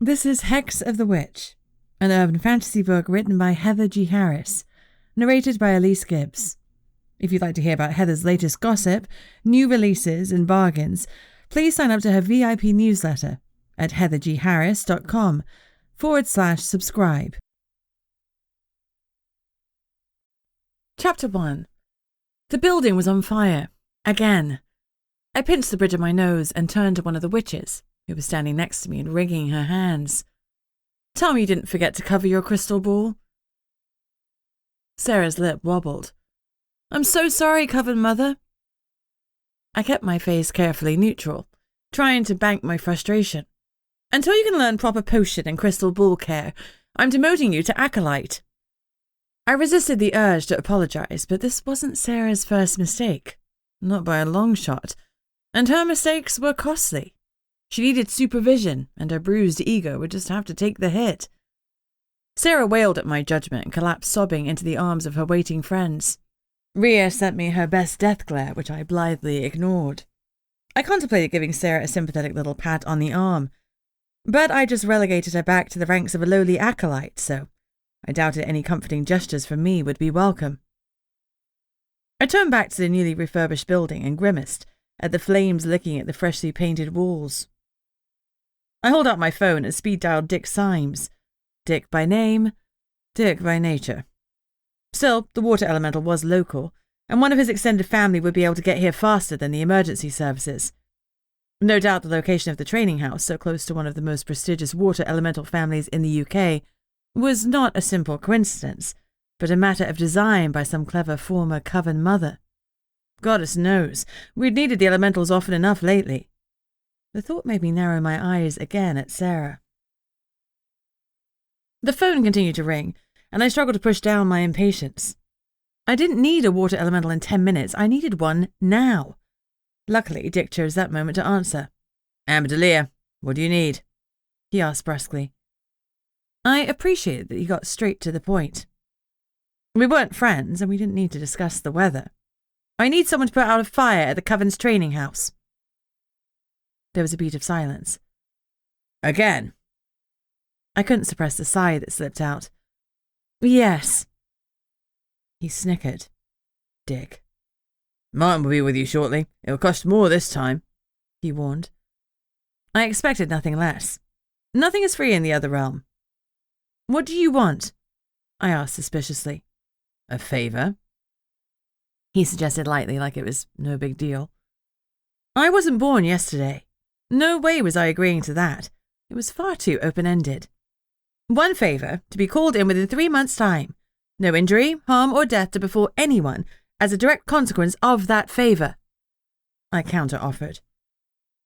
This is Hex of the Witch, an urban fantasy book written by Heather G. Harris, narrated by Elise Gibbs. If you'd like to hear about Heather's latest gossip, new releases, and bargains, please sign up to her VIP newsletter at heathergharris.com/subscribe. Chapter 1. The building was on fire. Again. I pinched the bridge of my nose and turned to one of the witches, who was standing next to me and wringing her hands. "Tell me you didn't forget to cover your crystal ball." Sarah's lip wobbled. "I'm so sorry, Coven Mother." I kept my face carefully neutral, trying to bank my frustration. "Until you can learn proper potion and crystal ball care, I'm demoting you to acolyte." I resisted the urge to apologize, but this wasn't Sarah's first mistake. Not by a long shot. And her mistakes were costly. She needed supervision, and her bruised ego would just have to take the hit. Sarah wailed at my judgment and collapsed sobbing into the arms of her waiting friends. Rhea sent me her best death glare, which I blithely ignored. I contemplated giving Sarah a sympathetic little pat on the arm, but I just relegated her back to the ranks of a lowly acolyte, so I doubted any comforting gestures from me would be welcome. I turned back to the newly refurbished building and grimaced at the flames licking at the freshly painted walls. I hauled out my phone and speed-dialed Dick Symes. Dick by name, Dick by nature. Still, the water elemental was local, and one of his extended family would be able to get here faster than the emergency services. No doubt the location of the training house, so close to one of the most prestigious water elemental families in the UK, was not a simple coincidence, but a matter of design by some clever former Coven mother. Goddess knows, we'd needed the elementals often enough lately. The thought made me narrow my eyes again at Sarah. The phone continued to ring, and I struggled to push down my impatience. I didn't need a water elemental in 10 minutes, I needed one now. Luckily, Dick chose that moment to answer. "Amberdelia, what do you need?" he asked brusquely. I appreciated that he got straight to the point. We weren't friends, and we didn't need to discuss the weather. "I need someone to put out a fire at the Coven's training house." There was a beat of silence. "Again?" I couldn't suppress the sigh that slipped out. "Yes." He snickered. Dick. "Martin will be with you shortly. It'll cost more this time," he warned. I expected nothing less. Nothing is free in the other realm. "What do you want?" I asked suspiciously. "A favour?" he suggested lightly, like it was no big deal. I wasn't born yesterday. No way was I agreeing to that. It was far too open-ended. One favour, to be called in within 3 months' time. No injury, harm, or death to befall anyone as a direct consequence of that favour. I counter-offered.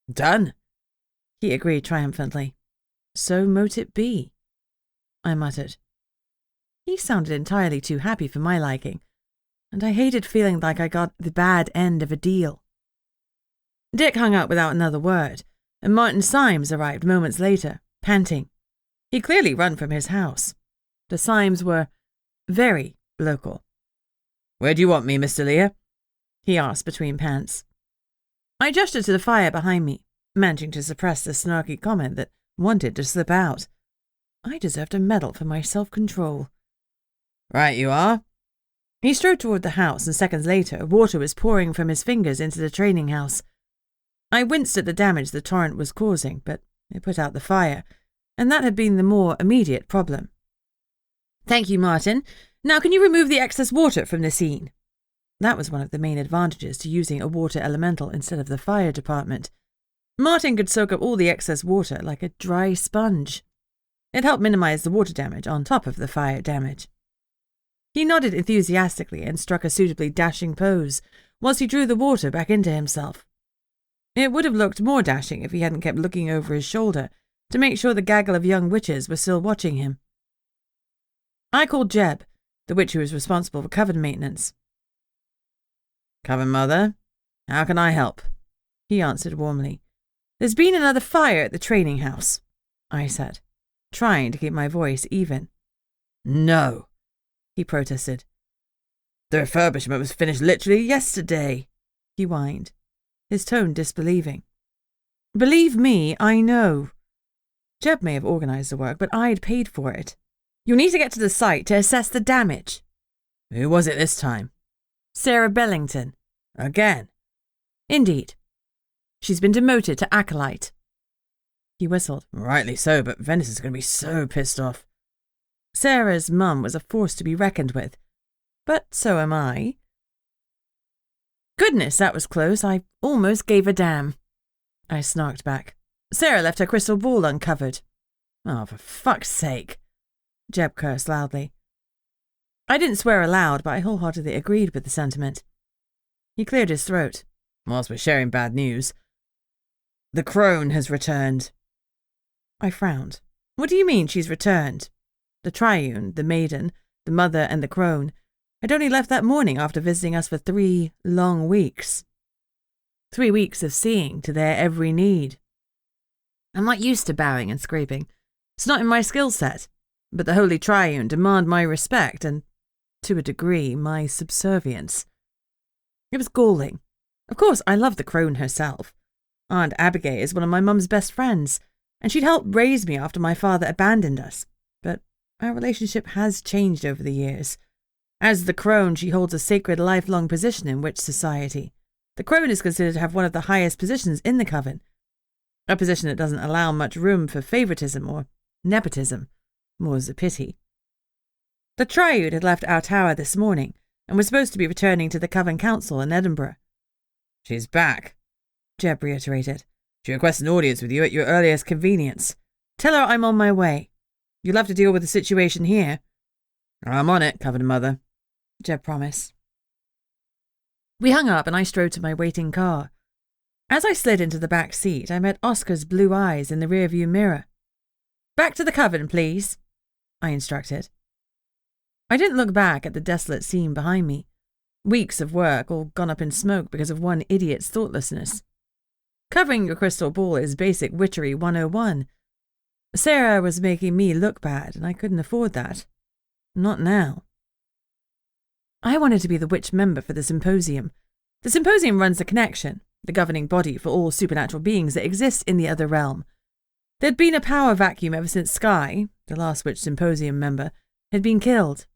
"Done," he agreed triumphantly. "So mote it be," I muttered. He sounded entirely too happy for my liking, and I hated feeling like I got the bad end of a deal. Dick hung up without another word, and Martin Symes arrived moments later, panting. He'd clearly run from his house. The Symes were very local. "Where do you want me, Mr. Lear?" he asked between pants. I gestured to the fire behind me, managing to suppress the snarky comment that wanted to slip out. I deserved a medal for my self-control. "Right you are." He strode toward the house, and seconds later, water was pouring from his fingers into the training house. I winced at the damage the torrent was causing, but it put out the fire, and that had been the more immediate problem. "Thank you, Martin. Now can you remove the excess water from the scene?" That was one of the main advantages to using a water elemental instead of the fire department. Martin could soak up all the excess water like a dry sponge. It helped minimize the water damage on top of the fire damage. He nodded enthusiastically and struck a suitably dashing pose, whilst he drew the water back into himself. It would have looked more dashing if he hadn't kept looking over his shoulder to make sure the gaggle of young witches were still watching him. I called Jeb, the witch who was responsible for Coven maintenance. "Coven Mother, how can I help?" he answered warmly. "There's been another fire at the training house," I said, trying to keep my voice even. "No," he protested. "The refurbishment was finished literally yesterday," he whined, his tone disbelieving. "Believe me, I know." Jeb may have organised the work, but I'd paid for it. You'll need to get to the site to assess the damage. Who was it this time? Sarah Bellington. Again? Indeed. She's been demoted to acolyte. He whistled. Rightly so, but Venice is going to be so pissed off. Sarah's mum was a force to be reckoned with. But so am I. Goodness, that was close. I almost gave a damn. I snarked back. Sarah left her crystal ball uncovered. Oh, for fuck's sake. Jeb cursed loudly. I didn't swear aloud, but I wholeheartedly agreed with the sentiment. He cleared his throat. Whilst we're sharing bad news, the crone has returned. I frowned. What do you mean she's returned? The Triune, the Maiden, the Mother, and the Crone had only left that morning after visiting us for 3 long weeks. 3 weeks of seeing to their every need. I'm not used to bowing and scraping. It's not in my skill set. But the Holy Triune demand my respect and, to a degree, my subservience. It was galling. Of course, I love the crone herself. Aunt Abigail is one of my mum's best friends, and she'd helped raise me after my father abandoned us. But our relationship has changed over the years. As the crone, she holds a sacred lifelong position in witch society. The crone is considered to have one of the highest positions in the Coven, a position that doesn't allow much room for favouritism or nepotism. More's a pity. The Triune had left our tower this morning and was supposed to be returning to the Coven Council in Edinburgh. She's back, Jeb reiterated. She requests an audience with you at your earliest convenience. Tell her I'm on my way. You'll have to deal with the situation here. I'm on it, Coven Mother, Jeb promised. We hung up and I strode to my waiting car. As I slid into the back seat, I met Oscar's blue eyes in the rearview mirror. Back to the Coven, please, I instructed. I didn't look back at the desolate scene behind me. Weeks of work all gone up in smoke because of one idiot's thoughtlessness. Covering your crystal ball is basic witchery 101. Sarah was making me look bad, and I couldn't afford that. Not now. I wanted to be the witch member for the symposium. The symposium runs the connection, the governing body for all supernatural beings that exist in the other realm. There'd been a power vacuum ever since Skye, the last witch symposium member, had been killed.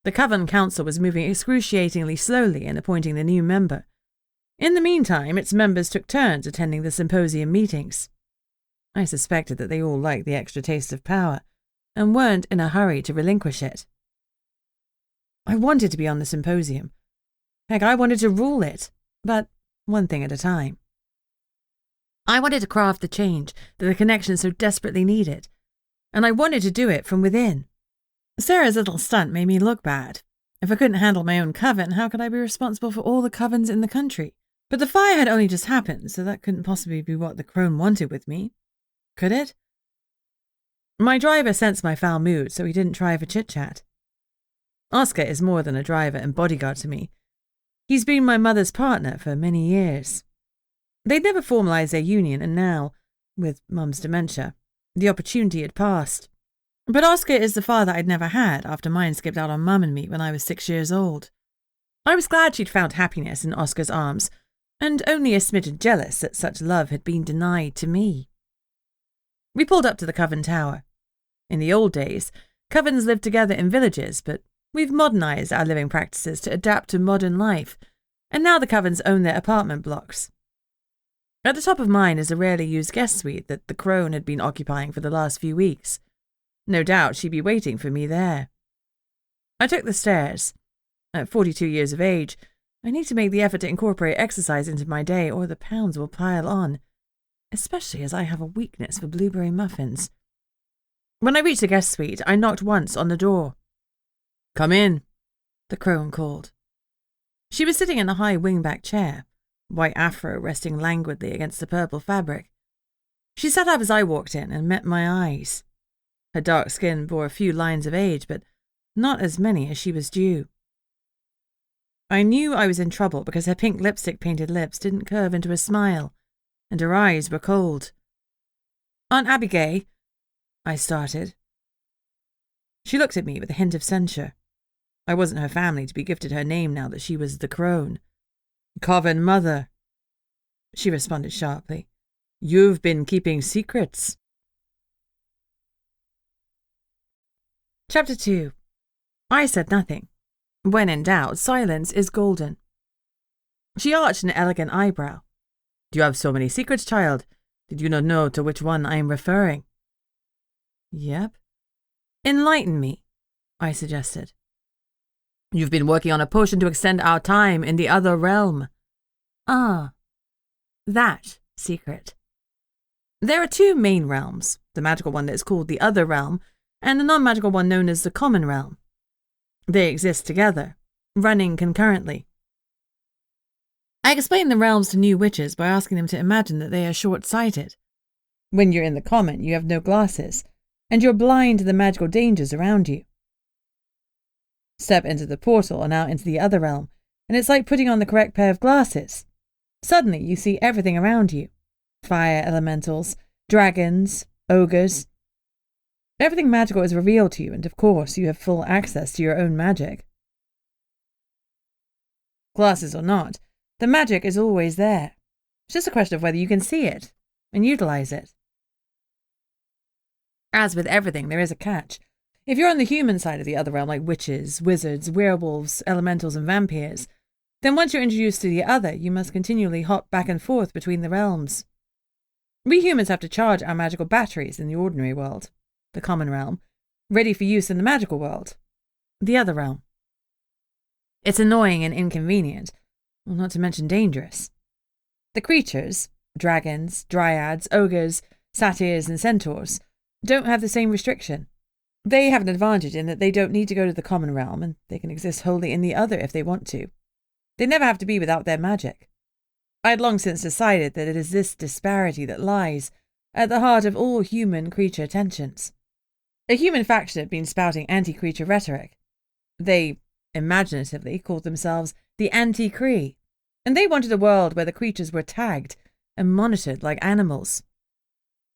The Coven Council was moving excruciatingly slowly in appointing the new member. In the meantime, its members took turns attending the symposium meetings. I suspected that they all liked the extra taste of power, and weren't in a hurry to relinquish it. I wanted to be on the symposium. Heck, I wanted to rule it, but one thing at a time. I wanted to craft the change that the connection so desperately needed, and I wanted to do it from within. Sarah's little stunt made me look bad. If I couldn't handle my own coven, how could I be responsible for all the covens in the country? But the fire had only just happened, so that couldn't possibly be what the crone wanted with me. Could it? My driver sensed my foul mood, so he didn't try for chit-chat. Oscar is more than a driver and bodyguard to me. He's been my mother's partner for many years. They'd never formalised their union, and now, with Mum's dementia, the opportunity had passed. But Oscar is the father I'd never had after mine skipped out on Mum and me when I was 6 years old. I was glad she'd found happiness in Oscar's arms, and only a smidgen jealous that such love had been denied to me. We pulled up to the Coven Tower. In the old days, covens lived together in villages, but we've modernised our living practices to adapt to modern life, and now the covens own their apartment blocks. At the top of mine is a rarely used guest suite that the crone had been occupying for the last few weeks. No doubt she'd be waiting for me there. I took the stairs. At 42 years of age, I need to make the effort to incorporate exercise into my day, or the pounds will pile on, especially as I have a weakness for blueberry muffins. When I reached the guest suite, I knocked once on the door. "Come in," the crone called. She was sitting in a high wing-back chair, white afro resting languidly against the purple fabric. She sat up as I walked in and met my eyes. Her dark skin bore a few lines of age, but not as many as she was due. I knew I was in trouble because her pink lipstick-painted lips didn't curve into a smile, and her eyes were cold. "Aunt Abigail," I started. She looked at me with a hint of censure. I wasn't her family to be gifted her name now that she was the crone. "Coven Mother," she responded sharply. "You've been keeping secrets." Chapter 2. I said nothing. When in doubt, silence is golden. She arched an elegant eyebrow. You have so many secrets, child. Did you not know to which one I am referring? Yep. Enlighten me, I suggested. You've been working on a potion to extend our time in the other realm. Ah, that secret. There are two main realms, the magical one that is called the Other Realm, and the non-magical one known as the Common Realm. They exist together, running concurrently. I explained the realms to new witches by asking them to imagine that they are short-sighted. When you're in the Common, you have no glasses, and you're blind to the magical dangers around you. Step into the portal and out into the Other Realm, and it's like putting on the correct pair of glasses. Suddenly you see everything around you. Fire elementals, dragons, ogres. Everything magical is revealed to you, and of course you have full access to your own magic. Glasses or not, the magic is always there. It's just a question of whether you can see it and utilize it. As with everything, there is a catch. If you're on the human side of the Other Realm, like witches, wizards, werewolves, elementals, and vampires, then once you're introduced to the other, you must continually hop back and forth between the realms. We humans have to charge our magical batteries in the ordinary world, the Common Realm, ready for use in the magical world, the Other Realm. It's annoying and inconvenient, well, not to mention dangerous. The creatures, dragons, dryads, ogres, satyrs, and centaurs, don't have the same restriction. They have an advantage in that they don't need to go to the Common Realm, and they can exist wholly in the Other if they want to. They never have to be without their magic. I had long since decided that it is this disparity that lies at the heart of all human creature tensions. A human faction had been spouting anti-creature rhetoric. They, imaginatively, called themselves the Anti-Cree, and they wanted a world where the creatures were tagged and monitored like animals.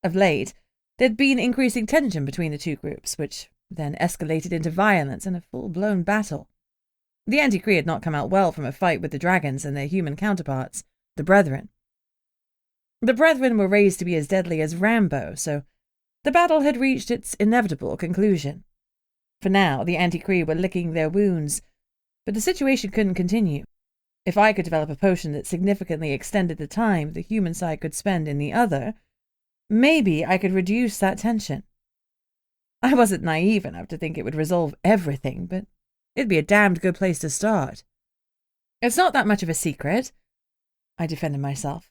Of late, there'd been increasing tension between the two groups, which then escalated into violence and a full-blown battle. The Anti-Cree had not come out well from a fight with the dragons and their human counterparts, the Brethren. The Brethren were raised to be as deadly as Rambo, so the battle had reached its inevitable conclusion. For now, the Anti-Cree were licking their wounds, but the situation couldn't continue. If I could develop a potion that significantly extended the time the human side could spend in the other, maybe I could reduce that tension. I wasn't naive enough to think it would resolve everything, but it'd be a damned good place to start. It's not that much of a secret, I defended myself.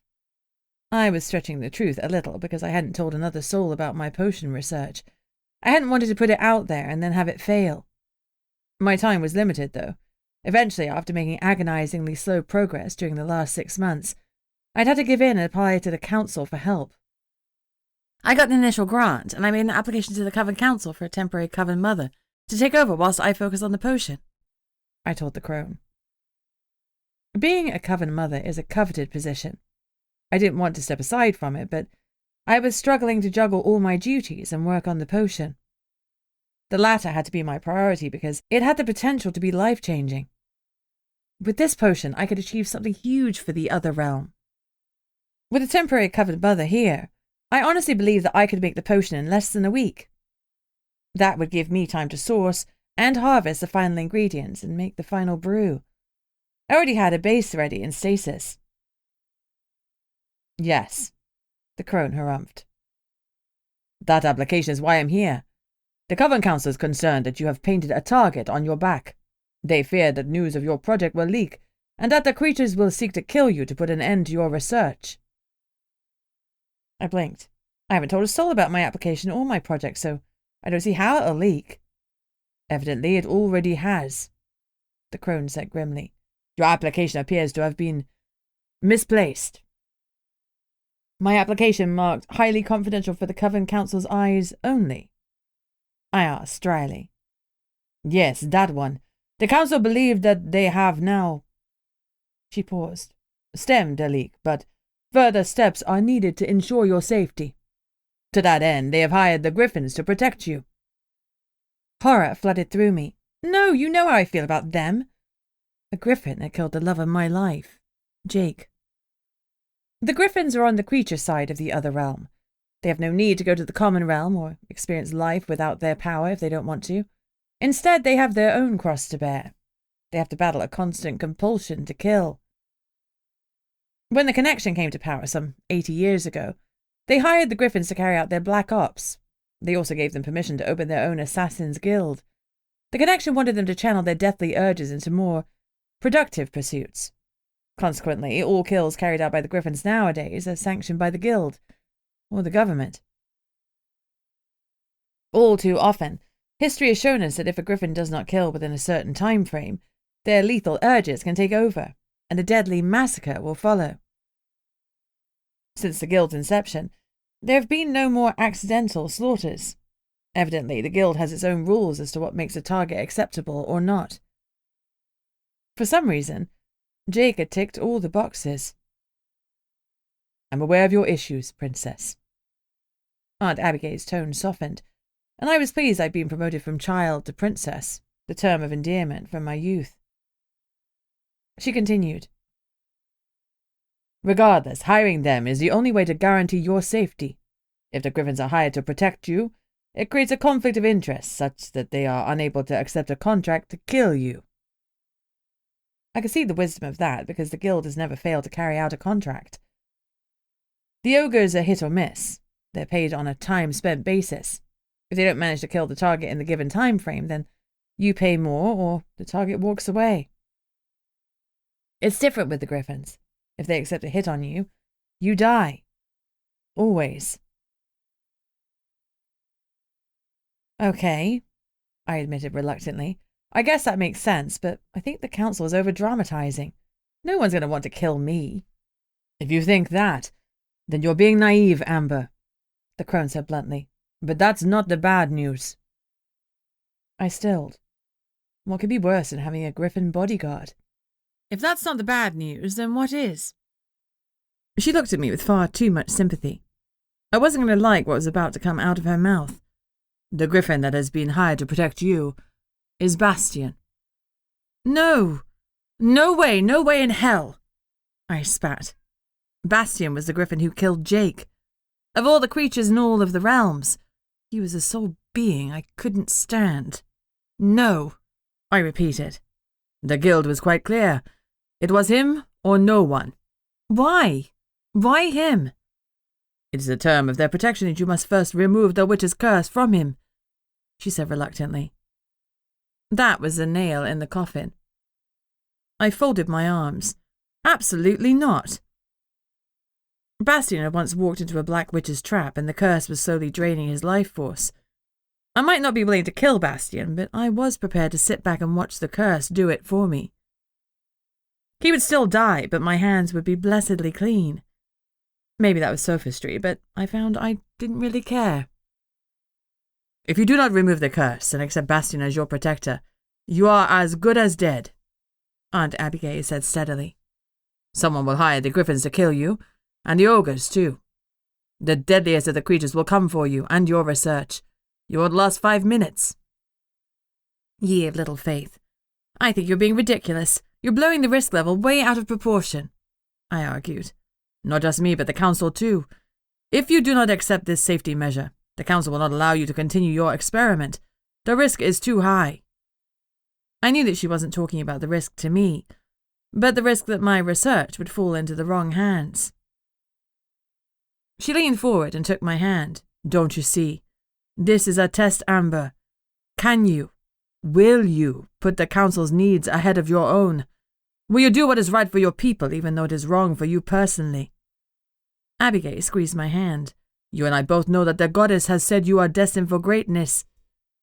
I was stretching the truth a little because I hadn't told another soul about my potion research. I hadn't wanted to put it out there and then have it fail. My time was limited, though. Eventually, after making agonizingly slow progress during the last 6 months, I'd had to give in and apply to the council for help. I got an initial grant, and I made an application to the Coven Council for a temporary Coven mother to take over whilst I focus on the potion, I told the crone. Being a Coven mother is a coveted position. I didn't want to step aside from it, but I was struggling to juggle all my duties and work on the potion. The latter had to be my priority because it had the potential to be life-changing. With this potion, I could achieve something huge for the Other Realm. With a temporary Coven mother here, I honestly believe that I could make the potion in less than a week. That would give me time to source and harvest the final ingredients and make the final brew. I already had a base ready in stasis. Yes, the crone harumphed. That application is why I'm here. The Coven Council is concerned that you have painted a target on your back. They fear that news of your project will leak, and that the creatures will seek to kill you to put an end to your research. I blinked. I haven't told a soul about my application or my project, so I don't see how it'll leak. Evidently it already has, the crone said grimly. Your application appears to have been misplaced. My application marked highly confidential for the Coven Council's eyes only? I asked dryly. Yes, that one. The council believed that they have now... She paused. Stemmed a leak, but further steps are needed to ensure your safety. To that end, they have hired the griffins to protect you. Horror flooded through me. No, you know how I feel about them. A griffin that killed the love of my life, Jake. The griffins are on the creature side of the Other Realm. They have no need to go to the Common Realm or experience life without their power if they don't want to. Instead, they have their own cross to bear. They have to battle a constant compulsion to kill. When the Connection came to power some 80 years ago, they hired the Griffins to carry out their black ops. They also gave them permission to open their own Assassin's Guild. The Connection wanted them to channel their deathly urges into more productive pursuits. Consequently, all kills carried out by the Griffins nowadays are sanctioned by the Guild, or the government. All too often, history has shown us that if a Griffin does not kill within a certain time frame, their lethal urges can take over, and a deadly massacre will follow. Since the Guild's inception, there have been no more accidental slaughters. Evidently, the Guild has its own rules as to what makes a target acceptable or not. For some reason, Jake had ticked all the boxes. "I'm aware of your issues, Princess." Aunt Abigail's tone softened, and I was pleased I'd been promoted from child to princess, the term of endearment from my youth. She continued, "Regardless, hiring them is the only way to guarantee your safety. If the Griffins are hired to protect you, it creates a conflict of interest such that they are unable to accept a contract to kill you." I could see the wisdom of that because the Guild has never failed to carry out a contract. The ogres are hit or miss. They're paid on a time-spent basis. If they don't manage to kill the target in the given time frame, then you pay more or the target walks away. It's different with the Griffins. If they accept a hit on you, you die. Always. Okay, I admitted reluctantly. I guess that makes sense, but I think the council is over-dramatizing. No one's going to want to kill me. "If you think that, then you're being naive, Amber," the crone said bluntly. "But that's not the bad news." I stilled. What could be worse than having a griffin bodyguard? If that's not the bad news, then what is? She looked at me with far too much sympathy. I wasn't going to like what was about to come out of her mouth. "The griffin that has been hired to protect you is Bastion." No! No way in hell! I spat. Bastion was the griffin who killed Jake. Of all the creatures in all of the realms, he was the sole being I couldn't stand. "No," I repeated. "The Guild was quite clear. It was him or no one." "Why? Why him?" "It is a term of their protection that you must first remove the witch's curse from him," she said reluctantly. That was the nail in the coffin. I folded my arms. Absolutely not. Bastion had once walked into a black witch's trap, and the curse was slowly draining his life force. I might not be willing to kill Bastion, but I was prepared to sit back and watch the curse do it for me. He would still die, but my hands would be blessedly clean. Maybe that was sophistry, but I found I didn't really care. "If you do not remove the curse and accept Bastion as your protector, you are as good as dead," Aunt Abigail said steadily. "Someone will hire the Griffins to kill you, and the ogres too. The deadliest of the creatures will come for you and your research. You won't last 5 minutes. "Ye of little faith. I think you're being ridiculous. You're blowing the risk level way out of proportion," I argued. "Not just me, but the council too. If you do not accept this safety measure, the council will not allow you to continue your experiment. The risk is too high." I knew that she wasn't talking about the risk to me, but the risk that my research would fall into the wrong hands. She leaned forward and took my hand. "Don't you see? This is a test, Amber. Will you put the council's needs ahead of your own? Will you do what is right for your people, even though it is wrong for you personally?" Abigail squeezed my hand. "You and I both know that the goddess has said you are destined for greatness.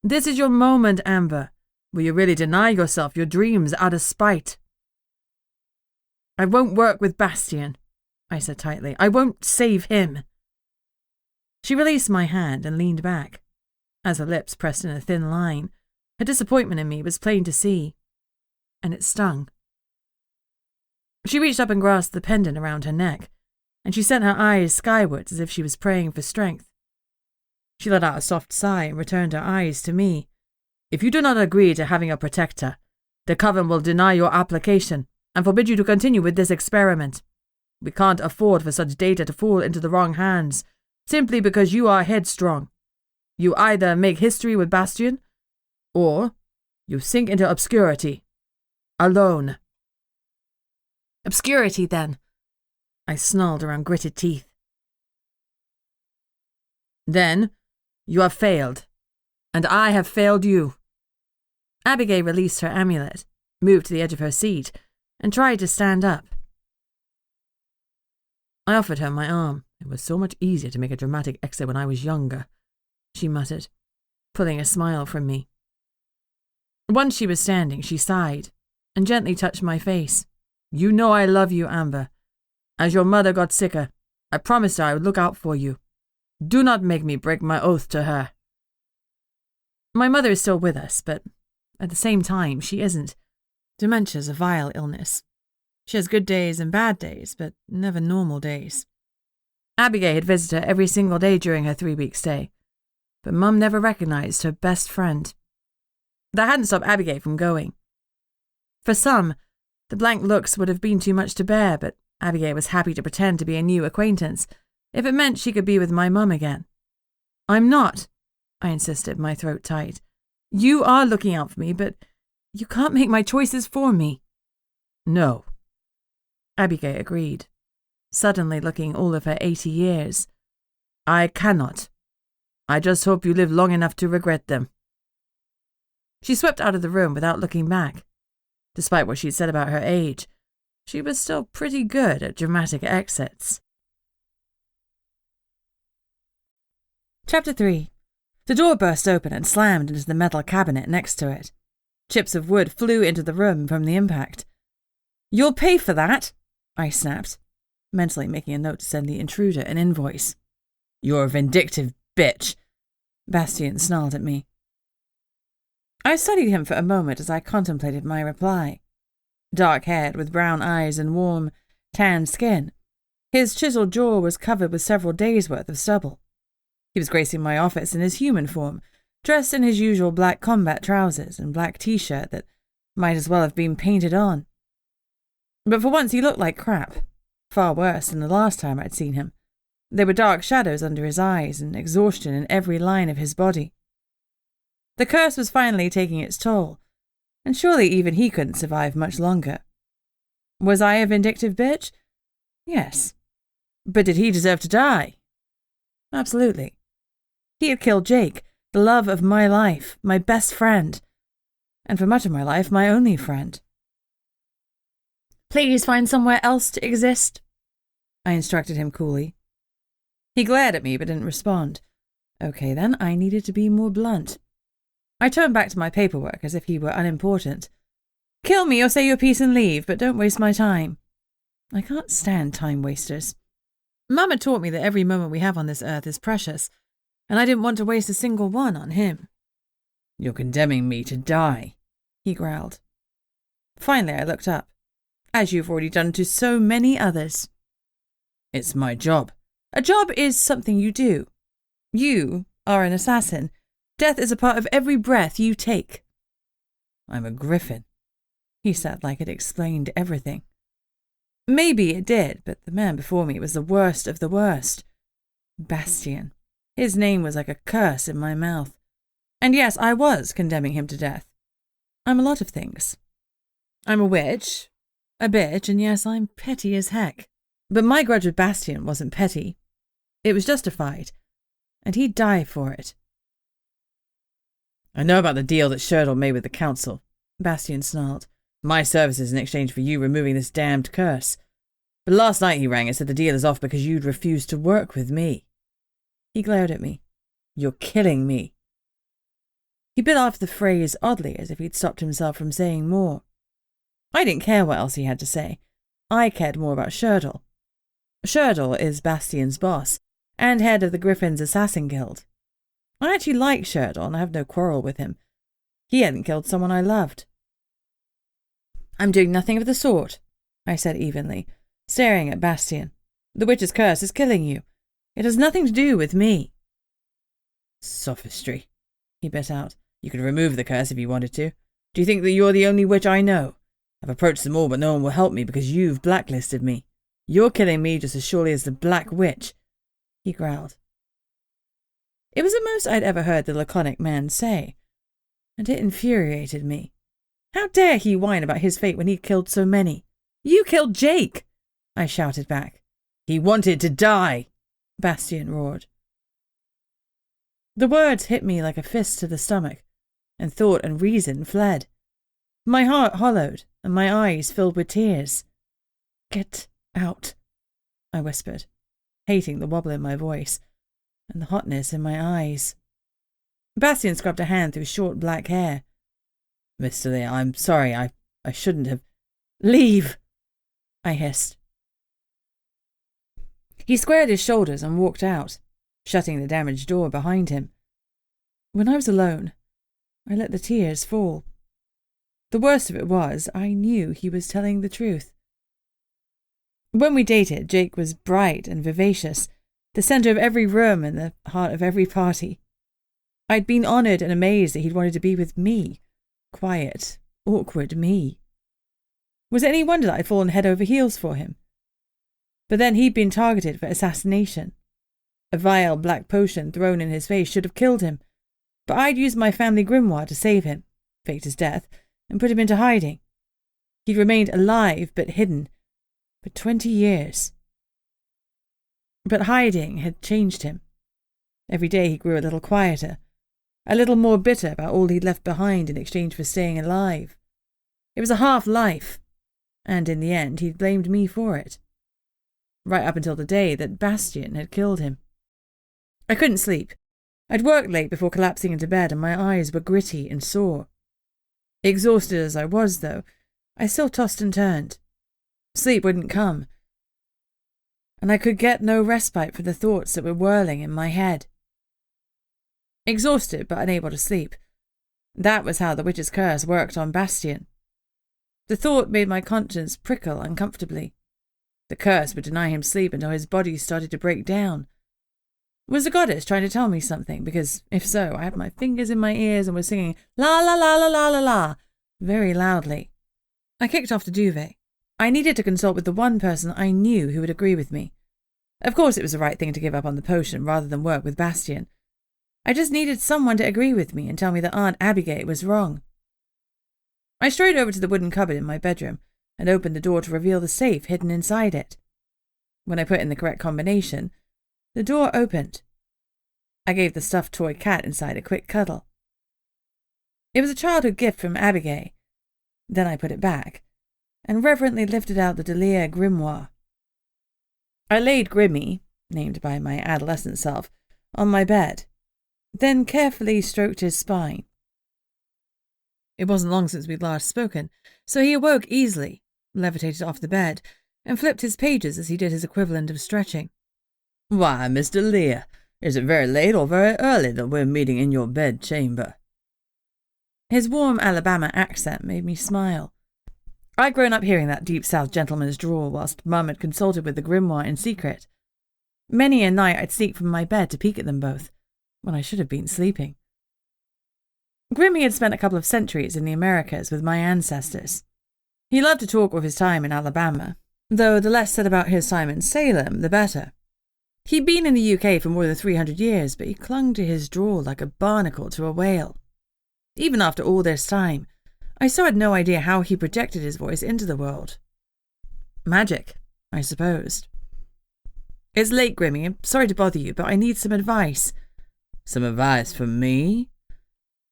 This is your moment, Amber. Will you really deny yourself your dreams out of spite?" "I won't work with Bastion," I said tightly. "I won't save him." She released my hand and leaned back. As her lips pressed in a thin line, her disappointment in me was plain to see, and it stung. She reached up and grasped the pendant around her neck, and she sent her eyes skywards as if she was praying for strength. She let out a soft sigh and returned her eyes to me. "If you do not agree to having a protector, the Coven will deny your application and forbid you to continue with this experiment. We can't afford for such data to fall into the wrong hands, simply because you are headstrong. You either make history with Bastion, or You sink into obscurity. Alone. Obscurity, then, I snarled around gritted teeth. Then, you have failed, and I have failed you. Abigail released her amulet, moved to the edge of her seat, and tried to stand up. I offered her my arm. It was so much easier to make a dramatic exit when I was younger, she muttered, pulling a smile from me. Once she was standing, she sighed and gently touched my face. You know I love you, Amber. As your mother got sicker, I promised her I would look out for you. Do not make me break my oath to her. My mother is still with us, but at the same time, she isn't. Dementia's a vile illness. She has good days and bad days, but never normal days. Abigail had visited her every single day during her 3-week stay, but Mum never recognized her best friend. That hadn't stopped Abigail from going. For some, the blank looks would have been too much to bear, but Abigail was happy to pretend to be a new acquaintance, if it meant she could be with my mum again. I'm not, I insisted, my throat tight. You are looking out for me, but you can't make my choices for me. No. Abigail agreed, suddenly looking all of her 80 years. I cannot. I just hope you live long enough to regret them. She swept out of the room without looking back. Despite what she'd said about her age, she was still pretty good at dramatic exits. Chapter 3. The door burst open and slammed into the metal cabinet next to it. Chips of wood flew into the room from the impact. You'll pay for that, I snapped, mentally making a note to send the intruder an invoice. You're a vindictive bitch, Bastion snarled at me. I studied him for a moment as I contemplated my reply. Dark-haired, with brown eyes and warm, tanned skin, his chiseled jaw was covered with several days' worth of stubble. He was gracing my office in his human form, dressed in his usual black combat trousers and black t-shirt that might as well have been painted on. But for once he looked like crap, far worse than the last time I'd seen him. There were dark shadows under his eyes and exhaustion in every line of his body. The curse was finally taking its toll, and surely even he couldn't survive much longer. Was I a vindictive bitch? Yes. But did he deserve to die? Absolutely. He had killed Jake, the love of my life, my best friend, and for much of my life, my only friend. Please find somewhere else to exist, I instructed him coolly. He glared at me but didn't respond. Okay, then, I needed to be more blunt. I turned back to my paperwork as if he were unimportant. Kill me or say your piece and leave, but don't waste my time. I can't stand time wasters. Mama taught me that every moment we have on this earth is precious, and I didn't want to waste a single one on him. You're condemning me to die, he growled. Finally, I looked up, as you've already done to so many others. It's my job. A job is something you do. You are an assassin. Death is a part of every breath you take. I'm a griffin, he said like it explained everything. Maybe it did, but the man before me was the worst of the worst. Bastion. His name was like a curse in my mouth. And yes, I was condemning him to death. I'm a lot of things. I'm a witch, a bitch, and yes, I'm petty as heck. But my grudge with Bastion wasn't petty. It was justified, and he'd die for it. I know about the deal that Sherdle made with the council, Bastion snarled. My services in exchange for you removing this damned curse. But last night he rang and said the deal is off because you'd refused to work with me. He glared at me. You're killing me. He bit off the phrase oddly, as if he'd stopped himself from saying more. I didn't care what else he had to say. I cared more about Sherdle. Sherdle is Bastion's boss, and head of the Griffin's Assassin Guild. I actually like Sherdle, and I have no quarrel with him. He hadn't killed someone I loved. I'm doing nothing of the sort, I said evenly, staring at Bastion. The witch's curse is killing you. It has nothing to do with me. Sophistry, he bit out. You could remove the curse if you wanted to. Do you think that you're the only witch I know? I've approached them all, but no one will help me because you've blacklisted me. You're killing me just as surely as the Black Witch, he growled. It was the most I'd ever heard the laconic man say. and it infuriated me. How dare he whine about his fate when he killed so many? You killed Jake, I shouted back. He wanted to die, Bastion roared. The words hit me like a fist to the stomach, and thought and reason fled. My heart hollowed, and my eyes filled with tears. Get out, I whispered, hating the wobble in my voice, and the hotness in my eyes. Bastion scrubbed a hand through short black hair. Mr. Lee, I'm sorry, I shouldn't have. Leave, I hissed. He squared his shoulders and walked out, shutting the damaged door behind him. When I was alone, I let the tears fall. The worst of it was, I knew he was telling the truth. When we dated, Jake was bright and vivacious, the centre of every room and the heart of every party. I'd been honoured and amazed that he'd wanted to be with me. Quiet, awkward me. Was it any wonder that I'd fallen head over heels for him? But then he'd been targeted for assassination. A vile black potion thrown in his face should have killed him, but I'd used my family grimoire to save him, faked his death, and put him into hiding. He'd remained alive but hidden for 20 years. But hiding had changed him. Every day he grew a little quieter, a little more bitter about all he'd left behind in exchange for staying alive. It was a half-life, and in the end he'd blamed me for it. Right up until the day that Bastion had killed him. I couldn't sleep. I'd worked late before collapsing into bed, and my eyes were gritty and sore. Exhausted as I was, though, I still tossed and turned. Sleep wouldn't come, and I could get no respite for the thoughts that were whirling in my head. Exhausted but unable to sleep. That was how the witch's curse worked on Bastion. The thought made my conscience prickle uncomfortably. The curse would deny him sleep until his body started to break down. Was the goddess trying to tell me something? Because, if so, I had my fingers in my ears and was singing la la la la la la la very loudly. I kicked off the duvet. I needed to consult with the one person I knew who would agree with me. Of course it was the right thing to give up on the potion rather than work with Bastion. I just needed someone to agree with me and tell me that Aunt Abigail was wrong. I strode over to the wooden cupboard in my bedroom and opened the door to reveal the safe hidden inside it. When I put in the correct combination, the door opened. I gave the stuffed toy cat inside a quick cuddle. It was a childhood gift from Abigail. Then I put it back and reverently lifted out the Delia Grimmoire. I laid Grimmy, named by my adolescent self, on my bed, then carefully stroked his spine. It wasn't long since we'd last spoken, so he awoke easily, levitated off the bed, and flipped his pages as he did his equivalent of stretching. Why, Mr. Lear, is it very late or very early that we're meeting in your bed-chamber? His warm Alabama accent made me smile. I'd grown up hearing that deep South gentleman's drawl whilst Mum had consulted with the Grimmoire in secret. Many a night I'd sneak from my bed to peek at them both, when I should have been sleeping. Grimmy had spent a couple of centuries in the Americas with my ancestors. He loved to talk of his time in Alabama, though the less said about his time in Salem, the better. He'd been in the UK for more than 300 years, but he clung to his drawl like a barnacle to a whale. Even after all this time, I still had no idea how he projected his voice into the world. Magic, I supposed. It's late, Grimmy. I'm sorry to bother you, but I need some advice. Some advice from me?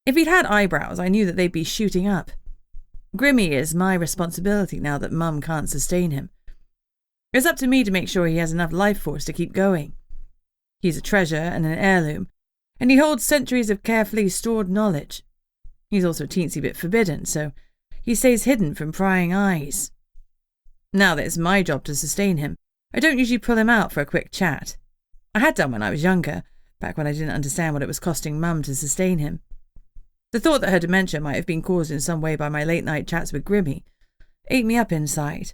If he'd had eyebrows, I knew that they'd be shooting up. Grimmy is my responsibility now that Mum can't sustain him. It's up to me to make sure he has enough life force to keep going. He's a treasure and an heirloom, and he holds centuries of carefully stored knowledge. He's also a teensy bit forbidden, so he stays hidden from prying eyes. Now that it's my job to sustain him, I don't usually pull him out for a quick chat. I had done when I was younger, back when I didn't understand what it was costing Mum to sustain him. The thought that her dementia might have been caused in some way by my late-night chats with Grimmy ate me up inside.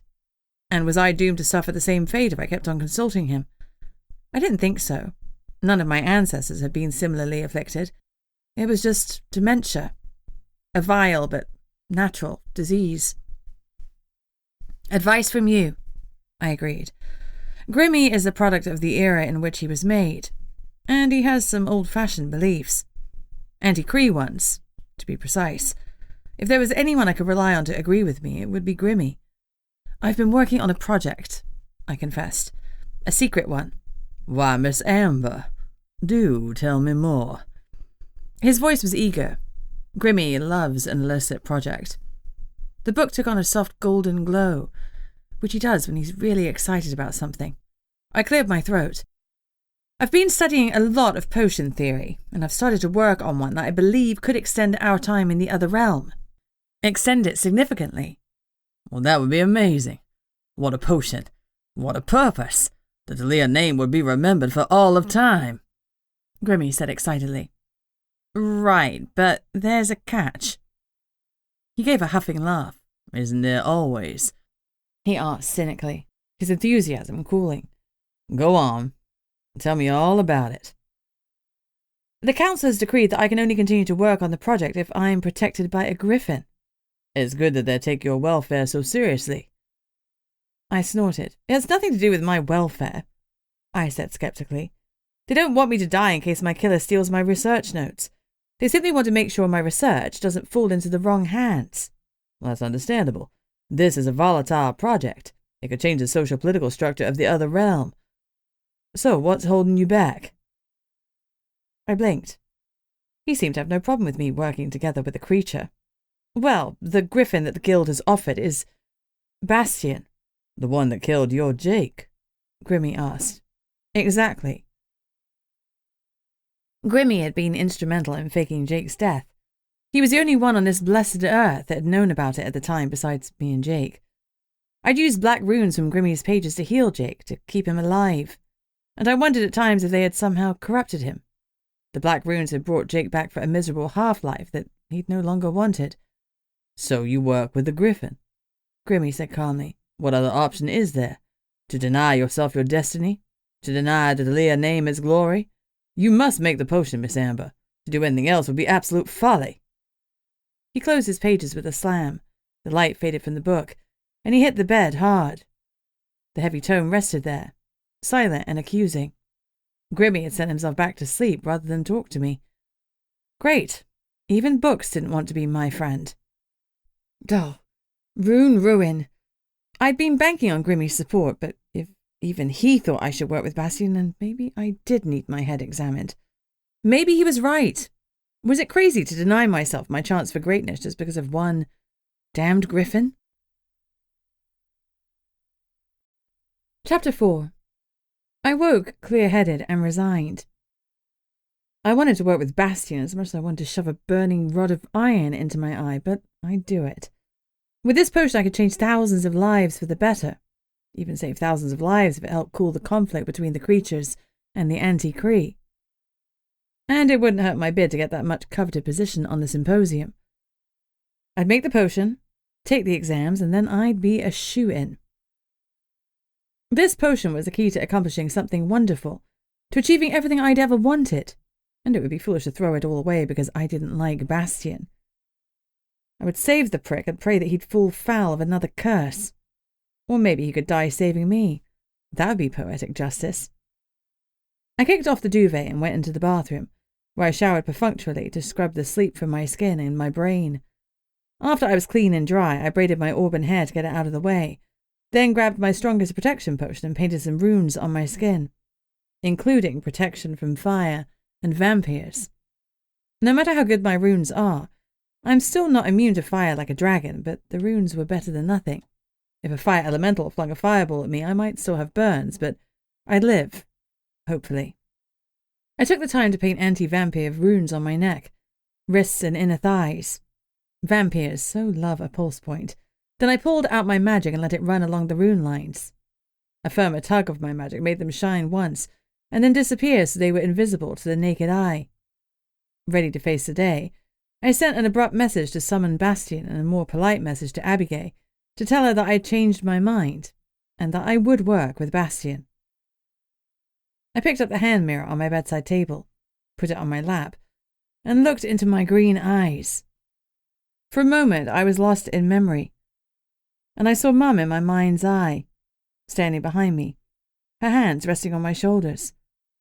And was I doomed to suffer the same fate if I kept on consulting him? I didn't think so. None of my ancestors had been similarly afflicted. It was just dementia. A vile but natural disease. Advice from you, I agreed. Grimmy is the product of the era in which he was made, and he has some old-fashioned beliefs. Anti-Cree ones, to be precise. If there was anyone I could rely on to agree with me, it would be Grimmy. I've been working on a project, I confessed. A secret one. Why, Miss Amber, do tell me more. His voice was eager. Grimmy loves an illicit project. The book took on a soft golden glow, which he does when he's really excited about something. I cleared my throat. I've been studying a lot of potion theory, and I've started to work on one that I believe could extend our time in the other realm. Extend it significantly. Well, that would be amazing. What a potion. What a purpose. The Delia name would be remembered for all of time. Grimmy said excitedly. Right, but there's a catch. He gave a huffing laugh. Isn't there always? He asked cynically, his enthusiasm cooling. Go on. Tell me all about it. The council has decreed that I can only continue to work on the project if I am protected by a griffin. It's good that they take your welfare so seriously. I snorted. It has nothing to do with my welfare, I said skeptically. They don't want me to die in case my killer steals my research notes. They simply want to make sure my research doesn't fall into the wrong hands. Well, that's understandable. This is a volatile project. It could change the social-political structure of the other realm. So, what's holding you back? I blinked. He seemed to have no problem with me working together with the creature. Well, the griffin that the guild has offered is Bastion. The one that killed your Jake? Grimmy asked. Exactly. Grimmy had been instrumental in faking Jake's death. He was the only one on this blessed earth that had known about it at the time besides me and Jake. I'd used black runes from Grimmy's pages to heal Jake, to keep him alive, and I wondered at times if they had somehow corrupted him. The black runes had brought Jake back for a miserable half-life that he'd no longer wanted. So you work with the griffin? Grimmy said calmly. What other option is there? To deny yourself your destiny? To deny the Delia name its glory? You must make the potion, Miss Amber. To do anything else would be absolute folly. He closed his pages with a slam. The light faded from the book, and he hit the bed hard. The heavy tone rested there, silent and accusing. Grimmy had sent himself back to sleep rather than talk to me. Great. Even books didn't want to be my friend. Oh, rune ruin. I'd been banking on Grimmy's support, but if even he thought I should work with Bastion, then maybe I did need my head examined. Maybe he was right. Was it crazy to deny myself my chance for greatness just because of one damned griffin? Chapter 4. I woke clear-headed and resigned. I wanted to work with Bastion as much as I wanted to shove a burning rod of iron into my eye, but I'd do it. With this potion I could change thousands of lives for the better, even save thousands of lives if it helped cool the conflict between the creatures and the anti-Cree. And it wouldn't hurt my bid to get that much coveted position on the symposium. I'd make the potion, take the exams, and then I'd be a shoo-in. This potion was the key to accomplishing something wonderful, to achieving everything I'd ever wanted, and it would be foolish to throw it all away because I didn't like Bastion. I would save the prick and pray that he'd fall foul of another curse. Or maybe he could die saving me. That would be poetic justice. I kicked off the duvet and went into the bathroom, where I showered perfunctorily to scrub the sleep from my skin and my brain. After I was clean and dry, I braided my auburn hair to get it out of the way, then grabbed my strongest protection potion and painted some runes on my skin, including protection from fire and vampyrs. No matter how good my runes are, I'm still not immune to fire like a dragon, but the runes were better than nothing. If a fire elemental flung a fireball at me, I might still have burns, but I'd live, hopefully. I took the time to paint anti-vampire runes on my neck, wrists and inner thighs. Vampyrs so love a pulse point. Then I pulled out my magic and let it run along the rune lines. A firmer tug of my magic made them shine once, and then disappear so they were invisible to the naked eye. Ready to face the day, I sent an abrupt message to summon Bastion and a more polite message to Abigail to tell her that I had changed my mind, and that I would work with Bastion. I picked up the hand mirror on my bedside table, put it on my lap, and looked into my green eyes. For a moment I was lost in memory, and I saw Mum in my mind's eye, standing behind me, her hands resting on my shoulders.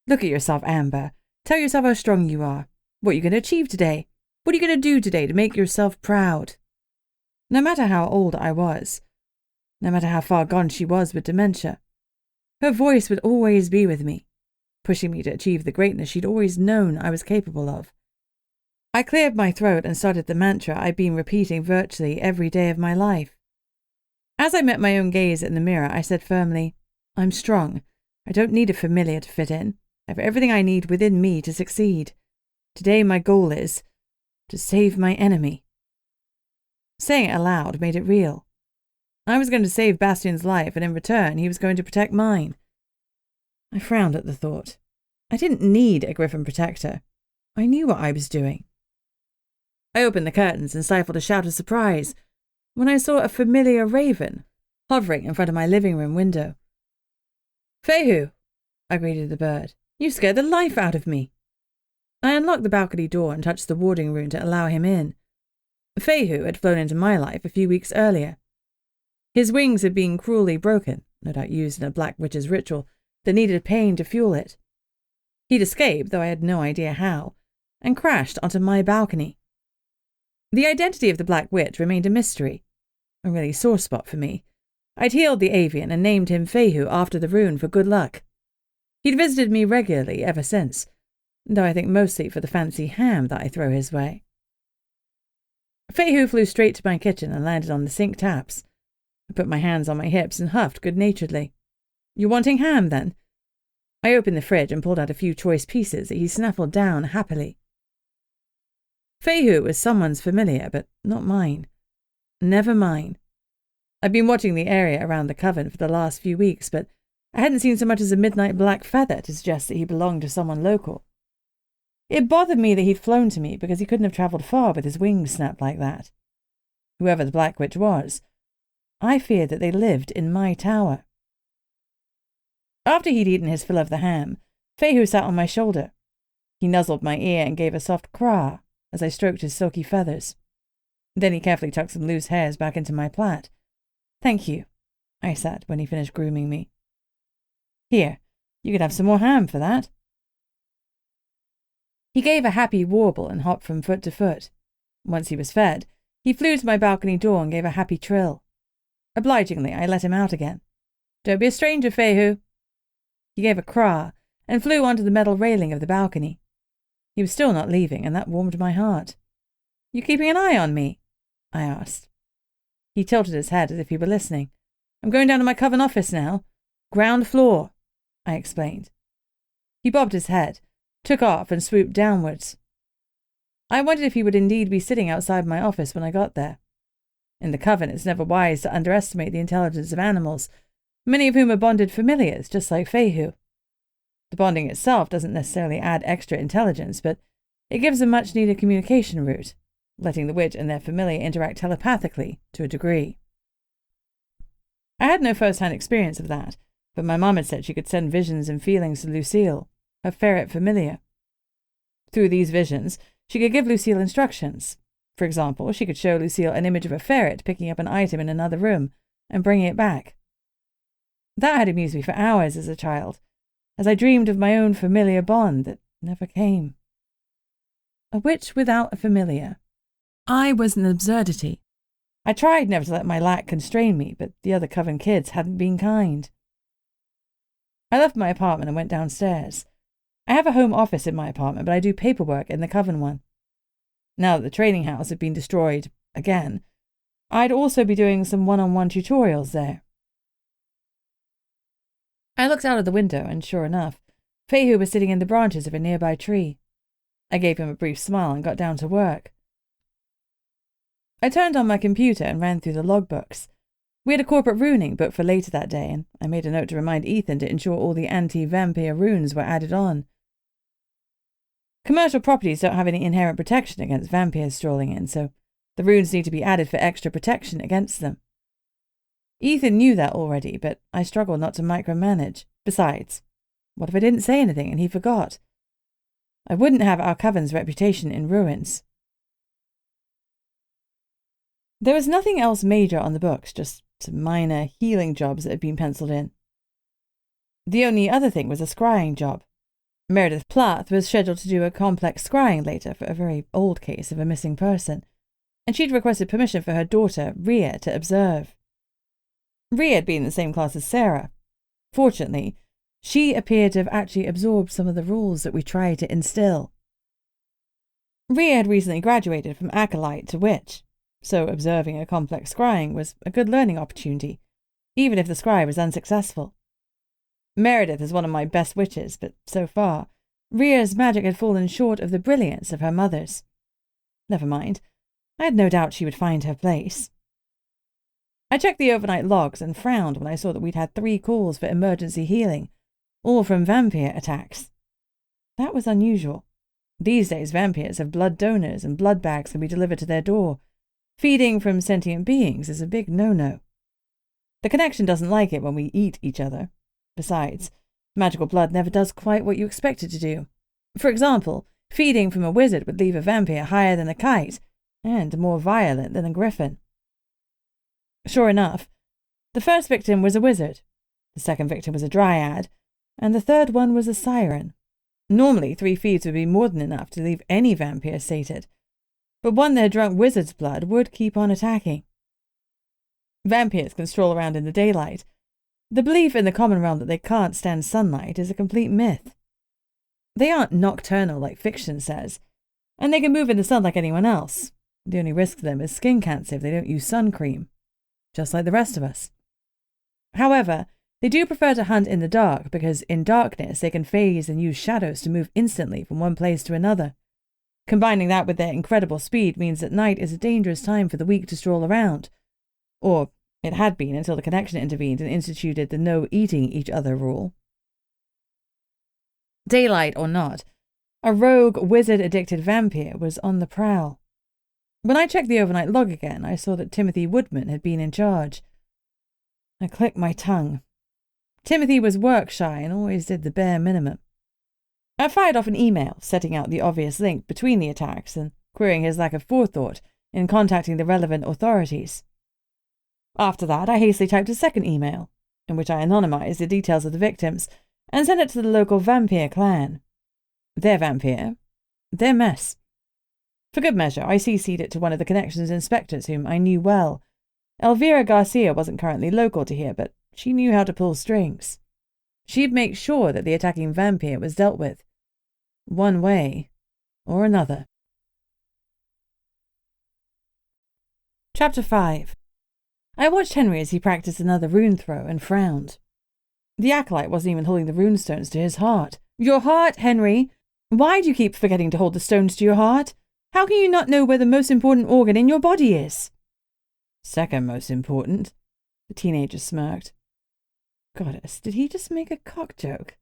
Look at yourself, Amber. Tell yourself how strong you are, what you can achieve today. What are you going to do today to make yourself proud? No matter how old I was, no matter how far gone she was with dementia, her voice would always be with me, pushing me to achieve the greatness she'd always known I was capable of. I cleared my throat and started the mantra I'd been repeating virtually every day of my life. As I met my own gaze in the mirror, I said firmly, I'm strong. I don't need a familiar to fit in. I have everything I need within me to succeed. Today my goal is to save my enemy. Saying it aloud made it real. I was going to save Bastion's life, and in return he was going to protect mine. I frowned at the thought. I didn't need a griffin protector. I knew what I was doing. I opened the curtains and stifled a shout of surprise when I saw a familiar raven hovering in front of my living room window. Fehu, I greeted the bird. You scared the life out of me. I unlocked the balcony door and touched the warding rune to allow him in. Fehu had flown into my life a few weeks earlier. His wings had been cruelly broken, no doubt used in a black witch's ritual that needed pain to fuel it. He'd escaped, though I had no idea how, and crashed onto my balcony. The identity of the Black Witch remained a mystery, a really sore spot for me. I'd healed the avian and named him Fehu after the rune for good luck. He'd visited me regularly ever since, though I think mostly for the fancy ham that I throw his way. Fehu flew straight to my kitchen and landed on the sink taps. I put my hands on my hips and huffed good-naturedly. You wanting ham, then? I opened the fridge and pulled out a few choice pieces that he snaffled down happily. Fehu was someone's familiar, but not mine. Never mine. I'd been watching the area around the Coven for the last few weeks, but I hadn't seen so much as a midnight black feather to suggest that he belonged to someone local. It bothered me that he'd flown to me because he couldn't have travelled far with his wings snapped like that. Whoever the Black Witch was, I feared that they lived in my tower. After he'd eaten his fill of the ham, Fehu sat on my shoulder. He nuzzled my ear and gave a soft craa as I stroked his silky feathers. Then he carefully tucked some loose hairs back into my plait. Thank you, I said when he finished grooming me. Here, you could have some more ham for that. He gave a happy warble and hopped from foot to foot. Once he was fed, he flew to my balcony door and gave a happy trill. Obligingly, I let him out again. Don't be a stranger, Fehu. He gave a craa and flew onto the metal railing of the balcony. He was still not leaving, and that warmed my heart. You keeping an eye on me? I asked. He tilted his head as if he were listening. I'm going down to my Coven office now. Ground floor, I explained. He bobbed his head, took off and swooped downwards. I wondered if he would indeed be sitting outside my office when I got there. In the Coven, it's never wise to underestimate the intelligence of animals, many of whom are bonded familiars, just like Fehu. The bonding itself doesn't necessarily add extra intelligence, but it gives a much-needed communication route, letting the witch and their familiar interact telepathically to a degree. I had no first-hand experience of that, but my mum had said she could send visions and feelings to Lucille, her ferret familiar. Through these visions, she could give Lucille instructions. For example, she could show Lucille an image of a ferret picking up an item in another room and bringing it back. That had amused me for hours as a child, as I dreamed of my own familiar bond that never came. A witch without a familiar. I was an absurdity. I tried never to let my lack constrain me, but the other Coven kids hadn't been kind. I left my apartment and went downstairs. I have a home office in my apartment, but I do paperwork in the Coven one. Now that the training house had been destroyed again, I'd also be doing some one-on-one tutorials there. I looked out of the window, and sure enough, Fehu was sitting in the branches of a nearby tree. I gave him a brief smile and got down to work. I turned on my computer and ran through the logbooks. We had a corporate runing booked for later that day, and I made a note to remind Ethan to ensure all the anti-vampire runes were added on. Commercial properties don't have any inherent protection against vampires strolling in, so the runes need to be added for extra protection against them. Ethan knew that already, but I struggled not to micromanage. Besides, what if I didn't say anything and he forgot? I wouldn't have our Coven's reputation in ruins. There was nothing else major on the books, just some minor healing jobs that had been penciled in. The only other thing was a scrying job. Meredith Plath was scheduled to do a complex scrying later for a very old case of a missing person, and she'd requested permission for her daughter, Rhea, to observe. Rhea had been in the same class as Sarah. Fortunately, she appeared to have actually absorbed some of the rules that we tried to instill. Rhea had recently graduated from acolyte to witch, so observing a complex scrying was a good learning opportunity, even if the scry was unsuccessful. Meredith is one of my best witches, but so far, Rhea's magic had fallen short of the brilliance of her mother's. Never mind, I had no doubt she would find her place. I checked the overnight logs and frowned when I saw that we'd had 3 calls for emergency healing, all from vampire attacks. That was unusual. These days, vampires have blood donors and blood bags can be delivered to their door. Feeding from sentient beings is a big no-no. The connection doesn't like it when we eat each other. Besides, magical blood never does quite what you expect it to do. For example, feeding from a wizard would leave a vampire higher than a kite, and more violent than a griffin. Sure enough, the first victim was a wizard, the second victim was a dryad, and the third one was a siren. Normally, 3 feeds would be more than enough to leave any vampire sated, but one that had drunk wizard's blood would keep on attacking. Vampires can stroll around in the daylight. The belief in the common realm that they can't stand sunlight is a complete myth. They aren't nocturnal like fiction says, and they can move in the sun like anyone else. The only risk to them is skin cancer if they don't use sun cream, just like the rest of us. However, they do prefer to hunt in the dark because in darkness they can phase and use shadows to move instantly from one place to another. Combining that with their incredible speed means that night is a dangerous time for the weak to stroll around. Or it had been until the connection intervened and instituted the no eating each other rule. Daylight or not, a rogue wizard-addicted vampire was on the prowl. When I checked the overnight log again, I saw that Timothy Woodman had been in charge. I clicked my tongue. Timothy was work-shy and always did the bare minimum. I fired off an email setting out the obvious link between the attacks and querying his lack of forethought in contacting the relevant authorities. After that, I hastily typed a second email, in which I anonymized the details of the victims and sent it to the local vampire clan. Their vampire, their mess. For good measure, I CC'd it to one of the connections inspectors whom I knew well. Elvira Garcia wasn't currently local to here, but she knew how to pull strings. She'd make sure that the attacking vampire was dealt with, one way or another. Chapter 5. I watched Henry as he practiced another rune throw and frowned. The acolyte wasn't even holding the rune stones to his heart. Your heart, Henry! Why do you keep forgetting to hold the stones to your heart? How can you not know where the most important organ in your body is? Second most important, the teenager smirked. Goddess, did he just make a cock joke?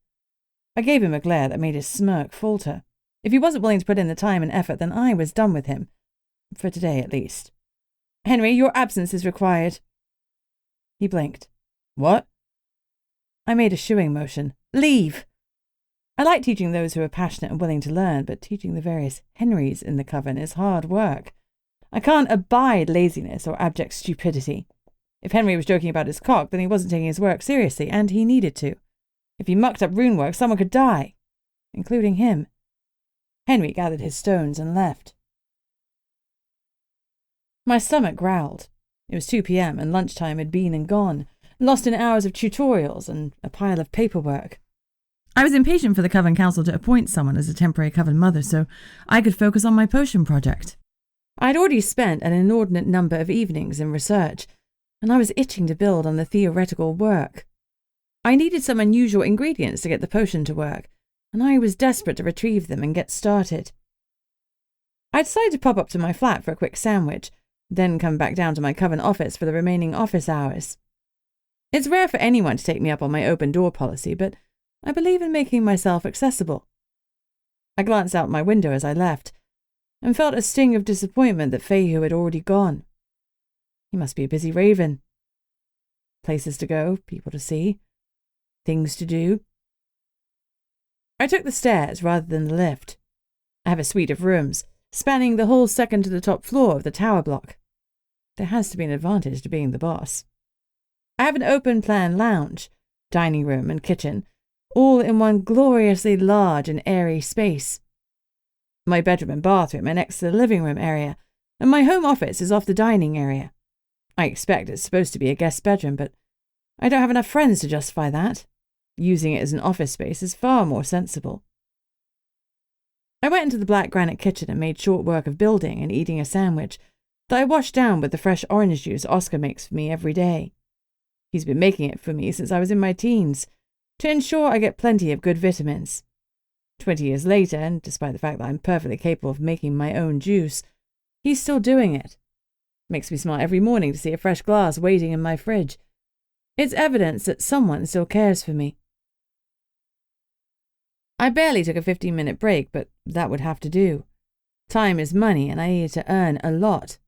I gave him a glare that made his smirk falter. If he wasn't willing to put in the time and effort, then I was done with him. For today, at least. Henry, your absence is required. He blinked. What? I made a shooing motion. Leave! I like teaching those who are passionate and willing to learn, but teaching the various Henrys in the Coven is hard work. I can't abide laziness or abject stupidity. If Henry was joking about his cock, then he wasn't taking his work seriously, and he needed to. If he mucked up rune work, someone could die, including him. Henry gathered his stones and left. My stomach growled. It was 2 p.m. and lunchtime had been and gone, lost in hours of tutorials and a pile of paperwork. I was impatient for the Coven Council to appoint someone as a temporary Coven mother so I could focus on my potion project. I had already spent an inordinate number of evenings in research, and I was itching to build on the theoretical work. I needed some unusual ingredients to get the potion to work, and I was desperate to retrieve them and get started. I decided to pop up to my flat for a quick sandwich, then come back down to my Coven office for the remaining office hours. It's rare for anyone to take me up on my open door policy, but I believe in making myself accessible. I glanced out my window as I left, and felt a sting of disappointment that Fayhu had already gone. He must be a busy raven. Places to go, people to see, things to do. I took the stairs rather than the lift. I have a suite of rooms, spanning the whole second to the top floor of the tower block. There has to be an advantage to being the boss. I have an open-plan lounge, dining room and kitchen, all in one gloriously large and airy space. My bedroom and bathroom are next to the living room area, and my home office is off the dining area. I expect it's supposed to be a guest bedroom, but I don't have enough friends to justify that. Using it as an office space is far more sensible. I went into the black granite kitchen and made short work of building and eating a sandwich that I washed down with the fresh orange juice Oscar makes for me every day. He's been making it for me since I was in my teens, to ensure I get plenty of good vitamins. 20 years later, and despite the fact that I'm perfectly capable of making my own juice, he's still doing it. Makes me smile every morning to see a fresh glass waiting in my fridge. It's evidence that someone still cares for me. I barely took a 15-minute break, but that would have to do. Time is money, and I needed to earn a lot.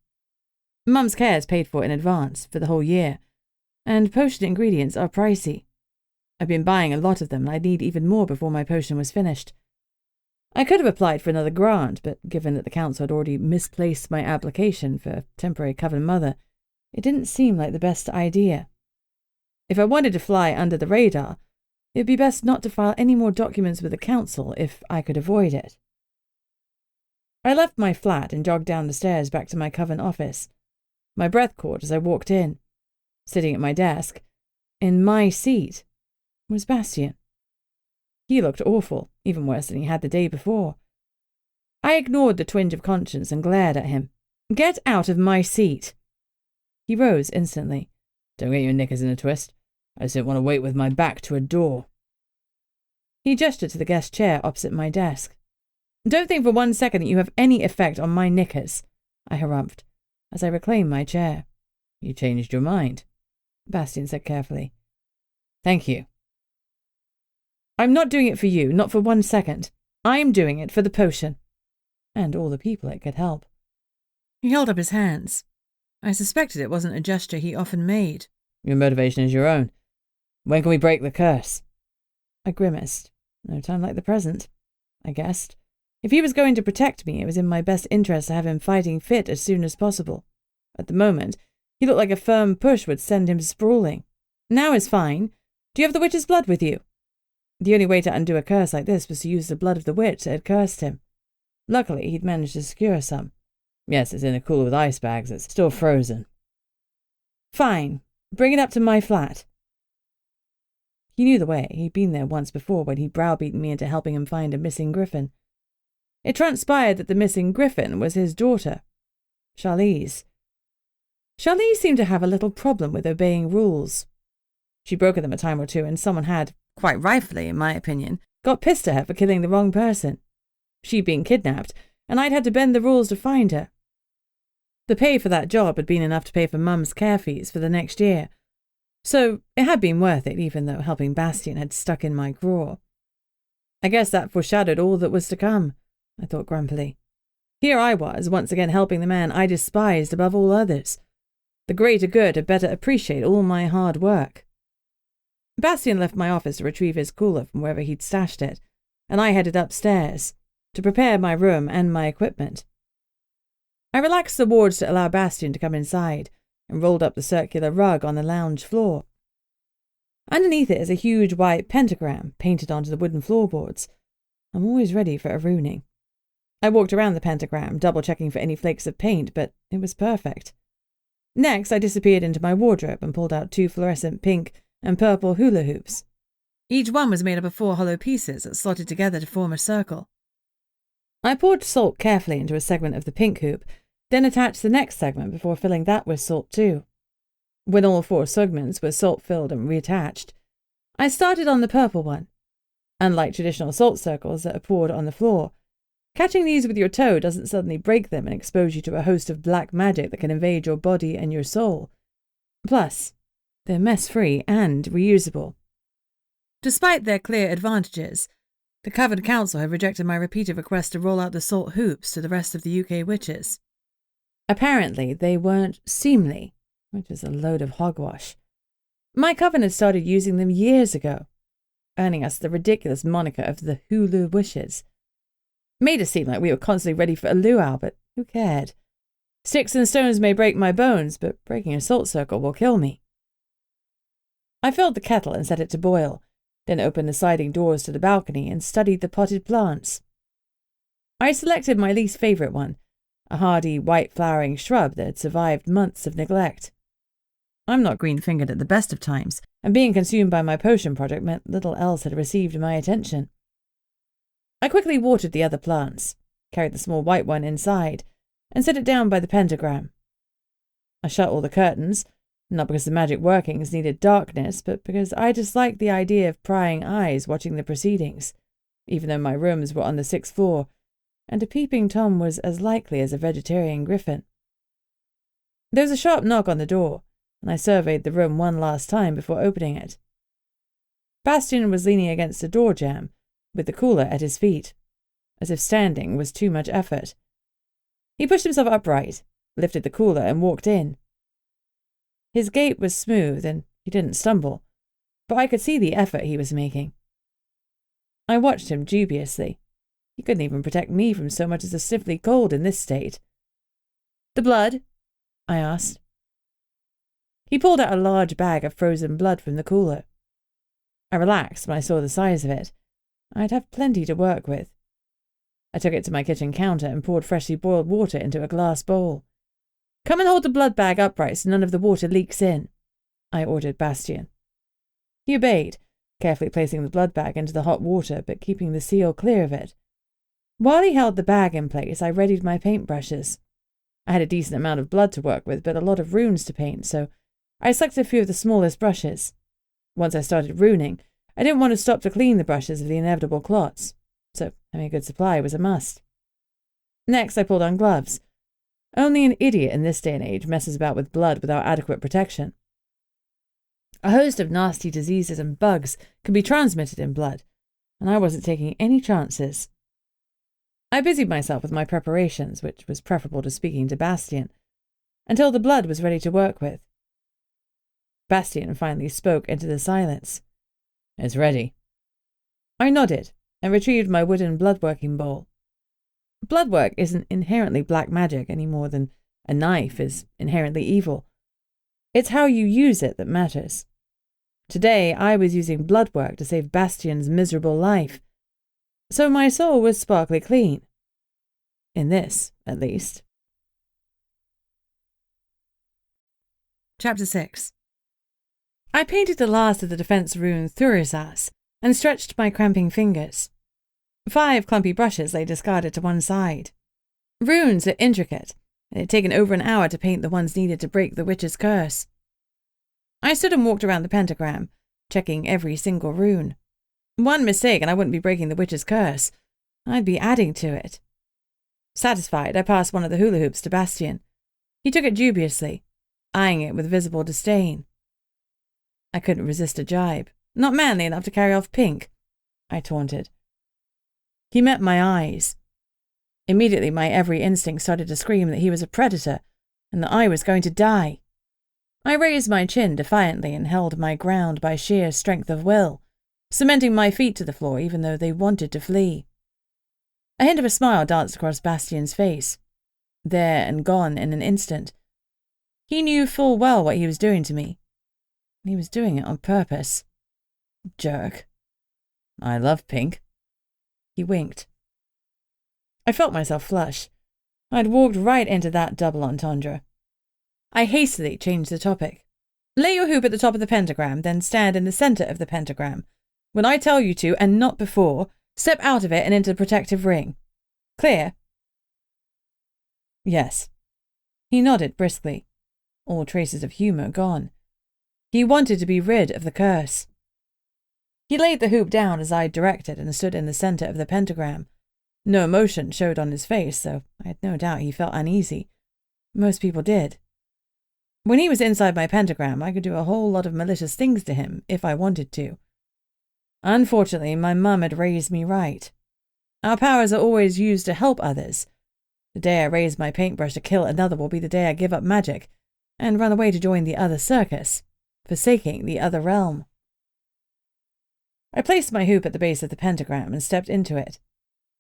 Mum's care is paid for in advance, for the whole year, and potion ingredients are pricey. I've been buying a lot of them, and I'd need even more before my potion was finished. I could have applied for another grant, but given that the council had already misplaced my application for a temporary Coven mother, it didn't seem like the best idea. If I wanted to fly under the radar, it would be best not to file any more documents with the council if I could avoid it. I left my flat and jogged down the stairs back to my Coven office. My breath caught as I walked in. Sitting at my desk, in my seat, was Bastion. He looked awful, even worse than he had the day before. I ignored the twinge of conscience and glared at him. "Get out of my seat!" He rose instantly. "Don't get your knickers in a twist. I just didn't want to wait with my back to a door." He gestured to the guest chair opposite my desk. "Don't think for 1 second that you have any effect on my knickers," I harumphed, as I reclaimed my chair. "You changed your mind," Bastion said carefully. "Thank you." "I'm not doing it for you, not for 1 second. I'm doing it for the potion. And all the people it could help." He held up his hands. I suspected it wasn't a gesture he often made. "Your motivation is your own. When can we break the curse?" I grimaced. No time like the present, I guessed. If he was going to protect me, it was in my best interest to have him fighting fit as soon as possible. At the moment, he looked like a firm push would send him sprawling. "Now is fine. Do you have the witch's blood with you?" The only way to undo a curse like this was to use the blood of the witch that had cursed him. Luckily, he'd managed to secure some. "Yes, it's in a cooler with ice bags. It's still frozen." "Fine. Bring it up to my flat." He knew the way. He'd been there once before when he'd browbeaten me into helping him find a missing griffin. It transpired that the missing griffin was his daughter, Charlize. Charlize seemed to have a little problem with obeying rules. She'd broken them a time or two, and someone had, quite rightfully in my opinion, got pissed at her for killing the wrong person. She'd been kidnapped, and I'd had to bend the rules to find her. The pay for that job had been enough to pay for Mum's care fees for the next year, so it had been worth it, even though helping Bastion had stuck in my craw. I guess that foreshadowed all that was to come, I thought grumpily. Here I was, once again helping the man I despised above all others. The greater good had better appreciate all my hard work. Bastion left my office to retrieve his cooler from wherever he'd stashed it, and I headed upstairs to prepare my room and my equipment. I relaxed the wards to allow Bastion to come inside and rolled up the circular rug on the lounge floor. Underneath it is a huge white pentagram painted onto the wooden floorboards. I'm always ready for a runing. I walked around the pentagram, double-checking for any flakes of paint, but it was perfect. Next, I disappeared into my wardrobe and pulled out 2 fluorescent pink and purple hula hoops. Each one was made up of 4 hollow pieces that slotted together to form a circle. I poured salt carefully into a segment of the pink hoop, then attached the next segment before filling that with salt too. When all 4 segments were salt-filled and reattached, I started on the purple one. Unlike traditional salt circles that are poured on the floor, catching these with your toe doesn't suddenly break them and expose you to a host of black magic that can invade your body and your soul. Plus, they're mess-free and reusable. Despite their clear advantages, the Coven Council had rejected my repeated request to roll out the salt hoops to the rest of the UK witches. Apparently, they weren't seemly, which is a load of hogwash. My coven had started using them years ago, earning us the ridiculous moniker of the Hulu Wishes. Made us seem like we were constantly ready for a luau, but who cared? Sticks and stones may break my bones, but breaking a salt circle will kill me. I filled the kettle and set it to boil, then opened the sliding doors to the balcony and studied the potted plants. I selected my least favourite one, a hardy, white-flowering shrub that had survived months of neglect. I'm not green-fingered at the best of times, and being consumed by my potion project meant little else had received my attention. I quickly watered the other plants, carried the small white one inside, and set it down by the pentagram. I shut all the curtains, not because the magic workings needed darkness, but because I disliked the idea of prying eyes watching the proceedings, even though my rooms were on the 6th floor, and a peeping Tom was as likely as a vegetarian griffin. There was a sharp knock on the door, and I surveyed the room one last time before opening it. Bastion was leaning against a door jamb, with the cooler at his feet, as if standing was too much effort. He pushed himself upright, lifted the cooler, and walked in. His gait was smooth, and he didn't stumble, but I could see the effort he was making. I watched him dubiously. He couldn't even protect me from so much as a sniffly cold in this state. "The blood?" I asked. He pulled out a large bag of frozen blood from the cooler. I relaxed when I saw the size of it. I'd have plenty to work with. I took it to my kitchen counter and poured freshly boiled water into a glass bowl. "Come and hold the blood bag upright so none of the water leaks in," I ordered Bastion. He obeyed, carefully placing the blood bag into the hot water but keeping the seal clear of it. While he held the bag in place, I readied my paintbrushes. I had a decent amount of blood to work with, but a lot of runes to paint, so I selected a few of the smallest brushes. Once I started runing, I didn't want to stop to clean the brushes of the inevitable clots, so having a good supply was a must. Next, I pulled on gloves. Only an idiot in this day and age messes about with blood without adequate protection. A host of nasty diseases and bugs can be transmitted in blood, and I wasn't taking any chances. I busied myself with my preparations, which was preferable to speaking to Bastion, until the blood was ready to work with. Bastion finally spoke into the silence. "It's ready." I nodded and retrieved my wooden blood-working bowl. Bloodwork isn't inherently black magic any more than a knife is inherently evil. It's how you use it that matters. Today I was using bloodwork to save Bastion's miserable life, so my soul was sparkly clean. In this, at least. Chapter 6. I painted the last of the defense rune Thurisas and stretched my cramping fingers. 5 clumpy brushes lay discarded to one side. Runes are intricate, and it had taken over an hour to paint the ones needed to break the witch's curse. I stood and walked around the pentagram, checking every single rune. One mistake and I wouldn't be breaking the witch's curse. I'd be adding to it. Satisfied, I passed one of the hula hoops to Bastion. He took it dubiously, eyeing it with visible disdain. I couldn't resist a jibe. "Not manly enough to carry off pink," I taunted. He met my eyes. Immediately my every instinct started to scream that he was a predator, and that I was going to die. I raised my chin defiantly and held my ground by sheer strength of will, cementing my feet to the floor even though they wanted to flee. A hint of a smile danced across Bastion's face, there and gone in an instant. He knew full well what he was doing to me. He was doing it on purpose. Jerk. "I love pink." He winked. I felt myself flush. I'd walked right into that double entendre. I hastily changed the topic. "Lay your hoop at the top of the pentagram, then stand in the centre of the pentagram. When I tell you to, and not before, step out of it and into the protective ring. Clear?" "Yes." He nodded briskly, all traces of humour gone. He wanted to be rid of the curse. He laid the hoop down as I directed and stood in the centre of the pentagram. No emotion showed on his face, though I had no doubt he felt uneasy. Most people did. When he was inside my pentagram, I could do a whole lot of malicious things to him, if I wanted to. Unfortunately, my mum had raised me right. Our powers are always used to help others. The day I raise my paintbrush to kill another will be the day I give up magic, and run away to join the other circus, forsaking the other realm. I placed my hoop at the base of the pentagram and stepped into it,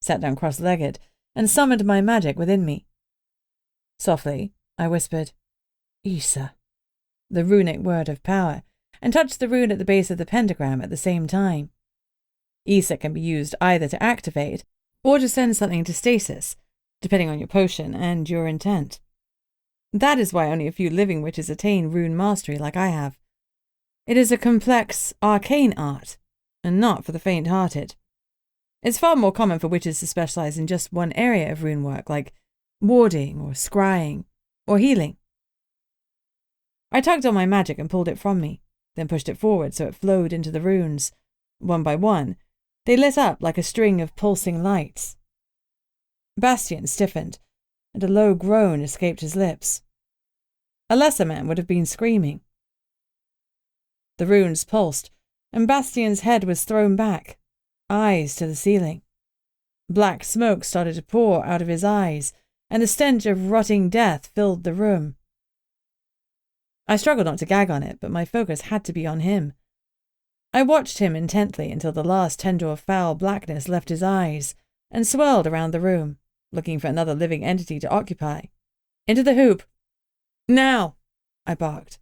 sat down cross-legged, and summoned my magic within me. Softly, I whispered, "Isa," the runic word of power, and touched the rune at the base of the pentagram at the same time. Ether can be used either to activate or to send something into stasis, depending on your potion and your intent. That is why only a few living witches attain rune mastery like I have. It is a complex, arcane art, and not for the faint-hearted. It's far more common for witches to specialize in just one area of rune work, like warding or scrying or healing. I tugged on my magic and pulled it from me, then pushed it forward so it flowed into the runes. One by one, they lit up like a string of pulsing lights. Bastion stiffened, and a low groan escaped his lips. A lesser man would have been screaming. The runes pulsed, and Bastion's head was thrown back, eyes to the ceiling. Black smoke started to pour out of his eyes, and the stench of rotting death filled the room. I struggled not to gag on it, but my focus had to be on him. I watched him intently until the last tendril of foul blackness left his eyes and swirled around the room, looking for another living entity to occupy. Into the hoop. Now! I barked.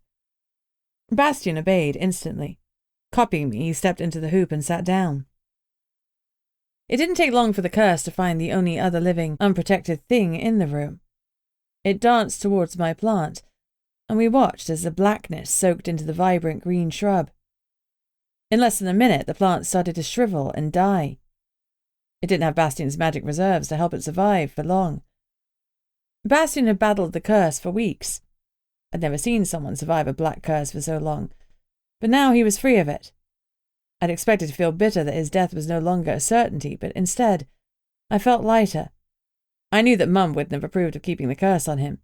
Bastion obeyed instantly. Copying me, he stepped into the hoop and sat down. It didn't take long for the curse to find the only other living, unprotected thing in the room. It danced towards my plant, and we watched as the blackness soaked into the vibrant green shrub. In less than a minute, the plant started to shrivel and die. It didn't have Bastion's magic reserves to help it survive for long. Bastion had battled the curse for weeks. I'd never seen someone survive a black curse for so long, but now he was free of it. I'd expected to feel bitter that his death was no longer a certainty, but instead, I felt lighter. I knew that Mum wouldn't have approved of keeping the curse on him.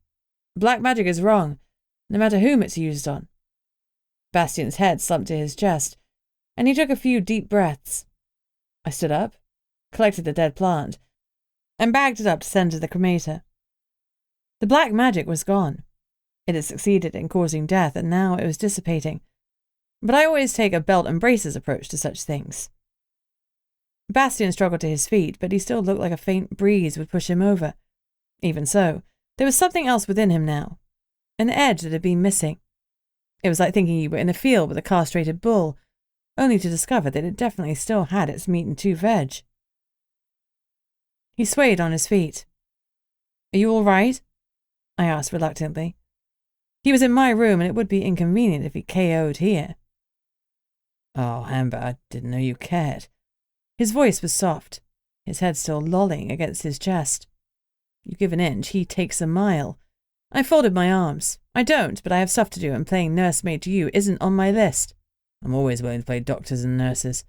Black magic is wrong, no matter whom it's used on. Bastion's head slumped to his chest, and he took a few deep breaths. I stood up, collected the dead plant, and bagged it up to send to the cremator. The black magic was gone. It had succeeded in causing death, and now it was dissipating. But I always take a belt and braces approach to such things. Bastion struggled to his feet, but he still looked like a faint breeze would push him over. Even so, there was something else within him now, an edge that had been missing. It was like thinking you were in a field with a castrated bull, only to discover that it definitely still had its meat and 2 veg. He swayed on his feet. "Are you all right?" I asked reluctantly. He was in my room, and it would be inconvenient if he KO'd here. "Oh, Amber, I didn't know you cared." His voice was soft, his head still lolling against his chest. "You give an inch, he takes a mile." I folded my arms. "I don't, but I have stuff to do, and playing nursemaid to you isn't on my list." "I'm always willing to play doctors and nurses."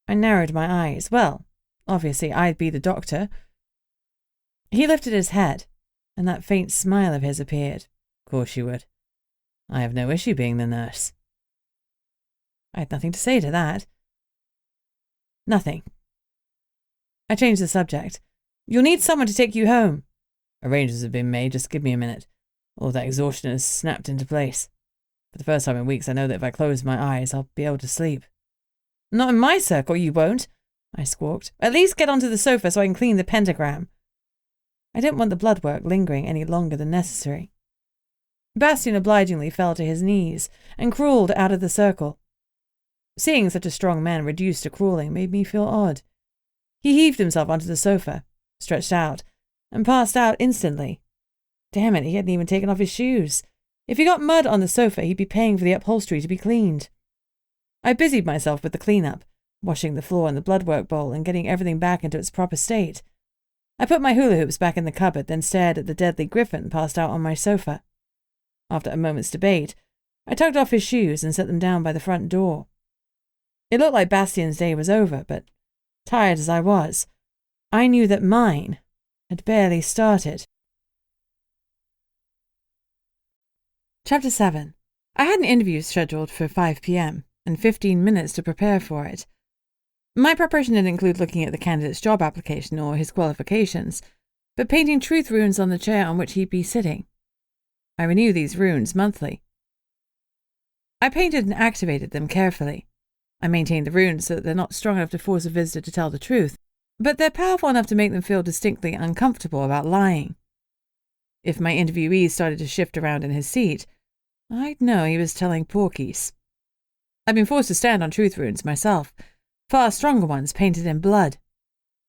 I narrowed my eyes. Well, obviously I'd be the doctor. He lifted his head, and that faint smile of his appeared. "Of course you would. I have no issue being the nurse." I had nothing to say to that. Nothing. I changed the subject. "You'll need someone to take you home." "Arrangements have been made, just give me a minute. All that exhaustion has snapped into place. For the first time in weeks, I know that if I close my eyes, I'll be able to sleep." "Not in my circle, you won't," I squawked. "At least get onto the sofa so I can clean the pentagram." I didn't want the blood work lingering any longer than necessary. Bastion obligingly fell to his knees and crawled out of the circle. Seeing such a strong man reduced to crawling made me feel odd. He heaved himself onto the sofa, stretched out, and passed out instantly. Damn it, he hadn't even taken off his shoes. If he got mud on the sofa, he'd be paying for the upholstery to be cleaned. I busied myself with the cleanup, washing the floor and the bloodwork bowl and getting everything back into its proper state. I put my hula hoops back in the cupboard, then stared at the deadly griffin passed out on my sofa. After a moment's debate, I tugged off his shoes and set them down by the front door. It looked like Bastion's day was over, but tired as I was, I knew that mine had barely started. Chapter 7. I had an interview scheduled for 5 p.m. and 15 minutes to prepare for it. My preparation didn't include looking at the candidate's job application or his qualifications, but painting truth runes on the chair on which he'd be sitting. I renew these runes monthly. I painted and activated them carefully. I maintained the runes so that they're not strong enough to force a visitor to tell the truth, but they're powerful enough to make them feel distinctly uncomfortable about lying. If my interviewee started to shift around in his seat, I'd know he was telling porkies. I've been forced to stand on truth runes myself, far stronger ones painted in blood,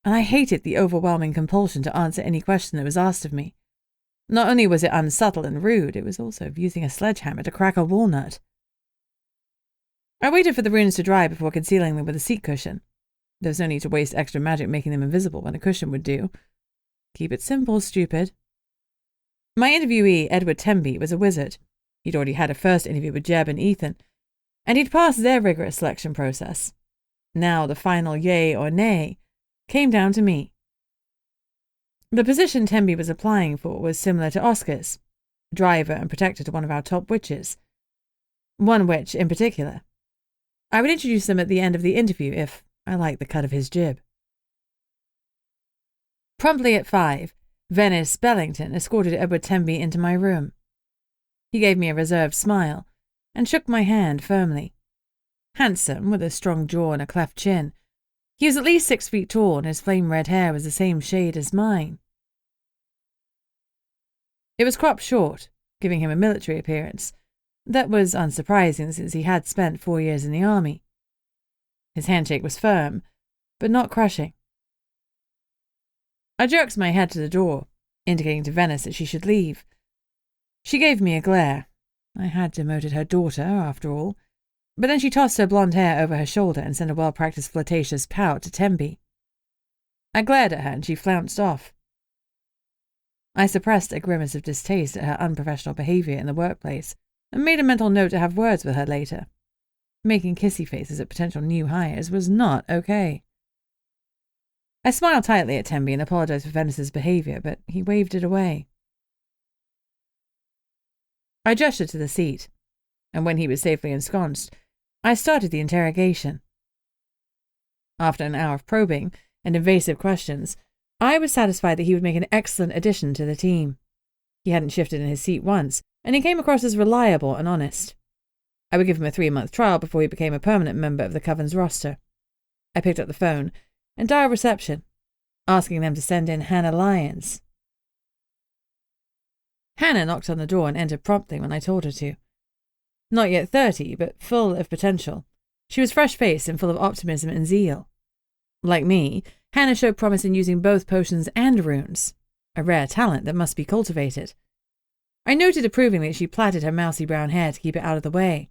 and I hated the overwhelming compulsion to answer any question that was asked of me. Not only was it unsubtle and rude, it was also using a sledgehammer to crack a walnut. I waited for the runes to dry before concealing them with a seat cushion. There was no need to waste extra magic making them invisible when a cushion would do. Keep it simple, stupid. My interviewee, Edward Temby, was a wizard. He'd already had a first interview with Jeb and Ethan, and he'd passed their rigorous selection process. Now the final yay or nay came down to me. The position Temby was applying for was similar to Oscar's, driver and protector to one of our top witches. One witch in particular. I would introduce them at the end of the interview if I liked the cut of his jib. Promptly at 5, Venice Bellington escorted Edward Temby into my room. He gave me a reserved smile and shook my hand firmly. Handsome, with a strong jaw and a cleft chin, he was at least 6 feet tall, and his flame-red hair was the same shade as mine. It was cropped short, giving him a military appearance. That was unsurprising since he had spent 4 years in the army. His handshake was firm, but not crushing. I jerked my head to the door, indicating to Venice that she should leave. She gave me a glare. I had demoted her daughter, after all. But then she tossed her blonde hair over her shoulder and sent a well-practiced flirtatious pout to Temby. I glared at her and she flounced off. I suppressed a grimace of distaste at her unprofessional behaviour in the workplace and made a mental note to have words with her later. Making kissy faces at potential new hires was not okay. I smiled tightly at Temby and apologised for Venice's behaviour, but he waved it away. I gestured to the seat, and when he was safely ensconced, I started the interrogation. After an hour of probing and invasive questions, I was satisfied that he would make an excellent addition to the team. He hadn't shifted in his seat once, and he came across as reliable and honest. I would give him a 3-month trial before he became a permanent member of the Coven's roster. I picked up the phone and dialed reception, asking them to send in Hannah Lyons. Hannah knocked on the door and entered promptly when I told her to. Not yet 30, but full of potential. She was fresh-faced and full of optimism and zeal. Like me, Hannah showed promise in using both potions and runes, a rare talent that must be cultivated. I noted approvingly that she plaited her mousy brown hair to keep it out of the way.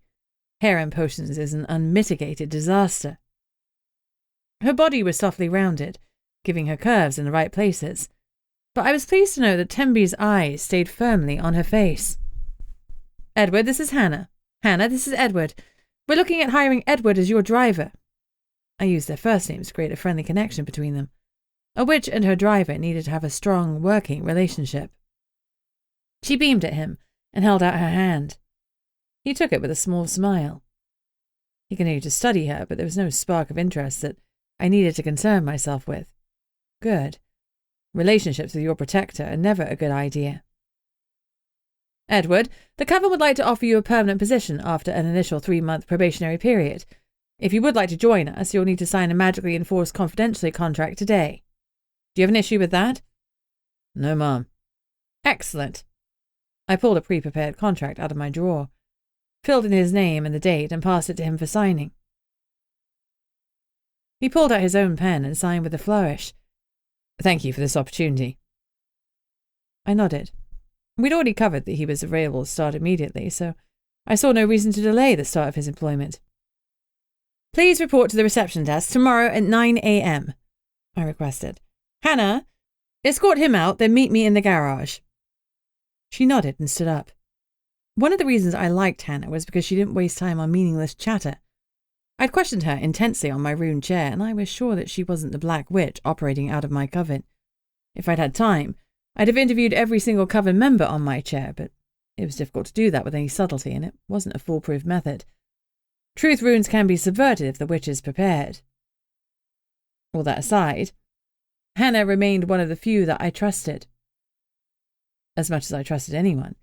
Hair and potions is an unmitigated disaster. Her body was softly rounded, giving her curves in the right places, but I was pleased to know that Temby's eyes stayed firmly on her face. Edward, this is Hannah. Hannah, this is Edward. We're looking at hiring Edward as your driver. I used their first names to create a friendly connection between them. A witch and her driver needed to have a strong, working relationship. She beamed at him and held out her hand. He took it with a small smile. He continued to study her, but there was no spark of interest that I needed to concern myself with. Good. Relationships with your protector are never a good idea. Edward, the Coven would like to offer you a permanent position after an initial 3-month probationary period. If you would like to join us, you'll need to sign a magically enforced confidentiality contract today. Do you have an issue with that? No, ma'am. Excellent. I pulled a pre-prepared contract out of my drawer, filled in his name and the date, and passed it to him for signing. He pulled out his own pen and signed with a flourish. Thank you for this opportunity. I nodded. We'd already covered that he was available to start immediately, so I saw no reason to delay the start of his employment. Please report to the reception desk tomorrow at 9 a.m., I requested. Hannah, escort him out, then meet me in the garage. She nodded and stood up. One of the reasons I liked Hannah was because she didn't waste time on meaningless chatter. I'd questioned her intensely on my rune chair, and I was sure that she wasn't the Black Witch operating out of my coven. If I'd had time, I'd have interviewed every single Coven member on my chair, but it was difficult to do that with any subtlety, and it wasn't a foolproof method. Truth runes can be subverted if the witch is prepared. All that aside, Hannah remained one of the few that I trusted. As much as I trusted anyone.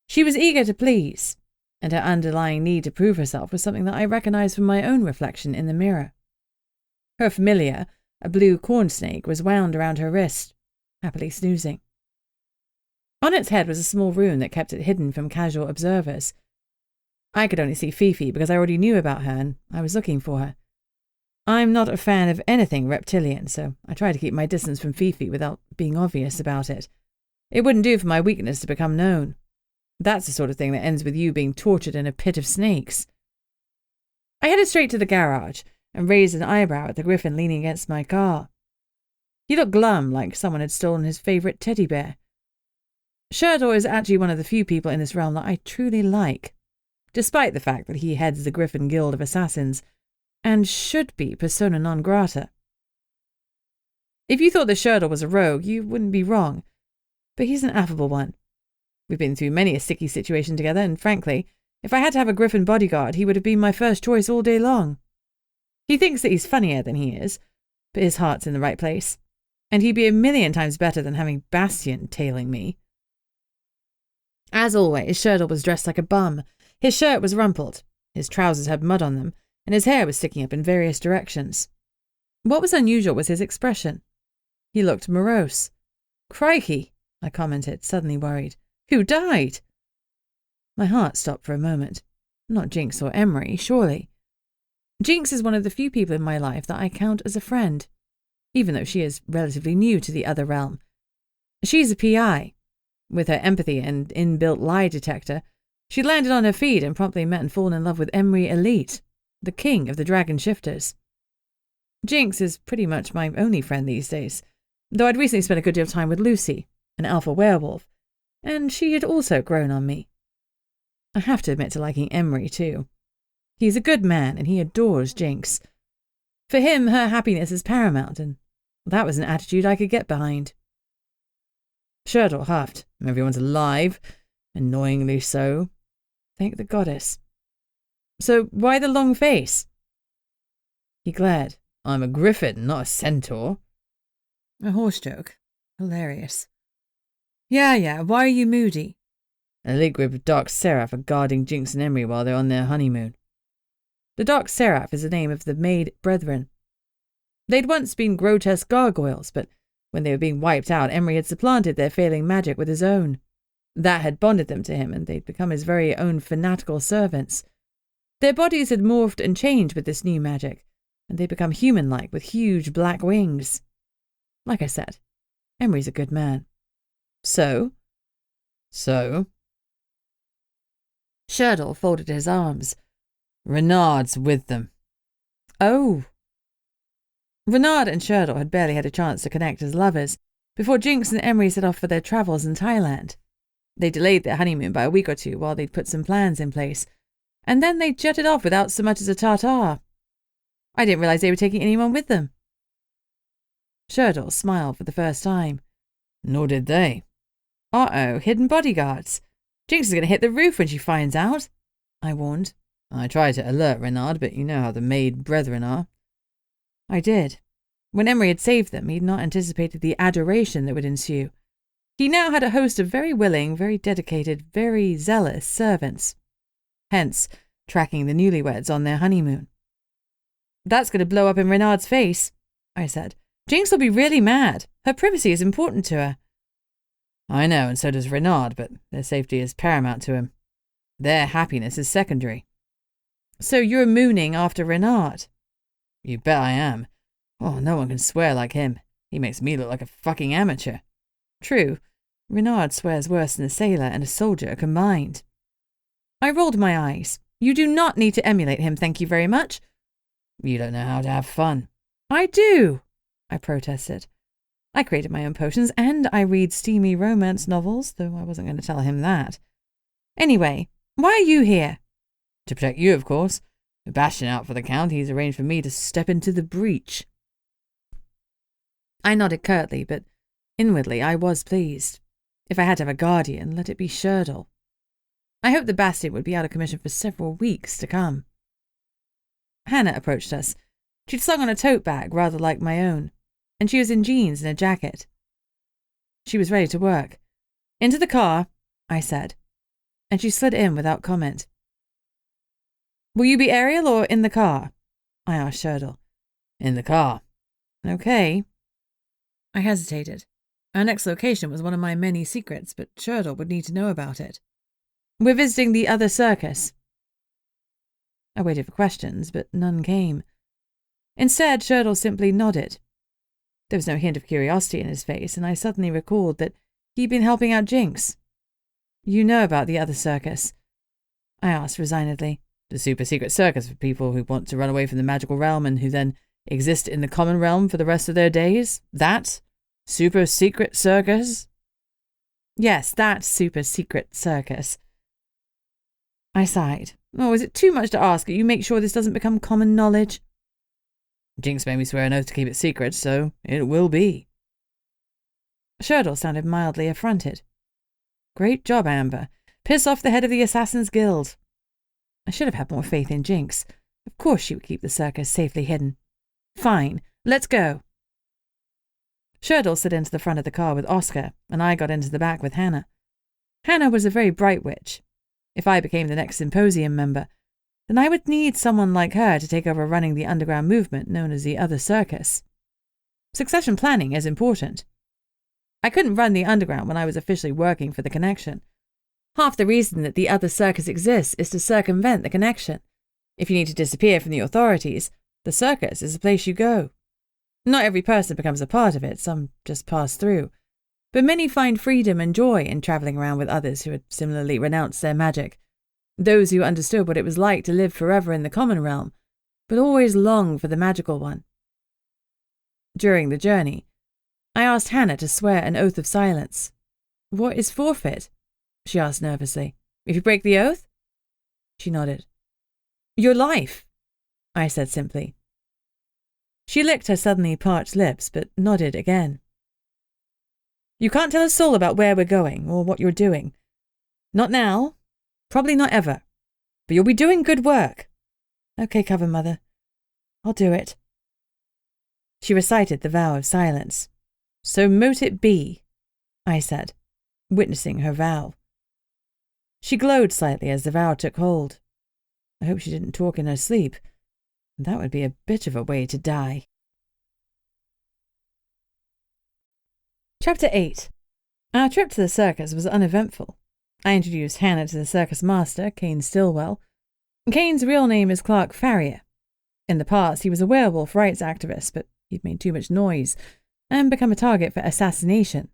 She was eager to please, and her underlying need to prove herself was something that I recognized from my own reflection in the mirror. Her familiar, a blue corn snake, was wound around her wrist, happily snoozing. On its head was a small rune that kept it hidden from casual observers. I could only see Fifi because I already knew about her and I was looking for her. I'm not a fan of anything reptilian, so I try to keep my distance from Fifi without being obvious about it. It wouldn't do for my weakness to become known. That's the sort of thing that ends with you being tortured in a pit of snakes. I headed straight to the garage and raised an eyebrow at the griffin leaning against my car. He looked glum, like someone had stolen his favourite teddy bear. Sherdor is actually one of the few people in this realm that I truly like, despite the fact that he heads the Griffin Guild of Assassins, and should be persona non grata. If you thought that Sherdor was a rogue, you wouldn't be wrong, but he's an affable one. We've been through many a sticky situation together, and frankly, if I had to have a Griffin bodyguard, he would have been my first choice all day long. He thinks that he's funnier than he is, but his heart's in the right place, and he'd be a million times better than having Bastion tailing me. As always, Sherdor was dressed like a bum. His shirt was rumpled, his trousers had mud on them, and his hair was sticking up in various directions. What was unusual was his expression. He looked morose. "Crikey," I commented, suddenly worried. "Who died?" My heart stopped for a moment. Not Jinx or Emery, surely. Jinx is one of the few people in my life that I count as a friend, even though she is relatively new to the other realm. She's a PI. With her empathy and inbuilt lie detector, she landed on her feet and promptly met and fallen in love with Emery Elite, the king of the dragon shifters. Jinx is pretty much my only friend these days, though I'd recently spent a good deal of time with Lucy, an alpha werewolf, and she had also grown on me. I have to admit to liking Emery too. He's a good man and he adores Jinx. For him, her happiness is paramount, and that was an attitude I could get behind. Sherdor huffed. "Everyone's alive. Annoyingly so. Thank the goddess. So why the long face?" He glared. "I'm a griffin, not a centaur." A horse joke. Hilarious. Yeah, why are you moody?" "A league group of Dark Seraph are guarding Jinx and Emery while they're on their honeymoon." The Dark Seraph is the name of the Maid Brethren. They'd once been grotesque gargoyles, but when they were being wiped out, Emery had supplanted their failing magic with his own. That had bonded them to him, and they'd become his very own fanatical servants. Their bodies had morphed and changed with this new magic, and they'd become human-like with huge black wings. Like I said, Emery's a good man. So? Sherdor folded his arms. "Renard's with them." Oh. Renard and Sherdor had barely had a chance to connect as lovers before Jinx and Emery set off for their travels in Thailand. They delayed their honeymoon by a week or two while they'd put some plans in place, and then they jetted off without so much as a ta-ta. I didn't realize they were taking anyone with them. Sherdor smiled for the first time. "Nor did they." "Uh-oh, hidden bodyguards. Jinx is going to hit the roof when she finds out," I warned. "I tried to alert Renard, but you know how the Maid Brethren are." I did. When Emery had saved them, he'd not anticipated the adoration that would ensue. He now had a host of very willing, very dedicated, very zealous servants. Hence, tracking the newlyweds on their honeymoon. "That's going to blow up in Renard's face," I said. "Jinx will be really mad. Her privacy is important to her." "I know, and so does Renard, but their safety is paramount to him. Their happiness is secondary." "So you're mooning after Renard?" "You bet I am. Oh, no one can swear like him. He makes me look like a fucking amateur." "True. Renard swears worse than a sailor and a soldier combined." I rolled my eyes. "You do not need to emulate him, thank you very much." "You don't know how to have fun." "I do," I protested. "I created my own potions and I read steamy romance novels, though I wasn't going to tell him that. Anyway, why are you here?" "To protect you, of course. With Bastion out for the count, he's arranged for me to step into the breach." I nodded curtly, but inwardly I was pleased. If I had to have a guardian, let it be Sherdor. I hoped the Bastion would be out of commission for several weeks to come. Hannah approached us. She'd slung on a tote bag rather like my own, and she was in jeans and a jacket. She was ready to work. "Into the car," I said, and she slid in without comment. "Will you be aerial or in the car?" I asked Sherdor. "In the car." "Okay." I hesitated. Our next location was one of my many secrets, but Sherdor would need to know about it. "We're visiting the other circus." I waited for questions, but none came. Instead, Sherdle simply nodded. There was no hint of curiosity in his face, and I suddenly recalled that he'd been helping out Jinx. You know about the other circus? I asked resignedly. The super-secret circus for people who want to run away from the magical realm and who then exist in the common realm for the rest of their days? That? Super-secret circus? Yes, that super-secret circus. I sighed. Oh, is it too much to ask that you make sure this doesn't become common knowledge? Jinx made me swear an oath to keep it secret, so it will be. Sherdle sounded mildly affronted. Great job, Amber. Piss off the head of the Assassin's Guild. I should have had more faith in Jinx. Of course she would keep the circus safely hidden. Fine, let's go. Sherdle slid into the front of the car with Oscar, and I got into the back with Hannah. Hannah was a very bright witch. If I became the next symposium member, then I would need someone like her to take over running the underground movement known as the Other Circus. Succession planning is important. I couldn't run the underground when I was officially working for the Connection. Half the reason that the Other Circus exists is to circumvent the Connection. If you need to disappear from the authorities, the circus is the place you go. Not every person becomes a part of it, some just pass through. But many find freedom and joy in travelling around with others who had similarly renounced their magic. Those who understood what it was like to live forever in the common realm, but always long for the magical one. During the journey, I asked Hannah to swear an oath of silence. What is forfeit? She asked nervously. If you break the oath? She nodded. Your life, I said simply. She licked her suddenly parched lips, but nodded again. You can't tell a soul about where we're going or what you're doing. Not now. Probably not ever. But you'll be doing good work. Okay, Coven Mother. I'll do it. She recited the vow of silence. So mote it be, I said, witnessing her vow. She glowed slightly as the vow took hold. I hope she didn't talk in her sleep. That would be a bit of a way to die. Chapter 8. Our trip to the circus was uneventful. I introduced Hannah to the circus master, Kane Stillwell. Kane's real name is Clark Farrier. In the past, he was a werewolf rights activist, but he'd made too much noise and become a target for assassination.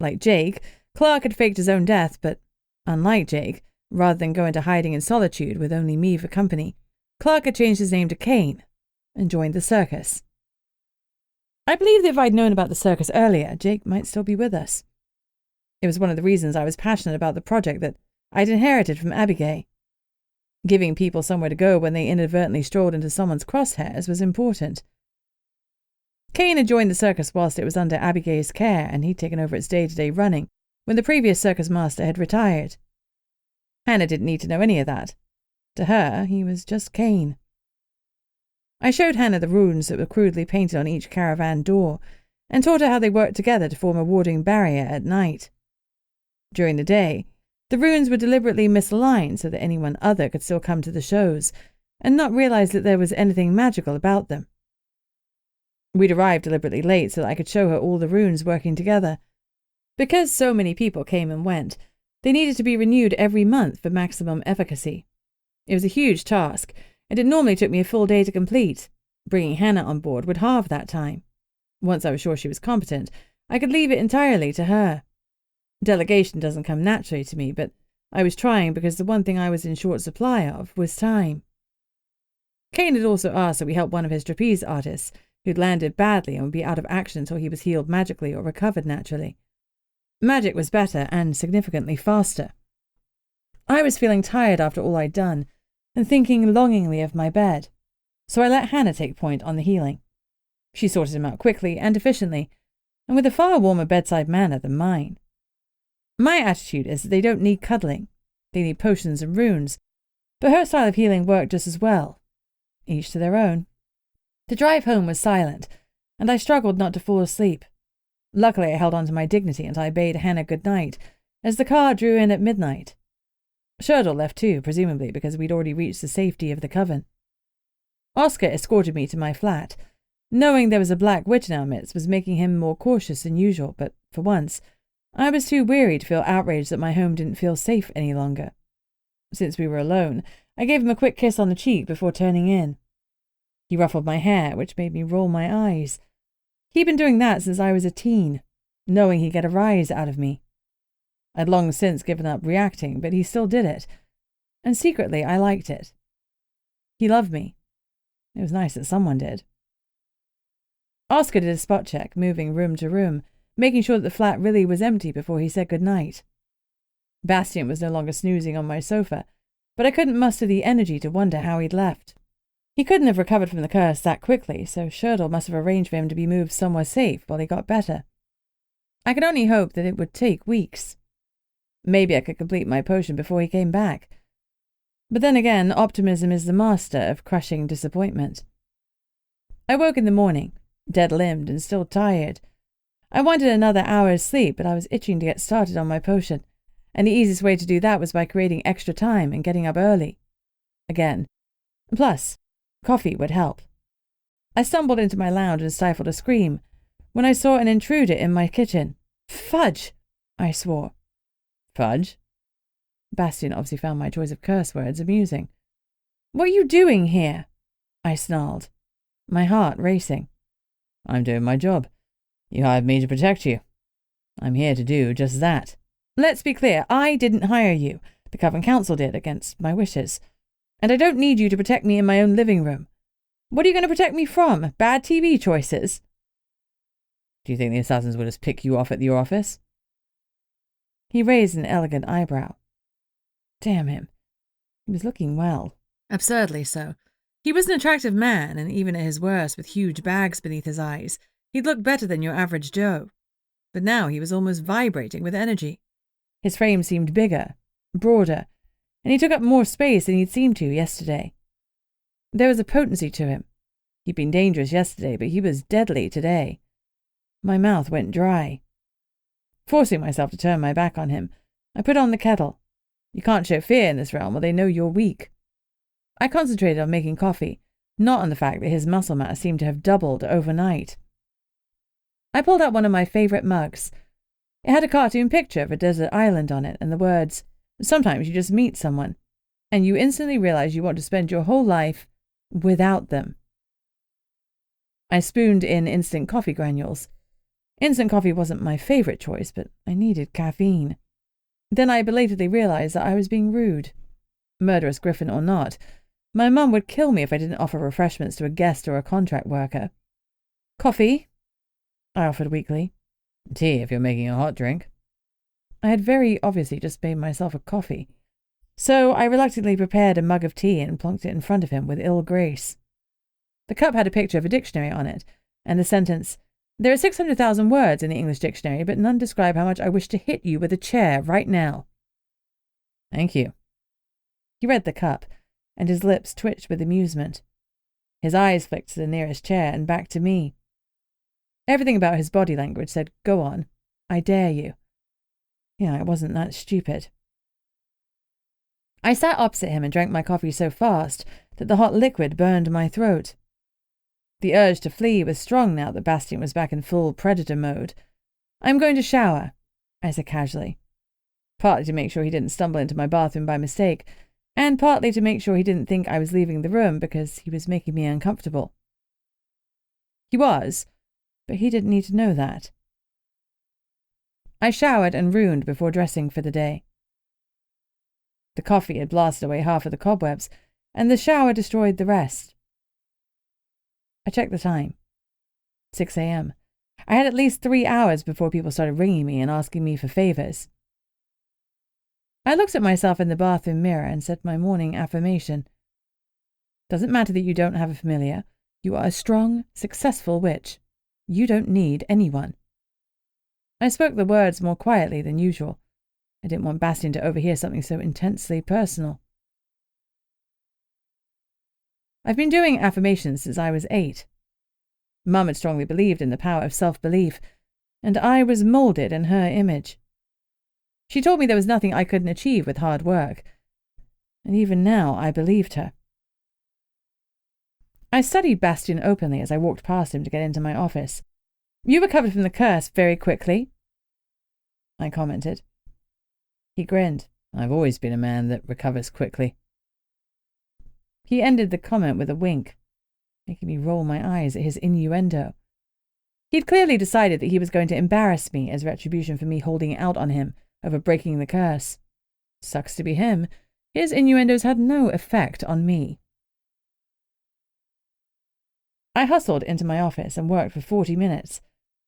Like Jake, Clark had faked his own death, but unlike Jake, rather than go into hiding in solitude with only me for company, Clark had changed his name to Kane and joined the circus. I believe that if I'd known about the circus earlier, Jake might still be with us. It was one of the reasons I was passionate about the project that I'd inherited from Abigail. Giving people somewhere to go when they inadvertently strolled into someone's crosshairs was important. Kane had joined the circus whilst it was under Abigail's care, and he'd taken over its day-to-day running when the previous circus master had retired. Hannah didn't need to know any of that. To her, he was just Kane. I showed Hannah the runes that were crudely painted on each caravan door, and taught her how they worked together to form a warding barrier at night. During the day, the runes were deliberately misaligned so that anyone other could still come to the shows, and not realize that there was anything magical about them. We'd arrived deliberately late so that I could show her all the runes working together. Because so many people came and went, they needed to be renewed every month for maximum efficacy. It was a huge task, and it normally took me a full day to complete. Bringing Hannah on board would halve that time. Once I was sure she was competent, I could leave it entirely to her. Delegation doesn't come naturally to me, but I was trying because the one thing I was in short supply of was time. Kane had also asked that we help one of his trapeze artists, who'd landed badly and would be out of action until he was healed magically or recovered naturally. Magic was better and significantly faster. I was feeling tired after all I'd done, and thinking longingly of my bed, so I let Hannah take point on the healing. She sorted him out quickly and efficiently, and with a far warmer bedside manner than mine. My attitude is that they don't need cuddling. They need potions and runes, but her style of healing worked just as well. Each to their own. The drive home was silent, and I struggled not to fall asleep. Luckily, I held on to my dignity until I bade Hannah good night, as the car drew in at midnight. Sherdle left too, presumably because we'd already reached the safety of the Coven. Oscar escorted me to my flat. Knowing there was a black witch in our midst was making him more cautious than usual, but for once, I was too weary to feel outraged that my home didn't feel safe any longer. Since we were alone, I gave him a quick kiss on the cheek before turning in. He ruffled my hair, which made me roll my eyes. He'd been doing that since I was a teen, knowing he'd get a rise out of me. I'd long since given up reacting, but he still did it, and secretly I liked it. He loved me. It was nice that someone did. Oscar did a spot check, moving room to room, making sure that the flat really was empty before he said goodnight. Bastion was no longer snoozing on my sofa, but I couldn't muster the energy to wonder how he'd left. He couldn't have recovered from the curse that quickly, so Shirtle must have arranged for him to be moved somewhere safe while he got better. I could only hope that it would take weeks. Maybe I could complete my potion before he came back. But then again, optimism is the master of crushing disappointment. I woke in the morning, dead-limbed and still tired. I wanted another hour's sleep, but I was itching to get started on my potion, and the easiest way to do that was by creating extra time and getting up early. Again. Plus, coffee would help. I stumbled into my lounge and stifled a scream when I saw an intruder in my kitchen. Fudge! I swore. Fudge? Bastion obviously found my choice of curse words amusing. What are you doing here? I snarled, my heart racing. I'm doing my job. You hired me to protect you. I'm here to do just that. Let's be clear, I didn't hire you. The Coven Council did, against my wishes. And I don't need you to protect me in my own living room. What are you going to protect me from? Bad TV choices? Do you think the assassins would just pick you off at your office? He raised an elegant eyebrow. Damn him. He was looking well. Absurdly so. He was an attractive man, and even at his worst, with huge bags beneath his eyes, he'd look better than your average Joe. But now he was almost vibrating with energy. His frame seemed bigger, broader, and he took up more space than he'd seemed to yesterday. There was a potency to him. He'd been dangerous yesterday, but he was deadly today. My mouth went dry. Forcing myself to turn my back on him, I put on the kettle. You can't show fear in this realm, or they know you're weak. I concentrated on making coffee, not on the fact that his muscle mass seemed to have doubled overnight. I pulled out one of my favorite mugs. It had a cartoon picture of a desert island on it and the words, "Sometimes you just meet someone, and you instantly realize you want to spend your whole life without them." I spooned in instant coffee granules. Instant coffee wasn't my favorite choice, but I needed caffeine. Then I belatedly realized that I was being rude. Murderous griffin or not, my mum would kill me if I didn't offer refreshments to a guest or a contract worker. Coffee? I offered weakly. Tea, if you're making a hot drink. I had very obviously just made myself a coffee, so I reluctantly prepared a mug of tea and plonked it in front of him with ill grace. The cup had a picture of a dictionary on it, and the sentence, "There are 600,000 words in the English dictionary, but none describe how much I wish to hit you with a chair right now." Thank you. He read the cup, and his lips twitched with amusement. His eyes flicked to the nearest chair and back to me. Everything about his body language said, "Go on. I dare you." Yeah, I wasn't that stupid. I sat opposite him and drank my coffee so fast that the hot liquid burned my throat. The urge to flee was strong now that Bastion was back in full predator mode. "I'm going to shower," I said casually. Partly to make sure he didn't stumble into my bathroom by mistake, and partly to make sure he didn't think I was leaving the room because he was making me uncomfortable. He was, but he didn't need to know that. I showered and runed before dressing for the day. The coffee had blasted away half of the cobwebs, and the shower destroyed the rest. I checked the time. 6 a.m. I had at least 3 hours before people started ringing me and asking me for favors. I looked at myself in the bathroom mirror and said my morning affirmation. Doesn't matter that you don't have a familiar. You are a strong, successful witch. You don't need anyone. I spoke the words more quietly than usual. I didn't want Bastion to overhear something so intensely personal. I've been doing affirmations since I was 8. Mum had strongly believed in the power of self-belief, and I was moulded in her image. She told me there was nothing I couldn't achieve with hard work, and even now I believed her. I studied Bastion openly as I walked past him to get into my office. "You recovered from the curse very quickly," I commented. He grinned. "I've always been a man that recovers quickly." He ended the comment with a wink. making me roll my eyes at his innuendo. He'd clearly decided that he was going to embarrass me as retribution for me holding out on him over breaking the curse. Sucks to be him. His innuendos had no effect on me. I hustled into my office and worked for 40 minutes,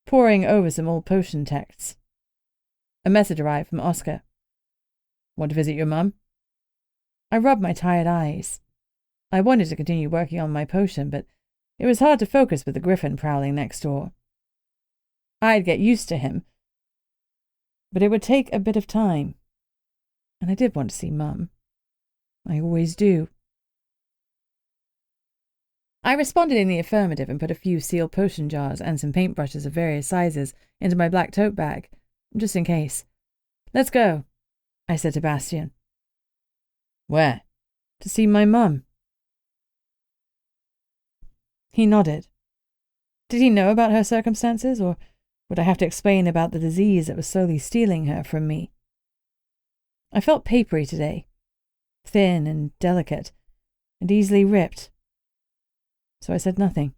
poring over some old potion texts. A message arrived from Oscar. Want to visit your mum? I rubbed my tired eyes. I wanted to continue working on my potion, but it was hard to focus with the griffin prowling next door. I'd get used to him, but it would take a bit of time. And I did want to see Mum. I always do. I responded in the affirmative and put a few sealed potion jars and some paintbrushes of various sizes into my black tote bag, just in case. Let's go, I said to Bastion. Where? To see my mum. He nodded. Did he know about her circumstances, or would I have to explain about the disease that was slowly stealing her from me? I felt papery today, thin and delicate, and easily ripped. So I said nothing.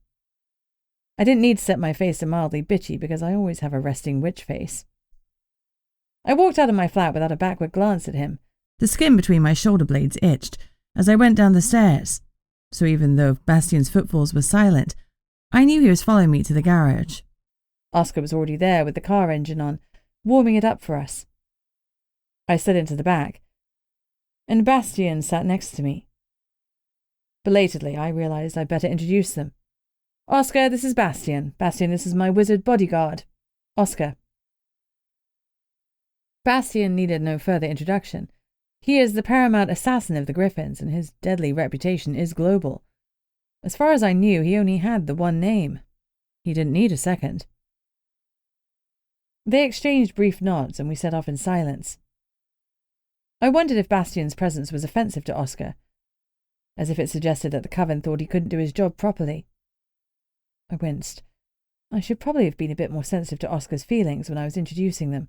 I didn't need to set my face to mildly bitchy because I always have a resting witch face. I walked out of my flat without a backward glance at him. The skin between my shoulder blades itched as I went down the stairs, so even though Bastion's footfalls were silent, I knew he was following me to the garage. Oscar was already there with the car engine on, warming it up for us. I slid into the back, and Bastion sat next to me. Belatedly, I realized I'd better introduce them. Oscar, this is Bastion. Bastion, this is my wizard bodyguard. Oscar. Bastion needed no further introduction. He is the paramount assassin of the Griffins, and his deadly reputation is global. As far as I knew, he only had the one name. He didn't need a second. They exchanged brief nods, and we set off in silence. I wondered if Bastion's presence was offensive to Oscar, as if it suggested that the Coven thought he couldn't do his job properly. I winced. I should probably have been a bit more sensitive to Oscar's feelings when I was introducing them,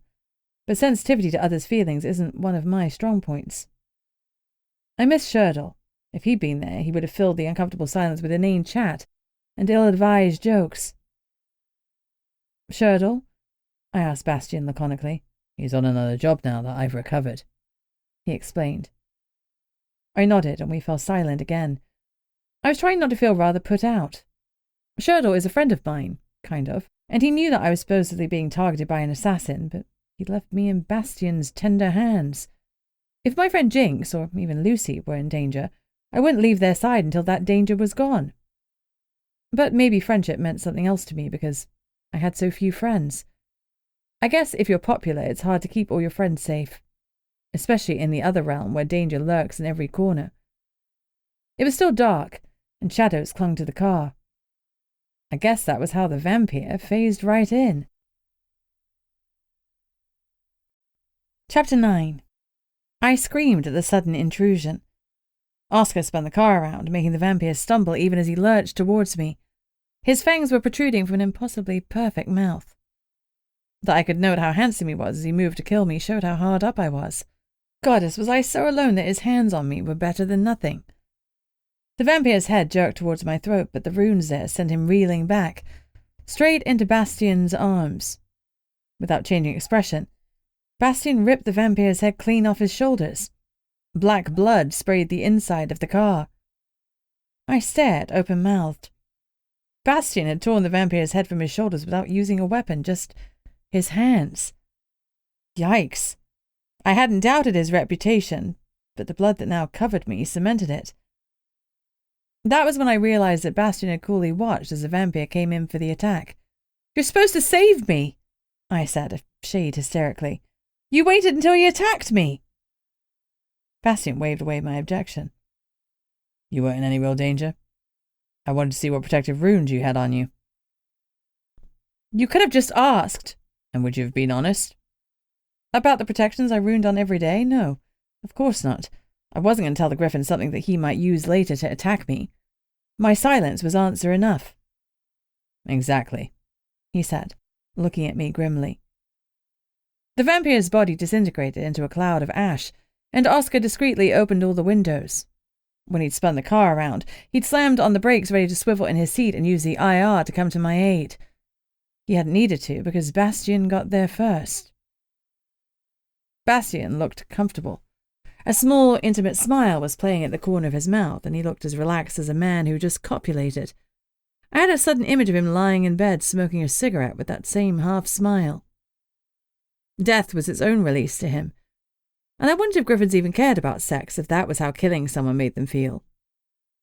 but sensitivity to others' feelings isn't one of my strong points. I missed Sherdle. If he'd been there, he would have filled the uncomfortable silence with inane chat and ill-advised jokes. Sherdle? I asked Bastion laconically. He's on another job now that I've recovered, he explained. I nodded, and we fell silent again. I was trying not to feel rather put out. Sherdle is a friend of mine, kind of, and he knew that I was supposedly being targeted by an assassin, but he'd left me in Bastion's tender hands. If my friend Jinx, or even Lucy, were in danger, I wouldn't leave their side until that danger was gone. But maybe friendship meant something else to me because I had so few friends. I guess if you're popular, it's hard to keep all your friends safe, especially in the other realm where danger lurks in every corner. It was still dark, and shadows clung to the car. I guess that was how the vampire phased right in. Chapter 9. I screamed at the sudden intrusion. Oscar spun the car around, making the vampire stumble even as he lurched towards me. His fangs were protruding from an impossibly perfect mouth. That I could note how handsome he was as he moved to kill me showed how hard up I was. Goddess, was I so alone that his hands on me were better than nothing? The vampire's head jerked towards my throat, but the runes there sent him reeling back, straight into Bastion's arms. Without changing expression, Bastion ripped the vampire's head clean off his shoulders. Black blood sprayed the inside of the car. I stared, open-mouthed. Bastion had torn the vampire's head from his shoulders without using a weapon, just his hands. Yikes. I hadn't doubted his reputation, but the blood that now covered me cemented it. That was when I realized that Bastion had coolly watched as the vampire came in for the attack. "You're supposed to save me," I said, a shade hysterically. "You waited until he attacked me." Bastion waved away my objection. "You weren't in any real danger. I wanted to see what protective runes you had on you." "You could have just asked." "And would you have been honest?" "About the protections I runed on every day? No, of course not. I wasn't going to tell the Griffin something that he might use later to attack me. My silence was answer enough." "Exactly," he said, looking at me grimly. The vampire's body disintegrated into a cloud of ash, and Oscar discreetly opened all the windows. When he'd spun the car around, he'd slammed on the brakes ready to swivel in his seat and use the IR to come to my aid. He hadn't needed to because Bastion got there first. Bastion looked comfortable. A small, intimate smile was playing at the corner of his mouth, and he looked as relaxed as a man who just copulated. I had a sudden image of him lying in bed smoking a cigarette with that same half-smile. Death was its own release to him. And I wondered if griffins even cared about sex, if that was how killing someone made them feel.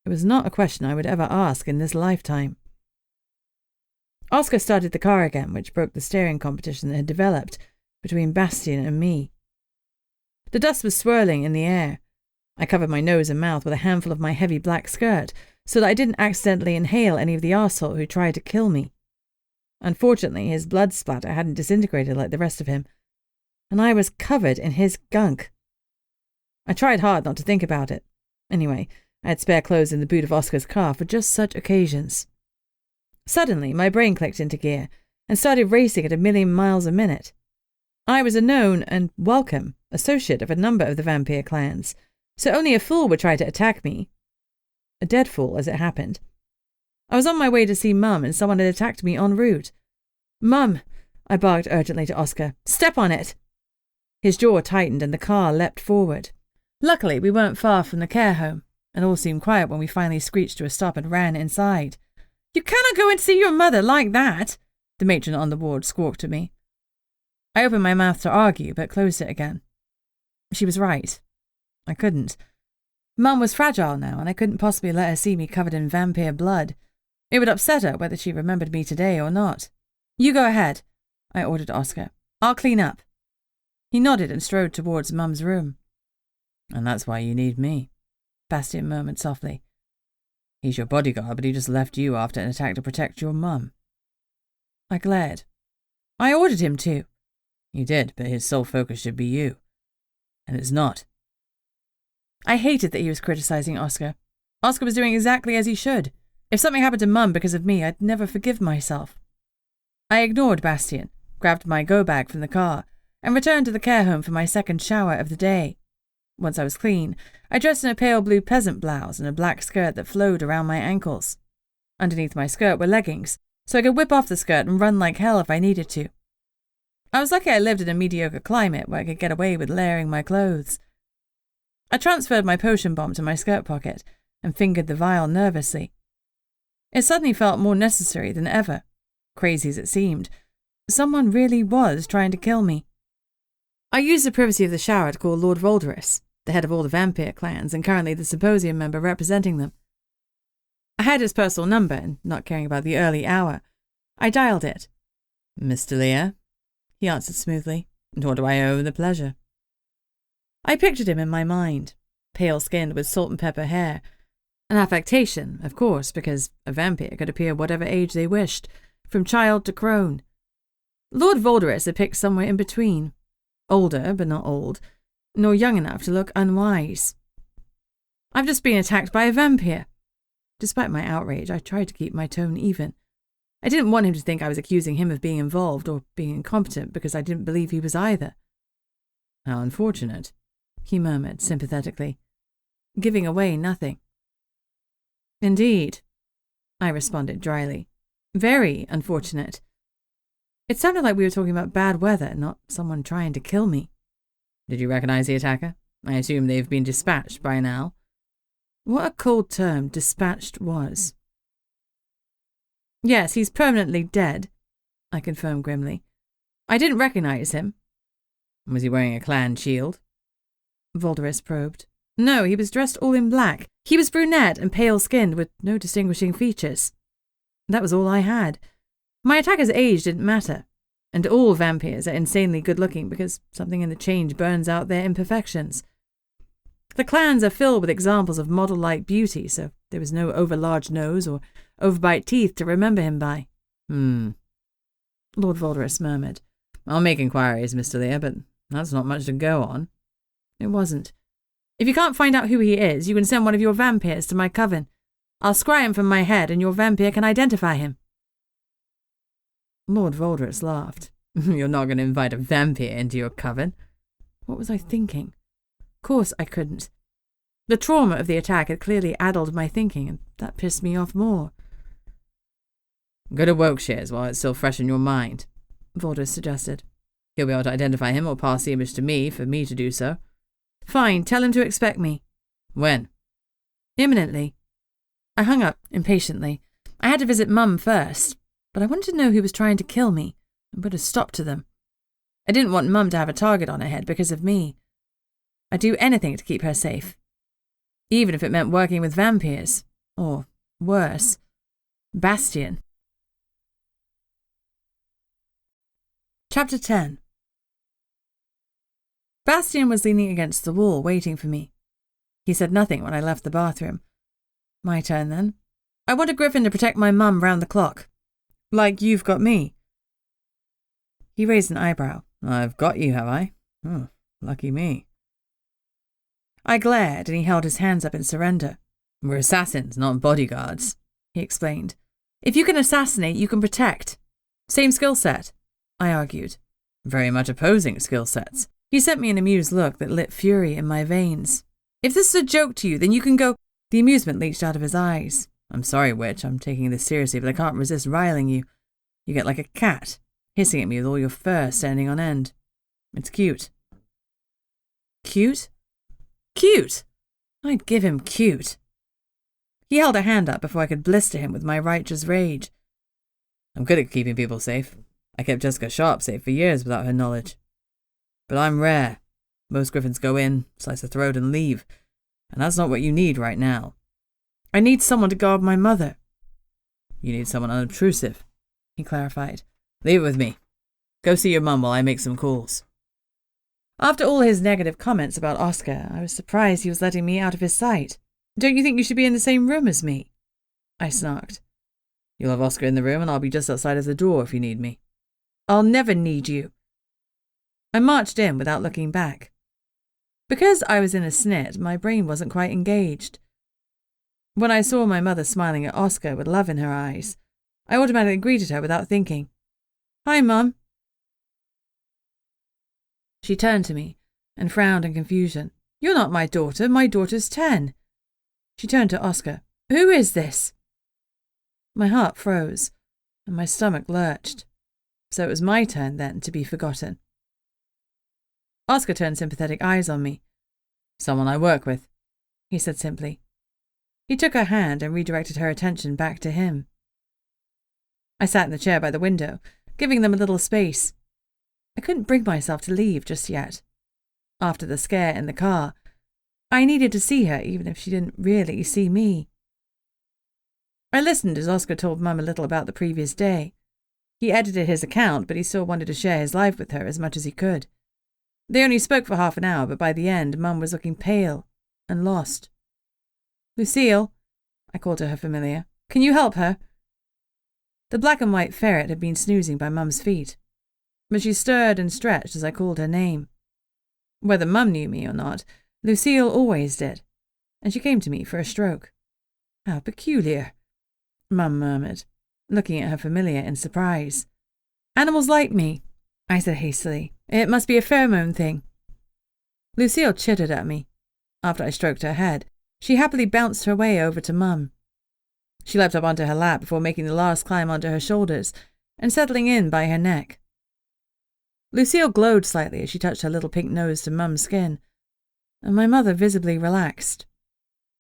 It was not a question I would ever ask in this lifetime. Oscar started the car again, which broke the staring competition that had developed between Bastion and me. The dust was swirling in the air. I covered my nose and mouth with a handful of my heavy black skirt so that I didn't accidentally inhale any of the arsehole who tried to kill me. Unfortunately, his blood splatter hadn't disintegrated like the rest of him, and I was covered in his gunk. I tried hard not to think about it. Anyway, I had spare clothes in the boot of Oscar's car for just such occasions. Suddenly, my brain clicked into gear and started racing at 1,000,000 miles a minute. I was a known and welcome associate of a number of the vampire clans, so only a fool would try to attack me. A dead fool, as it happened. I was on my way to see Mum, and someone had attacked me en route. "Mum!" I barked urgently to Oscar. "Step on it!" His jaw tightened and the car leapt forward. Luckily, we weren't far from the care home, and all seemed quiet when we finally screeched to a stop and ran inside. "You cannot go and see your mother like that," the matron on the ward squawked at me. I opened my mouth to argue, but closed it again. She was right. I couldn't. Mum was fragile now, and I couldn't possibly let her see me covered in vampire blood. It would upset her whether she remembered me today or not. "You go ahead," I ordered Oscar. "I'll clean up." He nodded and strode towards Mum's room. "And that's why you need me," Bastion murmured softly. "He's your bodyguard, but he just left you after an attack to protect your mum." I glared. "I ordered him to." "You did, but his sole focus should be you. And it's not." I hated that he was criticizing Oscar. Oscar was doing exactly as he should. If something happened to Mum because of me, I'd never forgive myself. I ignored Bastion, grabbed my go-bag from the car, and returned to the care home for my second shower of the day. Once I was clean, I dressed in a pale blue peasant blouse and a black skirt that flowed around my ankles. Underneath my skirt were leggings, so I could whip off the skirt and run like hell if I needed to. I was lucky I lived in a mediocre climate where I could get away with layering my clothes. I transferred my potion bomb to my skirt pocket and fingered the vial nervously. It suddenly felt more necessary than ever. Crazy as it seemed, someone really was trying to kill me. I used the privacy of the shower to call Lord Voldorus, the head of all the vampire clans and currently the symposium member representing them. I had his personal number, and not caring about the early hour, I dialed it. "Mr. Lear?" he answered smoothly. "Nor do I owe the pleasure." I pictured him in my mind, pale-skinned with salt and pepper hair. An affectation, of course, because a vampire could appear whatever age they wished, from child to crone. Lord Voldorus had picked somewhere in between. Older, but not old, nor young enough to look unwise. "I've just been attacked by a vampire." Despite my outrage, I tried to keep my tone even. I didn't want him to think I was accusing him of being involved or being incompetent because I didn't believe he was either. "How unfortunate," he murmured sympathetically, giving away nothing. "Indeed," I responded dryly. "Very unfortunate." It sounded like we were talking about bad weather, not someone trying to kill me. "Did you recognize the attacker? I assume they've been dispatched by now." What a cold term dispatched was. "Yes, he's permanently dead," I confirmed grimly. "I didn't recognize him." "Was he wearing a clan shield?" Voldorus probed. "No, he was dressed all in black. He was brunette and pale-skinned with no distinguishing features. That was all I had. My attacker's age didn't matter, and all vampires are insanely good-looking because something in the change burns out their imperfections. The clans are filled with examples of model-like beauty, so there was no over-large nose or overbite teeth to remember him by." Lord Voldorus murmured. "I'll make inquiries, Mr. Lear, but that's not much to go on." It wasn't. "If you can't find out who he is, you can send one of your vampires to my coven. I'll scry him from my head, and your vampire can identify him." Lord Voldorus laughed. "You're not going to invite a vampire into your coven." What was I thinking? Of course I couldn't. The trauma of the attack had clearly addled my thinking, and that pissed me off more. Go to Wiltshire's while it's still fresh in your mind, Valdez suggested. He'll be able to identify him or pass the image to me for me to do so. Fine, tell him to expect me. When? Imminently. I hung up impatiently. I had to visit Mum first, but I wanted to know who was trying to kill me and put a stop to them. I didn't want Mum to have a target on her head because of me. I'd do anything to keep her safe, even if it meant working with Vampyrs, or worse, Bastion. Chapter 10. Bastion was leaning against the wall, waiting for me. He said nothing when I left the bathroom. My turn, then. I want a griffin to protect my mum round the clock. Like you've got me. He raised an eyebrow. I've got you, have I? Oh, lucky me. I glared, and he held his hands up in surrender. We're assassins, not bodyguards, he explained. If you can assassinate, you can protect. Same skill set, I argued. Very much opposing skill sets. He sent me an amused look that lit fury in my veins. If this is a joke to you, then you can go... The amusement leached out of his eyes. I'm sorry, witch, I'm taking this seriously, but I can't resist riling you. You get like a cat, hissing at me with all your fur standing on end. It's cute. Cute? Cute! I'd give him cute. He held a hand up before I could blister him with my righteous rage. I'm good at keeping people safe. I kept Jessica Sharp safe for years without her knowledge. But I'm rare. Most griffins go in, slice a throat, and leave. And that's not what you need right now. I need someone to guard my mother. You need someone unobtrusive, he clarified. Leave it with me. Go see your mum while I make some calls. After all his negative comments about Oscar, I was surprised he was letting me out of his sight. Don't you think you should be in the same room as me? I snarked. You'll have Oscar in the room and I'll be just outside of the door if you need me. I'll never need you. I marched in without looking back. Because I was in a snit, my brain wasn't quite engaged. When I saw my mother smiling at Oscar with love in her eyes, I automatically greeted her without thinking. Hi, Mum. She turned to me and frowned in confusion. You're not my daughter. My daughter's 10. She turned to Oscar. Who is this? My heart froze and my stomach lurched. So it was my turn, then, to be forgotten. Oscar turned sympathetic eyes on me. Someone I work with, he said simply. He took her hand and redirected her attention back to him. I sat in the chair by the window, giving them a little space. I couldn't bring myself to leave just yet. After the scare in the car, I needed to see her even if she didn't really see me. I listened as Oscar told Mum a little about the previous day. He edited his account, but he still wanted to share his life with her as much as he could. They only spoke for half an hour, but by the end, Mum was looking pale and lost. Lucille, I called to her familiar, can you help her? The black and white ferret had been snoozing by Mum's feet, but she stirred and stretched as I called her name. Whether Mum knew me or not, Lucille always did, and she came to me for a stroke. How peculiar, Mum murmured, looking at her familiar in surprise. Animals like me, I said hastily. It must be a pheromone thing. Lucille chittered at me. After I stroked her head, she happily bounced her way over to Mum. She leapt up onto her lap before making the last climb onto her shoulders and settling in by her neck. Lucille glowed slightly as she touched her little pink nose to Mum's skin, and my mother visibly relaxed.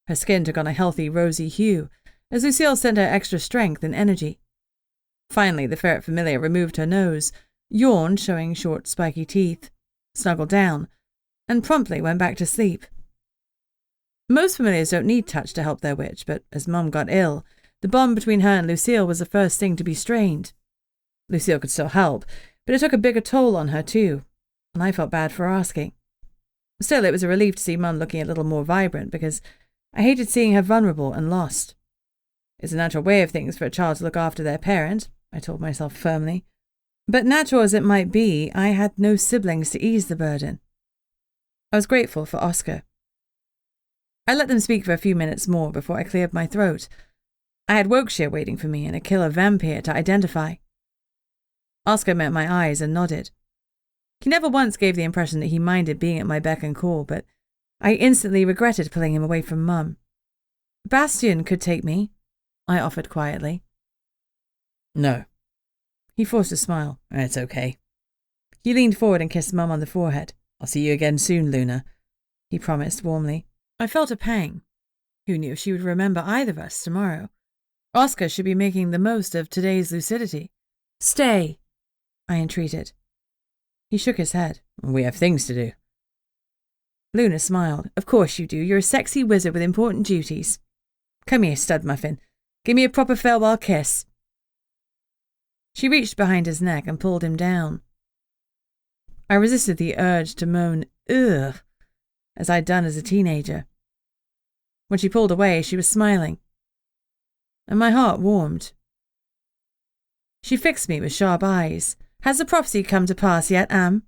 Her skin took on a healthy rosy hue as Lucille sent her extra strength and energy. Finally, the ferret familiar removed her nose, yawned, showing short, spiky teeth, snuggled down, and promptly went back to sleep. Most familiars don't need touch to help their witch, but as Mum got ill, the bond between her and Lucille was the first thing to be strained. Lucille could still help, but it took a bigger toll on her too, and I felt bad for asking. Still, it was a relief to see Mum looking a little more vibrant, because I hated seeing her vulnerable and lost. It's a natural way of things for a child to look after their parent, I told myself firmly. But natural as it might be, I had no siblings to ease the burden. I was grateful for Oscar. I let them speak for a few minutes more before I cleared my throat. I had Wiltshire waiting for me and a killer vampire to identify. Oscar met my eyes and nodded. He never once gave the impression that he minded being at my beck and call, but I instantly regretted pulling him away from Mum. Bastion could take me, I offered quietly. No. He forced a smile. It's okay. He leaned forward and kissed Mum on the forehead. I'll see you again soon, Luna, he promised warmly. I felt a pang. Who knew if she would remember either of us tomorrow? Oscar should be making the most of today's lucidity. Stay, I entreated. He shook his head. We have things to do. Luna smiled. Of course you do. You're a sexy wizard with important duties. Come here, stud muffin. Give me a proper farewell kiss. She reached behind his neck and pulled him down. I resisted the urge to moan, ugh, as I'd done as a teenager. When she pulled away, she was smiling, and my heart warmed. She fixed me with sharp eyes. Has the prophecy come to pass yet, Am?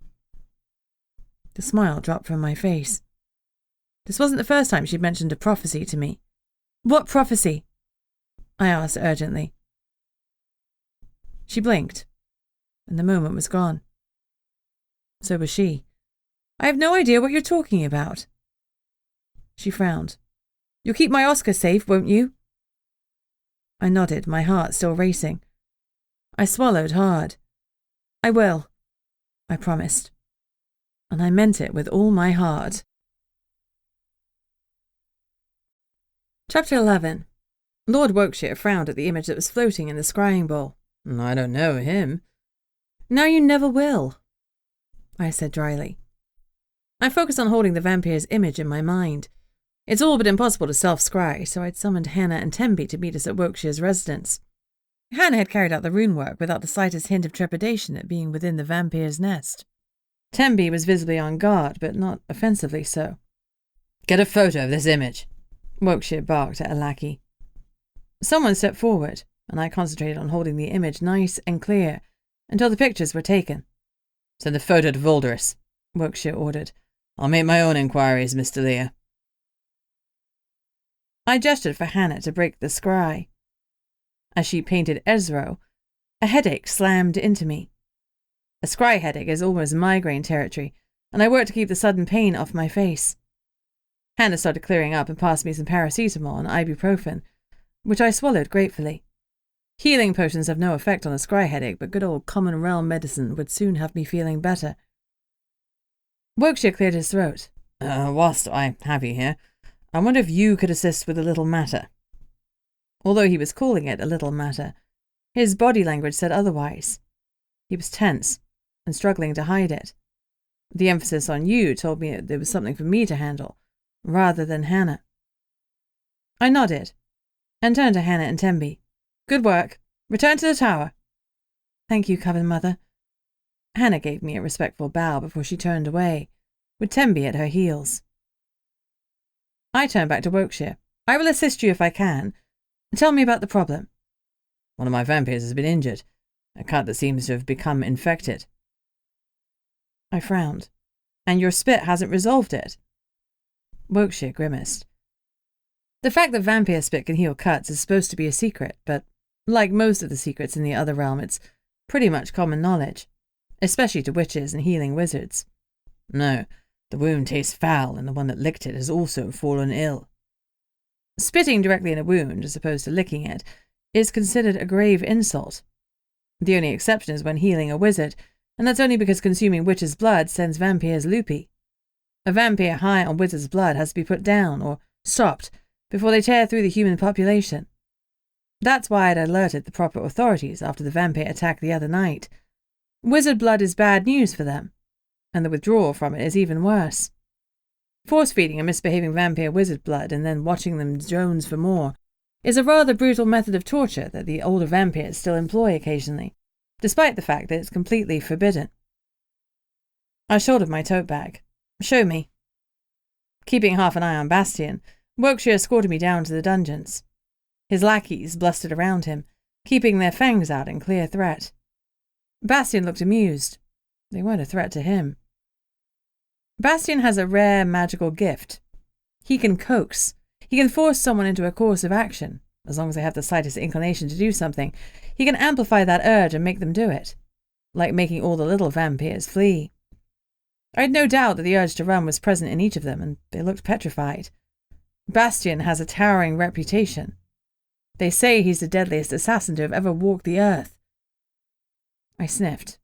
The smile dropped from my face. This wasn't the first time she'd mentioned a prophecy to me. What prophecy? I asked urgently. She blinked, and the moment was gone. So was she. I have no idea what you're talking about. She frowned. You'll keep my Oscar safe, won't you? I nodded, my heart still racing. I swallowed hard. I will, I promised. And I meant it with all my heart. Chapter 11. Lord Wokeshire frowned at the image that was floating in the scrying bowl. I don't know him. Now you never will, I said dryly. I focused on holding the vampir's image in my mind. It's all but impossible to self-scry, so I'd summoned Hannah and Temby to meet us at Wokeshire's residence. Hannah had carried out the rune work without the slightest hint of trepidation at being within the vampir's nest. Temby was visibly on guard, but not offensively so. Get a photo of this image, Wokeshire barked at a lackey. Someone stepped forward, and I concentrated on holding the image nice and clear until the pictures were taken. Send the photo to Volderus, Wokeshire ordered. I'll make my own inquiries, Mr. Lear. I gestured for Hannah to break the scry. As she painted Ezro, a headache slammed into me. A scry headache is almost migraine territory, and I worked to keep the sudden pain off my face. Hannah started clearing up and passed me some paracetamol and ibuprofen, which I swallowed gratefully. Healing potions have no effect on a scry headache, but good old common realm medicine would soon have me feeling better. Wokeshire cleared his throat. Whilst I have you here, I wonder if you could assist with a little matter. Although he was calling it a little matter, his body language said otherwise. He was tense and struggling to hide it. The emphasis on you told me there was something for me to handle, rather than Hannah. I nodded and turned to Hannah and Temby. Good work. Return to the tower. Thank you, Coven Mother. Hannah gave me a respectful bow before she turned away, with Temby at her heels. I turned back to Wokeshire. I will assist you if I can. Tell me about the problem. One of my vampires has been injured. A cut that seems to have become infected. I frowned. And your spit hasn't resolved it. Wokeshire grimaced. The fact that vampire spit can heal cuts is supposed to be a secret, but like most of the secrets in the other realm, it's pretty much common knowledge, especially to witches and healing wizards. No, the wound tastes foul, and the one that licked it has also fallen ill. Spitting directly in a wound, as opposed to licking it, is considered a grave insult. The only exception is when healing a wizard, and that's only because consuming witches' blood sends vampires loopy. A vampire high on wizard's blood has to be put down, or stopped, before they tear through the human population. That's why I'd alerted the proper authorities after the vampire attack the other night. Wizard blood is bad news for them, and the withdrawal from it is even worse. Force-feeding a misbehaving vampire wizard blood and then watching them jones for more is a rather brutal method of torture that the older vampires still employ occasionally, despite the fact that it's completely forbidden. I shouldered my tote bag. Show me. Keeping half an eye on Bastion, Wokeshire escorted me down to the dungeons. His lackeys blustered around him, keeping their fangs out in clear threat. Bastion looked amused. They weren't a threat to him. Bastion has a rare magical gift. He can coax. He can force someone into a course of action. As long as they have the slightest inclination to do something, he can amplify that urge and make them do it. Like making all the little vampires flee. I had no doubt that the urge to run was present in each of them, and they looked petrified. Bastion has a towering reputation. They say he's the deadliest assassin to have ever walked the earth. I sniffed.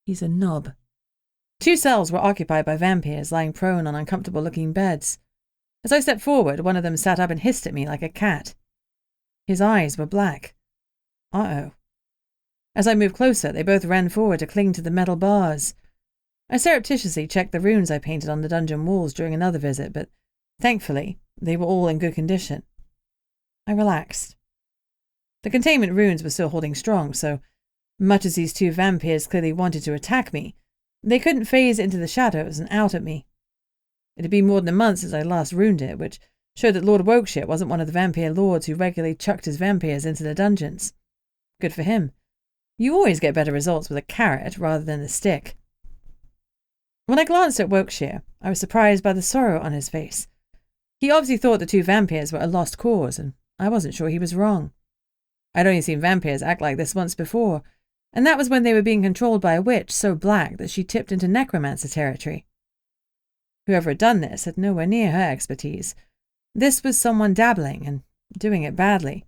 He's a knob. 2 cells were occupied by vampires lying prone on uncomfortable-looking beds. As I stepped forward, one of them sat up and hissed at me like a cat. His eyes were black. Uh-oh. As I moved closer, they both ran forward to cling to the metal bars. I surreptitiously checked the runes I painted on the dungeon walls during another visit, but thankfully, they were all in good condition. I relaxed. The containment runes were still holding strong, so much as these 2 vampires clearly wanted to attack me, they couldn't phase into the shadows and out at me. It had been more than a month since I last runed it, which showed that Lord Wokeshire wasn't one of the vampire lords who regularly chucked his vampires into the dungeons. Good for him. You always get better results with a carrot rather than a stick. When I glanced at Wokeshire, I was surprised by the sorrow on his face. He obviously thought the 2 vampires were a lost cause, and I wasn't sure he was wrong. I'd only seen vampires act like this once before, and that was when they were being controlled by a witch so black that she tipped into necromancer territory. Whoever had done this had nowhere near her expertise. This was someone dabbling and doing it badly.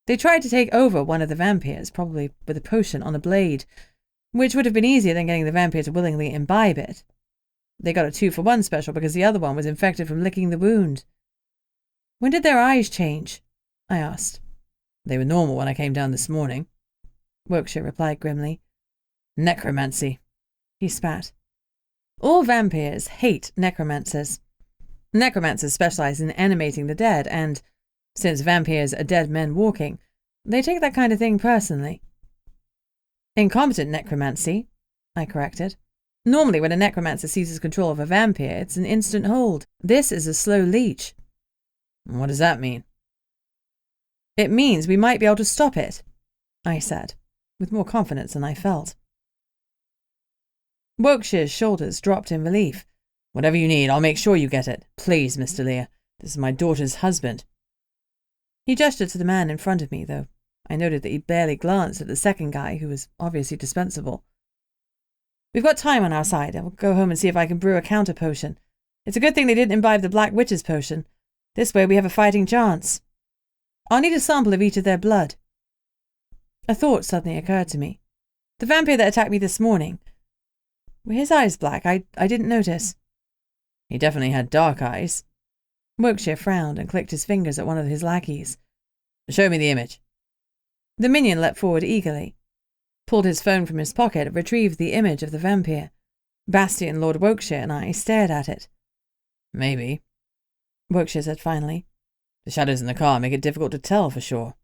They tried to take over one of the vampires, probably with a potion on a blade, which would have been easier than getting the vampire to willingly imbibe it. They got a 2-for-1 special because the other one was infected from licking the wound. When did their eyes change? I asked. They were normal when I came down this morning, Wokeshire replied grimly. Necromancy, he spat. All vampires hate necromancers. Necromancers specialize in animating the dead, and, since vampires are dead men walking, they take that kind of thing personally. Incompetent necromancy, I corrected. Normally when a necromancer seizes control of a vampire, it's an instant hold. This is a slow leech. What does that mean? It means we might be able to stop it, I said, with more confidence than I felt. Wokeshire's shoulders dropped in relief. Whatever you need, I'll make sure you get it. Please, Mr. Lear. This is my daughter's husband. He gestured to the man in front of me, though I noted that he barely glanced at the second guy, who was obviously dispensable. We've got time on our side. I'll go home and see if I can brew a counter potion. It's a good thing they didn't imbibe the Black Witch's potion. This way we have a fighting chance. I'll need a sample of each of their blood. A thought suddenly occurred to me. The vampire that attacked me this morning, were his eyes black? I didn't notice. He definitely had dark eyes. Wokeshire frowned and clicked his fingers at one of his lackeys. Show me the image. The minion leapt forward eagerly, pulled his phone from his pocket, and retrieved the image of the vampire. Bastion, Lord Wokeshire, and I stared at it. Maybe, Wokeshire said finally. The shadows in the car make it difficult to tell for sure.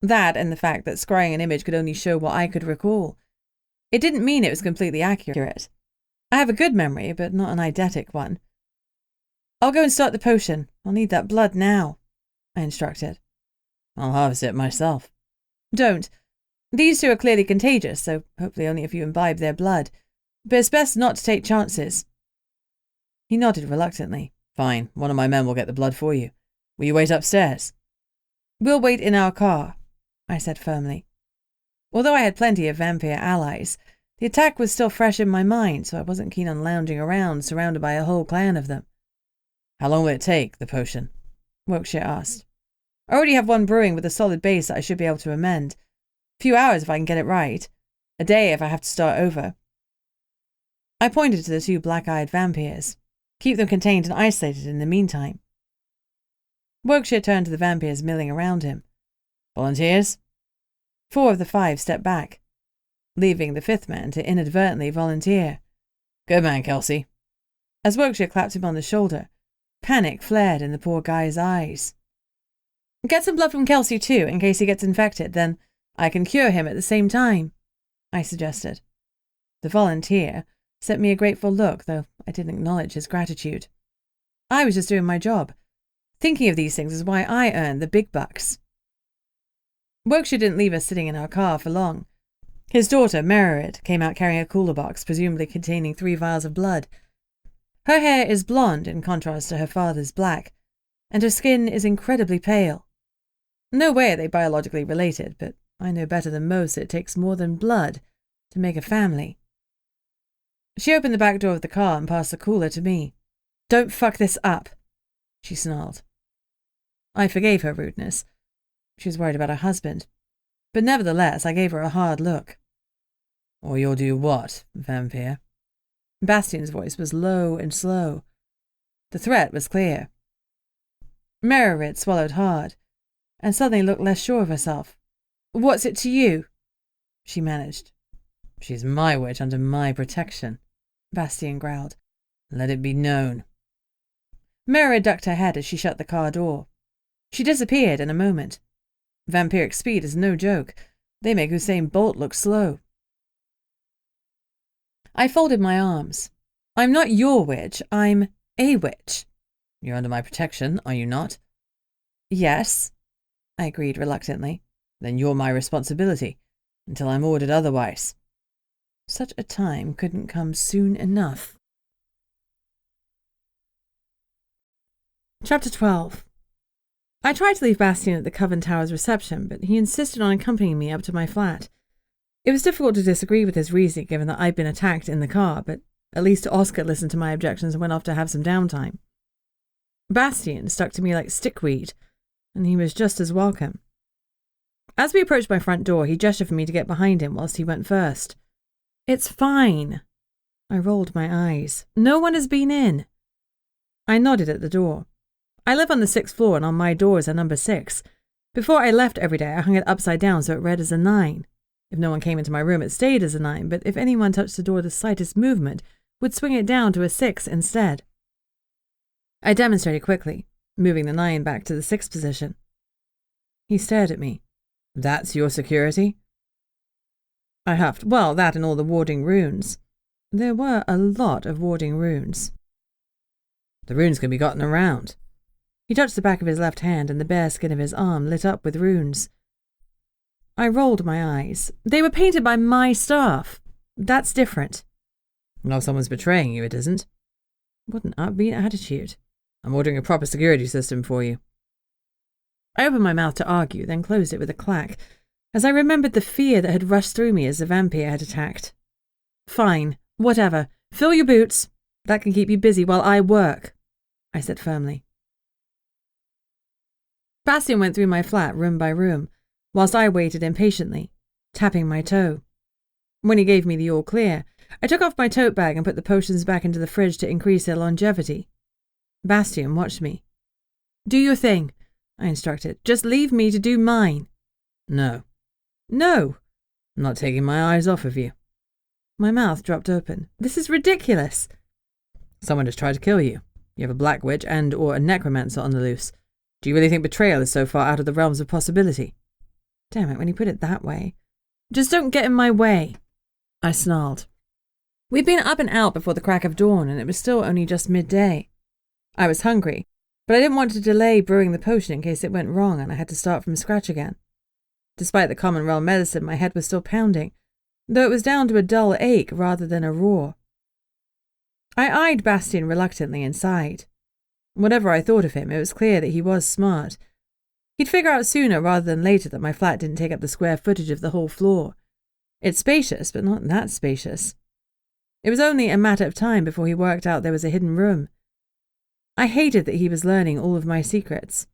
That and the fact that scrying an image could only show what I could recall. It didn't mean it was completely accurate. I have a good memory, but not an eidetic one. I'll go and start the potion. I'll need that blood now, I instructed. I'll harvest it myself. Don't. These 2 are clearly contagious, so hopefully only if you imbibe their blood. But it's best not to take chances. He nodded reluctantly. Fine, one of my men will get the blood for you. Will you wait upstairs? We'll wait in our car, I said firmly. Although I had plenty of vampire allies, the attack was still fresh in my mind, so I wasn't keen on lounging around surrounded by a whole clan of them. How long will it take, the potion? Wokeshire asked. I already have one brewing with a solid base that I should be able to amend. A few hours if I can get it right. A day if I have to start over. I pointed to the 2 black-eyed vampires. Keep them contained and isolated in the meantime. Wokeshire turned to the vampires milling around him. Volunteers? 4 of the 5 stepped back, leaving the 5th man to inadvertently volunteer. Good man, Kelsey. As Wokeshire clapped him on the shoulder, panic flared in the poor guy's eyes. Get some blood from Kelsey too, in case he gets infected, then I can cure him at the same time, I suggested. The volunteer sent me a grateful look, though I didn't acknowledge his gratitude. I was just doing my job. Thinking of these things is why I earned the big bucks. Wokeshire didn't leave us sitting in our car for long. His daughter, Merit, came out carrying a cooler box, presumably containing 3 vials of blood. Her hair is blonde in contrast to her father's black, and her skin is incredibly pale. No way are they biologically related, but I know better than most that it takes more than blood to make a family. She opened the back door of the car and passed the cooler to me. "Don't fuck this up," she snarled. I forgave her rudeness. She was worried about her husband. But nevertheless, I gave her a hard look. "Or you'll do what, vampire?" Bastion's voice was low and slow. The threat was clear. Merritt swallowed hard, and suddenly looked less sure of herself. "What's it to you?" she managed. "She's my witch under my protection," Bastion growled. "Let it be known." Merritt ducked her head as she shut the car door. She disappeared in a moment. Vampiric speed is no joke. They make Usain Bolt look slow. I folded my arms. "I'm not your witch. I'm a witch." "You're under my protection, are you not?" "Yes," I agreed reluctantly. "Then you're my responsibility, until I'm ordered otherwise." Such a time couldn't come soon enough. Chapter 12. I tried to leave Bastion at the Coven Tower's reception, but he insisted on accompanying me up to my flat. It was difficult to disagree with his reasoning, given that I'd been attacked in the car, but at least Oscar listened to my objections and went off to have some downtime. Bastion stuck to me like stickweed, and he was just as welcome. As we approached my front door, he gestured for me to get behind him whilst he went first. "It's fine." I rolled my eyes. "No one has been in." I nodded at the door. I live on the 6th floor, and on my door is a number 6. Before I left every day, I hung it upside down so it read as a 9. If no one came into my room, it stayed as a 9, but if anyone touched the door the slightest movement, would swing it down to a 6 instead. I demonstrated quickly, moving the 9 back to the 6th position. He stared at me. "That's your security?" I huffed. "Well, that and all the warding runes." There were a lot of warding runes. "The runes can be gotten around." He touched the back of his left hand, and the bare skin of his arm lit up with runes. I rolled my eyes. "They were painted by my staff. That's different." "Now someone's betraying you, it isn't." What an upbeat attitude. "I'm ordering a proper security system for you." I opened my mouth to argue, then closed it with a clack, as I remembered the fear that had rushed through me as the vampire had attacked. "Fine, whatever. Fill your boots. That can keep you busy while I work," I said firmly. Bastion went through my flat room by room, whilst I waited impatiently, tapping my toe. When he gave me the all clear, I took off my tote bag and put the potions back into the fridge to increase their longevity. Bastion watched me. "Do your thing," I instructed. "Just leave me to do mine." "No." "No." "I'm not taking my eyes off of you." My mouth dropped open. "This is ridiculous." "Someone just tried to kill you. You have a black witch and or a necromancer on the loose. Do you really think betrayal is so far out of the realms of possibility?" Damn it, when you put it that way. "Just don't get in my way," I snarled. We'd been up and out before the crack of dawn, and it was still only just midday. I was hungry, but I didn't want to delay brewing the potion in case it went wrong and I had to start from scratch again. Despite the common realm medicine, my head was still pounding, though it was down to a dull ache rather than a roar. I eyed Bastion reluctantly and sighed. Whatever I thought of him, it was clear that he was smart. He'd figure out sooner rather than later that my flat didn't take up the square footage of the whole floor. It's spacious, but not that spacious. It was only a matter of time before he worked out there was a hidden room. I hated that he was learning all of my secrets.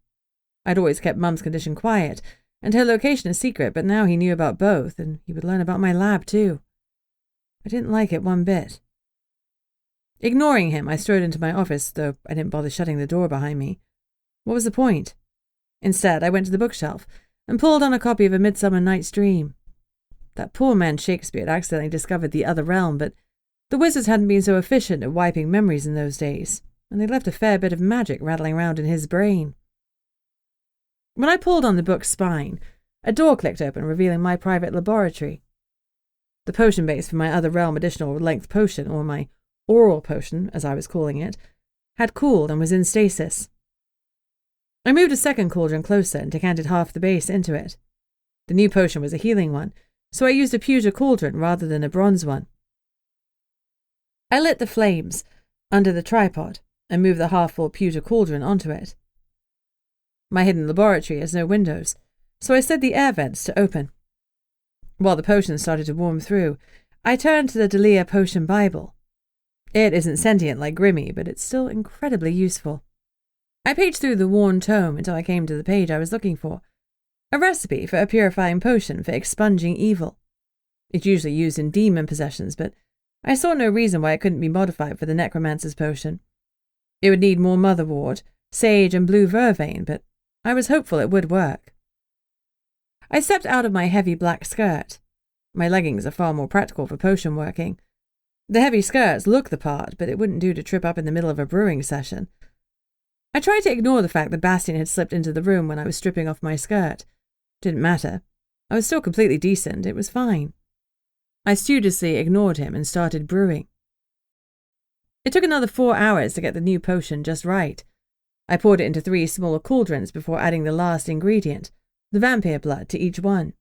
I'd always kept Mum's condition quiet, and her location a secret, but now he knew about both, and he would learn about my lab too. I didn't like it one bit. Ignoring him, I strode into my office, though I didn't bother shutting the door behind me. What was the point? Instead, I went to the bookshelf and pulled on a copy of A Midsummer Night's Dream. That poor man Shakespeare had accidentally discovered the other realm, but the wizards hadn't been so efficient at wiping memories in those days, and they'd left a fair bit of magic rattling around in his brain. When I pulled on the book's spine, a door clicked open, revealing my private laboratory. The potion base for my other realm additional length potion, or my oral potion, as I was calling it, had cooled and was in stasis. I moved a second cauldron closer and decanted half the base into it. The new potion was a healing one, so I used a pewter cauldron rather than a bronze one. I lit the flames under the tripod and moved the half-full pewter cauldron onto it. My hidden laboratory has no windows, so I set the air vents to open. While the potion started to warm through, I turned to the Delia Potion Bible, It isn't sentient like Grimmy, but it's still incredibly useful. I paged through the worn tome until I came to the page I was looking for. A recipe for a purifying potion for expunging evil. It's usually used in demon possessions, but I saw no reason why it couldn't be modified for the necromancer's potion. It would need more motherwort, sage, and blue vervain, but I was hopeful it would work. I stepped out of my heavy black skirt. My leggings are far more practical for potion working. The heavy skirts look the part, but it wouldn't do to trip up in the middle of a brewing session. I tried to ignore the fact that Bastion had slipped into the room when I was stripping off my skirt. Didn't matter. I was still completely decent. It was fine. I studiously ignored him and started brewing. It took another 4 hours to get the new potion just right. I poured it into 3 smaller cauldrons before adding the last ingredient, the vampire blood, to each one.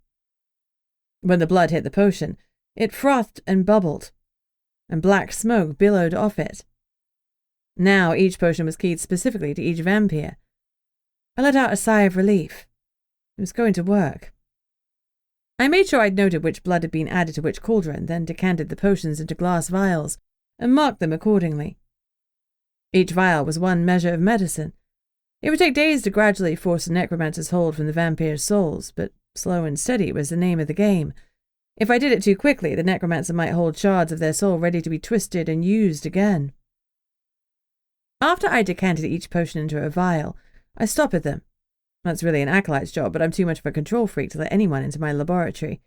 When the blood hit the potion, it frothed and bubbled, and black smoke billowed off it. Now each potion was keyed specifically to each vampire. I let out a sigh of relief. It was going to work. I made sure I'd noted which blood had been added to which cauldron, then decanted the potions into glass vials and marked them accordingly. Each vial was one measure of medicine. It would take days to gradually force the necromancer's hold from the vampires' souls, but slow and steady was the name of the game. If I did it too quickly, the necromancer might hold shards of their soul ready to be twisted and used again. After I decanted each potion into a vial, I stoppered them. That's really an acolyte's job, but I'm too much of a control freak to let anyone into my laboratory.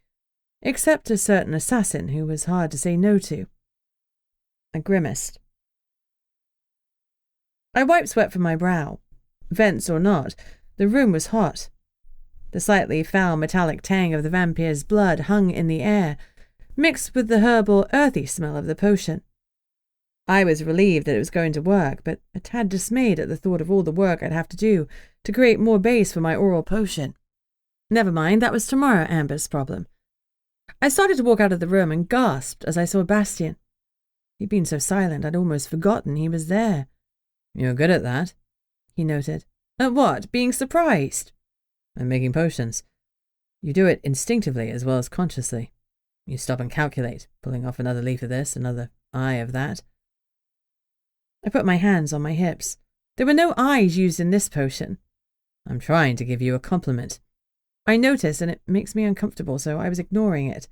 Except a certain assassin who was hard to say no to. I grimaced. I wiped sweat from my brow. Vents or not, the room was hot. The slightly foul metallic tang of the vampire's blood hung in the air, mixed with the herbal, earthy smell of the potion. I was relieved that it was going to work, but a tad dismayed at the thought of all the work I'd have to do to create more base for my oral potion. Never mind, that was tomorrow Amber's problem. I started to walk out of the room and gasped as I saw Bastion. He'd been so silent I'd almost forgotten he was there. "You're good at that," he noted. At what? Being surprised? "And making potions. You do it instinctively as well as consciously. You stop and calculate, pulling off another leaf of this, another eye of that." I put my hands on my hips. There were no eyes used in this potion. "I'm trying to give you a compliment." I noticed, and it makes me uncomfortable, so I was ignoring it.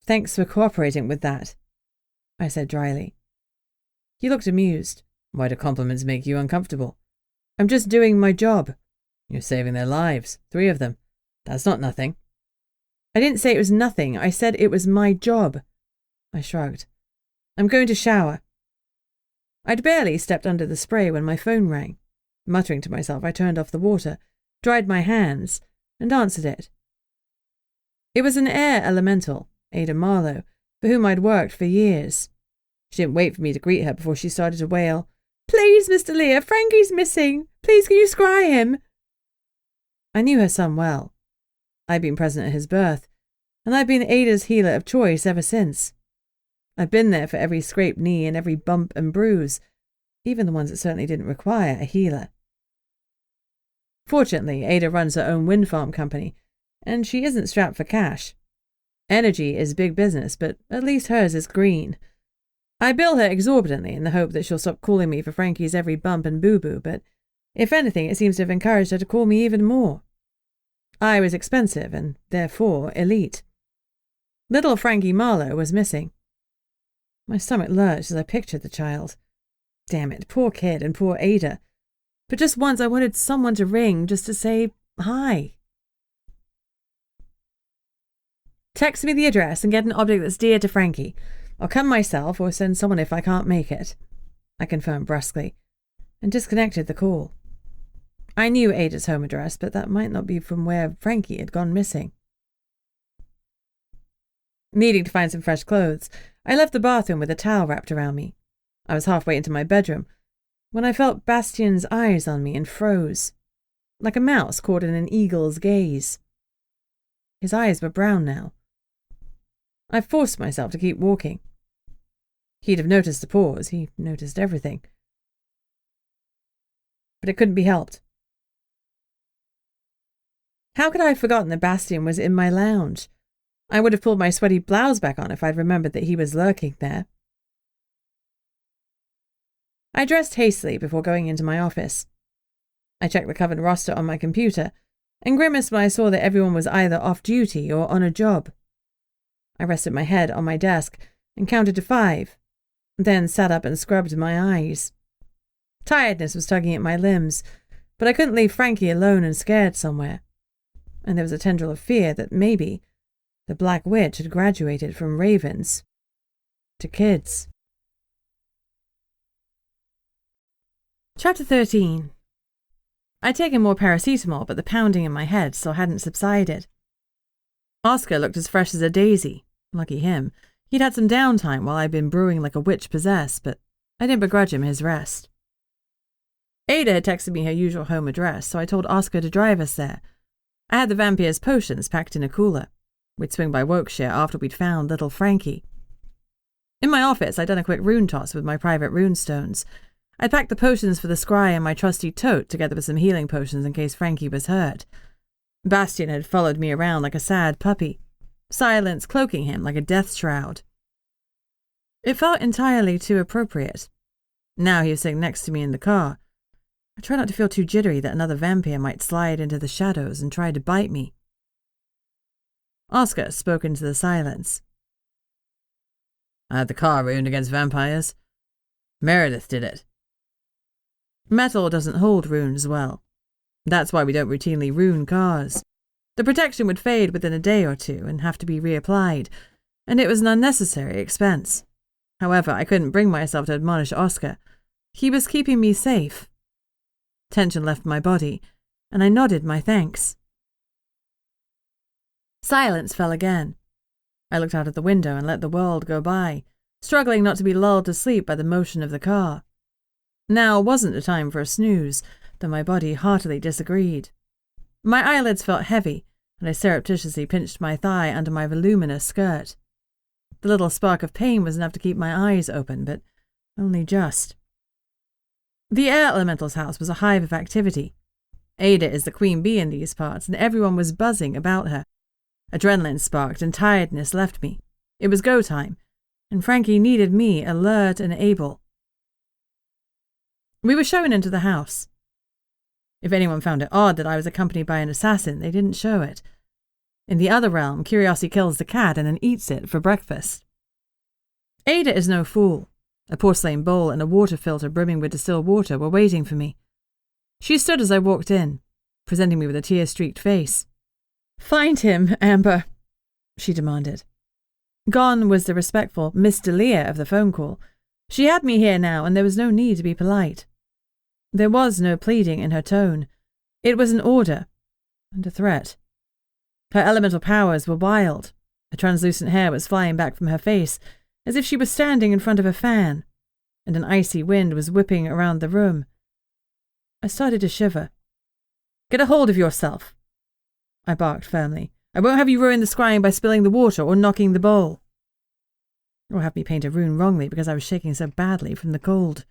"Thanks for cooperating with that," I said dryly. He looked amused. "Why do compliments make you uncomfortable?" "I'm just doing my job." "You're saving their lives, 3 of them. That's not nothing." "I didn't say it was nothing. I said it was my job." I shrugged. "I'm going to shower." I'd barely stepped under the spray when my phone rang. Muttering to myself, I turned off the water, dried my hands, and answered it. It was an air elemental, Ada Marlowe, for whom I'd worked for years. She didn't wait for me to greet her before she started to wail, "Please, Mr. Lear, Frankie's missing. Please, can you scry him?" I knew her son well. I'd been present at his birth, and I'd been Ada's healer of choice ever since. I'd been there for every scraped knee and every bump and bruise, even the ones that certainly didn't require a healer. Fortunately, Ada runs her own wind farm company, and she isn't strapped for cash. Energy is big business, but at least hers is green. I bill her exorbitantly in the hope that she'll stop calling me for Frankie's every bump and boo-boo, but if anything, it seems to have encouraged her to call me even more. I was expensive and, therefore, elite. Little Frankie Marlowe was missing. My stomach lurched as I pictured the child. Damn it, poor kid and poor Ada. But just once I wanted someone to ring just to say hi. "Text me the address and get an object that's dear to Frankie. I'll come myself or send someone if I can't make it," I confirmed brusquely, and disconnected the call. I knew Ada's home address, but that might not be from where Frankie had gone missing. Needing to find some fresh clothes, I left the bathroom with a towel wrapped around me. I was halfway into my bedroom when I felt Bastion's eyes on me and froze, like a mouse caught in an eagle's gaze. His eyes were brown now. I forced myself to keep walking. He'd have noticed the pause. He noticed everything. But it couldn't be helped. How could I have forgotten that Bastion was in my lounge? I would have pulled my sweaty blouse back on if I'd remembered that he was lurking there. I dressed hastily before going into my office. I checked the Coven roster on my computer and grimaced when I saw that everyone was either off duty or on a job. I rested my head on my desk and counted to 5, then sat up and scrubbed my eyes. Tiredness was tugging at my limbs, but I couldn't leave Frankie alone and scared somewhere. And there was a tendril of fear that maybe the Black Witch had graduated from ravens to kids. Chapter 13. I'd taken more paracetamol, but the pounding in my head still hadn't subsided. Oscar looked as fresh as a daisy. Lucky him. He'd had some downtime while I'd been brewing like a witch possessed, but I didn't begrudge him his rest. Ada had texted me her usual home address, so I told Oscar to drive us there. I had the Vampyrs' potions packed in a cooler. We'd swing by Wokeshire after we'd found little Frankie. In my office, I'd done a quick rune toss with my private rune stones. I'd packed the potions for the scry in my trusty tote, together with some healing potions in case Frankie was hurt. Bastion had followed me around like a sad puppy, silence cloaking him like a death shroud. It felt entirely too appropriate. Now he was sitting next to me in the car. I tried not to feel too jittery that another vampire might slide into the shadows and try to bite me. Oscar spoke into the silence. I had the car runed against vampires. Meredith did it. Metal doesn't hold runes well. That's why we don't routinely rune cars. The protection would fade within a day or two and have to be reapplied, and it was an unnecessary expense. However, I couldn't bring myself to admonish Oscar. He was keeping me safe. Tension left my body, and I nodded my thanks. Silence fell again. I looked out of the window and let the world go by, struggling not to be lulled to sleep by the motion of the car. Now wasn't the time for a snooze, though my body heartily disagreed. My eyelids felt heavy, and I surreptitiously pinched my thigh under my voluminous skirt. The little spark of pain was enough to keep my eyes open, but only just. The air elemental's house was a hive of activity. Ada is the queen bee in these parts, and everyone was buzzing about her. Adrenaline sparked and tiredness left me. It was go time, and Frankie needed me alert and able. We were shown into the house. If anyone found it odd that I was accompanied by an assassin, they didn't show it. In the other realm, curiosity kills the cat and then eats it for breakfast. Ada is no fool. A porcelain bowl and a water filter brimming with distilled water were waiting for me. She stood as I walked in, presenting me with a tear-streaked face. "Find him, Amber," she demanded. Gone was the respectful Miss Delia of the phone call. She had me here now, and there was no need to be polite. There was no pleading in her tone. It was an order and a threat. Her elemental powers were wild. Her translucent hair was flying back from her face, as if she was standing in front of a fan, and an icy wind was whipping around the room. I started to shiver. "Get a hold of yourself," I barked firmly. "I won't have you ruin the scrying by spilling the water or knocking the bowl." Or have me paint a rune wrongly because I was shaking so badly from the cold.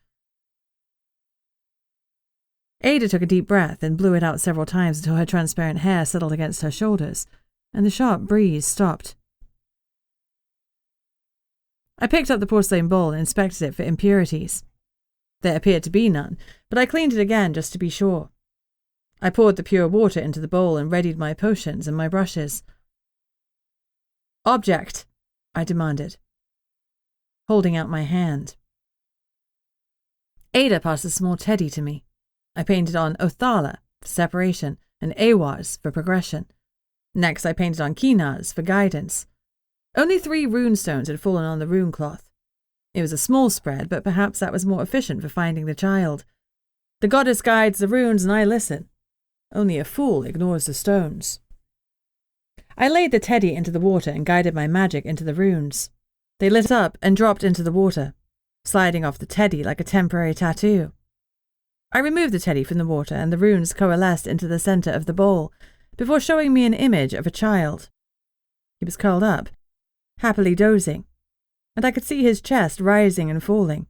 Ada took a deep breath and blew it out several times until her transparent hair settled against her shoulders, and the sharp breeze stopped. I picked up the porcelain bowl and inspected it for impurities. There appeared to be none, but I cleaned it again just to be sure. I poured the pure water into the bowl and readied my potions and my brushes. "Object," I demanded, holding out my hand. Ada passed a small teddy to me. I painted on Othala for separation and Awaz for progression. Next, I painted on Kinaz for guidance. Only 3 rune stones had fallen on the rune cloth. It was a small spread, but perhaps that was more efficient for finding the child. The goddess guides the runes and I listen. Only a fool ignores the stones. I laid the teddy into the water and guided my magic into the runes. They lit up and dropped into the water, sliding off the teddy like a temporary tattoo. I removed the teddy from the water and the runes coalesced into the center of the bowl, before showing me an image of a child. He was curled up, happily dozing, and I could see his chest rising and falling.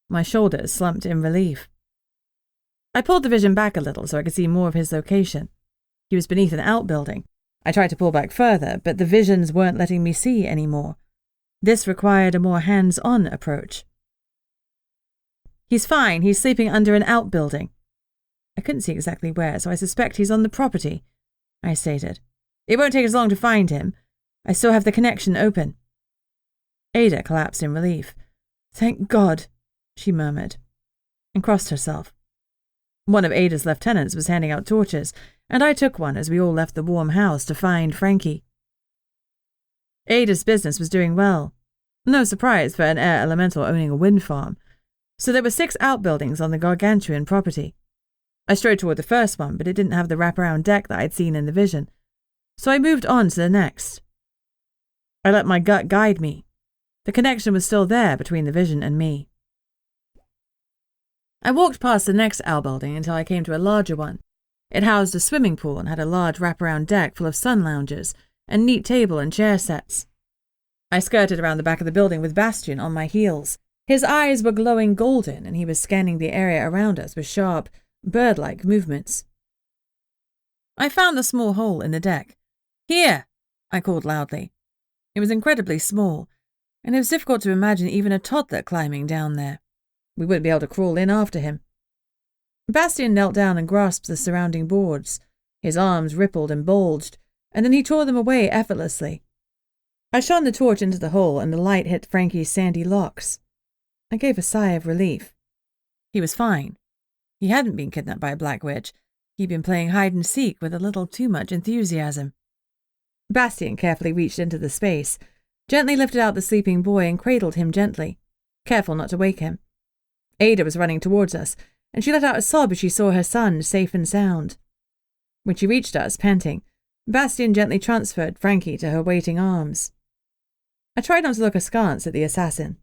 My shoulders slumped in relief. I pulled the vision back a little so I could see more of his location. He was beneath an outbuilding. I tried to pull back further, but the visions weren't letting me see anymore. This required a more hands-on approach. He's fine. He's sleeping under an outbuilding. I couldn't see exactly where, so I suspect he's on the property, I stated. It won't take us long to find him. I still have the connection open. Ada collapsed in relief. Thank God, she murmured, and crossed herself. One of Ada's lieutenants was handing out torches, and I took one as we all left the warm house to find Frankie. Ada's business was doing well. No surprise for an air elemental owning a wind farm. So there were 6 outbuildings on the gargantuan property. I strode toward the first one, but it didn't have the wraparound deck that I'd seen in the vision. So I moved on to the next. I let my gut guide me. The connection was still there between the vision and me. I walked past the next outbuilding until I came to a larger one. It housed a swimming pool and had a large wraparound deck full of sun loungers and neat table and chair sets. I skirted around the back of the building with Bastion on my heels. His eyes were glowing golden, and he was scanning the area around us with sharp, bird-like movements. I found the small hole in the deck. Here! I called loudly. It was incredibly small, and it was difficult to imagine even a toddler climbing down there. We wouldn't be able to crawl in after him. Bastion knelt down and grasped the surrounding boards. His arms rippled and bulged, and then he tore them away effortlessly. I shone the torch into the hole, and the light hit Frankie's sandy locks. I gave a sigh of relief. He was fine. He hadn't been kidnapped by a black witch. He'd been playing hide-and-seek with a little too much enthusiasm. Bastion carefully reached into the space, gently lifted out the sleeping boy and cradled him gently, careful not to wake him. Ada was running towards us, and she let out a sob as she saw her son safe and sound. When she reached us, panting, Bastion gently transferred Frankie to her waiting arms. I tried not to look askance at the assassin.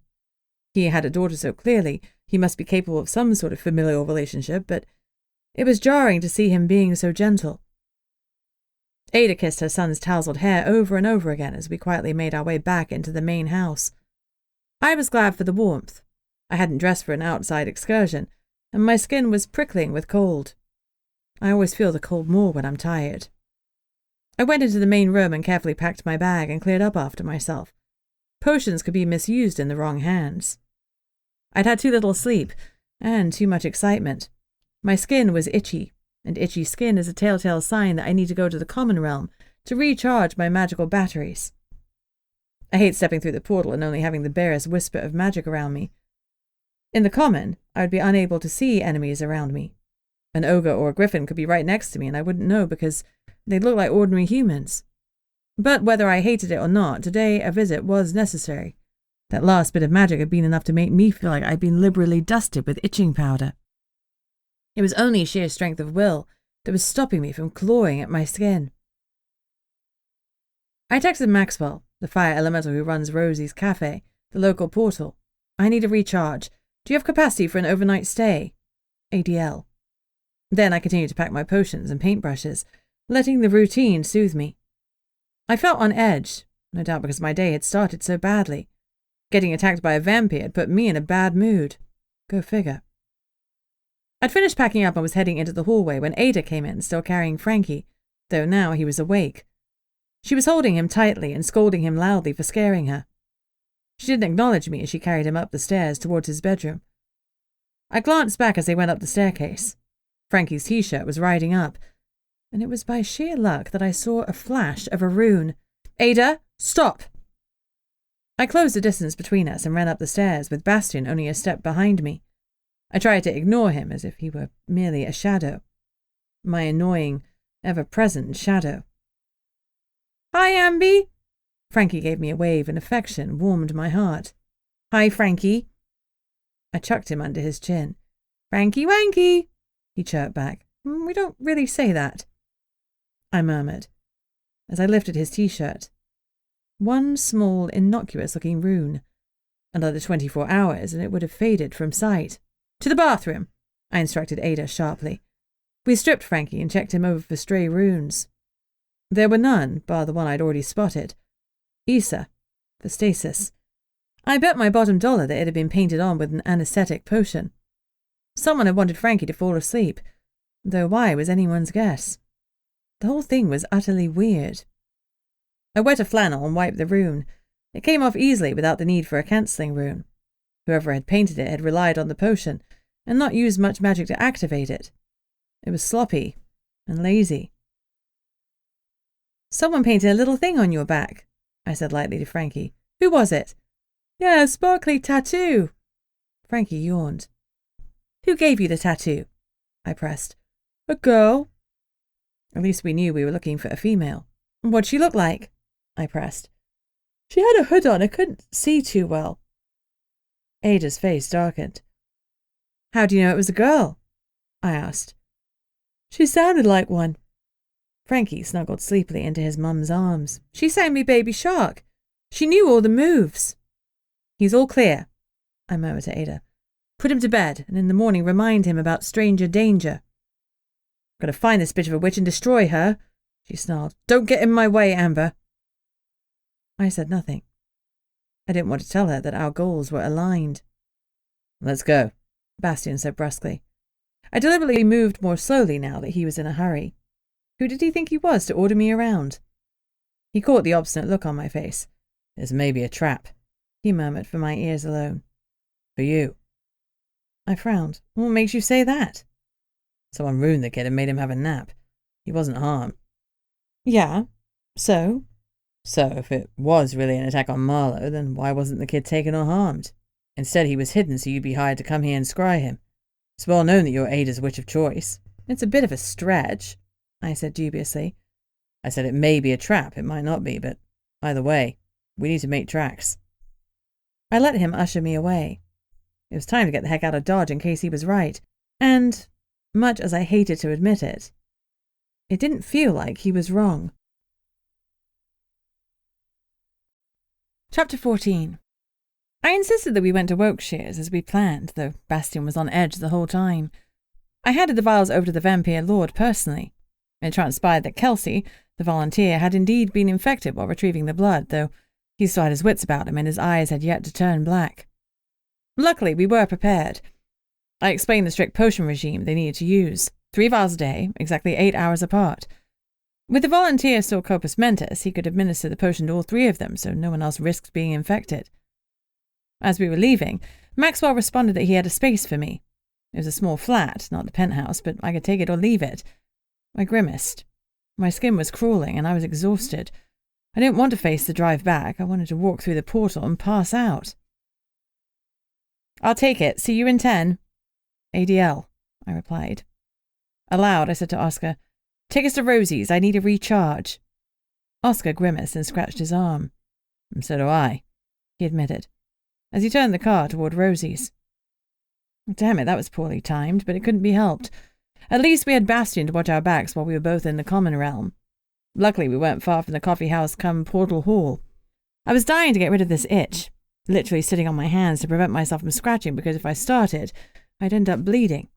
He had a daughter so clearly, he must be capable of some sort of familial relationship, but it was jarring to see him being so gentle. Ada kissed her son's tousled hair over and over again as we quietly made our way back into the main house. I was glad for the warmth. I hadn't dressed for an outside excursion, and my skin was prickling with cold. I always feel the cold more when I'm tired. I went into the main room and carefully packed my bag and cleared up after myself. Potions could be misused in the wrong hands. I'd had too little sleep, and too much excitement. My skin was itchy, and itchy skin is a telltale sign that I need to go to the common realm to recharge my magical batteries. I hate stepping through the portal and only having the barest whisper of magic around me. In the common, I would be unable to see enemies around me. An ogre or a griffin could be right next to me, and I wouldn't know because they'd look like ordinary humans. But whether I hated it or not, today a visit was necessary. That last bit of magic had been enough to make me feel like I'd been liberally dusted with itching powder. It was only sheer strength of will that was stopping me from clawing at my skin. I texted Maxwell, the fire elemental who runs Rosie's Cafe, the local portal. I need a recharge. Do you have capacity for an overnight stay? ADL. Then I continued to pack my potions and paintbrushes, letting the routine soothe me. I felt on edge, no doubt because my day had started so badly. Getting attacked by a vampire had put me in a bad mood. Go figure. I'd finished packing up and was heading into the hallway when Ada came in, still carrying Frankie, though now he was awake. She was holding him tightly and scolding him loudly for scaring her. She didn't acknowledge me as she carried him up the stairs towards his bedroom. I glanced back as they went up the staircase. Frankie's t-shirt was riding up, and it was by sheer luck that I saw a flash of a rune. Ada, stop! I closed the distance between us and ran up the stairs, with Bastion only a step behind me. I tried to ignore him as if he were merely a shadow. My annoying, ever-present shadow. Hi, Amby! Frankie gave me a wave, and affection warmed my heart. Hi, Frankie. I chucked him under his chin. Frankie wanky, he chirped back. We don't really say that. I murmured, as I lifted his t-shirt. One small, innocuous-looking rune. Another 24 hours, and it would have faded from sight. To the bathroom, I instructed Ada sharply. We stripped Frankie and checked him over for stray runes. There were none, bar the one I'd already spotted. Issa, for stasis. I bet my bottom dollar that it had been painted on with an anesthetic potion. Someone had wanted Frankie to fall asleep, though why was anyone's guess. The whole thing was utterly weird. I wet a flannel and wiped the rune. It came off easily without the need for a cancelling rune. Whoever had painted it had relied on the potion and not used much magic to activate it. It was sloppy and lazy. "Someone painted a little thing on your back," I said lightly to Frankie. "Who was it?" "Yeah, a sparkly tattoo." Frankie yawned. "Who gave you the tattoo?" I pressed. "A girl." At least we knew we were looking for a female. "What'd she look like?" I pressed. "She had a hood on. I couldn't see too well." Ada's face darkened. "How do you know it was a girl?" I asked. "She sounded like one." Frankie snuggled sleepily into his mum's arms. "She sang me Baby Shark. She knew all the moves." "He's all clear," I murmured to Ada. "Put him to bed, and in the morning remind him about stranger danger." "Gotta find this bitch of a witch and destroy her," she snarled. "Don't get in my way, Amber." I said nothing. I didn't want to tell her that our goals were aligned. "Let's go," Bastion said brusquely. I deliberately moved more slowly now that he was in a hurry. Who did he think he was to order me around? He caught the obstinate look on my face. "This may be a trap," he murmured for my ears alone. "For you." I frowned. "What makes you say that?" "Someone ruined the kid and made him have a nap. He wasn't harmed." "Yeah, so?" "So, if it was really an attack on Marlowe, then why wasn't the kid taken or harmed? Instead, he was hidden so you'd be hired to come here and scry him. It's well known that you're Ada's witch of choice." "It's a bit of a stretch," I said dubiously. "I said it may be a trap. It might not be, but either way, we need to make tracks." I let him usher me away. It was time to get the heck out of Dodge in case he was right, and, much as I hated to admit it, it didn't feel like he was wrong. Chapter 14. I insisted that we went to Wiltshire's as we planned, though Bastion was on edge the whole time. I handed the vials over to the vampire lord personally. It transpired that Kelsey, the volunteer, had indeed been infected while retrieving the blood, though he still had his wits about him and his eyes had yet to turn black. Luckily, we were prepared. I explained the strict potion regime they needed to use. 3 vials a day, exactly 8 hours apart. With the volunteer still corpus mentis, he could administer the potion to all 3 of them, so no one else risked being infected. As we were leaving, Maxwell responded that he had a space for me. It was a small flat, not the penthouse, but I could take it or leave it. I grimaced. My skin was crawling, and I was exhausted. I didn't want to face the drive back. I wanted to walk through the portal and pass out. "I'll take it. See you in 10. ADL, I replied. Aloud, I said to Oscar, "Take us to Rosie's. I need a recharge." Oscar grimaced and scratched his arm. "So do I," he admitted, as he turned the car toward Rosie's. Damn it, that was poorly timed, but it couldn't be helped. At least we had Bastion to watch our backs while we were both in the common realm. Luckily, we weren't far from the coffee house come portal hall. I was dying to get rid of this itch, literally sitting on my hands to prevent myself from scratching, because if I started, I'd end up bleeding.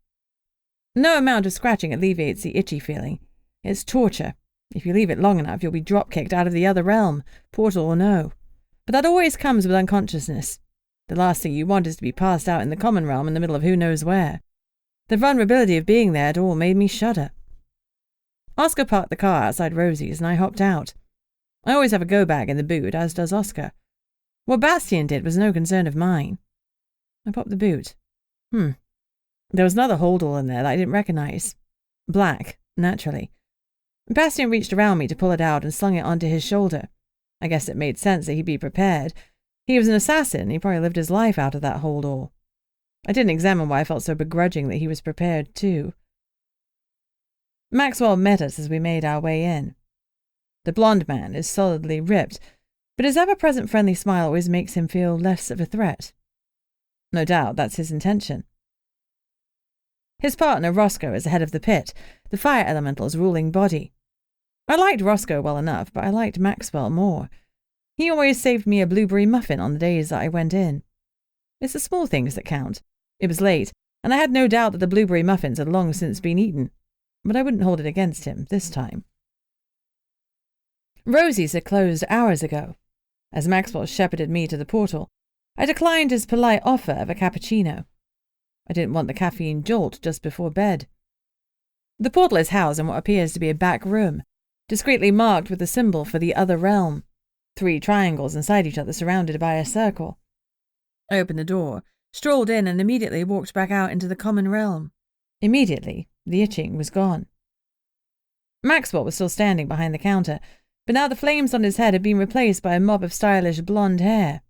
No amount of scratching alleviates the itchy feeling. It's torture. If you leave it long enough, you'll be drop-kicked out of the other realm, portal or no. But that always comes with unconsciousness. The last thing you want is to be passed out in the common realm in the middle of who knows where. The vulnerability of being there at all made me shudder. Oscar parked the car outside Rosie's, and I hopped out. I always have a go-bag in the boot, as does Oscar. What Bastion did was no concern of mine. I popped the boot. There was another holdall in there that I didn't recognize. Black, naturally. Bastion reached around me to pull it out and slung it onto his shoulder. I guess it made sense that he'd be prepared. He was an assassin, and he probably lived his life out of that holdall. I didn't examine why I felt so begrudging that he was prepared too. Maxwell met us as we made our way in. The blonde man is solidly ripped, but his ever-present friendly smile always makes him feel less of a threat. No doubt that's his intention. His partner, Roscoe, is the head of the pit, the fire elemental's ruling body. I liked Roscoe well enough, but I liked Maxwell more. He always saved me a blueberry muffin on the days that I went in. It's the small things that count. It was late, and I had no doubt that the blueberry muffins had long since been eaten, but I wouldn't hold it against him this time. Rosie's had closed hours ago. As Maxwell shepherded me to the portal, I declined his polite offer of a cappuccino. I didn't want the caffeine jolt just before bed. The portal is housed in what appears to be a back room, discreetly marked with the symbol for the other realm. 3 triangles inside each other surrounded by a circle. I opened the door strolled in and immediately walked back out into the common realm. Immediately, the itching was gone. Maxwell was still standing behind the counter, but now the flames on his head had been replaced by a mop of stylish blonde hair.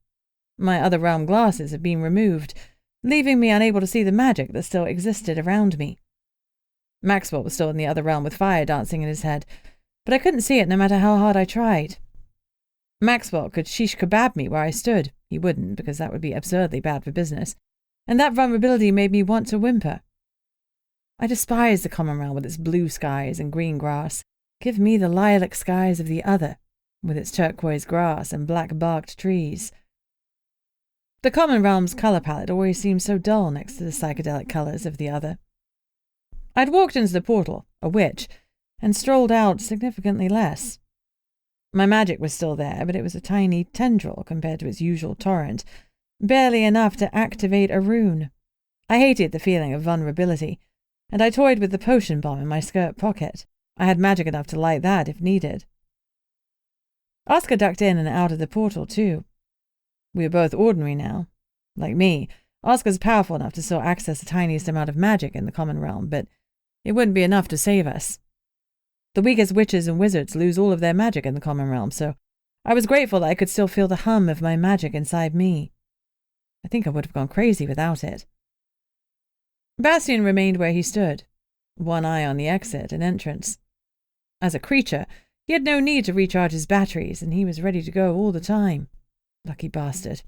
My other realm glasses had been removed, leaving me unable to see the magic that still existed around me. Maxwell was still in the other realm with fire dancing in his head, but I couldn't see it no matter how hard I tried. Maxwell could shish kebab me where I stood. He wouldn't, because that would be absurdly bad for business, and that vulnerability made me want to whimper. I despised the common realm with its blue skies and green grass. Give me the lilac skies of the other, with its turquoise grass and black-barked trees. The common realm's colour palette always seemed so dull next to the psychedelic colours of the other. I'd walked into the portal, a witch, and strolled out significantly less. My magic was still there, but it was a tiny tendril compared to its usual torrent, barely enough to activate a rune. I hated the feeling of vulnerability, and I toyed with the potion bomb in my skirt pocket. I had magic enough to light that if needed. Oscar ducked in and out of the portal, too. We were both ordinary now. Like me, Oscar's powerful enough to still access the tiniest amount of magic in the common realm, but it wouldn't be enough to save us. The weakest witches and wizards lose all of their magic in the common realm, so I was grateful that I could still feel the hum of my magic inside me. I think I would have gone crazy without it. Bastion remained where he stood, one eye on the exit and entrance. As a creature, he had no need to recharge his batteries, and he was ready to go all the time. Lucky bastard.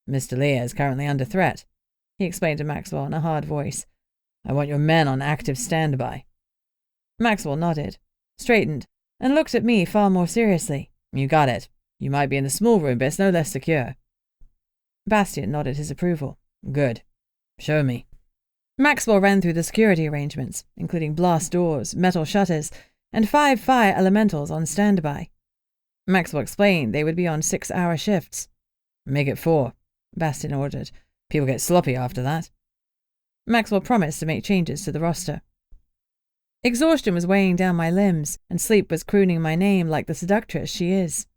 Mr. Lear is currently under threat, he explained to Maxwell in a hard voice. I want your men on active standby. Maxwell nodded, straightened, and looked at me far more seriously. You got it. You might be in the small room, but it's no less secure. Bastion nodded his approval. Good. Show me. Maxwell ran through the security arrangements, including blast doors, metal shutters, and 5 fire elementals on standby. Maxwell explained they would be on 6-hour shifts. Make it 4, Bastion ordered. People get sloppy after that. Maxwell promised to make changes to the roster. Exhaustion was weighing down my limbs, and sleep was crooning my name like the seductress she is.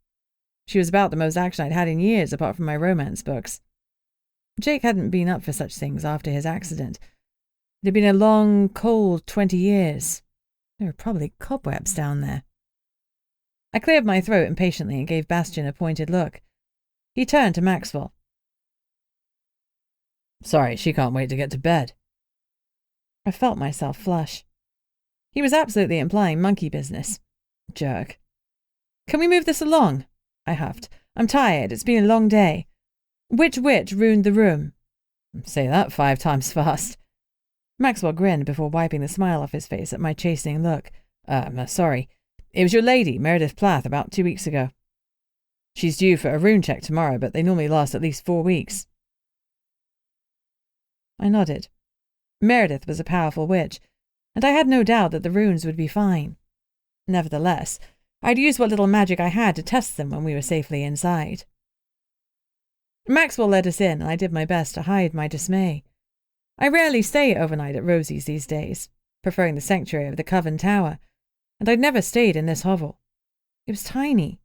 She was about the most action I'd had in years, apart from my romance books. Jake hadn't been up for such things after his accident. It had been a long, cold 20 years. There were probably cobwebs down there. I cleared my throat impatiently and gave Bastion a pointed look. He turned to Maxwell. Sorry, she can't wait to get to bed. I felt myself flush. He was absolutely implying monkey business. Jerk. Can we move this along? I huffed. I'm tired. It's been a long day. Which witch ruined the room? Say that 5 times fast. Maxwell grinned before wiping the smile off his face at my chastening look. Sorry. It was your lady, Meredith Plath, about 2 weeks ago. She's due for a rune check tomorrow, but they normally last at least 4 weeks. I nodded. Meredith was a powerful witch, and I had no doubt that the runes would be fine. Nevertheless, I'd used what little magic I had to test them when we were safely inside. Maxwell led us in, and I did my best to hide my dismay. I rarely stay overnight at Rosie's these days, preferring the sanctuary of the Coven Tower, and I'd never stayed in this hovel. It was tiny.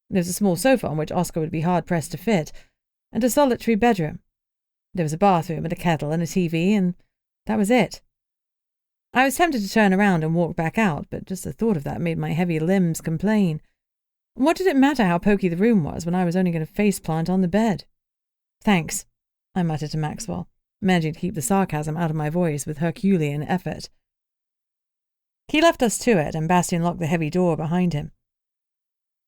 There was a small sofa on which Oscar would be hard-pressed to fit, and a solitary bedroom. There was a bathroom and a kettle and a TV, and that was it. I was tempted to turn around and walk back out, but just the thought of that made my heavy limbs complain. What did it matter how pokey the room was when I was only going to face-plant on the bed? Thanks, I muttered to Maxwell, managing to keep the sarcasm out of my voice with Herculean effort. He left us to it, and Bastion locked the heavy door behind him.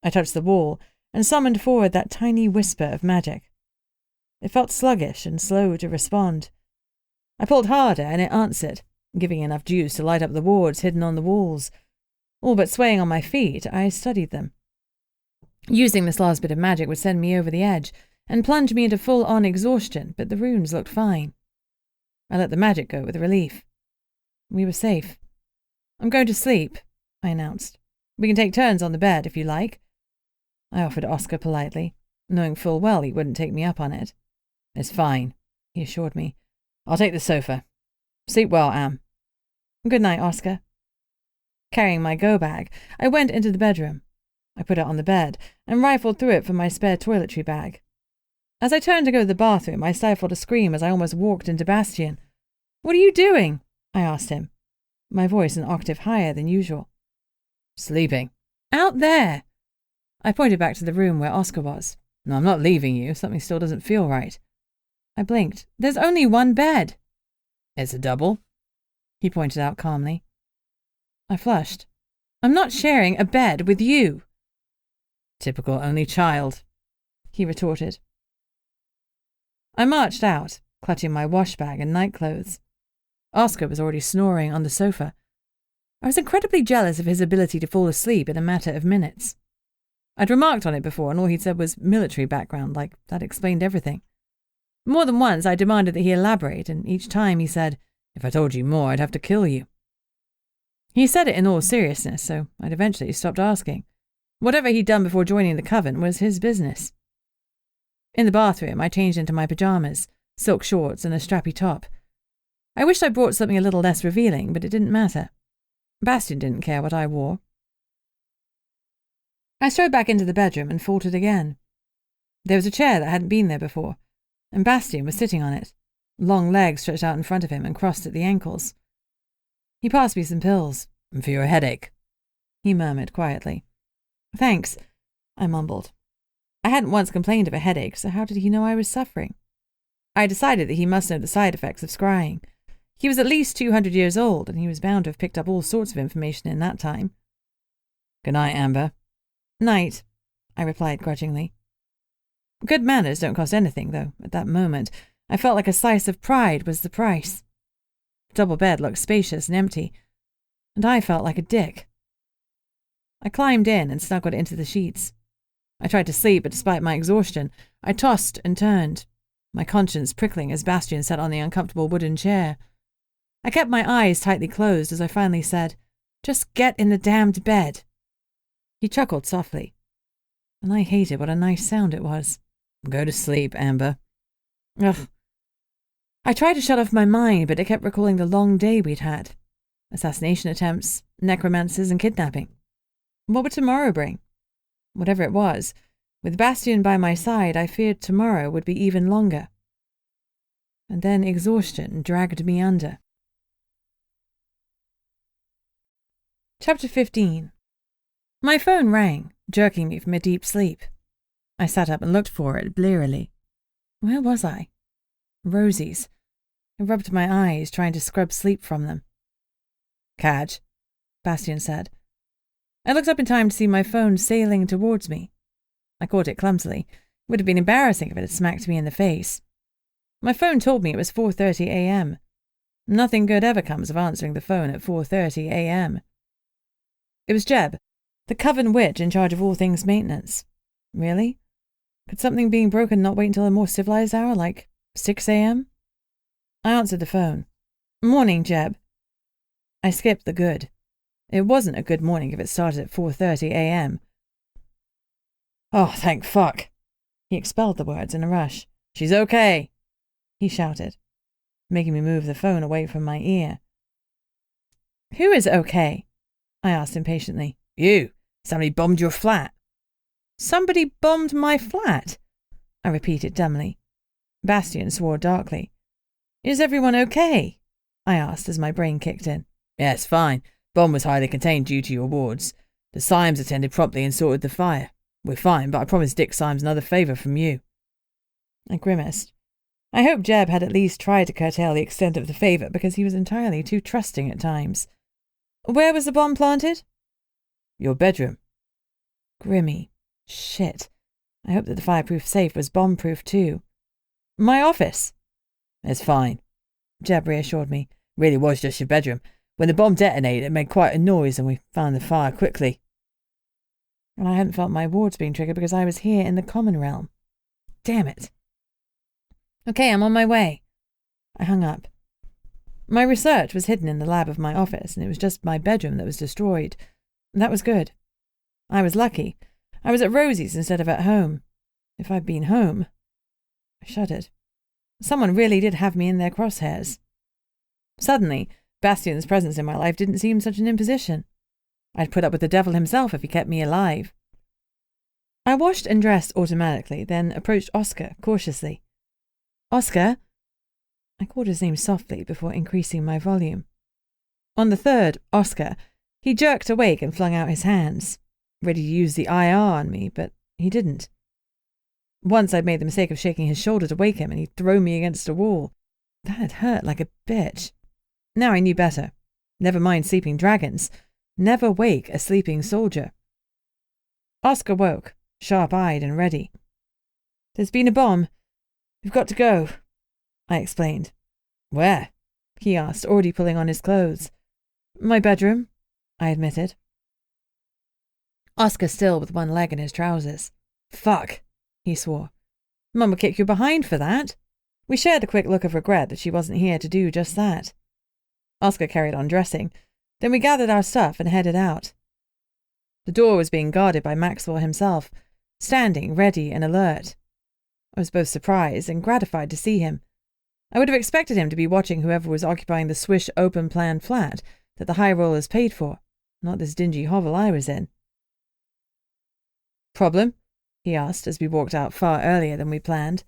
I touched the wall and summoned forward that tiny whisper of magic. It felt sluggish and slow to respond. I pulled harder, and it answered, giving enough juice to light up the wards hidden on the walls. All but swaying on my feet, I studied them. Using this last bit of magic would send me over the edge and plunge me into full-on exhaustion, but the runes looked fine. I let the magic go with relief. We were safe. I'm going to sleep, I announced. We can take turns on the bed, if you like. I offered Oscar politely, knowing full well he wouldn't take me up on it. It's fine, he assured me. I'll take the sofa. Sleep well, Am. Good night, Oscar. Carrying my go-bag, I went into the bedroom. I put it on the bed and rifled through it for my spare toiletry bag. As I turned to go to the bathroom, I stifled a scream as I almost walked into Bastion. "What are you doing?" I asked him, my voice an octave higher than usual. "Sleeping." "Out there!" I pointed back to the room where Oscar was. "No, I'm not leaving you. Something still doesn't feel right." I blinked. "There's only one bed." "It's a double," he pointed out calmly. I flushed. "I'm not sharing a bed with you." "Typical only child," he retorted. I marched out, clutching my wash bag and nightclothes. Oscar was already snoring on the sofa. I was incredibly jealous of his ability to fall asleep in a matter of minutes. I'd remarked on it before, and all he'd said was military background, like that explained everything. More than once I demanded that he elaborate, and each time he said, "If I told you more, I'd have to kill you." He said it in all seriousness, so I'd eventually stopped asking. Whatever he'd done before joining the Coven was his business. In the bathroom, I changed into my pajamas, silk shorts and a strappy top. I wished I brought something a little less revealing, but it didn't matter. Bastion didn't care what I wore. I strode back into the bedroom and faltered again. There was a chair that hadn't been there before, and Bastion was sitting on it, long legs stretched out in front of him and crossed at the ankles. He passed me some pills. "And for your headache," he murmured quietly. "Thanks," I mumbled. I hadn't once complained of a headache, so how did he know I was suffering? I decided that he must know the side effects of scrying. He was at least 200 years old, and he was bound to have picked up all sorts of information in that time. "Good night, Amber." "Night," I replied grudgingly. Good manners don't cost anything, though at that moment I felt like a slice of pride was the price. The double bed looked spacious and empty, and I felt like a dick. I climbed in and snuggled into the sheets. I tried to sleep, but despite my exhaustion, I tossed and turned, my conscience prickling as Bastion sat on the uncomfortable wooden chair. I kept my eyes tightly closed as I finally said, "Just get in the damned bed." He chuckled softly, and I hated what a nice sound it was. "Go to sleep, Amber." Ugh. I tried to shut off my mind, but it kept recalling the long day we'd had. Assassination attempts, necromancers, and kidnapping. What would tomorrow bring? Whatever it was, with Bastion by my side, I feared tomorrow would be even longer. And then exhaustion dragged me under. Chapter 15. My phone rang, jerking me from a deep sleep. I sat up and looked for it blearily. Where was I? Rosie's. I rubbed my eyes, trying to scrub sleep from them. "Catch," Bastion said. I looked up in time to see my phone sailing towards me. I caught it clumsily. It would have been embarrassing if it had smacked me in the face. My phone told me it was 4:30 a.m. Nothing good ever comes of answering the phone at 4:30 a.m. It was Jeb, the Coven witch in charge of all things maintenance. Really? Could something being broken not wait until a more civilized hour, like 6 a.m.? I answered the phone. "Morning, Jeb." I skipped the good. It wasn't a good morning if it started at 4:30 a.m. "Oh, thank fuck." He expelled the words in a rush. "She's okay," he shouted, making me move the phone away from my ear. "Who is okay?" I asked impatiently. "You. Somebody bombed your flat." "Somebody bombed my flat?" I repeated dumbly. Bastion swore darkly. "Is everyone okay?" I asked as my brain kicked in. "Yes, fine. Bomb was highly contained due to your wards. The Symes attended promptly and sorted the fire. We're fine, but I promised Dick Symes another favour from you." I grimaced. I hoped Jeb had at least tried to curtail the extent of the favour, because he was entirely too trusting at times. "Where was the bomb planted?" "Your bedroom." Grimmy. Shit. I hoped that the fireproof safe was bomb-proof too. "My office." "It's fine," Jeb reassured me. "Really was just your bedroom. When the bomb detonated, it made quite a noise and we found the fire quickly." And I hadn't felt my wards being triggered because I was here in the common realm. Damn it. "Okay, I'm on my way." I hung up. My research was hidden in the lab of my office, and it was just my bedroom that was destroyed. That was good. I was lucky. I was at Rosie's instead of at home. If I'd been home... I shuddered. Someone really did have me in their crosshairs. Suddenly, Bastion's presence in my life didn't seem such an imposition. I'd put up with the devil himself if he kept me alive. I washed and dressed automatically, then approached Oscar cautiously. Oscar? I called his name softly before increasing my volume. On the third, Oscar, he jerked awake and flung out his hands, ready to use the IR on me, but he didn't. Once I'd made the mistake of shaking his shoulder to wake him, and he'd thrown me against a wall. That had hurt like a bitch. Now I knew better. Never mind sleeping dragons. Never wake a sleeping soldier. Oscar woke, sharp-eyed and ready. There's been a bomb. We've got to go, I explained. Where? He asked, already pulling on his clothes. My bedroom, I admitted. Oscar still with one leg in his trousers. Fuck, he swore. Mum would kick you behind for that. We shared a quick look of regret that she wasn't here to do just that. Oscar carried on dressing. Then we gathered our stuff and headed out. The door was being guarded by Maxwell himself, standing ready and alert. I was both surprised and gratified to see him. I would have expected him to be watching whoever was occupying the swish open-plan flat that the high rollers paid for, not this dingy hovel I was in. Problem? He asked as we walked out far earlier than we planned.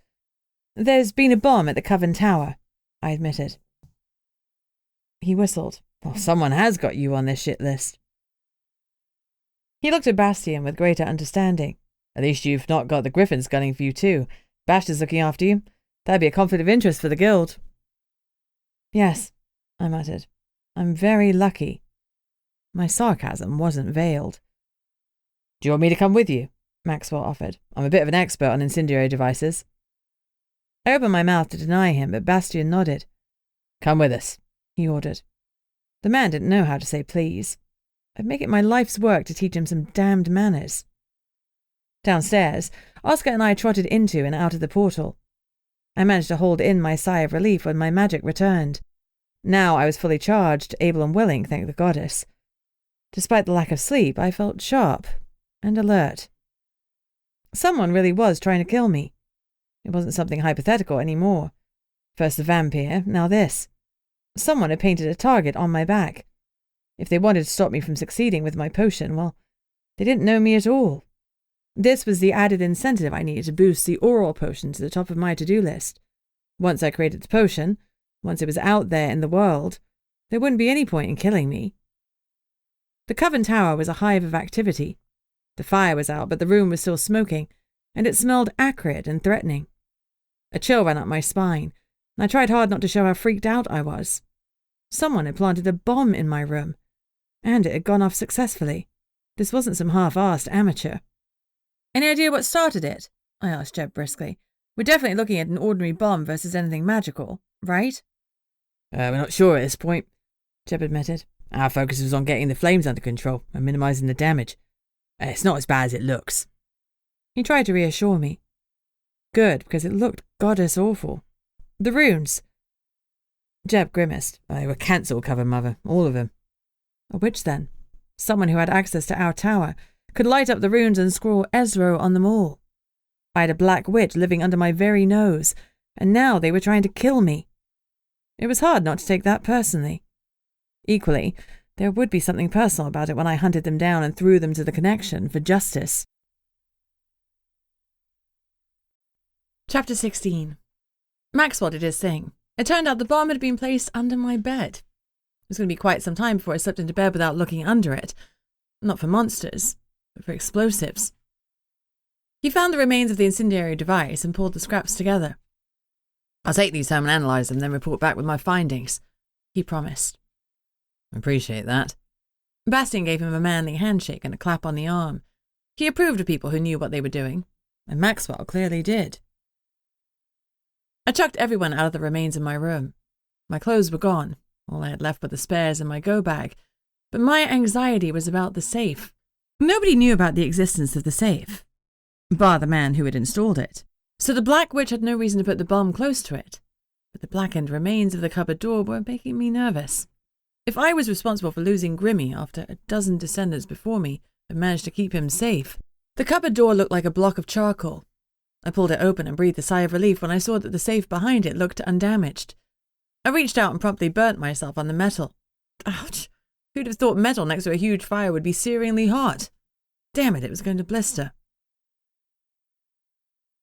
There's been a bomb at the Coven Tower, I admitted. He whistled. Well, someone has got you on this shit list. He looked at Bastion with greater understanding. At least you've not got the griffins gunning for you too. Bastion's looking after you. That'd be a conflict of interest for the guild. Yes, I muttered. I'm very lucky. My sarcasm wasn't veiled. Do you want me to come with you? Maxwell offered. I'm a bit of an expert on incendiary devices. I opened my mouth to deny him, but Bastion nodded. Come with us, he ordered. The man didn't know how to say please. I'd make it my life's work to teach him some damned manners. Downstairs, Oscar and I trotted into and out of the portal. I managed to hold in my sigh of relief when my magic returned. Now I was fully charged, able and willing, thank the goddess. Despite the lack of sleep, I felt sharp and alert. Someone really was trying to kill me. It wasn't something hypothetical anymore. First the vampire, now this. Someone had painted a target on my back. If they wanted to stop me from succeeding with my potion, well, they didn't know me at all. This was the added incentive I needed to boost the oral potion to the top of my to-do list. Once I created the potion, once it was out there in the world, there wouldn't be any point in killing me. The Coven Tower was a hive of activity. The fire was out, but the room was still smoking, and it smelled acrid and threatening. A chill ran up my spine, and I tried hard not to show how freaked out I was. Someone had planted a bomb in my room, and it had gone off successfully. This wasn't some half-assed amateur. Any idea what started it? I asked Jeb briskly. We're definitely looking at an ordinary bomb versus anything magical, right? We're not sure at this point, Jeb admitted. Our focus was on getting the flames under control and minimising the damage. It's not as bad as it looks. He tried to reassure me. Good, because it looked goddess awful. The runes. Jeb grimaced. They were cancelled, Coven Mother, all of them. A witch, then. Someone who had access to our tower, could light up the runes and scrawl Ezro on them all. I had a black witch living under my very nose, and now they were trying to kill me. It was hard not to take that personally. Equally, there would be something personal about it when I hunted them down and threw them to the connection for justice. Chapter 16. Maxwell did his thing. It turned out the bomb had been placed under my bed. It was going to be quite some time before I slipped into bed without looking under it. Not for monsters, but for explosives. He found the remains of the incendiary device and pulled the scraps together. I'll take these home and analyse them, then report back with my findings, he promised. Appreciate that. Bastion gave him a manly handshake and a clap on the arm. He approved of people who knew what they were doing, and Maxwell clearly did. I chucked everyone out of the remains in my room. My clothes were gone, all I had left were the spares in my go-bag, but my anxiety was about the safe. Nobody knew about the existence of the safe, bar the man who had installed it, so the Black Witch had no reason to put the bomb close to it. But the blackened remains of the cupboard door were making me nervous. If I was responsible for losing Grimmy after a dozen descendants before me had managed to keep him safe, the cupboard door looked like a block of charcoal. I pulled it open and breathed a sigh of relief when I saw that the safe behind it looked undamaged. I reached out and promptly burnt myself on the metal. Ouch! Who'd have thought metal next to a huge fire would be searingly hot? Damn it, it was going to blister.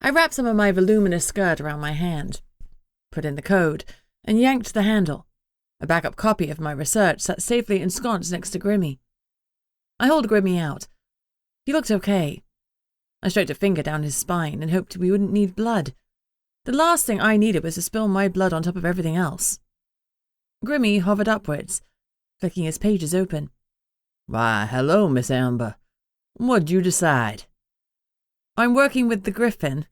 I wrapped some of my voluminous skirt around my hand, put in the code, and yanked the handle. A backup copy of my research sat safely ensconced next to Grimmy. I hauled Grimmy out. He looked okay. I stroked a finger down his spine and hoped we wouldn't need blood. The last thing I needed was to spill my blood on top of everything else. Grimmy hovered upwards, flicking his pages open. Why, hello, Miss Amber. What'd you decide? I'm working with the griffin,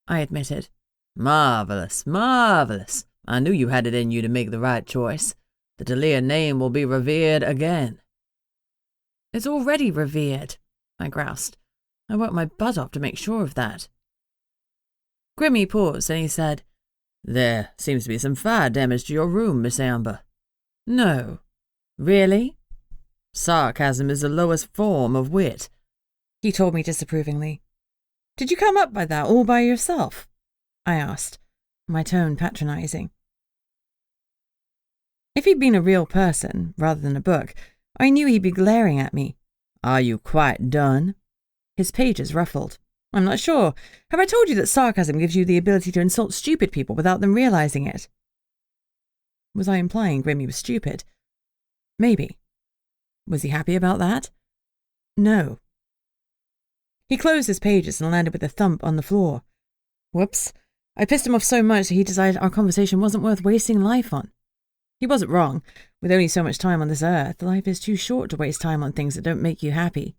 I admitted. Marvelous, marvelous. I knew you had it in you to make the right choice. The Talia name will be revered again. It's already revered, I groused. I worked my butt off to make sure of that. Grimmy paused and he said, There seems to be some fire damage to your room, Miss Amber. No. Really? Sarcasm is the lowest form of wit, he told me disapprovingly. Did you come up by that all by yourself? I asked, my tone patronizing. If he'd been a real person, rather than a book, I knew he'd be glaring at me. Are you quite done? His pages ruffled. I'm not sure. Have I told you that sarcasm gives you the ability to insult stupid people without them realizing it? Was I implying Grimmy was stupid? Maybe. Was he happy about that? No. He closed his pages and landed with a thump on the floor. Whoops. I pissed him off so much that he decided our conversation wasn't worth wasting life on. He wasn't wrong. With only so much time on this earth, life is too short to waste time on things that don't make you happy.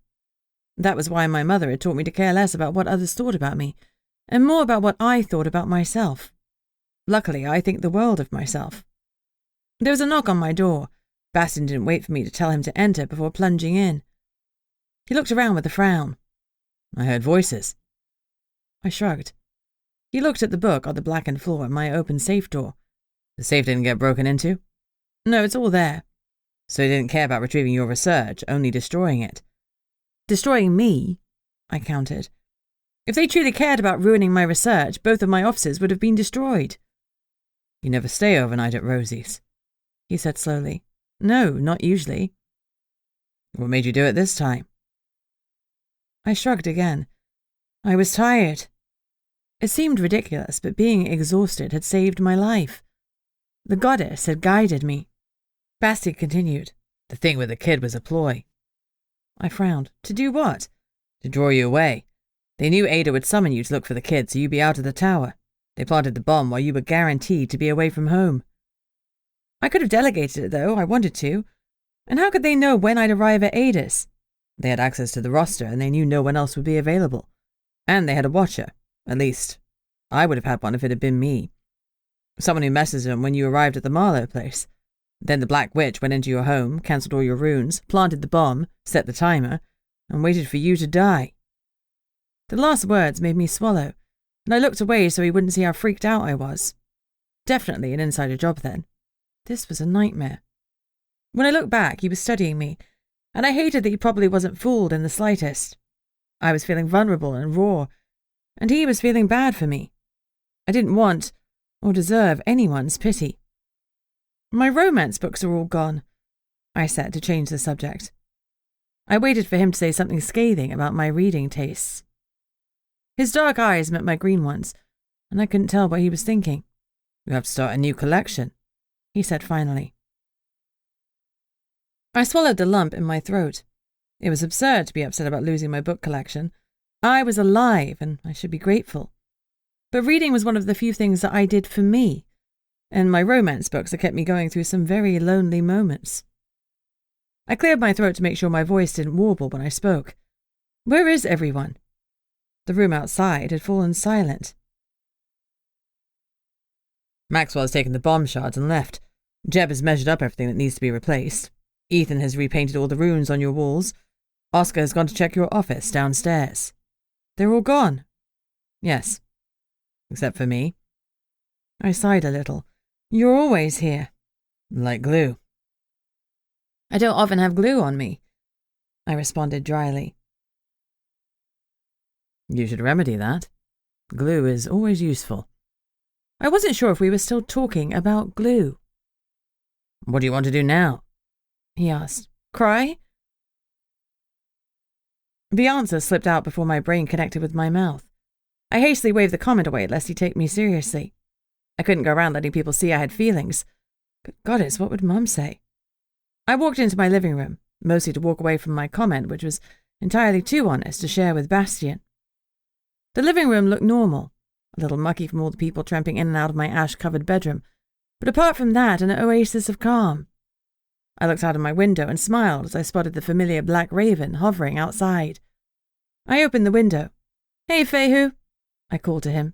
That was why my mother had taught me to care less about what others thought about me, and more about what I thought about myself. Luckily, I think the world of myself. There was a knock on my door. Bastion didn't wait for me to tell him to enter before plunging in. He looked around with a frown. I heard voices. I shrugged. He looked at the book on the blackened floor and my open safe door. The safe didn't get broken into? No, it's all there. So he didn't care about retrieving your research, only destroying it. Destroying me? I countered. If they truly cared about ruining my research, both of my offices would have been destroyed. You never stay overnight at Rosie's, he said slowly. No, not usually. What made you do it this time? I shrugged again. I was tired. It seemed ridiculous, but being exhausted had saved my life. The goddess had guided me. Bastion continued. The thing with the kid was a ploy. I frowned. To do what? To draw you away. They knew Ada would summon you to look for the kid, so you'd be out of the tower. They planted the bomb while you were guaranteed to be away from home. I could have delegated it, though. I wanted to. And how could they know when I'd arrive at Ada's? They had access to the roster, and they knew no one else would be available. And they had a watcher. At least, I would have had one if it had been me. Someone who messaged them when you arrived at the Marlowe place. Then the Black Witch went into your home, cancelled all your runes, planted the bomb, set the timer, and waited for you to die. The last words made me swallow, and I looked away so he wouldn't see how freaked out I was. Definitely an insider job then. This was a nightmare. When I looked back, he was studying me, and I hated that he probably wasn't fooled in the slightest. I was feeling vulnerable and raw, and he was feeling bad for me. I didn't want or deserve anyone's pity. My romance books are all gone, I said to change the subject. I waited for him to say something scathing about my reading tastes. His dark eyes met my green ones, and I couldn't tell what he was thinking. You have to start a new collection, he said finally. I swallowed the lump in my throat. It was absurd to be upset about losing my book collection. I was alive, and I should be grateful. But reading was one of the few things that I did for me, and my romance books had kept me going through some very lonely moments. I cleared my throat to make sure my voice didn't warble when I spoke. Where is everyone? The room outside had fallen silent. Maxwell has taken the bomb shards and left. Jeb has measured up everything that needs to be replaced. Ethan has repainted all the runes on your walls. Oscar has gone to check your office downstairs. They're all gone? Yes. Except for me. I sighed a little. You're always here. Like glue. I don't often have glue on me, I responded dryly. You should remedy that. Glue is always useful. I wasn't sure if we were still talking about glue. What do you want to do now? He asked. Cry? The answer slipped out before my brain connected with my mouth. I hastily waved the comment away lest he take me seriously. I couldn't go around letting people see I had feelings. Good goddess, what would Mum say? I walked into my living room, mostly to walk away from my comment, which was entirely too honest to share with Bastion. The living room looked normal, a little mucky from all the people tramping in and out of my ash-covered bedroom, but apart from that, an oasis of calm. I looked out of my window and smiled as I spotted the familiar black raven hovering outside. I opened the window. "Hey, Fehu," I called to him.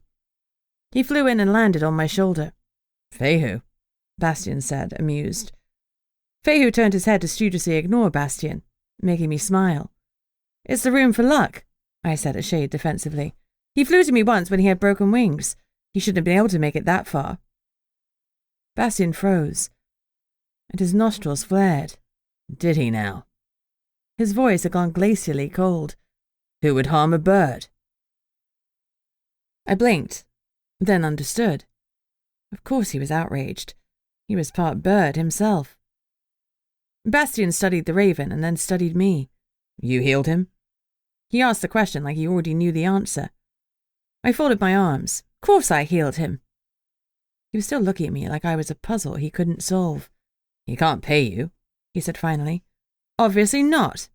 He flew in and landed on my shoulder. "Fehu?" Bastion said, amused. Fehu turned his head to studiously ignore Bastion, making me smile. "It's the rune for luck," I said a shade defensively. "He flew to me once when he had broken wings. He shouldn't have been able to make it that far." Bastion froze, and his nostrils flared. "Did he now?" His voice had gone glacially cold. "Who would harm a bird?" I blinked, then understood. Of course he was outraged. He was part bird himself. Bastion studied the raven and then studied me. "You healed him?" He asked the question like he already knew the answer. I folded my arms. Of course I healed him. He was still looking at me like I was a puzzle he couldn't solve. "He can't pay you," he said finally. "Obviously not."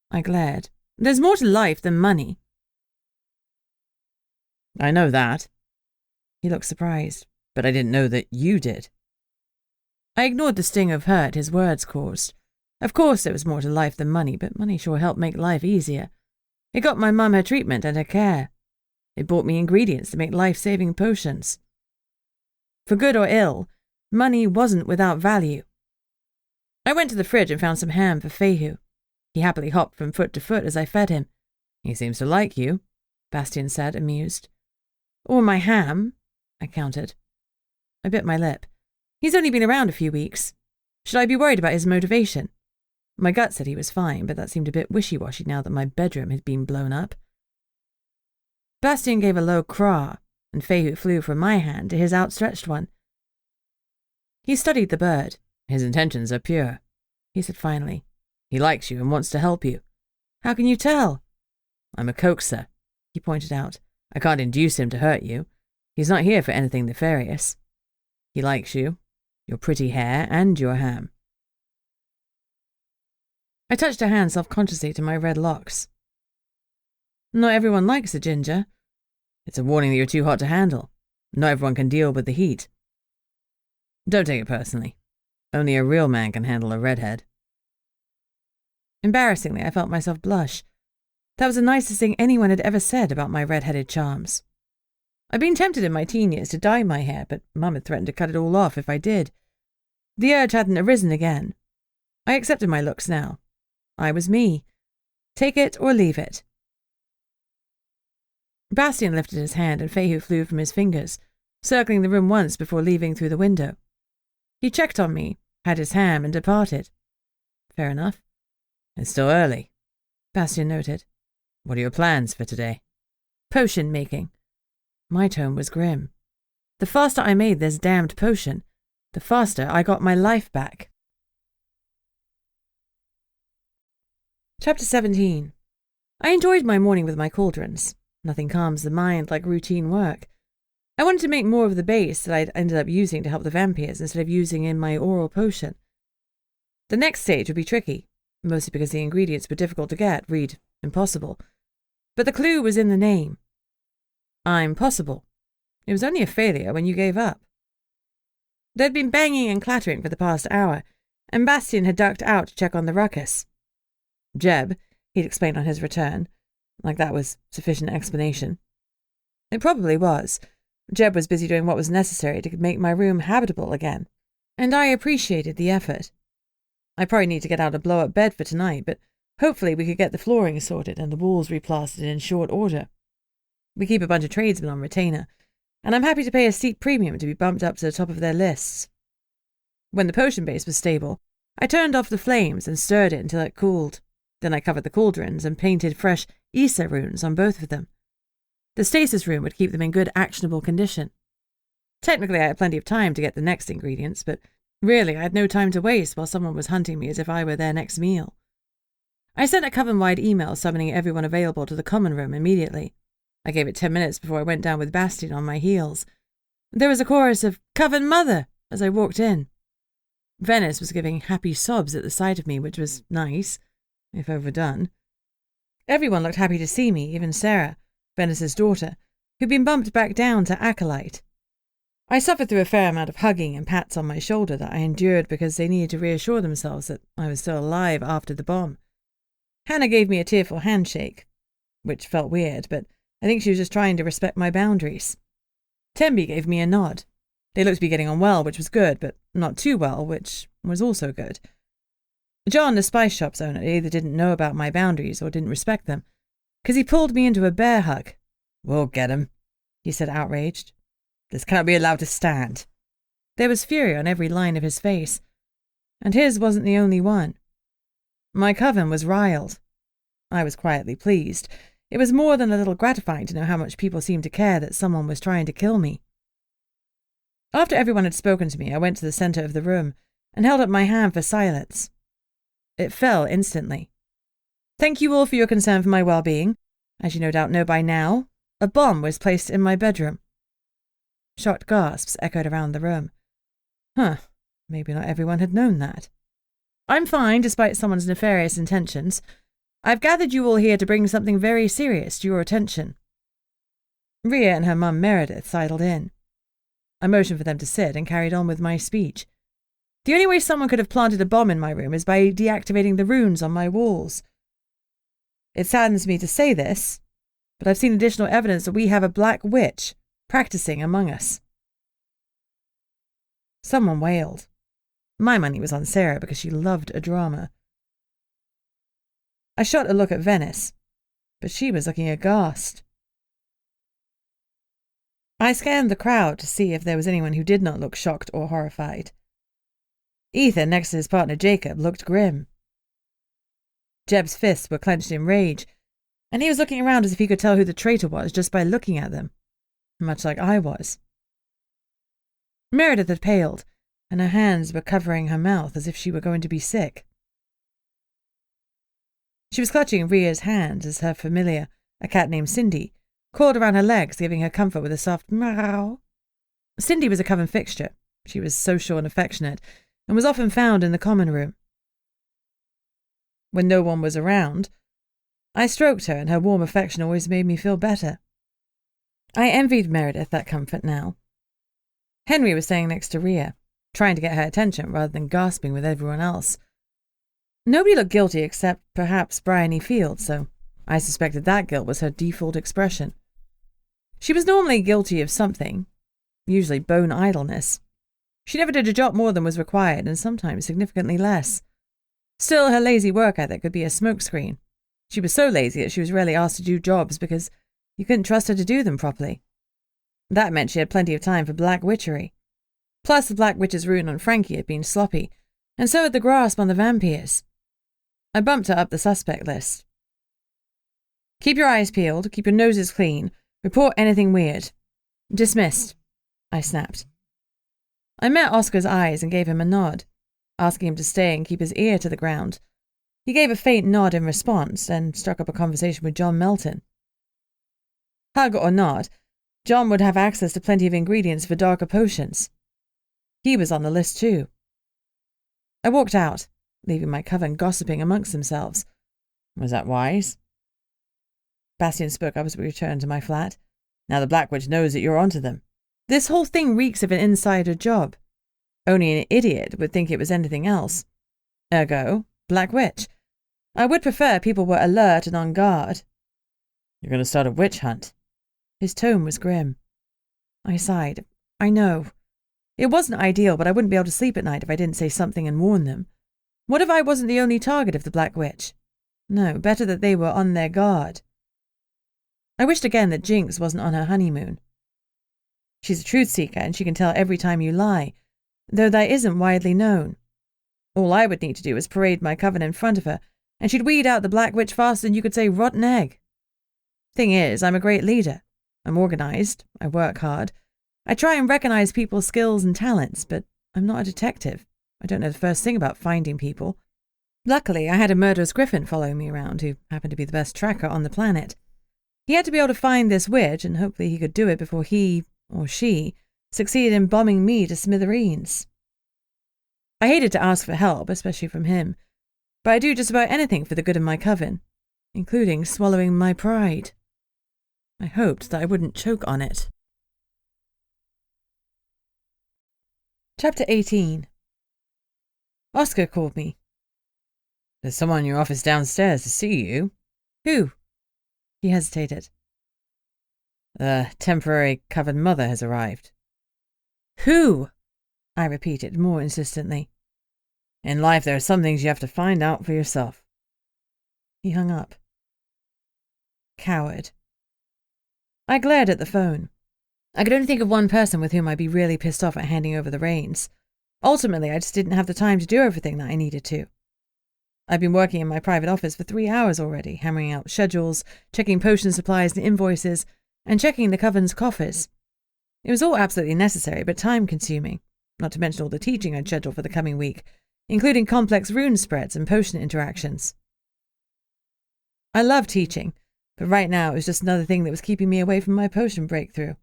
I glared. "There's more to life than money." "I know that." He looked surprised. "But I didn't know that you did." I ignored the sting of hurt his words caused. Of course there was more to life than money, but money sure helped make life easier. It got my mum her treatment and her care. It bought me ingredients to make life-saving potions. For good or ill, money wasn't without value. I went to the fridge and found some ham for Fehu. He happily hopped from foot to foot as I fed him. "He seems to like you," Bastion said, amused. "Or my ham," I countered. I bit my lip. He's only been around a few weeks. Should I be worried about his motivation? My gut said he was fine, but that seemed a bit wishy-washy now that my bedroom had been blown up. Bastion gave a low craw, and Fehu flew from my hand to his outstretched one. He studied the bird. "His intentions are pure," he said finally. "He likes you and wants to help you." "How can you tell?" "I'm a coaxer," he pointed out. "I can't induce him to hurt you. He's not here for anything nefarious. He likes you, your pretty hair, and your ham." I touched a hand self-consciously to my red locks. "Not everyone likes a ginger." "It's a warning that you're too hot to handle. Not everyone can deal with the heat." "Don't take it personally. Only a real man can handle a redhead." Embarrassingly, I felt myself blush. That was the nicest thing anyone had ever said about my red-headed charms. I'd been tempted in my teen years to dye my hair, but Mum had threatened to cut it all off if I did. The urge hadn't arisen again. I accepted my looks now. I was me. Take it or leave it. Bastion lifted his hand and Fehu flew from his fingers, circling the room once before leaving through the window. He checked on me, had his ham, and departed. Fair enough. "It's still early," Bastion noted. "What are your plans for today?" "Potion making." My tone was grim. The faster I made this damned potion, the faster I got my life back. Chapter 17. I enjoyed my morning with my cauldrons. Nothing calms the mind like routine work. I wanted to make more of the base that I'd ended up using to help the vampires instead of using in my oral potion. The next stage would be tricky, mostly because the ingredients were difficult to get, read impossible. But the clue was in the name. I'm possible. It was only a failure when you gave up. There'd been banging and clattering for the past hour, and Bastion had ducked out to check on the ruckus. Jeb, he'd explained on his return, like that was sufficient explanation. It probably was. Jeb was busy doing what was necessary to make my room habitable again, and I appreciated the effort. I probably need to get out a blow-up bed for tonight, but hopefully we could get the flooring sorted and the walls replastered in short order. We keep a bunch of tradesmen on retainer, and I'm happy to pay a steep premium to be bumped up to the top of their lists. When the potion base was stable, I turned off the flames and stirred it until it cooled. Then I covered the cauldrons and painted fresh Issa runes on both of them. The stasis room would keep them in good actionable condition. Technically, I had plenty of time to get the next ingredients, but really I had no time to waste while someone was hunting me as if I were their next meal. I sent a Coven-wide email summoning everyone available to the common room immediately. I gave it 10 minutes before I went down with Bastion on my heels. There was a chorus of "Coven Mother" as I walked in. Venice was giving happy sobs at the sight of me, which was nice, if overdone. Everyone looked happy to see me, even Sarah, Venice's daughter, who'd been bumped back down to acolyte. I suffered through a fair amount of hugging and pats on my shoulder that I endured because they needed to reassure themselves that I was still alive after the bomb. Hannah gave me a tearful handshake, which felt weird, but I think she was just trying to respect my boundaries. Tembi gave me a nod. They looked to be getting on well, which was good, but not too well, which was also good. John, the spice shop's owner, either didn't know about my boundaries or didn't respect them, because he pulled me into a bear hug. "We'll get him," he said, outraged. "This cannot be allowed to stand." There was fury on every line of his face, and his wasn't the only one. My coven was riled. I was quietly pleased. It was more than a little gratifying to know how much people seemed to care that someone was trying to kill me. After everyone had spoken to me, I went to the centre of the room and held up my hand for silence. It fell instantly. Thank you all for your concern for my well-being. As you no doubt know by now, a bomb was placed in my bedroom. Shocked gasps echoed around the room. Maybe not everyone had known that. I'm fine, despite someone's nefarious intentions. I've gathered you all here to bring something very serious to your attention. Rhea and her mum Meredith sidled in. I motioned for them to sit and carried on with my speech. The only way someone could have planted a bomb in my room is by deactivating the runes on my walls. It saddens me to say this, but I've seen additional evidence that we have a black witch practicing among us. Someone wailed. My money was on Sarah because she loved a drama. I shot a look at Venice, but she was looking aghast. I scanned the crowd to see if there was anyone who did not look shocked or horrified. Ethan, next to his partner Jacob, looked grim. Jeb's fists were clenched in rage, and he was looking around as if he could tell who the traitor was just by looking at them, much like I was. Meredith had paled, and her hands were covering her mouth as if she were going to be sick. She was clutching Rhea's hand as her familiar, a cat named Cindy, coiled around her legs, giving her comfort with a soft meow. Cindy was a coven fixture. She was social and affectionate, and was often found in the common room. When no one was around, I stroked her, and her warm affection always made me feel better. I envied Meredith that comfort now. Henry was staying next to Rhea, trying to get her attention rather than gasping with everyone else. Nobody looked guilty except perhaps Bryony Field, so I suspected that guilt was her default expression. She was normally guilty of something, usually bone idleness. She never did a job more than was required, and sometimes significantly less. Still, her lazy work ethic could be a smokescreen. She was so lazy that she was rarely asked to do jobs because you couldn't trust her to do them properly. That meant she had plenty of time for black witchery. Plus, the Black Witch's rune on Frankie had been sloppy, and so had the grasp on the Vampyrs. I bumped her up the suspect list. Keep your eyes peeled, keep your noses clean, report anything weird. Dismissed, I snapped. I met Oscar's eyes and gave him a nod, asking him to stay and keep his ear to the ground. He gave a faint nod in response and struck up a conversation with John Melton. Hug or not, John would have access to plenty of ingredients for darker potions. He was on the list too. I walked out, leaving my coven gossiping amongst themselves. Was that wise? Bastion spoke up as we returned to my flat. Now the Black Witch knows that you're onto them. This whole thing reeks of an insider job. Only an idiot would think it was anything else. Ergo, Black Witch. I would prefer people were alert and on guard. You're going to start a witch hunt. His tone was grim. I sighed. I know. It wasn't ideal, but I wouldn't be able to sleep at night if I didn't say something and warn them. What if I wasn't the only target of the Black Witch? No, better that they were on their guard. I wished again that Jinx wasn't on her honeymoon. She's a truth seeker, and she can tell every time you lie, though that isn't widely known. All I would need to do was parade my coven in front of her, and she'd weed out the Black Witch faster than you could say rotten egg. Thing is, I'm a great leader. I'm organized. I work hard. I try and recognize people's skills and talents, but I'm not a detective. I don't know the first thing about finding people. Luckily, I had a murderous griffin following me around, who happened to be the best tracker on the planet. He had to be able to find this witch, and hopefully he could do it before he, or she, succeeded in bombing me to smithereens. I hated to ask for help, especially from him, but I'd do just about anything for the good of my coven, including swallowing my pride. I hoped that I wouldn't choke on it. Chapter 18. Oscar called me. There's someone in your office downstairs to see you. Who? He hesitated. The temporary Coven mother has arrived. Who? I repeated more insistently. In life, there are some things you have to find out for yourself. He hung up. Coward. I glared at the phone. I could only think of one person with whom I'd be really pissed off at handing over the reins. Ultimately, I just didn't have the time to do everything that I needed to. I'd been working in my private office for 3 hours already, hammering out schedules, checking potion supplies and invoices, and checking the Coven's coffers. It was all absolutely necessary, but time-consuming, not to mention all the teaching I'd scheduled for the coming week, including complex rune spreads and potion interactions. I love teaching, but right now it was just another thing that was keeping me away from my potion breakthrough.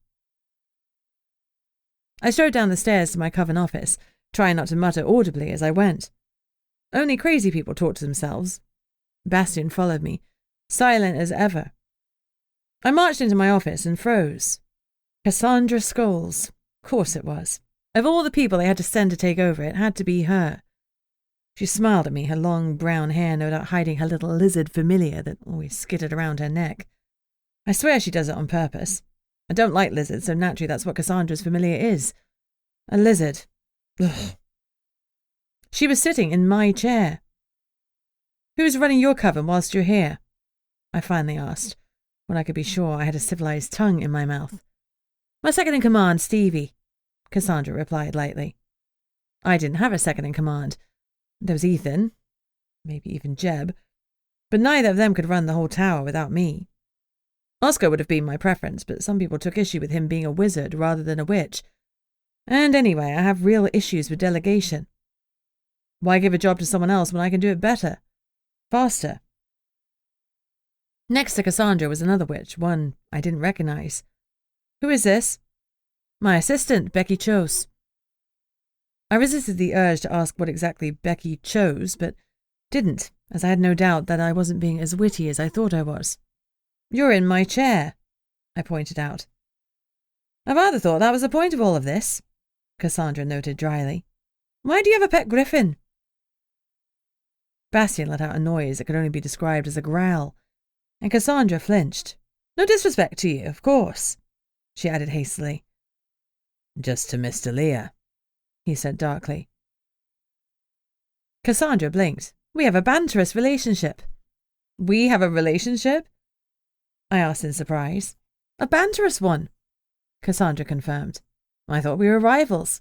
I strode down the stairs to my Coven office, trying not to mutter audibly as I went. Only crazy people talk to themselves. Bastion followed me, silent as ever. I marched into my office and froze. Cassandra Scholes. Of course it was. Of all the people they had to send to take over, it had to be her. She smiled at me, her long brown hair no doubt hiding her little lizard familiar that always skittered around her neck. I swear she does it on purpose. I don't like lizards, so naturally that's what Cassandra's familiar is. A lizard. Ugh. She was sitting in my chair. Who's running your coven whilst you're here? I finally asked, when I could be sure I had a civilized tongue in my mouth. My second-in-command, Stevie, Cassandra replied lightly. I didn't have a second-in-command. There was Ethan, maybe even Jeb, but neither of them could run the whole tower without me. Oscar would have been my preference, but some people took issue with him being a wizard rather than a witch. And anyway, I have real issues with delegation. Why give a job to someone else when I can do it better? Faster? Next to Cassandra was another witch, one I didn't recognize. Who is this? My assistant, Becky Chose. I resisted the urge to ask what exactly Becky chose, but didn't, as I had no doubt that I wasn't being as witty as I thought I was. You're in my chair, I pointed out. I rather thought that was the point of all of this, Cassandra noted dryly. Why do you have a pet griffin? Bastion let out a noise that could only be described as a growl, and Cassandra flinched. No disrespect to you, of course, she added hastily. Just to Mr. Lear, he said darkly. Cassandra blinked. We have a banterous relationship. We have a relationship? I asked in surprise. A banterous one, Cassandra confirmed. I thought we were rivals.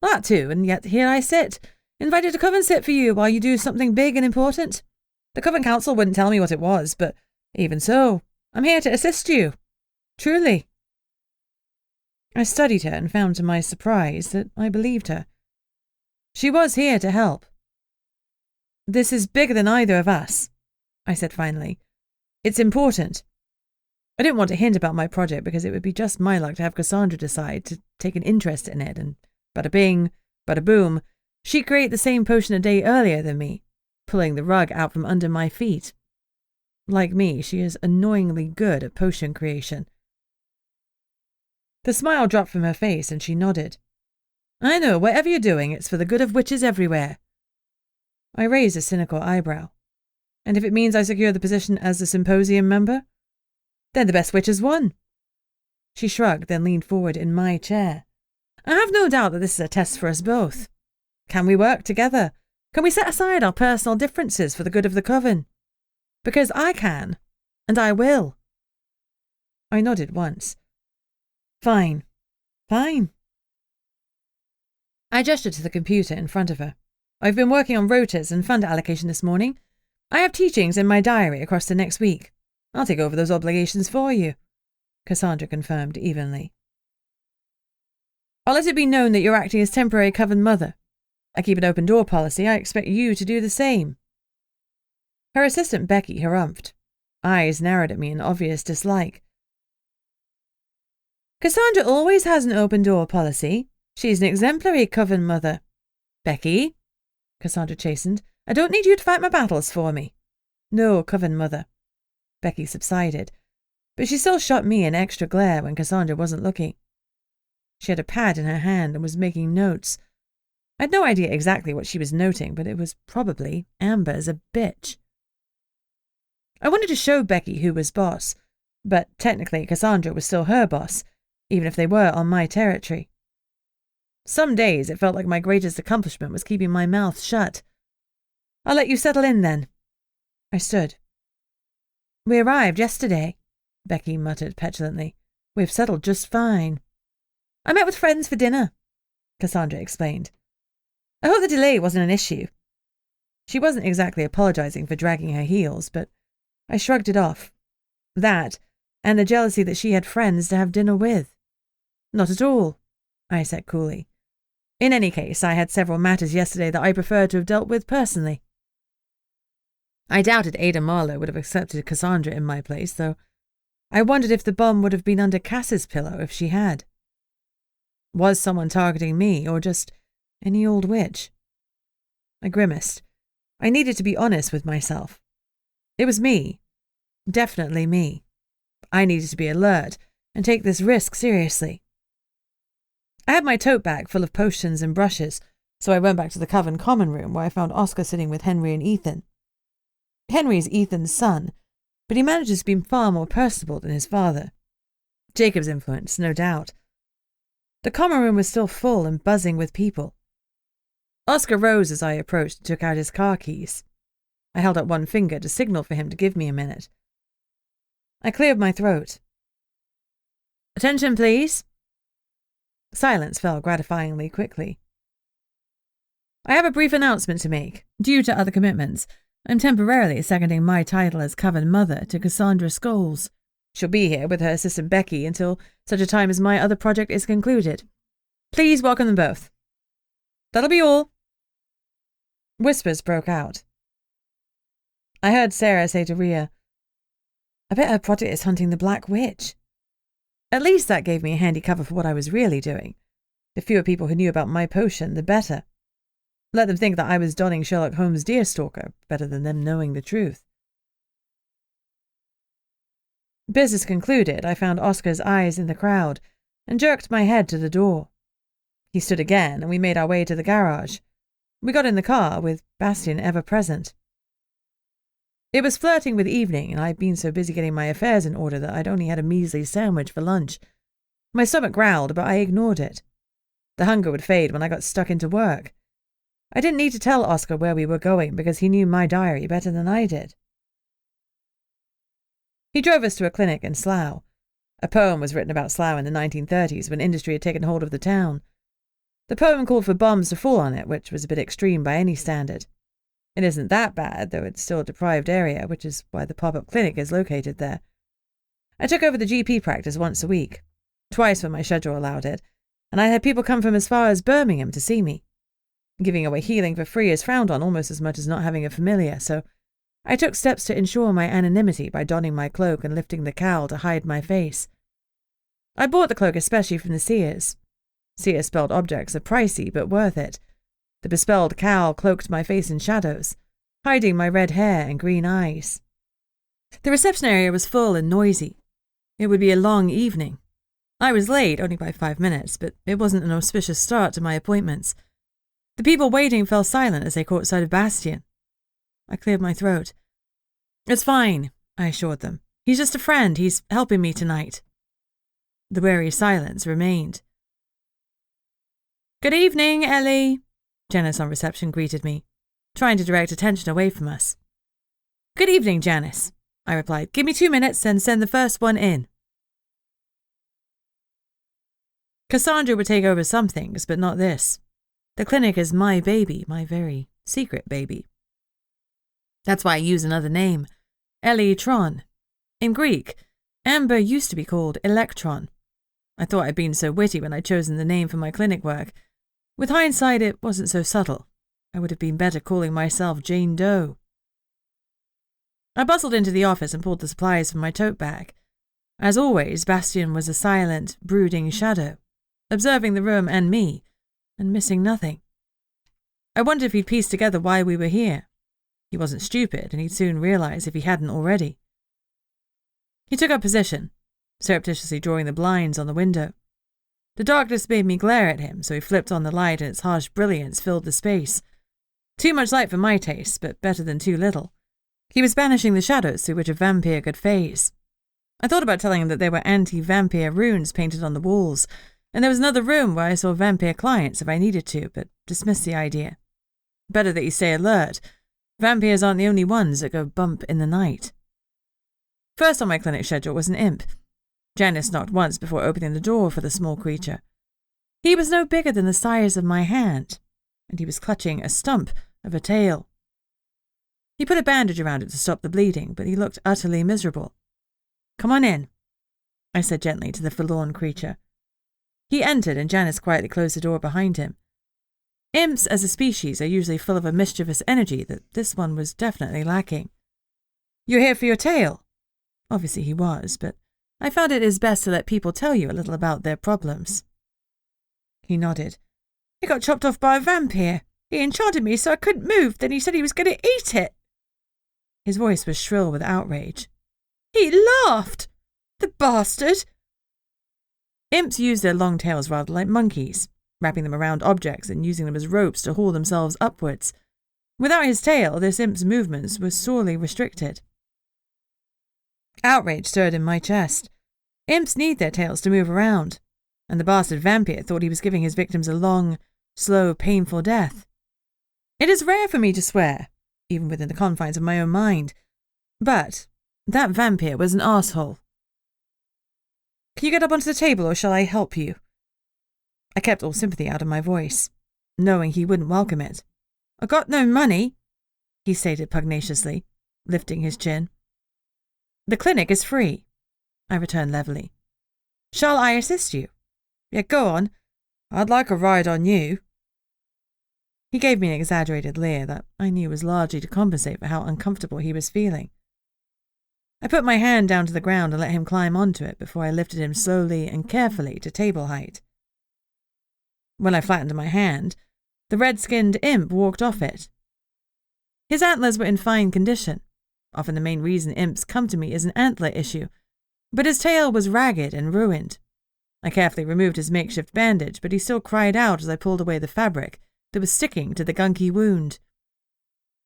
That too, and yet here I sit, invited to come and sit for you while you do something big and important. The Coven Council wouldn't tell me what it was, but even so, I'm here to assist you. Truly. I studied her and found to my surprise that I believed her. She was here to help. This is bigger than either of us, I said finally. It's important. I didn't want to hint about my project because it would be just my luck to have Cassandra decide to take an interest in it, and bada bing, bada boom, she'd create the same potion a day earlier than me, pulling the rug out from under my feet. Like me, she is annoyingly good at potion creation. The smile dropped from her face and she nodded. I know, whatever you're doing, it's for the good of witches everywhere. I raised a cynical eyebrow. And if it means I secure the position as a symposium member? Then the best witch has won. She shrugged, then leaned forward in my chair. I have no doubt that this is a test for us both. Can we work together? Can we set aside our personal differences for the good of the Coven? Because I can, and I will. I nodded once. Fine. Fine. I gestured to the computer in front of her. I've been working on rotas and fund allocation this morning. I have teachings in my diary across the next week. I'll take over those obligations for you, Cassandra confirmed evenly. I'll let it be known that you're acting as temporary Coven mother. I keep an open door policy. I expect you to do the same. Her assistant Becky harumphed. eyes narrowed at me in obvious dislike. Cassandra always has an open-door policy. She's an exemplary Coven mother. Becky, Cassandra chastened, I don't need you to fight my battles for me. No, Coven mother. Becky subsided, but she still shot me an extra glare when Cassandra wasn't looking. She had a pad in her hand and was making notes. I'd no idea exactly what she was noting, but it was probably Amber's a bitch. I wanted to show Becky who was boss, but technically Cassandra was still her boss, even if they were on my territory. Some days it felt like my greatest accomplishment was keeping my mouth shut. I'll let you settle in then. I stood. We arrived yesterday, Becky muttered petulantly. We've settled just fine. I met with friends for dinner, Cassandra explained. I hope the delay wasn't an issue. She wasn't exactly apologizing for dragging her heels, but I shrugged it off. That, and the jealousy that she had friends to have dinner with. Not at all, I said coolly. In any case, I had several matters yesterday that I preferred to have dealt with personally. I doubted Ada Marlowe would have accepted Cassandra in my place, though I wondered if the bomb would have been under Cass's pillow if she had. Was someone targeting me, or just any old witch? I grimaced. I needed to be honest with myself. It was me. Definitely me. I needed to be alert and take this risk seriously. I had my tote bag full of potions and brushes, so I went back to the Coven common room where I found Oscar sitting with Henry and Ethan. Henry's Ethan's son, but he manages to be far more personable than his father. Jacob's influence, no doubt. The common room was still full and buzzing with people. Oscar rose as I approached and took out his car keys. I held up one finger to signal for him to give me a minute. I cleared my throat. Attention, please. Silence fell gratifyingly quickly. I have a brief announcement to make. Due to other commitments, I'm temporarily seconding my title as Coven Mother to Cassandra Scholes. She'll be here with her assistant Becky until such a time as my other project is concluded. Please welcome them both. That'll be all. Whispers broke out. I heard Sarah say to Rhea, I bet her project is hunting the Black Witch. At least that gave me a handy cover for what I was really doing. The fewer people who knew about my potion, the better. Let them think that I was donning Sherlock Holmes' deerstalker, better than them knowing the truth. Business concluded, I found Oscar's eyes in the crowd and jerked my head to the door. He stood again, and we made our way to the garage. We got in the car, with Bastion ever present. It was flirting with evening, and I'd been so busy getting my affairs in order that I'd only had a measly sandwich for lunch. My stomach growled, but I ignored it. The hunger would fade when I got stuck into work. I didn't need to tell Oscar where we were going because he knew my diary better than I did. He drove us to a clinic in Slough. A poem was written about Slough in the 1930s when industry had taken hold of the town. The poem called for bombs to fall on it, which was a bit extreme by any standard. It isn't that bad, though it's still a deprived area, which is why the pop-up clinic is located there. I took over the GP practice once a week, twice when my schedule allowed it, and I had people come from as far as Birmingham to see me. Giving away healing for free is frowned on almost as much as not having a familiar, so I took steps to ensure my anonymity by donning my cloak and lifting the cowl to hide my face. I bought the cloak especially from the Seers. Seer-spelled objects are pricey, but worth it. The bespelled cowl cloaked my face in shadows, hiding my red hair and green eyes. The reception area was full and noisy. It would be a long evening. I was late, only by 5 minutes, but it wasn't an auspicious start to my appointments. The people waiting fell silent as they caught sight of Bastion. I cleared my throat. It's fine, I assured them. He's just a friend. He's helping me tonight. The wary silence remained. Good evening, Ellie, Janice on reception greeted me, trying to direct attention away from us. Good evening, Janice, I replied. Give me 2 minutes and send the first one in. Cassandra would take over some things, but not this. The clinic is my baby, my very secret baby. That's why I use another name, Ellie Tron. In Greek, Amber used to be called Electron. I thought I'd been so witty when I'd chosen the name for my clinic work. With hindsight, it wasn't so subtle. I would have been better calling myself Jane Doe. I bustled into the office and pulled the supplies from my tote bag. As always, Bastion was a silent, brooding shadow, observing the room and me, and missing nothing. I wondered if he'd pieced together why we were here. He wasn't stupid, and he'd soon realize if he hadn't already. He took up position, surreptitiously drawing the blinds on the window. The darkness made me glare at him, so he flipped on the light and its harsh brilliance filled the space. Too much light for my taste, but better than too little. He was banishing the shadows through which a vampire could phase. I thought about telling him that there were anti-vampire runes painted on the walls, and there was another room where I saw vampire clients if I needed to, but dismissed the idea. Better that you stay alert. Vampires aren't the only ones that go bump in the night. First on my clinic schedule was an imp. Janice knocked once before opening the door for the small creature. He was no bigger than the size of my hand, and he was clutching a stump of a tail. He put a bandage around it to stop the bleeding, but he looked utterly miserable. "Come on in," I said gently to the forlorn creature. He entered, and Janice quietly closed the door behind him. Imps as a species are usually full of a mischievous energy that this one was definitely lacking. "You're here for your tail?" Obviously he was, but I found it is best to let people tell you a little about their problems. He nodded. "It got chopped off by a vampire. He enchanted me so I couldn't move, then he said he was going to eat it." His voice was shrill with outrage. "He laughed! The bastard!" Imps use their long tails rather like monkeys, wrapping them around objects and using them as ropes to haul themselves upwards. Without his tail, this imp's movements were sorely restricted. Outrage stirred in my chest. Imps need their tails to move around, and the bastard vampire thought he was giving his victims a long, slow, painful death. It is rare for me to swear, even within the confines of my own mind, but that vampire was an arsehole. "Can you get up onto the table, or shall I help you?" I kept all sympathy out of my voice, knowing he wouldn't welcome it. "I got no money," he stated pugnaciously, lifting his chin. "The clinic is free," I returned levelly. "Shall I assist you?" "Yeah, go on. I'd like a ride on you." He gave me an exaggerated leer that I knew was largely to compensate for how uncomfortable he was feeling. I put my hand down to the ground and let him climb onto it before I lifted him slowly and carefully to table height. When I flattened my hand, the red-skinned imp walked off it. His antlers were in fine condition. Often the main reason imps come to me is an antler issue, but his tail was ragged and ruined. I carefully removed his makeshift bandage, but he still cried out as I pulled away the fabric that was sticking to the gunky wound.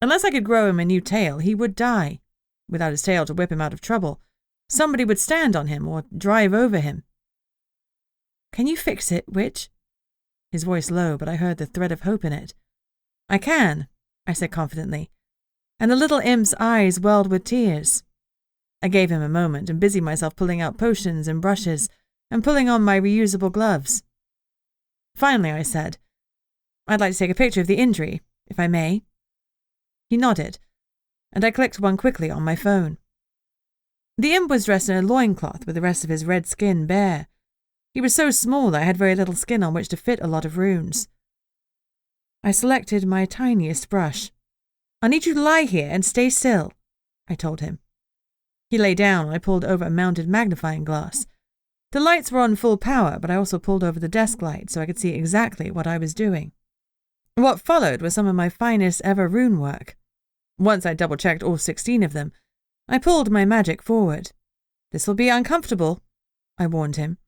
Unless I could grow him a new tail, he would die. Without his tail to whip him out of trouble, somebody would stand on him or drive over him. "Can you fix it, witch?" His voice low, but I heard the thread of hope in it. "I can," I said confidently, and the little imp's eyes welled with tears. I gave him a moment and busied myself pulling out potions and brushes and pulling on my reusable gloves. Finally, I said, "I'd like to take a picture of the injury, if I may." He nodded, and I clicked one quickly on my phone. The imp was dressed in a loincloth with the rest of his red skin bare. He was so small that I had very little skin on which to fit a lot of runes. I selected my tiniest brush. "I need you to lie here and stay still," I told him. He lay down and I pulled over a mounted magnifying glass. The lights were on full power, but I also pulled over the desk light so I could see exactly what I was doing. What followed was some of my finest ever rune work. Once I double-checked all 16 of them, I pulled my magic forward. "This will be uncomfortable," I warned him.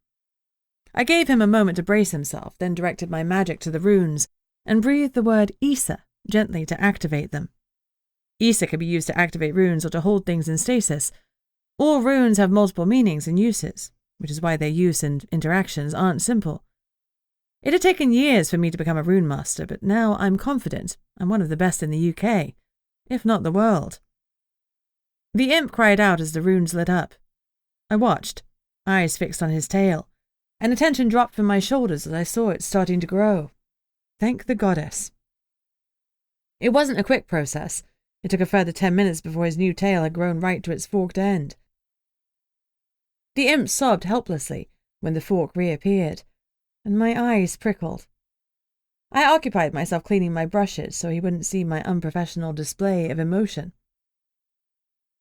I gave him a moment to brace himself, then directed my magic to the runes and breathed the word Isa gently to activate them. Isa can be used to activate runes or to hold things in stasis. All runes have multiple meanings and uses, which is why their use and interactions aren't simple. It had taken years for me to become a rune master, but now I'm confident I'm one of the best in the UK, if not the world. The imp cried out as the runes lit up. I watched, eyes fixed on his tail, and attention dropped from my shoulders as I saw it starting to grow. Thank the goddess. It wasn't a quick process. It took a further 10 minutes before his new tail had grown right to its forked end. The imp sobbed helplessly when the fork reappeared, and my eyes prickled. I occupied myself cleaning my brushes so he wouldn't see my unprofessional display of emotion.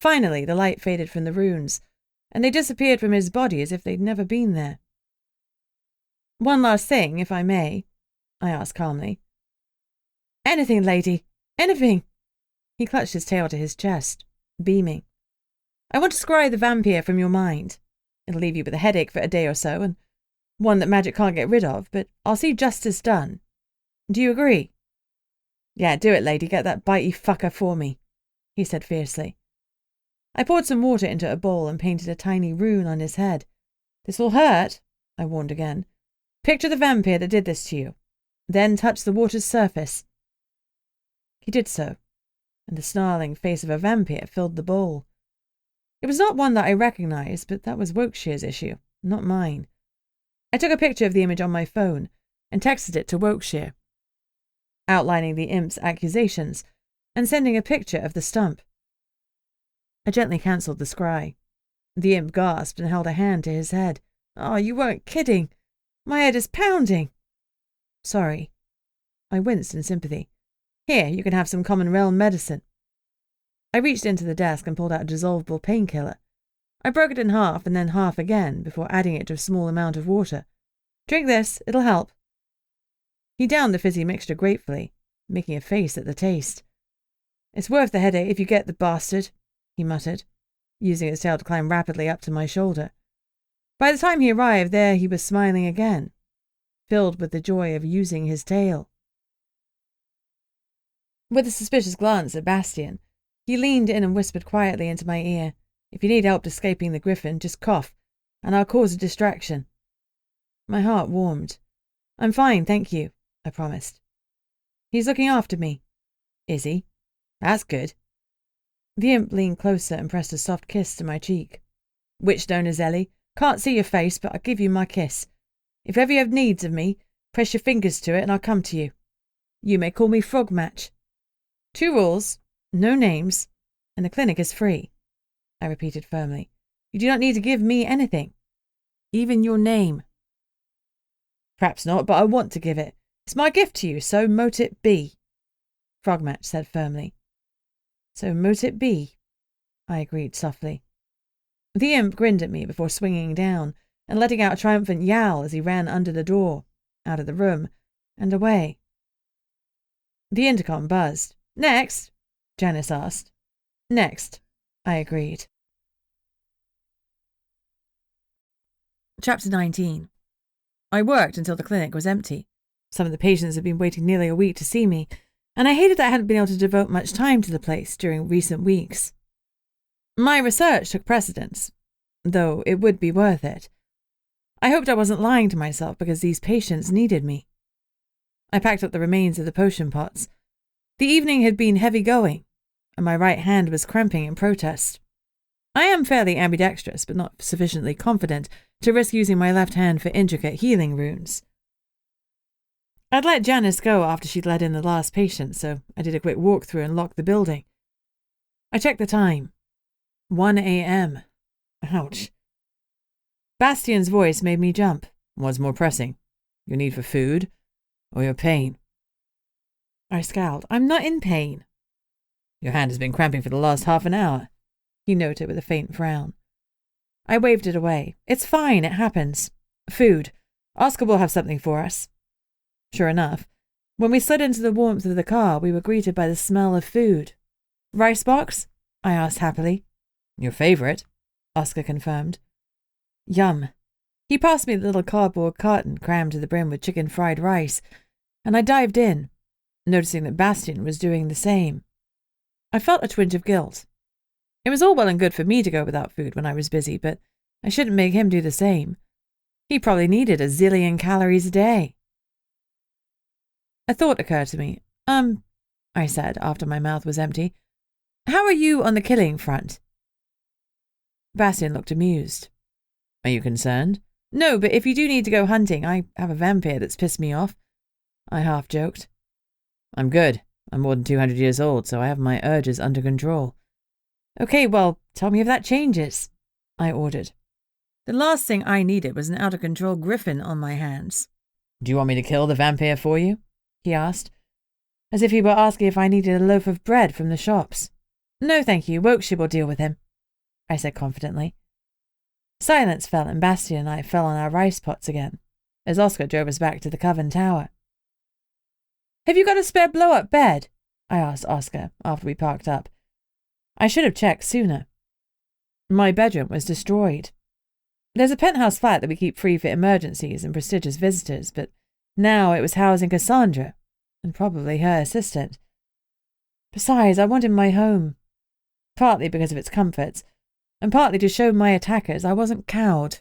Finally, the light faded from the runes, and they disappeared from his body as if they'd never been there. "One last thing, if I may," I asked calmly. "Anything, lady. Anything." He clutched his tail to his chest, beaming. "I want to scry the vampire from your mind. It'll leave you with a headache for a day or so, and one that magic can't get rid of, but I'll see justice done. Do you agree?" "Yeah, do it, lady. Get that bitey fucker for me," he said fiercely. I poured some water into a bowl and painted a tiny rune on his head. "This'll hurt," I warned again. "Picture the vampire that did this to you. Then touch the water's surface." He did so, and the snarling face of a vampire filled the bowl. It was not one that I recognized, but that was Wokeshire's issue, not mine. I took a picture of the image on my phone and texted it to Wokeshire, outlining the imp's accusations and sending a picture of the stump. I gently cancelled the scry. The imp gasped and held a hand to his head. "Oh, you weren't kidding. My head is pounding." "Sorry." I winced in sympathy. "Here, you can have some common realm medicine." I reached into the desk and pulled out a dissolvable painkiller. I broke it in half and then half again before adding it to a small amount of water. "Drink this, it'll help." He downed the fizzy mixture gratefully, making a face at the taste. "It's worth the headache if you get the bastard," he muttered, using his tail to climb rapidly up to my shoulder. By the time he arrived there, he was smiling again, filled with the joy of using his tail. With a suspicious glance at Bastion, he leaned in and whispered quietly into my ear, "If you need help escaping the griffin, just cough, and I'll cause a distraction." My heart warmed. "I'm fine, thank you," I promised. "He's looking after me." "Is he? That's good." The imp leaned closer and pressed a soft kiss to my cheek. "Witchstone, Ellie. Can't see your face, but I'll give you my kiss. If ever you have needs of me, press your fingers to it and I'll come to you. You may call me Frog Match. 2 rules, no names, and the clinic is free," I repeated firmly. "You do not need to give me anything, even your name." "Perhaps not, but I want to give it. It's my gift to you, so mote it be," Frogmatch said firmly. "So mote it be," I agreed softly. The imp grinned at me before swinging down and letting out a triumphant yowl as he ran under the door, out of the room, and away. The intercom buzzed. "Next?" Janice asked. "Next," I agreed. Chapter 19. I worked until the clinic was empty. Some of the patients had been waiting nearly a week to see me, and I hated that I hadn't been able to devote much time to the place during recent weeks. My research took precedence, though it would be worth it. I hoped I wasn't lying to myself because these patients needed me. I packed up the remains of the potion pots. The evening had been heavy going, and my right hand was cramping in protest. I am fairly ambidextrous, but not sufficiently confident to risk using my left hand for intricate healing runes. I'd let Janice go after she'd let in the last patient, so I did a quick walkthrough and locked the building. I checked the time. 1 a.m. Ouch. Bastion's voice made me jump. "What's more pressing? Your need for food or your pain?" I scowled. "I'm not in pain." "Your hand has been cramping for the last half an hour," he noted with a faint frown. I waved it away. "It's fine, it happens. Food. Oscar will have something for us." Sure enough, when we slid into the warmth of the car, we were greeted by the smell of food. "Rice box?" I asked happily. "Your favourite," Oscar confirmed. Yum. He passed me the little cardboard carton crammed to the brim with chicken fried rice, and I dived in, noticing that Bastion was doing the same. I felt a twinge of guilt. It was all well and good for me to go without food when I was busy, but I shouldn't make him do the same. He probably needed a zillion calories a day. A thought occurred to me. I said after my mouth was empty. "How are you on the killing front?" Bastion looked amused. "Are you concerned?" "No, but if you do need to go hunting, I have a vampire that's pissed me off," I half joked. "I'm good. I'm more than 200 years old, so I have my urges under control." "Okay, well, tell me if that changes," I ordered. The last thing I needed was an out-of-control griffin on my hands. "Do you want me to kill the vampire for you?" he asked, as if he were asking if I needed a loaf of bread from the shops. No, thank you. Wiltshire will deal with him, I said confidently. Silence fell, and Bastion and I fell on our rice pots again, as Oscar drove us back to the Coven tower. Have you got a spare blow-up bed? I asked Oscar after we parked up. I should have checked sooner. My bedroom was destroyed. There's a penthouse flat that we keep free for emergencies and prestigious visitors, but now it was housing Cassandra, and probably her assistant. Besides, I wanted my home, partly because of its comforts, and partly to show my attackers I wasn't cowed.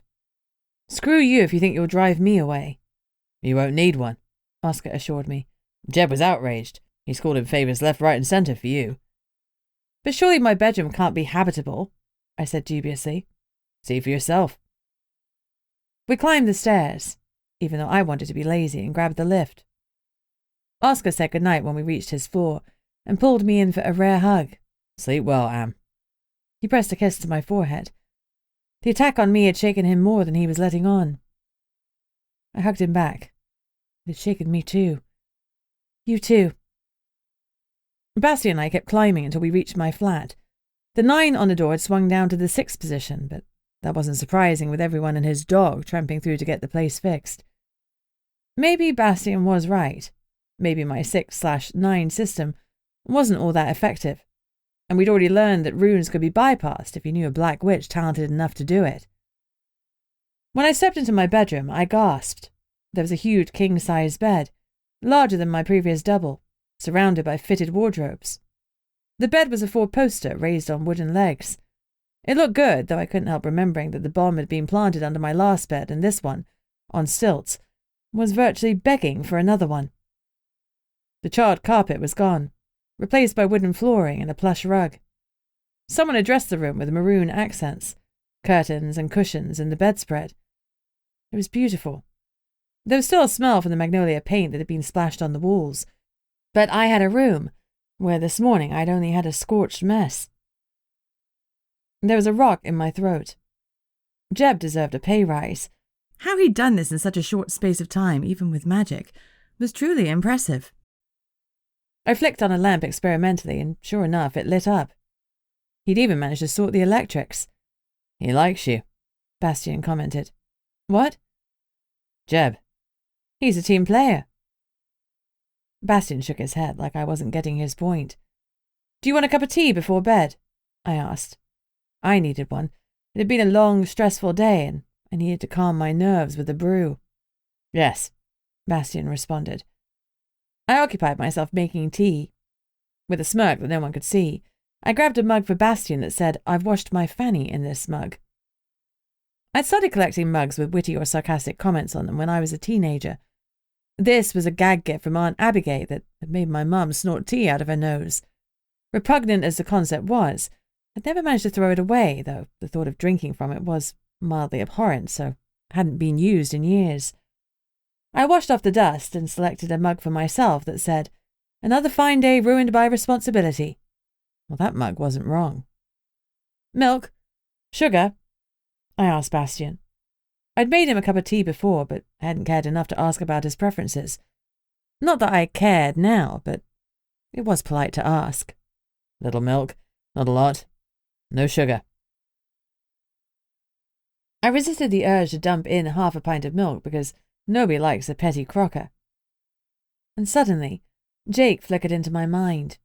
Screw you if you think you'll drive me away. You won't need one, Oscar assured me. Jeb was outraged. He's called in favours left, right and centre for you. But surely my bedroom can't be habitable, I said dubiously. See for yourself. We climbed the stairs, even though I wanted to be lazy, and grabbed the lift. Oscar said goodnight when we reached his floor and pulled me in for a rare hug. Sleep well, Am. He pressed a kiss to my forehead. The attack on me had shaken him more than he was letting on. I hugged him back. It had shaken me too. You too. Bastion and I kept climbing until we reached my flat. The 9 on the door had swung down to the 6th position, but that wasn't surprising with everyone and his dog tramping through to get the place fixed. Maybe Bastion was right. Maybe my 6/9 system wasn't all that effective, and we'd already learned that runes could be bypassed if you knew a black witch talented enough to do it. When I stepped into my bedroom, I gasped. There was a huge king-size bed, larger than my previous double, surrounded by fitted wardrobes. The bed was a 4-poster raised on wooden legs. It looked good, though I couldn't help remembering that the bomb had been planted under my last bed, and this one, on stilts, was virtually begging for another one. The charred carpet was gone, replaced by wooden flooring and a plush rug. Someone had dressed the room with maroon accents, curtains and cushions and the bedspread. It was beautiful. There was still a smell from the magnolia paint that had been splashed on the walls, but I had a room where this morning I'd only had a scorched mess. There was a rock in my throat. Jeb deserved a pay rise. How he'd done this in such a short space of time, even with magic, was truly impressive. I flicked on a lamp experimentally, and sure enough, it lit up. He'd even managed to sort the electrics. He likes you, Bastion commented. What? Jeb. He's a team player. Bastion shook his head like I wasn't getting his point. Do you want a cup of tea before bed? I asked. I needed one. It had been a long, stressful day, and I needed to calm my nerves with a brew. Yes, Bastion responded. I occupied myself making tea. With a smirk that no one could see, I grabbed a mug for Bastion that said, I've washed my fanny in this mug. I'd started collecting mugs with witty or sarcastic comments on them when I was a teenager. This was a gag gift from Aunt Abigail that had made my mum snort tea out of her nose. Repugnant as the concept was, I'd never managed to throw it away, though the thought of drinking from it was mildly abhorrent, so it hadn't been used in years. I washed off the dust and selected a mug for myself that said, Another fine day ruined by responsibility. Well, that mug wasn't wrong. Milk? Sugar? I asked Bastion. I'd made him a cup of tea before, but hadn't cared enough to ask about his preferences. Not that I cared now, but it was polite to ask. Little milk, not a lot. No sugar. I resisted the urge to dump in half a pint of milk because nobody likes a petty crocker. And suddenly, Jake flickered into my mind,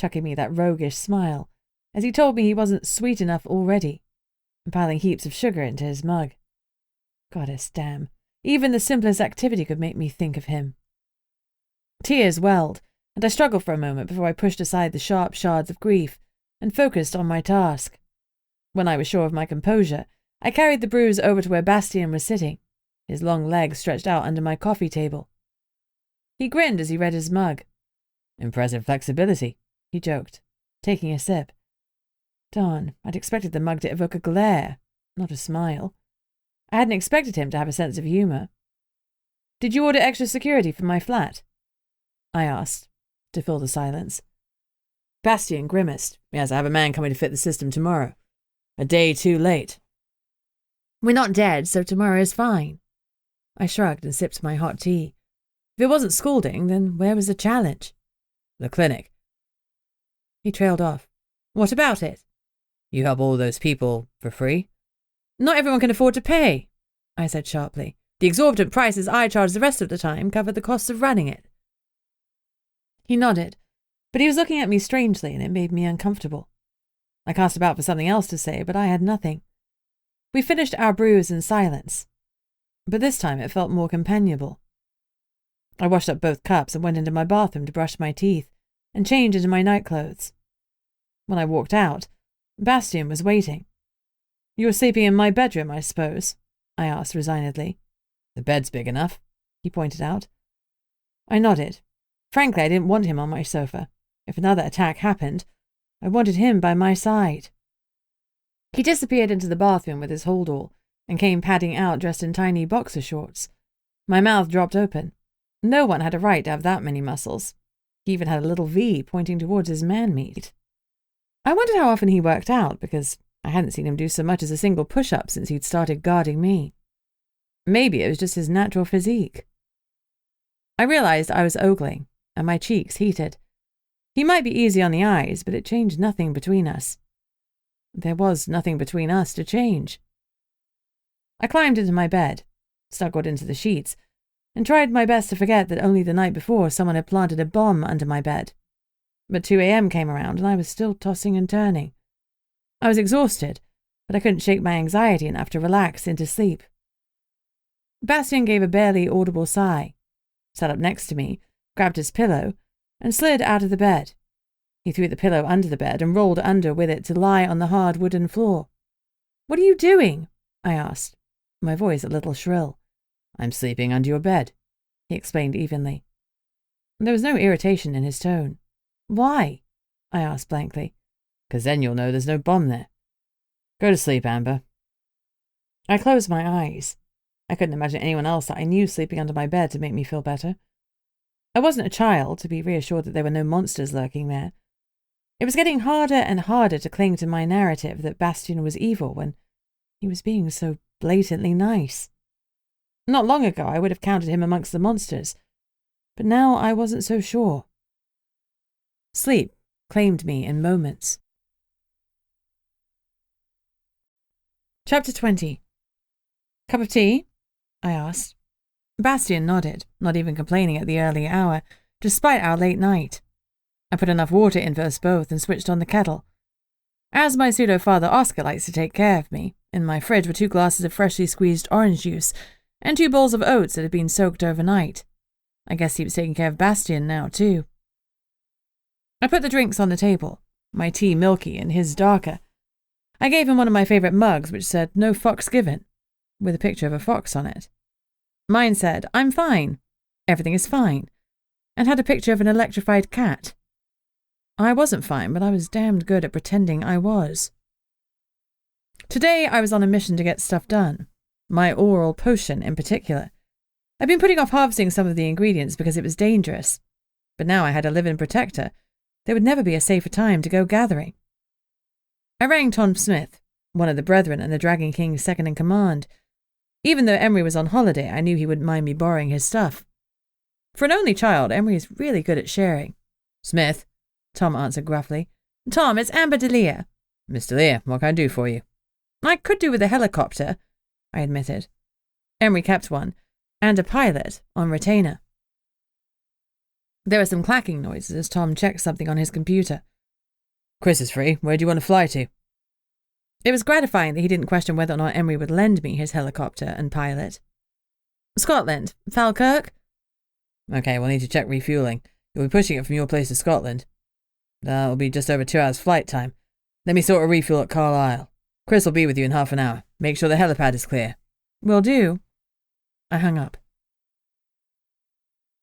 chucking me that roguish smile as he told me he wasn't sweet enough already, and piling heaps of sugar into his mug. Goddess damn, even the simplest activity could make me think of him. Tears welled, and I struggled for a moment before I pushed aside the sharp shards of grief and focused on my task. When I was sure of my composure, I carried the brews over to where Bastion was sitting, his long legs stretched out under my coffee table. He grinned as he read his mug. Impressive flexibility, he joked, taking a sip. Darn, I'd expected the mug to evoke a glare, not a smile. I hadn't expected him to have a sense of humour. Did you order extra security for my flat? I asked, to fill the silence. Bastion grimaced. Yes, I have a man coming to fit the system tomorrow. A day too late. We're not dead, so tomorrow is fine. I shrugged and sipped my hot tea. If it wasn't scalding, then where was the challenge? The clinic. He trailed off. What about it? You help all those people for free? Not everyone can afford to pay, I said sharply. The exorbitant prices I charge the rest of the time cover the costs of running it. He nodded, but he was looking at me strangely, and it made me uncomfortable. I cast about for something else to say, but I had nothing. We finished our brews in silence, but this time it felt more companionable. I washed up both cups and went into my bathroom to brush my teeth and change into my nightclothes. When I walked out, Bastion was waiting. You were sleeping in my bedroom, I suppose? I asked resignedly. The bed's big enough, he pointed out. I nodded. Frankly, I didn't want him on my sofa. If another attack happened, I wanted him by my side. He disappeared into the bathroom with his hold-all and came padding out dressed in tiny boxer shorts. My mouth dropped open. No one had a right to have that many muscles. He even had a little V pointing towards his man-meat. I wondered how often he worked out, because I hadn't seen him do so much as a single push-up since he'd started guarding me. Maybe it was just his natural physique. I realized I was ogling, and my cheeks heated. He might be easy on the eyes, but it changed nothing between us. There was nothing between us to change. I climbed into my bed, snuggled into the sheets, and tried my best to forget that only the night before someone had planted a bomb under my bed. But 2 a.m. came around, and I was still tossing and turning. I was exhausted, but I couldn't shake my anxiety enough to relax into sleep. Bastion gave a barely audible sigh, sat up next to me, grabbed his pillow, and slid out of the bed. He threw the pillow under the bed and rolled under with it to lie on the hard wooden floor. "What are you doing?" I asked, my voice a little shrill. "I'm sleeping under your bed," he explained evenly. There was no irritation in his tone. "Why?" I asked blankly. "'Cause then you'll know there's no bomb there. Go to sleep, Amber." I closed my eyes. I couldn't imagine anyone else that I knew sleeping under my bed to make me feel better. I wasn't a child to be reassured that there were no monsters lurking there. It was getting harder and harder to cling to my narrative that Bastion was evil when he was being so blatantly nice. Not long ago I would have counted him amongst the monsters, but now I wasn't so sure. Sleep claimed me in moments. Chapter 20. "Cup of tea?" I asked. Bastion nodded, not even complaining at the early hour, despite our late night. I put enough water in for us both and switched on the kettle. As my pseudo-father Oscar likes to take care of me, in my fridge were 2 glasses of freshly squeezed orange juice and 2 bowls of oats that had been soaked overnight. I guess he was taking care of Bastion now, too. I put the drinks on the table, my tea milky and his darker. I gave him one of my favourite mugs which said, "No fox given," with a picture of a fox on it. Mine said, "I'm fine. Everything is fine," and had a picture of an electrified cat. I wasn't fine, but I was damned good at pretending I was. Today I was on a mission to get stuff done. My oral potion in particular. I'd been putting off harvesting some of the ingredients because it was dangerous, but now I had a live-in protector. There would never be a safer time to go gathering. I rang Tom Smith, one of the brethren and the Dragon King's second-in-command. Even though Emery was on holiday, I knew he wouldn't mind me borrowing his stuff. For an only child, Emery is really good at sharing. "Smith," Tom answered gruffly. "Tom, it's Amber Delia." "Miss Delia, what can I do for you?" "I could do with a helicopter," I admitted. Emery kept one, and a pilot on retainer. There were some clacking noises as Tom checked something on his computer. "Chris is free. Where do you want to fly to?" It was gratifying that he didn't question whether or not Emery would lend me his helicopter and pilot. "Scotland. Falkirk?" "Okay, we'll need to check refueling. You'll be pushing it from your place to Scotland. That'll be just over 2 hours flight time. Let me sort a refuel at Carlisle. Chris will be with you in half an hour. Make sure the helipad is clear." "Will do." I hung up.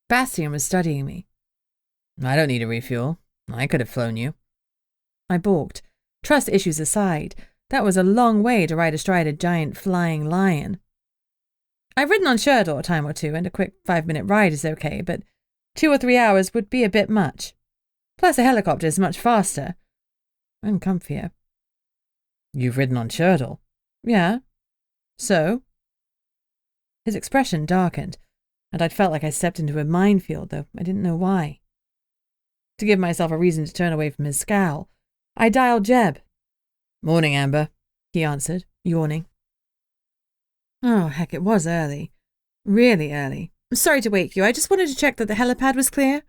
Bastion was studying me. "I don't need a refuel. I could have flown you." I balked. Trust issues aside, that was a long way to ride astride a giant flying lion. I've ridden on Sherdor a time or two, and a quick 5-minute ride is okay, but 2 or 3 hours would be a bit much. Plus a helicopter is much faster. And comfier. "You've ridden on Sherdor?" "Yeah. So?" His expression darkened, and I'd felt like I stepped into a minefield, though I didn't know why. To give myself a reason to turn away from his scowl, I dialed Jeb. Morning, Amber, he answered, yawning. Oh, heck, it was early. Really early. Sorry to wake you. I just wanted to check that the helipad was clear.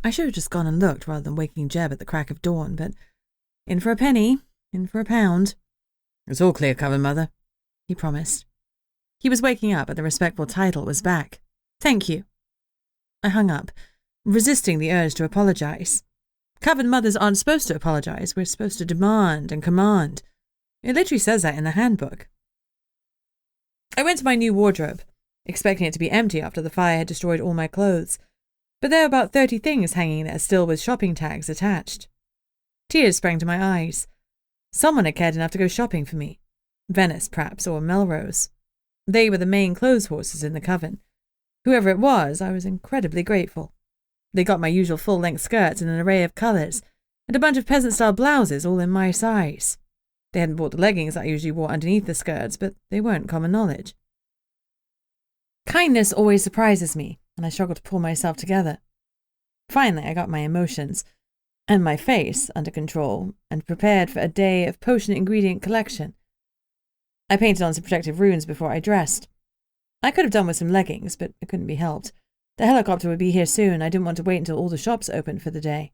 I should have just gone and looked rather than waking Jeb at the crack of dawn, but in for a penny, in for a pound. It's all clear, Coven, Mother, he promised. He was waking up, but the respectful title was back. Thank you. I hung up, resisting the urge to apologize. Coven mothers aren't supposed to apologize. We're supposed to demand and command. It literally says that in the handbook. I went to my new wardrobe, expecting it to be empty after the fire had destroyed all my clothes, but there were about 30 things hanging there still with shopping tags attached. Tears sprang to my eyes. Someone had cared enough to go shopping for me. Venice, perhaps, or Melrose. They were the main clothes horses in the Coven. Whoever it was, I was incredibly grateful. They got my usual full-length skirts in an array of colours, and a bunch of peasant-style blouses all in my size. They hadn't bought the leggings I usually wore underneath the skirts, but they weren't common knowledge. Kindness always surprises me, and I struggled to pull myself together. Finally, I got my emotions and my face under control and prepared for a day of potion ingredient collection. I painted on some protective runes before I dressed. I could have done with some leggings, but it couldn't be helped. The helicopter would be here soon. I didn't want to wait until all the shops opened for the day.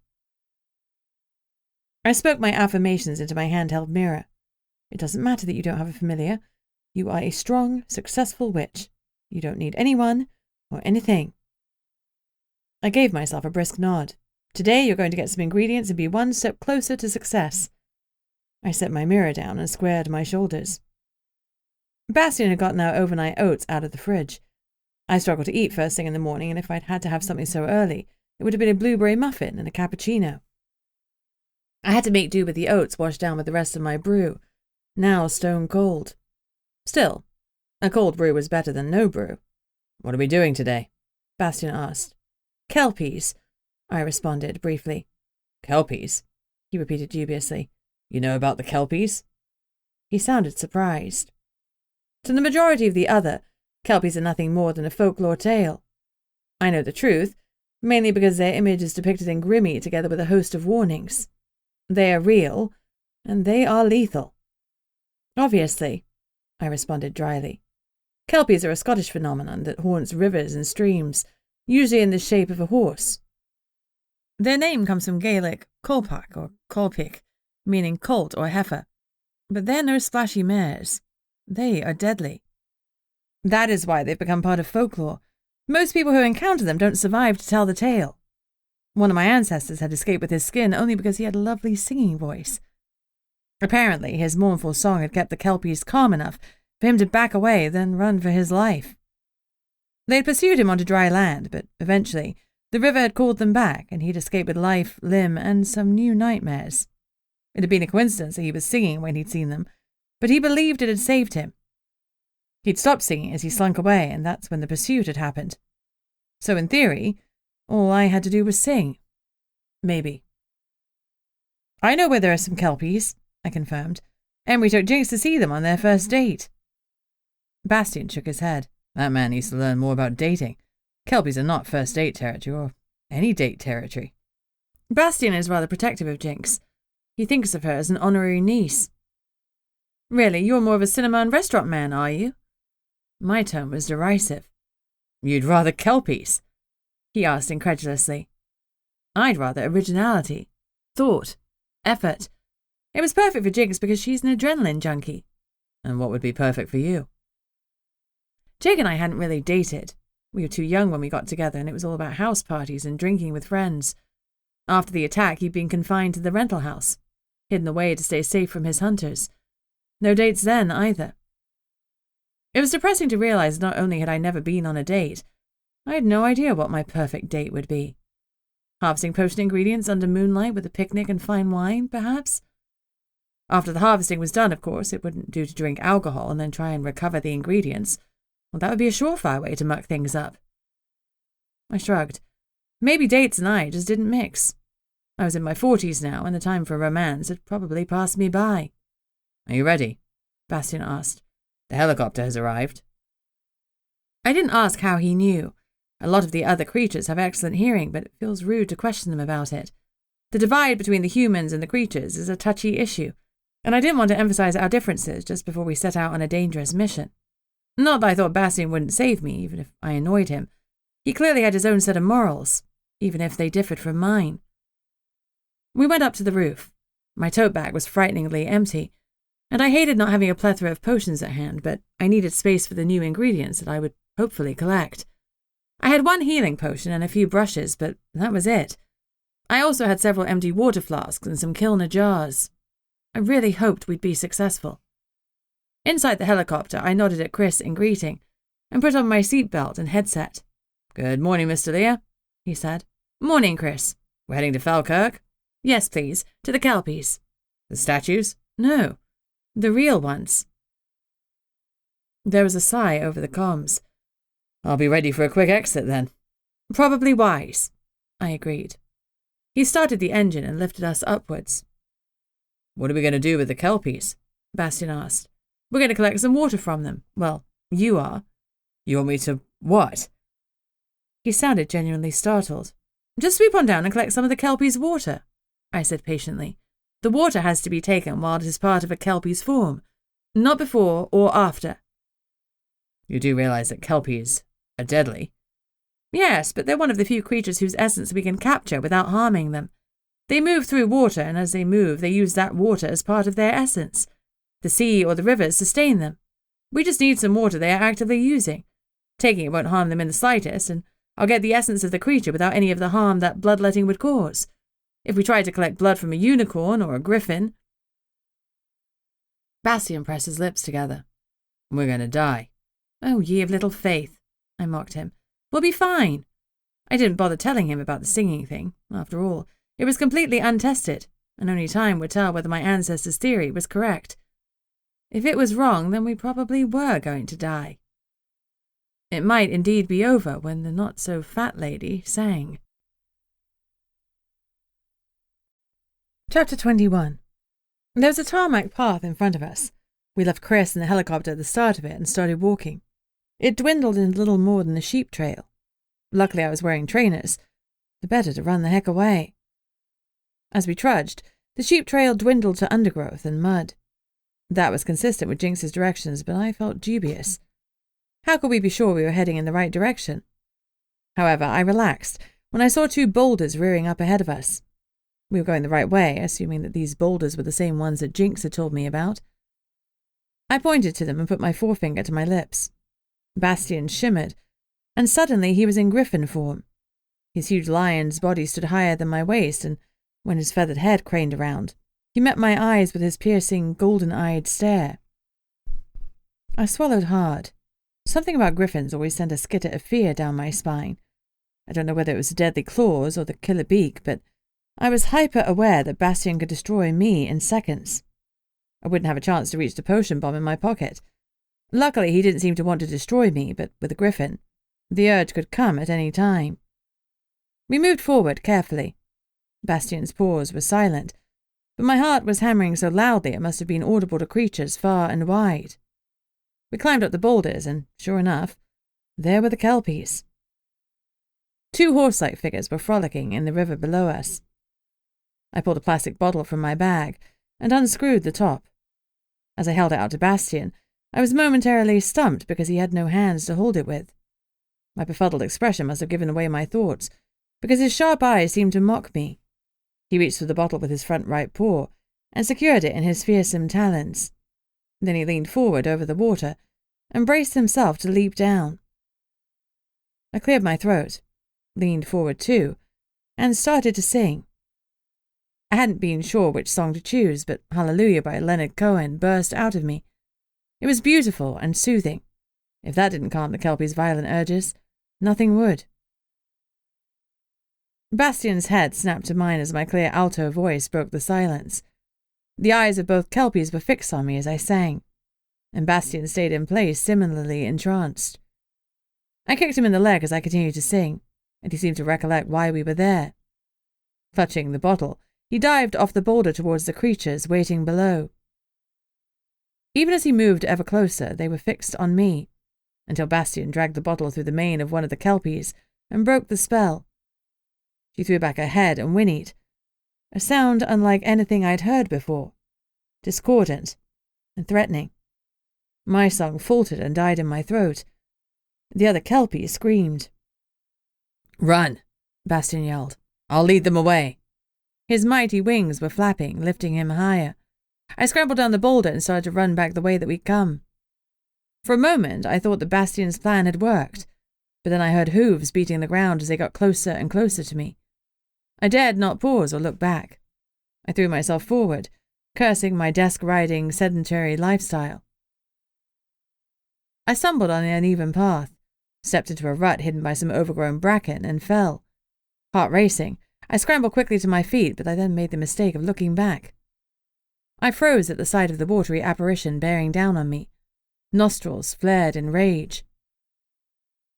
I spoke my affirmations into my handheld mirror. It doesn't matter that you don't have a familiar. You are a strong, successful witch. You don't need anyone or anything. I gave myself a brisk nod. Today you're going to get some ingredients and be one step closer to success. I set my mirror down and squared my shoulders. Bastion had gotten our overnight oats out of the fridge. I struggled to eat first thing in the morning, and if I'd had to have something so early, it would have been a blueberry muffin and a cappuccino. I had to make do with the oats washed down with the rest of my brew, now stone cold. Still, a cold brew was better than no brew. What are we doing today? Bastion asked. Kelpies, I responded briefly. Kelpies? He repeated dubiously. You know about the Kelpies? He sounded surprised. To the majority of the other, Kelpies are nothing more than a folklore tale. I know the truth, mainly because their image is depicted in Grimmoire together with a host of warnings. They are real, and they are lethal. Obviously, I responded dryly. Kelpies are a Scottish phenomenon that haunts rivers and streams, usually in the shape of a horse. Their name comes from Gaelic colpac or colpic, meaning colt or heifer. But they're no splashy mares. They are deadly. That is why they've become part of folklore. Most people who encounter them don't survive to tell the tale. One of my ancestors had escaped with his skin only because he had a lovely singing voice. Apparently, his mournful song had kept the Kelpies calm enough for him to back away, then run for his life. They had pursued him onto dry land, but eventually the river had called them back, and he'd escaped with life, limb, and some new nightmares. It had been a coincidence that he was singing when he'd seen them, but he believed it had saved him. He'd stopped singing as he slunk away, and that's when the pursuit had happened. So in theory, all I had to do was sing. Maybe. I know where there are some Kelpies, I confirmed. Emery took Jinx to see them on their first date. Bastion shook his head. That man needs to learn more about dating. Kelpies are not first date territory, or any date territory. Bastion is rather protective of Jinx. He thinks of her as an honorary niece. Really, you're more of a cinema and restaurant man, are you? My tone was derisive. You'd rather Kelpies? He asked incredulously. I'd rather originality, thought, effort. It was perfect for Jinx because she's an adrenaline junkie. And what would be perfect for you? Jake and I hadn't really dated. We were too young when we got together, and it was all about house parties and drinking with friends. After the attack, he'd been confined to the rental house, hidden away to stay safe from his hunters. No dates then, either. It was depressing to realize not only had I never been on a date, I had no idea what my perfect date would be. Harvesting potion ingredients under moonlight with a picnic and fine wine, perhaps? After the harvesting was done, of course, it wouldn't do to drink alcohol and then try and recover the ingredients. Well, that would be a surefire way to muck things up. I shrugged. Maybe dates and I just didn't mix. I was in my 40s now, and the time for romance had probably passed me by. Are you ready? Bastion asked. The helicopter has arrived. I didn't ask how he knew. A lot of the other creatures have excellent hearing, but it feels rude to question them about it. The divide between the humans and the creatures is a touchy issue, and I didn't want to emphasize our differences just before we set out on a dangerous mission. Not that I thought Bastion wouldn't save me, even if I annoyed him. He clearly had his own set of morals, even if they differed from mine. We went up to the roof. My tote bag was frighteningly empty, and I hated not having a plethora of potions at hand, but I needed space for the new ingredients that I would hopefully collect. I had one healing potion and a few brushes, but that was it. I also had several empty water flasks and some Kilner jars. I really hoped we'd be successful. Inside the helicopter, I nodded at Chris in greeting and put on my seatbelt and headset. "Good morning, Mr. Lear," he said. "Morning, Chris." "We're heading to Falkirk?" "Yes, please. To the Kelpies." "The statues?" "No. The real ones." There was a sigh over the comms. "I'll be ready for a quick exit then." "Probably wise," I agreed. He started the engine and lifted us upwards. "What are we going to do with the Kelpies?" Bastion asked. "We're going to collect some water from them. Well, you are." "You want me to what?" He sounded genuinely startled. "Just sweep on down and collect some of the Kelpies' water," I said patiently. "The water has to be taken while it is part of a Kelpie's form, not before or after." "You do realize that Kelpies are deadly?" "Yes, but they're one of the few creatures whose essence we can capture without harming them. They move through water, and as they move, they use that water as part of their essence. The sea or the rivers sustain them. We just need some water they are actively using. Taking it won't harm them in the slightest, and I'll get the essence of the creature without any of the harm that bloodletting would cause. If we tried to collect blood from a unicorn or a griffin..." Bastion pressed his lips together. "We're going to die." "Oh, ye of little faith," I mocked him. "We'll be fine." I didn't bother telling him about the singing thing. After all, it was completely untested, and only time would tell whether my ancestors' theory was correct. If it was wrong, then we probably were going to die. It might indeed be over when the not-so-fat lady sang. Chapter 21. There was a tarmac path in front of us. We left Chris in the helicopter at the start of it and started walking. It dwindled into little more than a sheep trail. Luckily I was wearing trainers. The better to run the heck away. As we trudged, the sheep trail dwindled to undergrowth and mud. That was consistent with Jinx's directions, but I felt dubious. How could we be sure we were heading in the right direction? However, I relaxed when I saw 2 boulders rearing up ahead of us. We were going the right way, assuming that these boulders were the same ones that Jinx had told me about. I pointed to them and put my forefinger to my lips. Bastion shimmered, and suddenly he was in griffin form. His huge lion's body stood higher than my waist, and when his feathered head craned around, he met my eyes with his piercing, golden-eyed stare. I swallowed hard. Something about griffins always sent a skitter of fear down my spine. I don't know whether it was the deadly claws or the killer beak, but I was hyper-aware that Bastion could destroy me in seconds. I wouldn't have a chance to reach the potion bomb in my pocket. Luckily, he didn't seem to want to destroy me, but with a griffin, the urge could come at any time. We moved forward carefully. Bastion's paws were silent, but my heart was hammering so loudly it must have been audible to creatures far and wide. We climbed up the boulders, and sure enough, there were the Kelpies. 2 horse-like figures were frolicking in the river below us. I pulled a plastic bottle from my bag and unscrewed the top. As I held it out to Bastion, I was momentarily stumped because he had no hands to hold it with. My befuddled expression must have given away my thoughts, because his sharp eyes seemed to mock me. He reached for the bottle with his front right paw and secured it in his fearsome talons. Then he leaned forward over the water and braced himself to leap down. I cleared my throat, leaned forward too, and started to sing. I hadn't been sure which song to choose, but Hallelujah by Leonard Cohen burst out of me. It was beautiful and soothing. If that didn't calm the Kelpies' violent urges, nothing would. Bastion's head snapped to mine as my clear alto voice broke the silence. The eyes of both Kelpies were fixed on me as I sang, and Bastion stayed in place similarly entranced. I kicked him in the leg as I continued to sing, and he seemed to recollect why we were there. Clutching the bottle, he dived off the boulder towards the creatures waiting below. Even as he moved ever closer, they were fixed on me, until Bastion dragged the bottle through the mane of one of the Kelpies and broke the spell. She threw back her head and whinnied. a sound unlike anything I'd heard before, discordant and threatening. My song faltered and died in my throat. The other Kelpie screamed. "Run!" Bastion yelled. "I'll lead them away." His mighty wings were flapping, lifting him higher. I scrambled down the boulder and started to run back the way that we'd come. For a moment, I thought that Bastion's plan had worked, but then I heard hooves beating the ground as they got closer and closer to me. I dared not pause or look back. I threw myself forward, cursing my desk-riding, sedentary lifestyle. I stumbled on the uneven path, stepped into a rut hidden by some overgrown bracken, and fell. Heart racing, I scrambled quickly to my feet, but I then made the mistake of looking back. I froze at the sight of the watery apparition bearing down on me. Nostrils flared in rage.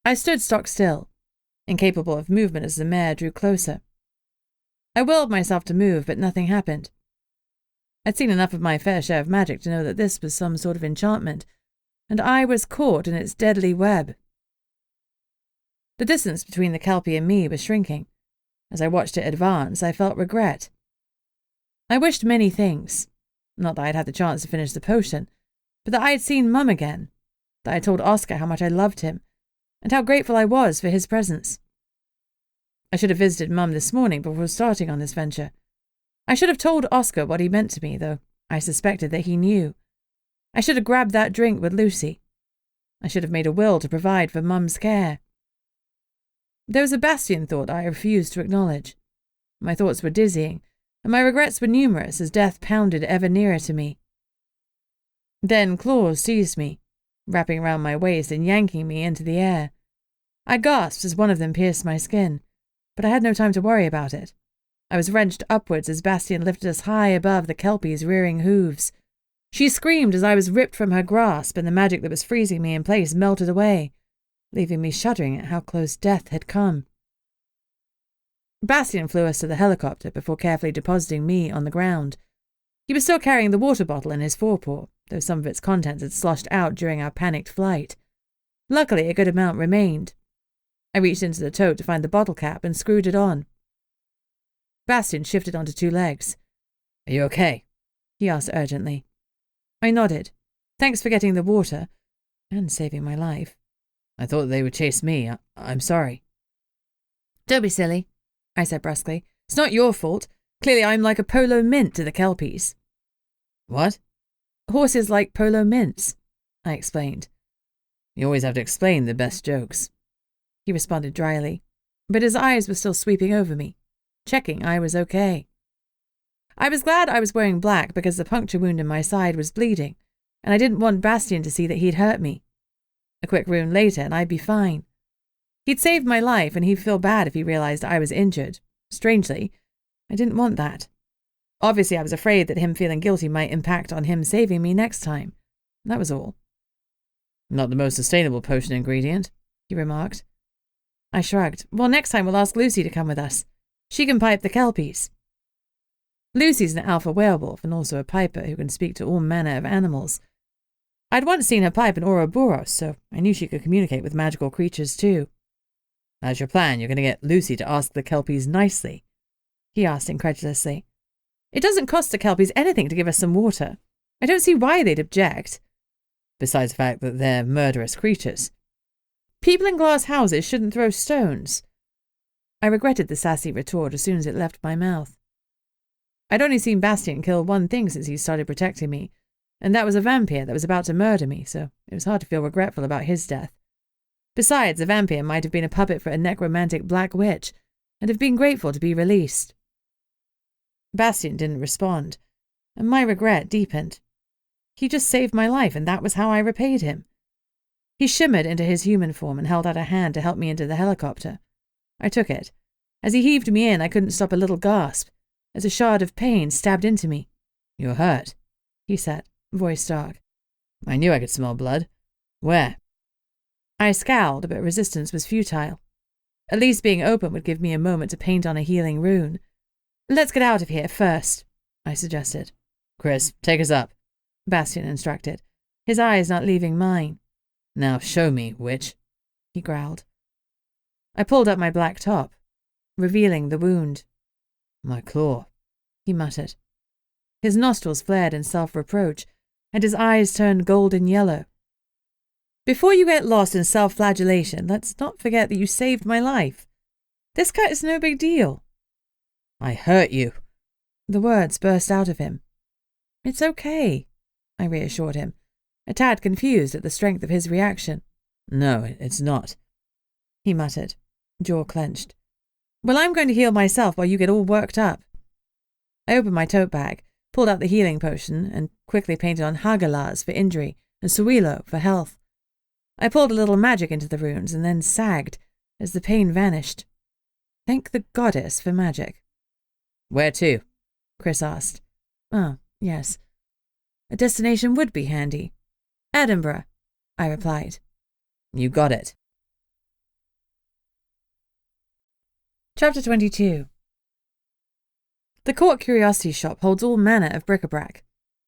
I stood stock still, incapable of movement as the mare drew closer. I willed myself to move, but nothing happened. I'd seen enough of my fair share of magic to know that this was some sort of enchantment, and I was caught in its deadly web. The distance between the Kelpie and me was shrinking. As I watched it advance, I felt regret. I wished many things. Not that I'd had the chance to finish the potion, but that I had seen Mum again, that I told Oscar how much I loved him, and how grateful I was for his presence. I should have visited Mum this morning before starting on this venture. I should have told Oscar what he meant to me, though I suspected that he knew. I should have grabbed that drink with Lucy. I should have made a will to provide for Mum's care. There was a Bastion thought I refused to acknowledge. My thoughts were dizzying, and my regrets were numerous as death pounded ever nearer to me. Then claws seized me, wrapping around my waist and yanking me into the air. I gasped as one of them pierced my skin, but I had no time to worry about it. I was wrenched upwards as Bastion lifted us high above the Kelpie's rearing hooves. She screamed as I was ripped from her grasp, and the magic that was freezing me in place melted away, leaving me shuddering at how close death had come. Bastion flew us to the helicopter before carefully depositing me on the ground. He was still carrying the water bottle in his forepaw, though some of its contents had sloshed out during our panicked flight. Luckily, a good amount remained. I reached into the tote to find the bottle cap and screwed it on. Bastion shifted onto two legs. "Are you okay?" he asked urgently. I nodded. Thanks for getting the water, and saving my life. "I thought they would chase me. I'm sorry." "Don't be silly," I said brusquely. "It's not your fault. Clearly I'm like a polo mint to the Kelpies." "What?" "Horses like polo mints," I explained. "You always have to explain the best jokes," he responded dryly, but his eyes were still sweeping over me, checking I was okay. I was glad I was wearing black because the puncture wound in my side was bleeding, and I didn't want Bastion to see that he'd hurt me. A quick rune later and I'd be fine. He'd saved my life, and he'd feel bad if he realized I was injured. Strangely, I didn't want that. Obviously, I was afraid that him feeling guilty might impact on him saving me next time. That was all. "Not the most sustainable potion ingredient," he remarked. I shrugged. "Well, next time we'll ask Lucy to come with us. She can pipe the Kelpies." Lucy's an alpha werewolf and also a piper who can speak to all manner of animals. I'd once seen her pipe an Ouroboros, so I knew she could communicate with magical creatures too. "How's your plan? You're going to get Lucy to ask the Kelpies nicely?" he asked incredulously. "It doesn't cost the Kelpies anything to give us some water. I don't see why they'd object." "Besides the fact that they're murderous creatures." "People in glass houses shouldn't throw stones." I regretted the sassy retort as soon as it left my mouth. I'd only seen Bastion kill one thing since he started protecting me, and that was a vampire that was about to murder me, so it was hard to feel regretful about his death. Besides, the vampire might have been a puppet for a necromantic black witch, and have been grateful to be released. Bastion didn't respond, and my regret deepened. He just saved my life, and that was how I repaid him. He shimmered into his human form and held out a hand to help me into the helicopter. I took it. As he heaved me in, I couldn't stop a little gasp, as a shard of pain stabbed into me. "You're hurt," he said, voice dark. "I knew I could smell blood. Where?" I scowled, but resistance was futile. At least being open would give me a moment to paint on a healing rune. "Let's get out of here first," I suggested. "Chris, take us up," Bastion instructed, his eyes not leaving mine. "Now show me, witch," he growled. I pulled up my black top, revealing the wound. "My claw," he muttered. His nostrils flared in self-reproach, and his eyes turned golden yellow. Before you get lost in self-flagellation, let's not forget that you saved my life. This cut is no big deal. I hurt you. The words burst out of him. It's okay, I reassured him, a tad confused at the strength of his reaction. No, it's not, he muttered, jaw clenched. Well, I'm going to heal myself while you get all worked up. I opened my tote bag, pulled out the healing potion, and quickly painted on Hagalaz for injury and Suilo for health. I pulled a little magic into the runes and then sagged as the pain vanished. Thank the goddess for magic. Where to? Chris asked. Oh, yes. A destination would be handy. Edinburgh, I replied. You got it. Chapter 22. The court curiosity shop holds all manner of bric-a-brac.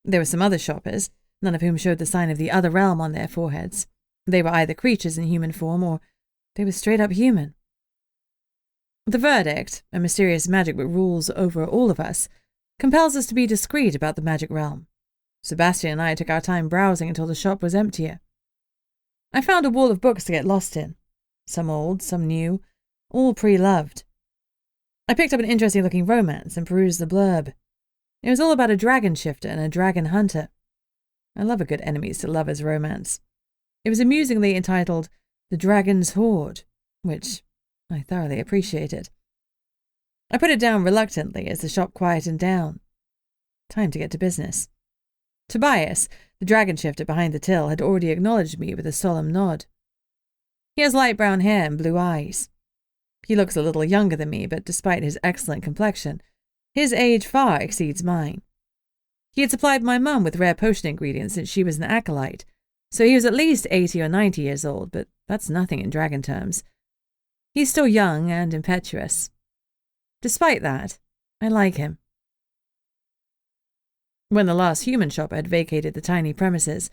There were some other shoppers, none of whom showed the sign of the other realm on their foreheads. They were either creatures in human form or they were straight up human. The verdict, a mysterious magic that rules over all of us, compels us to be discreet about the magic realm. Sebastian and I took our time browsing until the shop was emptier. I found a wall of books to get lost in. Some old, some new, all pre-loved. I picked up an interesting-looking romance and perused the blurb. It was all about a dragon shifter and a dragon hunter. I love a good enemies to lovers romance. It was amusingly entitled The Dragon's Hoard, which I thoroughly appreciated. I put it down reluctantly as the shop quietened down. Time to get to business. Tobias, the dragon shifter behind the till, had already acknowledged me with a solemn nod. He has light brown hair and blue eyes. He looks a little younger than me, but despite his excellent complexion, his age far exceeds mine. He had supplied my mum with rare potion ingredients since she was an acolyte, so he was at least 80 or 90 years old, but that's nothing in dragon terms. He's still young and impetuous. Despite that, I like him. When the last human shopper had vacated the tiny premises,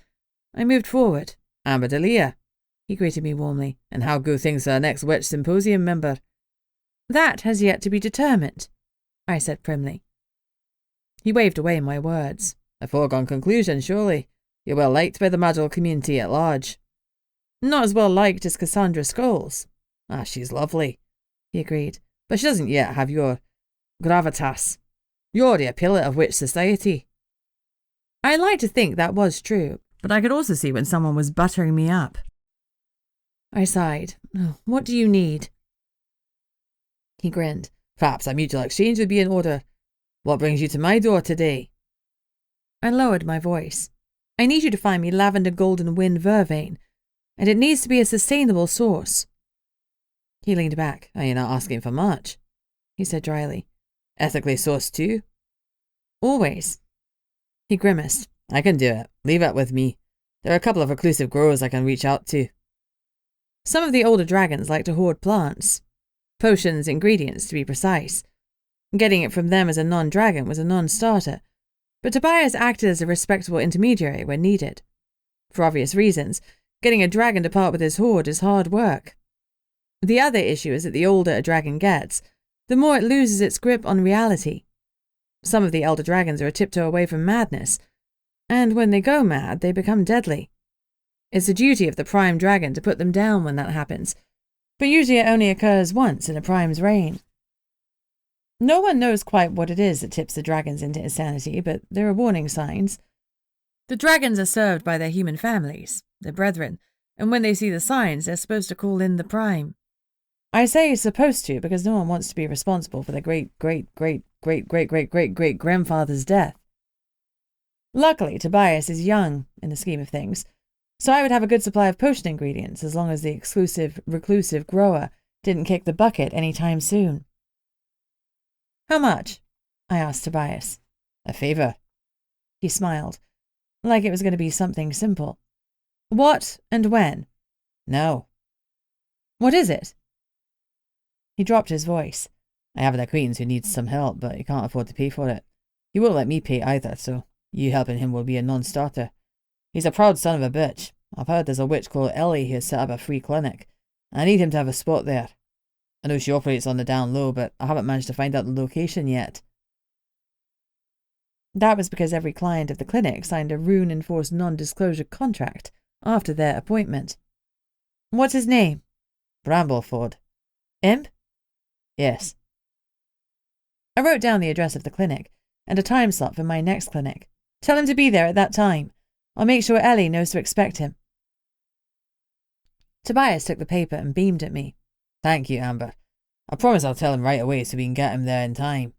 I moved forward. Amberdelia, he greeted me warmly. And how go things for our next witch symposium member? That has yet to be determined, I said primly. He waved away my words. A foregone conclusion, surely. You're well liked by the magical community at large. Not as well liked as Cassandra Scholes. Ah, she's lovely, he agreed. But she doesn't yet have your gravitas. You're the pillar of witch society. I like to think that was true, but I could also see when someone was buttering me up. I sighed. Oh, what do you need? He grinned. Perhaps a mutual exchange would be in order. What brings you to my door today? I lowered my voice. I need you to find me lavender golden wind vervain, and it needs to be a sustainable source. He leaned back. Are you not asking for much? He said dryly. Ethically sourced too? Always. He grimaced. I can do it. Leave it with me. There are a couple of reclusive growers I can reach out to. Some of the older dragons like to hoard plants. Potions, ingredients, to be precise. Getting it from them as a non-dragon was a non-starter, but Tobias acted as a respectable intermediary when needed. For obvious reasons, getting a dragon to part with his hoard is hard work. The other issue is that the older a dragon gets, the more it loses its grip on reality. Some of the elder dragons are a tiptoe away from madness, and when they go mad, they become deadly. It's the duty of the prime dragon to put them down when that happens, but usually it only occurs once in a prime's reign. No one knows quite what it is that tips the dragons into insanity, but there are warning signs. The dragons are served by their human families, their brethren, and when they see the signs, they're supposed to call in the prime. I say supposed to because no one wants to be responsible for their great-great-great-great-great-great-great-grandfather's death. Luckily, Tobias is young in the scheme of things, so I would have a good supply of potion ingredients as long as the exclusive, reclusive grower didn't kick the bucket any time soon. How much? I asked Tobias. A favour. He smiled, like it was going to be something simple. What and when? No. What is it? He dropped his voice. I have an acquaintance who needs some help, but he can't afford to pay for it. He won't let me pay either, so you helping him will be a non-starter. He's a proud son of a bitch. I've heard there's a witch called Ellie who has set up a free clinic. I need him to have a spot there. I know she operates on the down low, but I haven't managed to find out the location yet. That was because every client of the clinic signed a rune-enforced non-disclosure contract after their appointment. What's his name? Brambleford. Imp? Yes. I wrote down the address of the clinic and a time slot for my next clinic. Tell him to be there at that time. I'll make sure Ellie knows to expect him. Tobias took the paper and beamed at me. Thank you, Amber. I promise I'll tell him right away so we can get him there in time.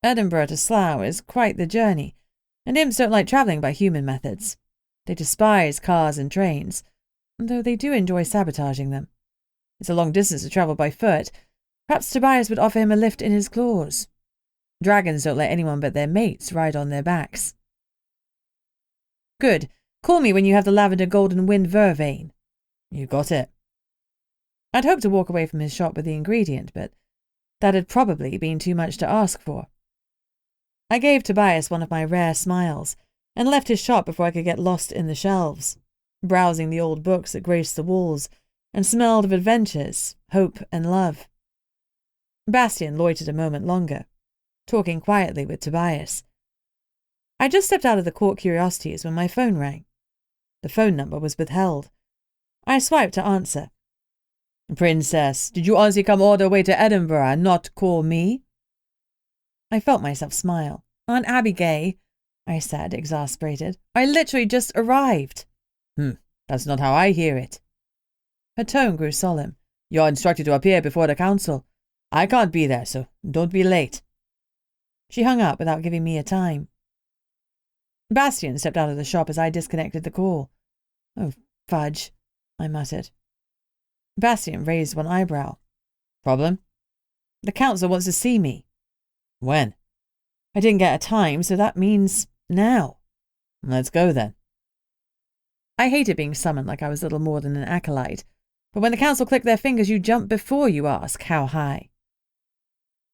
Edinburgh to Slough is quite the journey, and imps don't like travelling by human methods. They despise cars and trains, though they do enjoy sabotaging them. It's a long distance to travel by foot. Perhaps Tobias would offer him a lift in his claws. Dragons don't let anyone but their mates ride on their backs. Good. Call me when you have the lavender golden wind vervain. You got it. I'd hoped to walk away from his shop with the ingredient, but that had probably been too much to ask for. I gave Tobias one of my rare smiles and left his shop before I could get lost in the shelves, browsing the old books that graced the walls and smelled of adventures, hope and love. Bastion loitered a moment longer, talking quietly with Tobias. I just stepped out of the Court Curiosities when my phone rang. The phone number was withheld. I swiped to answer. Princess, did you honestly come all the way to Edinburgh and not call me? I felt myself smile. Aunt Abigail, I said, exasperated. I literally just arrived. That's not how I hear it. Her tone grew solemn. You're instructed to appear before the council. I can't be there, so don't be late. She hung up without giving me a time. Bastion stepped out of the shop as I disconnected the call. Oh, fudge, I muttered. Bastion raised one eyebrow. Problem? The council wants to see me. When? I didn't get a time, so that means now. Let's go then. I hated being summoned like I was little more than an acolyte, but when the council click their fingers, you jump before you ask how high.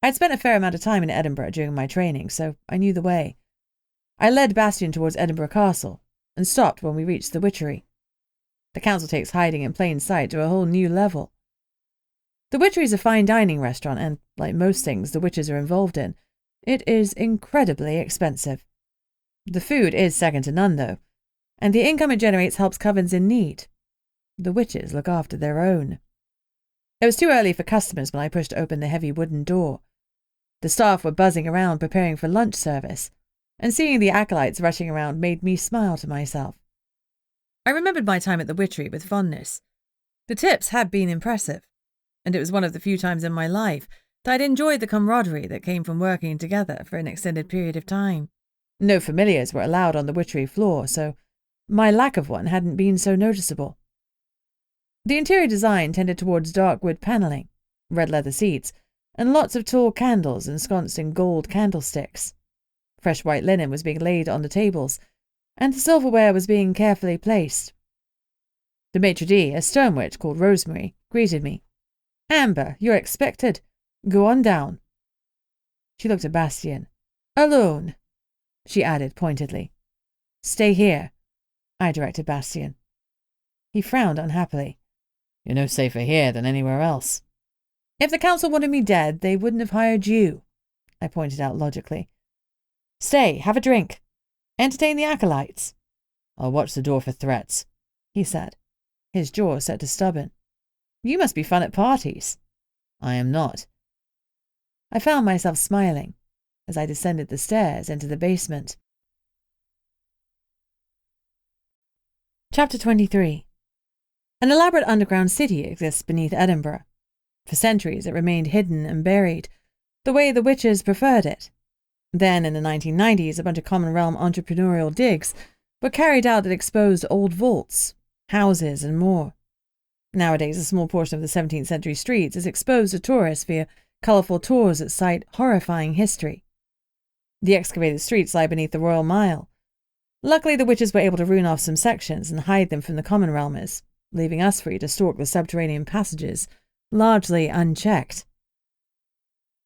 I'd spent a fair amount of time in Edinburgh during my training, so I knew the way. I led Bastion towards Edinburgh Castle and stopped when we reached the Witchery. The council takes hiding in plain sight to a whole new level. The Witchery is a fine dining restaurant and, like most things the witches are involved in, it is incredibly expensive. The food is second to none, though, and the income it generates helps covens in need. The witches look after their own. It was too early for customers when I pushed open the heavy wooden door. The staff were buzzing around preparing for lunch service, and seeing the acolytes rushing around made me smile to myself. I remembered my time at the Witchery with fondness. The tips had been impressive, and it was one of the few times in my life that I'd enjoyed the camaraderie that came from working together for an extended period of time. No familiars were allowed on the Witchery floor, so my lack of one hadn't been so noticeable. The interior design tended towards dark wood panelling, red leather seats, and lots of tall candles ensconced in gold candlesticks. Fresh white linen was being laid on the tables, and the silverware was being carefully placed. The maitre d', a stern witch called Rosemary, greeted me. "Amber, you're expected. Go on down." She looked at Bastion. "Alone," she added pointedly. "Stay here," I directed Bastion. He frowned unhappily. "You're no safer here than anywhere else." "If the council wanted me dead, they wouldn't have hired you," I pointed out logically. "Stay, have a drink. Entertain the acolytes." "I'll watch the door for threats," he said, his jaw set to stubborn. "You must be fun at parties." "I am not." I found myself smiling as I descended the stairs into the basement. Chapter 23. An elaborate underground city exists beneath Edinburgh. For centuries it remained hidden and buried, the way the witches preferred it. Then, in the 1990s, a bunch of Common Realm entrepreneurial digs were carried out that exposed old vaults, houses, and more. Nowadays, a small portion of the 17th century streets is exposed to tourists via colourful tours that cite horrifying history. The excavated streets lie beneath the Royal Mile. Luckily, the witches were able to ruin off some sections and hide them from the Common Realmers, leaving us free to stalk the subterranean passages, largely unchecked.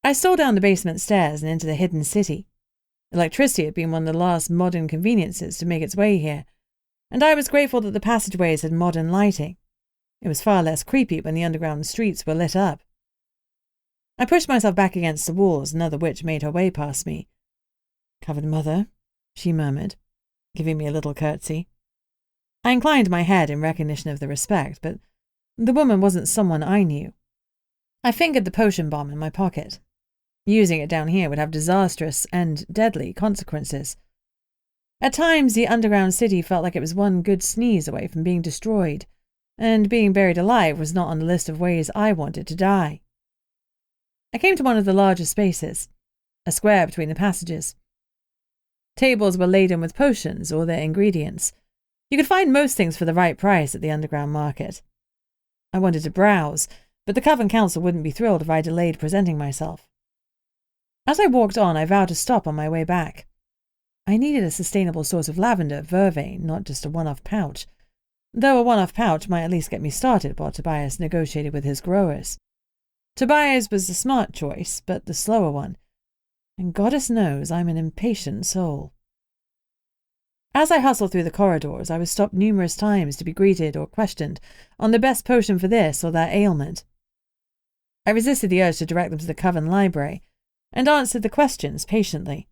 I stole down the basement stairs and into the hidden city. Electricity had been one of the last modern conveniences to make its way here, and I was grateful that the passageways had modern lighting. It was far less creepy when the underground streets were lit up. I pushed myself back against the wall as another witch made her way past me. Coven mother, she murmured, giving me a little curtsy. I inclined my head in recognition of the respect, but the woman wasn't someone I knew. I fingered the potion bomb in my pocket. Using it down here would have disastrous and deadly consequences. At times, the underground city felt like it was one good sneeze away from being destroyed, and being buried alive was not on the list of ways I wanted to die. I came to one of the larger spaces, a square between the passages. Tables were laden with potions or their ingredients. You could find most things for the right price at the underground market. I wanted to browse, but the Coven Council wouldn't be thrilled if I delayed presenting myself. As I walked on, I vowed to stop on my way back. I needed a sustainable source of lavender, vervain, not just a one-off pouch, though a one-off pouch might at least get me started while Tobias negotiated with his growers. Tobias was the smart choice, but the slower one, and goddess knows I'm an impatient soul. As I hustled through the corridors, I was stopped numerous times to be greeted or questioned on the best potion for this or that ailment. I resisted the urge to direct them to the Coven library, and answered the questions patiently.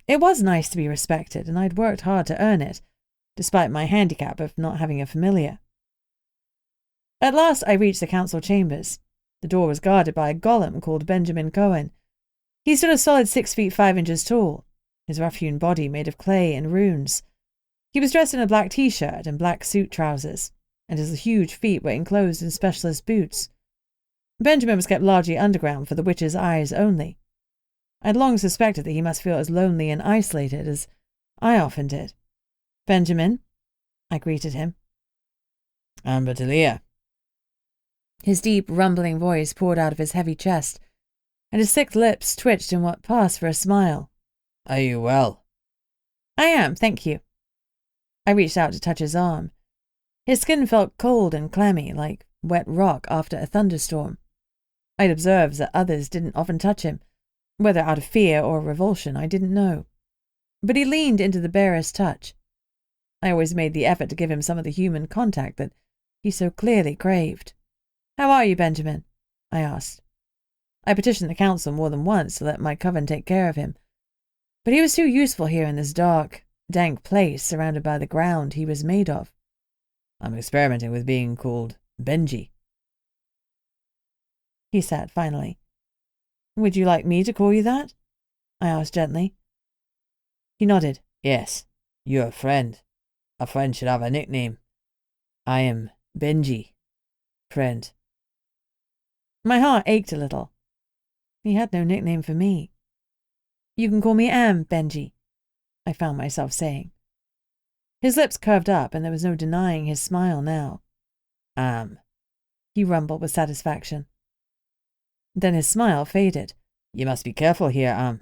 It was nice to be respected, and I'd worked hard to earn it, despite my handicap of not having a familiar. At last I reached the council chambers. The door was guarded by a golem called Benjamin Cohen. He stood a solid 6 feet 5 inches tall, his rough-hewn body made of clay and runes. He was dressed in a black t-shirt and black suit trousers, and his huge feet were enclosed in specialist boots. Benjamin was kept largely underground for the witch's eyes only. I'd long suspected that he must feel as lonely and isolated as I often did. "Benjamin," I greeted him. "Amberdelia." His deep, rumbling voice poured out of his heavy chest, and his thick lips twitched in what passed for a smile. "Are you well?" "I am, thank you." I reached out to touch his arm. His skin felt cold and clammy, like wet rock after a thunderstorm. I'd observed that others didn't often touch him, whether out of fear or revulsion, I didn't know. But he leaned into the barest touch. I always made the effort to give him some of the human contact that he so clearly craved. "How are you, Benjamin?" I asked. I petitioned the council more than once to let my coven take care of him, but he was too useful here in this dark, dank place surrounded by the ground he was made of. "I'm experimenting with being called Benji," he said finally. "Would you like me to call you that?" I asked gently. He nodded. "Yes, you're a friend. A friend should have a nickname. I am Benji, friend." My heart ached a little. He had no nickname for me. "You can call me Am, Benji," I found myself saying. His lips curved up, and there was no denying his smile now. "Am," he rumbled with satisfaction. Then his smile faded. "You must be careful here, Am.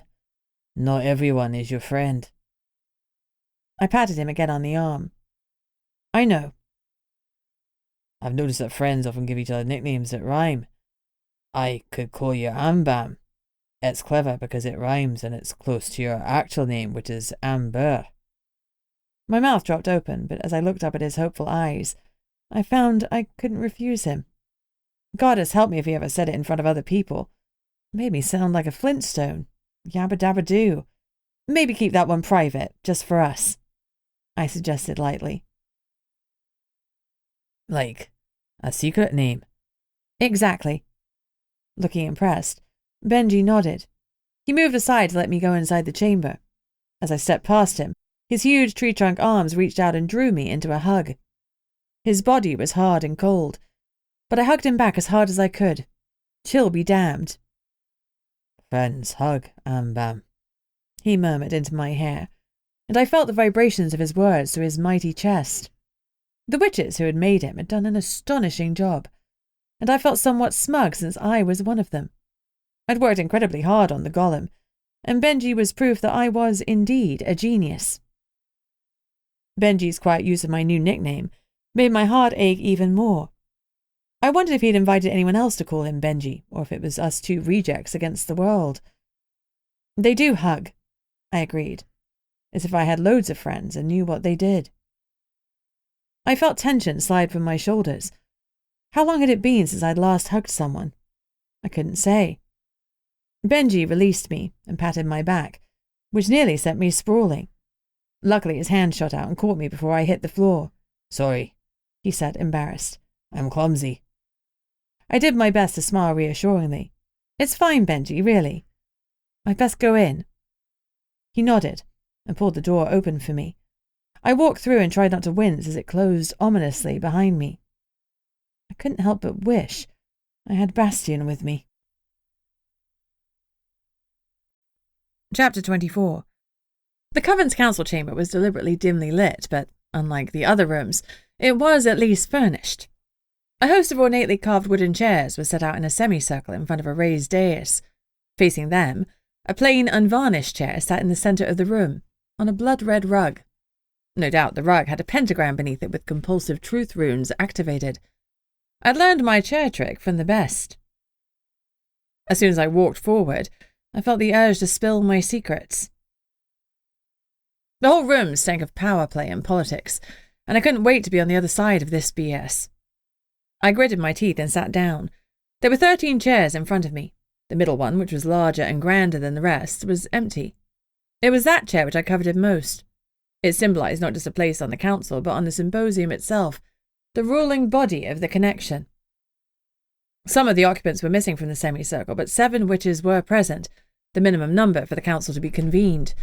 Not everyone is your friend." I patted him again on the arm. "I know." "I've noticed that friends often give each other nicknames that rhyme. I could call you Ambam. It's clever because it rhymes and it's close to your actual name, which is Amber." My mouth dropped open, but as I looked up at his hopeful eyes, I found I couldn't refuse him. Goddess help me if he ever said it in front of other people. It made me sound like a Flintstone. Yabba dabba doo. "Maybe keep that one private, just for us," I suggested lightly. "Like a secret name?" "Exactly." Looking impressed, Benji nodded. He moved aside to let me go inside the chamber. As I stepped past him, his huge tree-trunk arms reached out and drew me into a hug. His body was hard and cold, but I hugged him back as hard as I could. Chill be damned. "Friends hug, Ambam," he murmured into my hair, and I felt the vibrations of his words through his mighty chest. The witches who had made him had done an astonishing job, and I felt somewhat smug since I was one of them. I'd worked incredibly hard on the golem, and Benji was proof that I was indeed a genius. Benji's quiet use of my new nickname made my heart ache even more. I wondered if he'd invited anyone else to call him Benji, or if it was us two rejects against the world. "They do hug," I agreed, as if I had loads of friends and knew what they did. I felt tension slide from my shoulders. How long had it been since I'd last hugged someone? I couldn't say. Benji released me and patted my back, which nearly sent me sprawling. Luckily, his hand shot out and caught me before I hit the floor. "Sorry," he said, embarrassed. "I'm clumsy." I did my best to smile reassuringly. It's fine, Benji, really. I'd best go in. He nodded and pulled the door open for me. I walked through and tried not to wince as it closed ominously behind me. I couldn't help but wish I had Bastion with me. Chapter 24. The Coven's council chamber was deliberately dimly lit, but unlike the other rooms, it was at least furnished. A host of ornately carved wooden chairs was set out in a semicircle in front of a raised dais. Facing them, a plain, unvarnished chair sat in the centre of the room, on a blood-red rug. No doubt the rug had a pentagram beneath it with compulsive truth runes activated. I'd learned my chair trick from the best. As soon as I walked forward, I felt the urge to spill my secrets. The whole room stank of power play and politics, and I couldn't wait to be on the other side of this BS. I gritted my teeth and sat down. There were 13 chairs in front of me. The middle one, which was larger and grander than the rest, was empty. It was that chair which I coveted most. It symbolized not just a place on the council, but on the symposium itself, the ruling body of the connection. Some of the occupants were missing from the semicircle, but 7 witches were present, the minimum number for the council to be convened.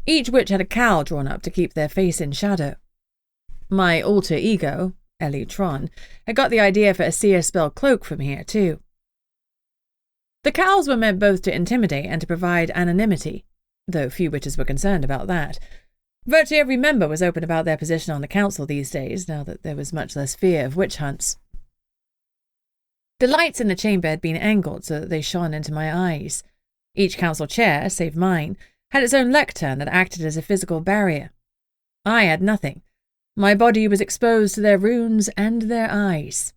Each witch had a cowl drawn up to keep their face in shadow. My alter ego, Crone, had got the idea for a seer spell cloak from here, too. The cowls were meant both to intimidate and to provide anonymity, though few witches were concerned about that. Virtually every member was open about their position on the council these days, now that there was much less fear of witch hunts. The lights in the chamber had been angled so that they shone into my eyes. Each council chair, save mine, had its own lectern that acted as a physical barrier. I had nothing. My body was exposed to their runes and their eyes.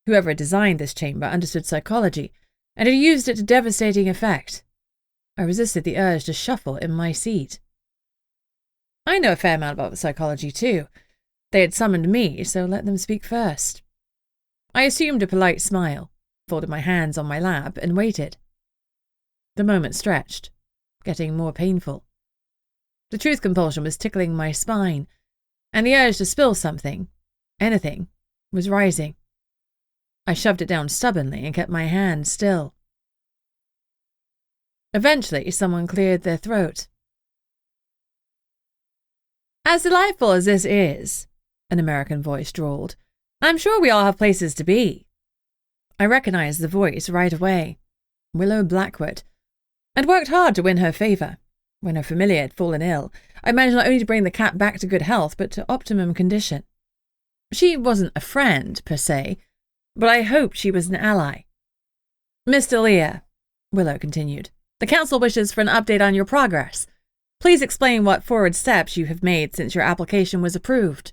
Whoever had designed this chamber understood psychology, and had used it to devastating effect. I resisted the urge to shuffle in my seat. I know a fair amount about psychology, too. They had summoned me, so let them speak first. I assumed a polite smile, folded my hands on my lap, and waited. The moment stretched, getting more painful. The truth compulsion was tickling my spine, and the urge to spill something, anything, was rising. I shoved it down stubbornly and kept my hand still. Eventually, someone cleared their throat. "As delightful as this is," an American voice drawled, "I'm sure we all have places to be." I recognized the voice right away. Willow Blackwood. I'd worked hard to win her favour. When her familiar had fallen ill, I managed not only to bring the cat back to good health, but to optimum condition. She wasn't a friend, per se, but I hoped she was an ally. "Mr. Lear," Willow continued, "the council wishes for an update on your progress. Please explain what forward steps you have made since your application was approved."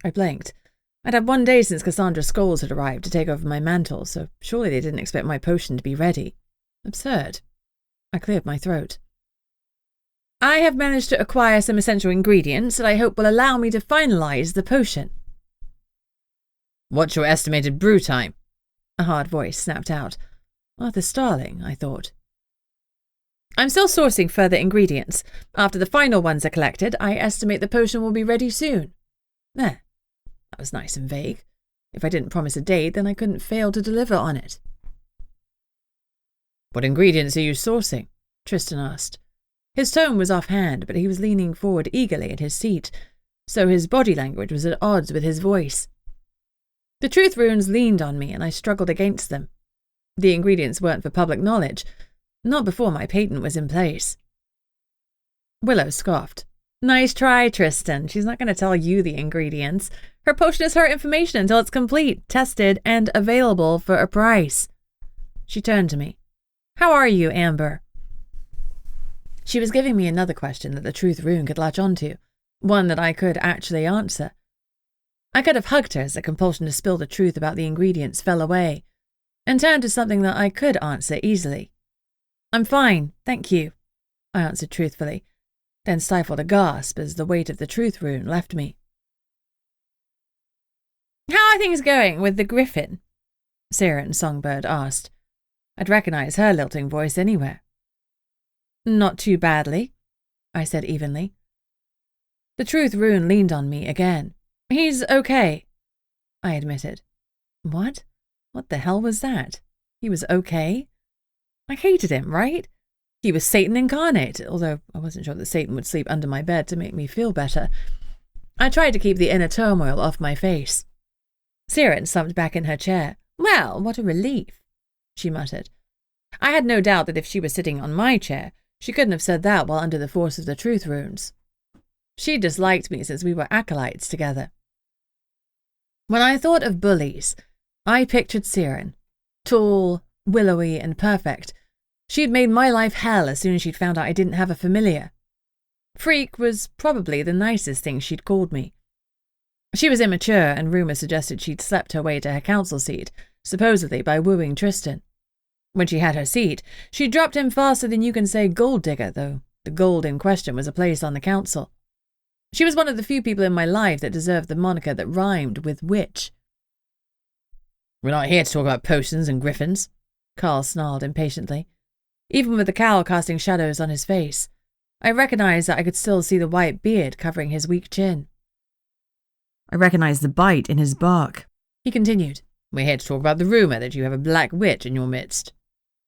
I blinked. I'd had 1 day since Cassandra Scholes had arrived to take over my mantle, so surely they didn't expect my potion to be ready. Absurd. I cleared my throat. "I have managed to acquire some essential ingredients that I hope will allow me to finalize the potion." "What's your estimated brew time?" a hard voice snapped out. Arthur Starling, I thought. "I'm still sourcing further ingredients. After the final ones are collected, I estimate the potion will be ready soon." There. That was nice and vague. If I didn't promise a date, then I couldn't fail to deliver on it. "What ingredients are you sourcing?" Tristan asked. His tone was offhand, but he was leaning forward eagerly in his seat, so his body language was at odds with his voice. The truth runes leaned on me, and I struggled against them. The ingredients weren't for public knowledge, not before my patent was in place. Willow scoffed. "Nice try, Tristan. She's not going to tell you the ingredients. Her potion is her information until it's complete, tested, and available for a price." She turned to me. "How are you, Amber?" She was giving me another question that the truth rune could latch onto, one that I could actually answer. I could have hugged her as the compulsion to spill the truth about the ingredients fell away, and turned to something that I could answer easily. "I'm fine, thank you," I answered truthfully, then stifled a gasp as the weight of the truth rune left me. "How are things going with the griffin?" Siren Songbird asked. I'd recognize her lilting voice anywhere. Not too badly, I said evenly. The truth rune leaned on me again. He's okay, I admitted. What? What the hell was that? He was okay? I hated him, right? He was Satan incarnate, although I wasn't sure that Satan would sleep under my bed to make me feel better. I tried to keep the inner turmoil off my face. Siren slumped back in her chair. Well, what a relief, she muttered. I had no doubt that if she was sitting on my chair, she couldn't have said that while under the force of the truth runes. She disliked me since we were acolytes together. When I thought of bullies, I pictured Siren. Tall, willowy, and perfect. She'd made my life hell as soon as she'd found out I didn't have a familiar. Freak was probably the nicest thing she'd called me. She was immature, and rumour suggested she'd slept her way to her council seat, supposedly by wooing Tristan. When she had her seat, she dropped him faster than you can say gold digger, though the gold in question was a place on the council. She was one of the few people in my life that deserved the moniker that rhymed with witch. We're not here to talk about potions and griffins, Carl snarled impatiently. Even with the cowl casting shadows on his face, I recognized that I could still see the white beard covering his weak chin. I recognized the bite in his bark. He continued. We're here to talk about the rumour that you have a black witch in your midst.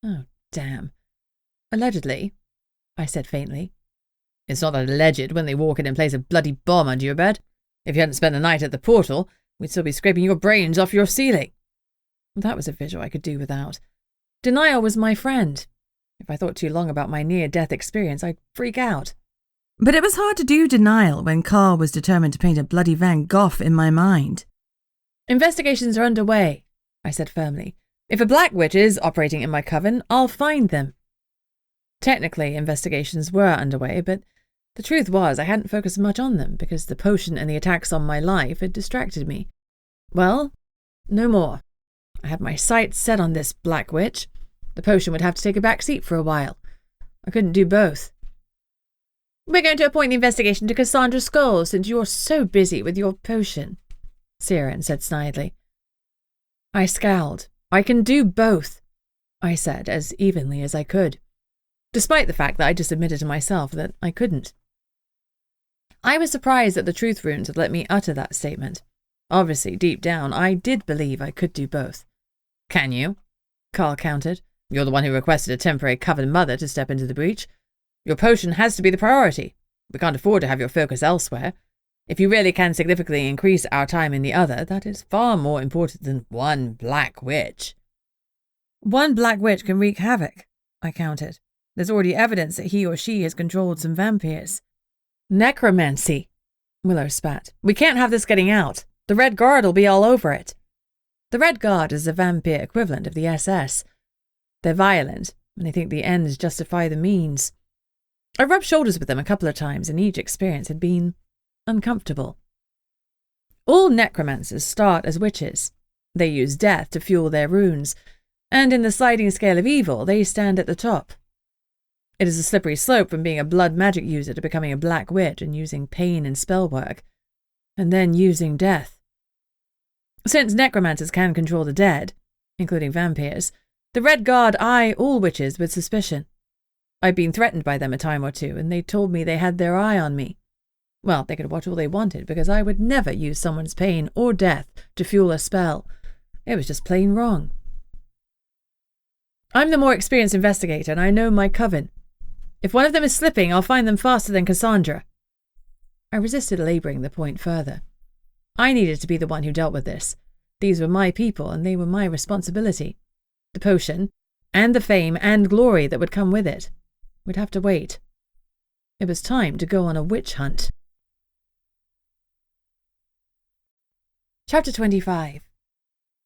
Oh, damn. Allegedly, I said faintly. It's not that alleged when they walk in and place a bloody bomb under your bed. If you hadn't spent the night at the portal, we'd still be scraping your brains off your ceiling. That was a visual I could do without. Denial was my friend. If I thought too long about my near-death experience, I'd freak out. But it was hard to do denial when Carl was determined to paint a bloody Van Gogh in my mind. Investigations are underway, I said firmly. If a black witch is operating in my coven, I'll find them. Technically, investigations were underway, but the truth was I hadn't focused much on them because the potion and the attacks on my life had distracted me. Well, no more. I had my sights set on this black witch. The potion would have to take a back seat for a while. I couldn't do both. We're going to appoint the investigation to Cassandra Scholes since you're so busy with your potion, Siren said snidely. I scowled. I can do both, I said as evenly as I could, despite the fact that I just admitted to myself that I couldn't. I was surprised that the truth runes had let me utter that statement. Obviously, deep down, I did believe I could do both. Can you? Carl countered. You're the one who requested a temporary Coven mother to step into the breach. Your potion has to be the priority. We can't afford to have your focus elsewhere. If you really can significantly increase our time in the other, that is far more important than one black witch. One black witch can wreak havoc, I countered. There's already evidence that he or she has controlled some vampires. Necromancy, Willow spat. We can't have this getting out. The Red Guard will be all over it. The Red Guard is the vampire equivalent of the SS. They're violent, and they think the ends justify the means. I rubbed shoulders with them a couple of times, and each experience had been uncomfortable. All necromancers start as witches. They use death to fuel their runes, and in the sliding scale of evil, they stand at the top. It is a slippery slope from being a blood magic user to becoming a black witch and using pain and spell work, and then using death. Since necromancers can control the dead, including vampires, the Red Guard eye all witches with suspicion. I'd been threatened by them a time or two, and they told me they had their eye on me. Well, they could watch all they wanted, because I would never use someone's pain or death to fuel a spell. It was just plain wrong. I'm the more experienced investigator, and I know my coven. If one of them is slipping, I'll find them faster than Cassandra. I resisted labouring the point further. I needed to be the one who dealt with this. These were my people, and they were my responsibility. The potion, and the fame and glory that would come with it, would have to wait. It was time to go on a witch hunt. Chapter 25.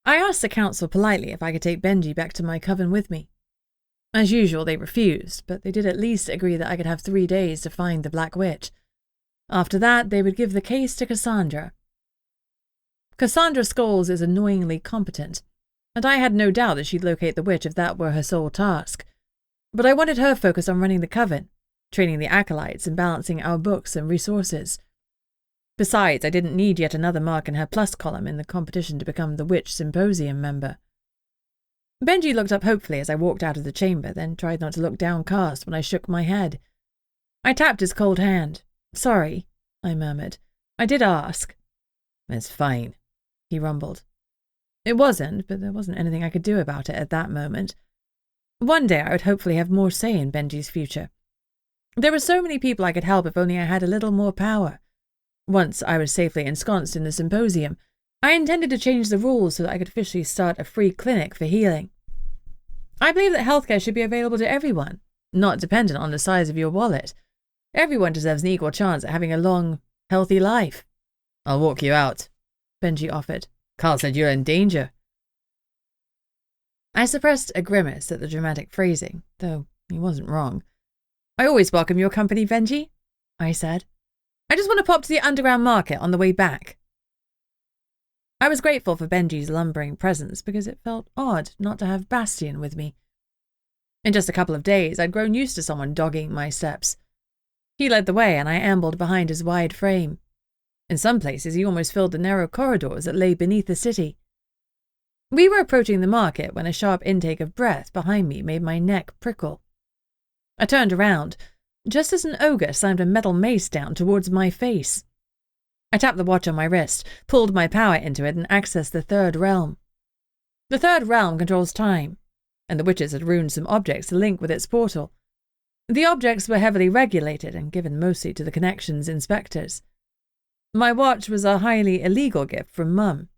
I asked the council politely if I could take Benji back to my coven with me. As usual, they refused, but they did at least agree that I could have 3 days to find the Black Witch. After that, they would give the case to Cassandra. Cassandra Scholes is annoyingly competent, and I had no doubt that she'd locate the witch if that were her sole task. But I wanted her focused on running the coven, training the acolytes, and balancing our books and resources. Besides, I didn't need yet another mark in her plus column in the competition to become the Witch Symposium member. Benji looked up hopefully as I walked out of the chamber, then tried not to look downcast when I shook my head. I tapped his cold hand. "Sorry," I murmured. "I did ask." "It's fine," he rumbled. It wasn't, but there wasn't anything I could do about it at that moment. One day I would hopefully have more say in Benji's future. There were so many people I could help if only I had a little more power. Once I was safely ensconced in the symposium, I intended to change the rules so that I could officially start a free clinic for healing. I believe that healthcare should be available to everyone, not dependent on the size of your wallet. Everyone deserves an equal chance at having a long, healthy life. "I'll walk you out," Benji offered. "Carl said you're in danger." I suppressed a grimace at the dramatic phrasing, though he wasn't wrong. "I always welcome your company, Benji," I said. "I just want to pop to the underground market on the way back." I was grateful for Benji's lumbering presence because it felt odd not to have Bastion with me. In just a couple of days, I'd grown used to someone dogging my steps. He led the way, and I ambled behind his wide frame. In some places, he almost filled the narrow corridors that lay beneath the city. We were approaching the market when a sharp intake of breath behind me made my neck prickle. I turned around, just as an ogre slammed a metal mace down towards my face. I tapped the watch on my wrist, pulled my power into it, and accessed the third realm. The third realm controls time, and the witches had runed some objects to link with its portal. The objects were heavily regulated and given mostly to the Connection's inspectors. My watch was a highly illegal gift from Mum,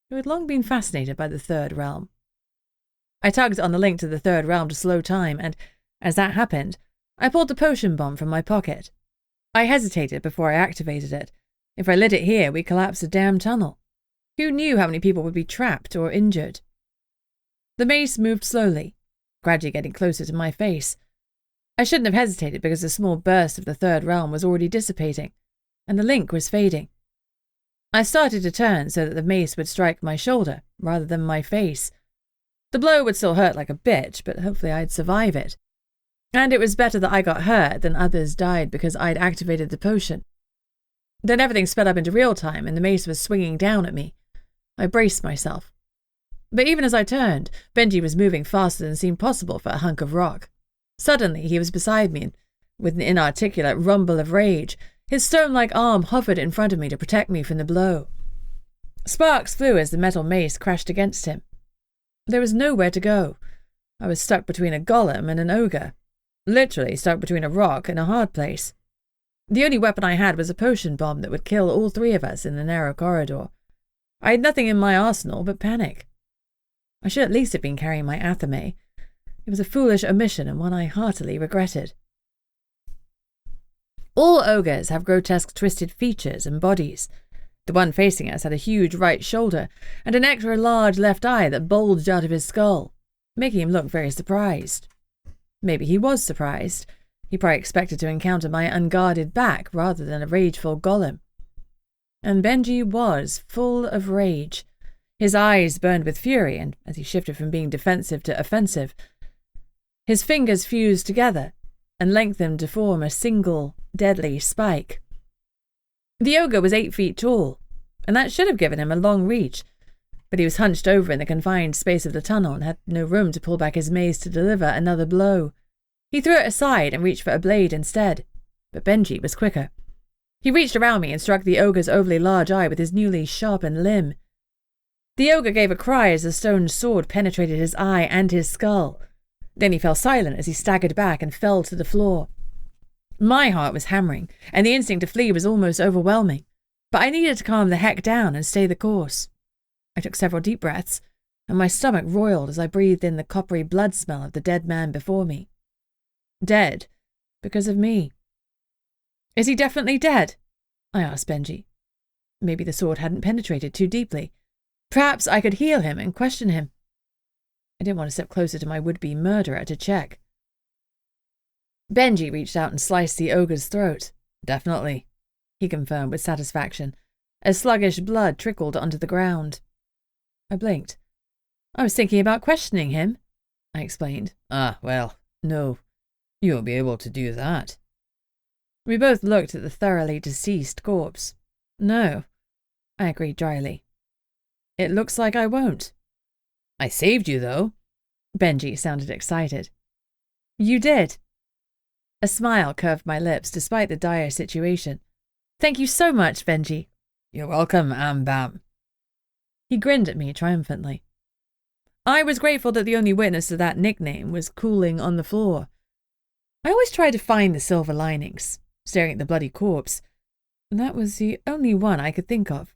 who had long been fascinated by the third realm. I tugged on the link to the third realm to slow time, and, as that happened, I pulled the potion bomb from my pocket. I hesitated before I activated it. If I lit it here, we'd collapse the damn tunnel. Who knew how many people would be trapped or injured? The mace moved slowly, gradually getting closer to my face. I shouldn't have hesitated because the small burst of the third realm was already dissipating, and the link was fading. I started to turn so that the mace would strike my shoulder rather than my face. The blow would still hurt like a bitch, but hopefully I'd survive it. And it was better that I got hurt than others died because I'd activated the potion. Then everything sped up into real time and the mace was swinging down at me. I braced myself. But even as I turned, Benji was moving faster than seemed possible for a hunk of rock. Suddenly he was beside me, and with an inarticulate rumble of rage, his stone-like arm hovered in front of me to protect me from the blow. Sparks flew as the metal mace crashed against him. There was nowhere to go. I was stuck between a golem and an ogre. Literally stuck between a rock and a hard place. The only weapon I had was a potion bomb that would kill all three of us in the narrow corridor. I had nothing in my arsenal but panic. I should at least have been carrying my athame. It was a foolish omission and one I heartily regretted. All ogres have grotesque twisted features and bodies. The one facing us had a huge right shoulder and an extra large left eye that bulged out of his skull, making him look very surprised. Maybe he was surprised. He probably expected to encounter my unguarded back rather than a rageful golem. And Benji was full of rage. His eyes burned with fury, and as he shifted from being defensive to offensive, his fingers fused together and lengthened to form a single, deadly spike. The ogre was 8 feet tall, and that should have given him a long reach, but he was hunched over in the confined space of the tunnel and had no room to pull back his mace to deliver another blow. He threw it aside and reached for a blade instead, but Benji was quicker. He reached around me and struck the ogre's overly large eye with his newly sharpened limb. The ogre gave a cry as the stone sword penetrated his eye and his skull. Then he fell silent as he staggered back and fell to the floor. My heart was hammering, and the instinct to flee was almost overwhelming, but I needed to calm the heck down and stay the course. I took several deep breaths, and my stomach roiled as I breathed in the coppery blood smell of the dead man before me. Dead, because of me. Is he definitely dead? I asked Benji. Maybe the sword hadn't penetrated too deeply. Perhaps I could heal him and question him. I didn't want to step closer to my would-be murderer to check. Benji reached out and sliced the ogre's throat. Definitely, he confirmed with satisfaction, as sluggish blood trickled onto the ground. I blinked. I was thinking about questioning him, I explained. Well, no. You won't be able to do that. We both looked at the thoroughly deceased corpse. No, I agreed dryly. It looks like I won't. I saved you, though, Benji sounded excited. You did. A smile curved my lips despite the dire situation. Thank you so much, Benji. You're welcome, Bam. He grinned at me triumphantly. I was grateful that the only witness to that nickname was cooling on the floor. I always tried to find the silver linings, staring at the bloody corpse, and that was the only one I could think of.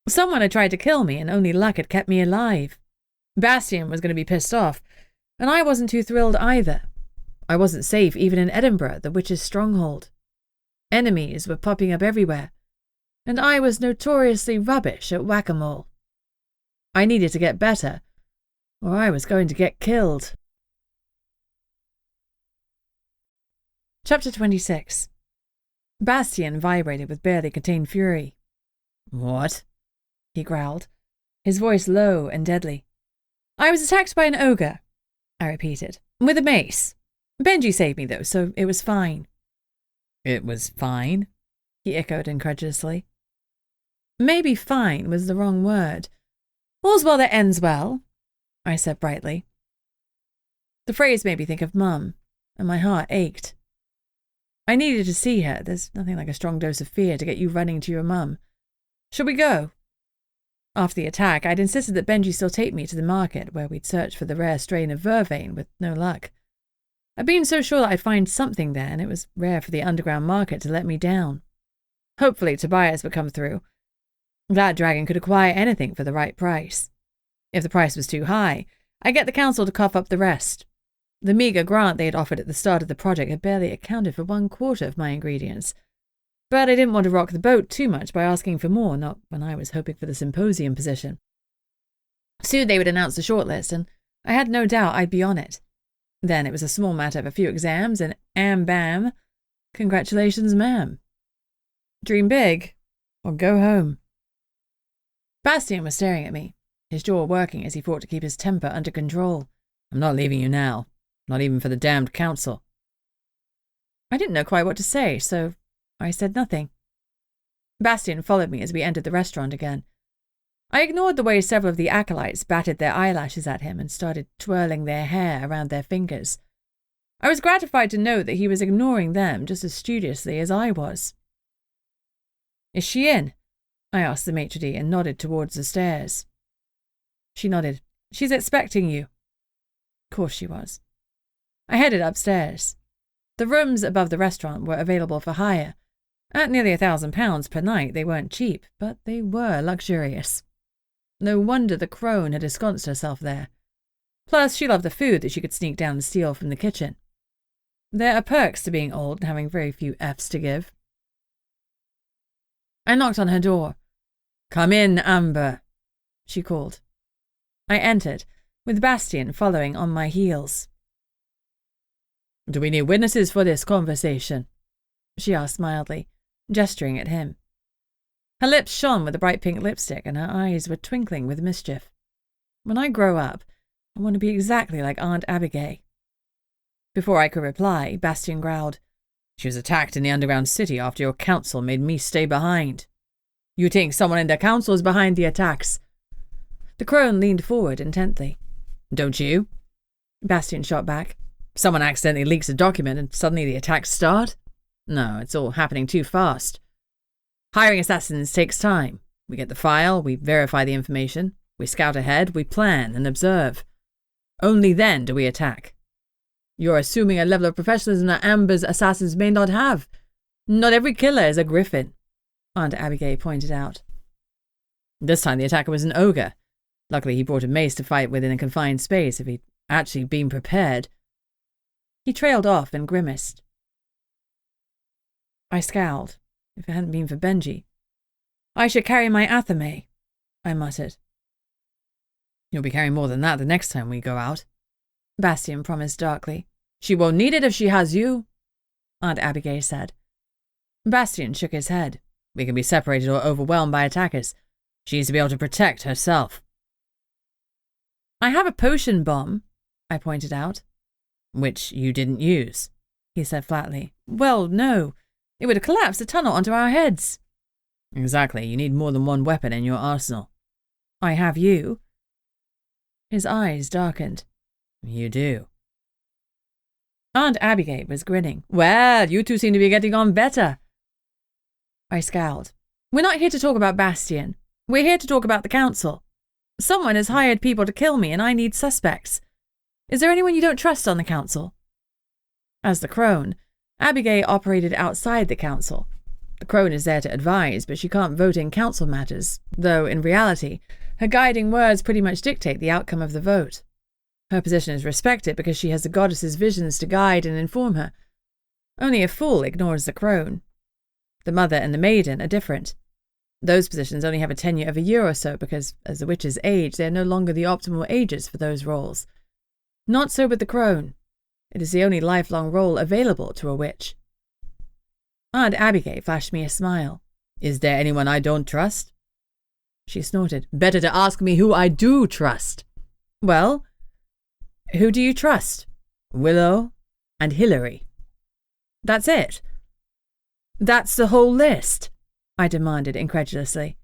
Someone had tried to kill me, and only luck had kept me alive. Bastion was going to be pissed off, and I wasn't too thrilled either. I wasn't safe even in Edinburgh, the witch's stronghold. Enemies were popping up everywhere, and I was notoriously rubbish at whack-a-mole. I needed to get better, or I was going to get killed. Chapter 26. Bastion vibrated with barely contained fury. What? He growled, his voice low and deadly. I was attacked by an ogre, I repeated, with a mace. Benji saved me, though, so it was fine. It was fine? He echoed incredulously. Maybe fine was the wrong word. All's well that ends well, I said brightly. The phrase made me think of Mum, and my heart ached. I needed to see her. There's nothing like a strong dose of fear to get you running to your mum. Shall we go? After the attack, I'd insisted that Benji still take me to the market, where we'd search for the rare strain of vervain, with no luck. I'd been so sure that I'd find something there, and it was rare for the underground market to let me down. Hopefully Tobias would come through. That dragon could acquire anything for the right price. If the price was too high, I'd get the council to cough up the rest. The meagre grant they had offered at the start of the project had barely accounted for 1/4 of my ingredients. But I didn't want to rock the boat too much by asking for more, not when I was hoping for the symposium position. Soon they would announce the shortlist, and I had no doubt I'd be on it. Then it was a small matter of a few exams, and bam, congratulations, ma'am. Dream big, or go home. Bastion was staring at me, his jaw working as he fought to keep his temper under control. I'm not leaving you now. Not even for the damned council. I didn't know quite what to say, so I said nothing. Bastion followed me as we entered the restaurant again. I ignored the way several of the acolytes batted their eyelashes at him and started twirling their hair around their fingers. I was gratified to note that he was ignoring them just as studiously as I was. Is she in? I asked the maitre d' and nodded towards the stairs. She nodded. She's expecting you. Of course she was. I headed upstairs. The rooms above the restaurant were available for hire. At nearly £1,000 per night, they weren't cheap, but they were luxurious. No wonder the crone had ensconced herself there. Plus, she loved the food that she could sneak down and steal from the kitchen. There are perks to being old and having very few F's to give. I knocked on her door. Come in, Amber, she called. I entered, with Bastion following on my heels. Do we need witnesses for this conversation? She asked mildly, gesturing at him. Her lips shone with a bright pink lipstick, and her eyes were twinkling with mischief. When I grow up, I want to be exactly like Aunt Abigail. Before I could reply, Bastion growled, She was attacked in the underground city after your council made me stay behind. You think someone in the council is behind the attacks? The crone leaned forward intently. Don't you? Bastion shot back. Someone accidentally leaks a document and suddenly the attacks start? No, it's all happening too fast. Hiring assassins takes time. We get the file, we verify the information, we scout ahead, we plan and observe. Only then do we attack. You're assuming a level of professionalism that Amber's assassins may not have. Not every killer is a griffin, Aunt Abigail pointed out. This time the attacker was an ogre. Luckily he brought a mace to fight within a confined space. If he'd actually been prepared. He trailed off and grimaced. I scowled. If it hadn't been for Benji. I should carry my athame, I muttered. You'll be carrying more than that the next time we go out, Bastion promised darkly. She won't need it if she has you, Aunt Abigail said. Bastion shook his head. We can be separated or overwhelmed by attackers. She needs to be able to protect herself. I have a potion bomb, I pointed out. Which you didn't use, he said flatly. Well, no. It would have collapsed the tunnel onto our heads. Exactly. You need more than one weapon in your arsenal. I have you. His eyes darkened. You do. Aunt Abigail was grinning. Well, you two seem to be getting on better. I scowled. We're not here to talk about Bastion. We're here to talk about the council. Someone has hired people to kill me and I need suspects. Is there anyone you don't trust on the council? As the crone, Abigail operated outside the council. The crone is there to advise, but she can't vote in council matters, though in reality, her guiding words pretty much dictate the outcome of the vote. Her position is respected because she has the goddess's visions to guide and inform her. Only a fool ignores the crone. The mother and the maiden are different. Those positions only have a tenure of a year or so because, as the witches age, they are no longer the optimal ages for those roles. Not so with the crone. It is the only lifelong role available to a witch. Aunt Abigail flashed me a smile. Is there anyone I don't trust? She snorted. Better to ask me who I do trust. Well, who do you trust? Willow and Hillary. That's it. That's the whole list, I demanded incredulously.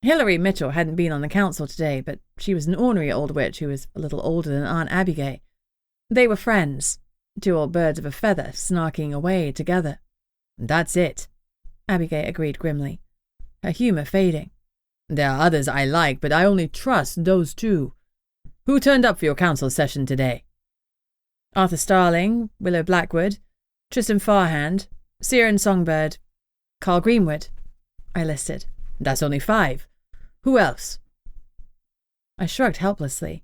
Hillary Mitchell hadn't been on the council today, but she was an ornery old witch who was a little older than Aunt Abigail. They were friends, two old birds of a feather snarking away together. That's it, Abigail agreed grimly, her humour fading. There are others I like, but I only trust those two. Who turned up for your council session today? Arthur Starling, Willow Blackwood, Tristan Farhand, Siren Songbird, Carl Greenwood, I listed. That's only 5. Who else? I shrugged helplessly.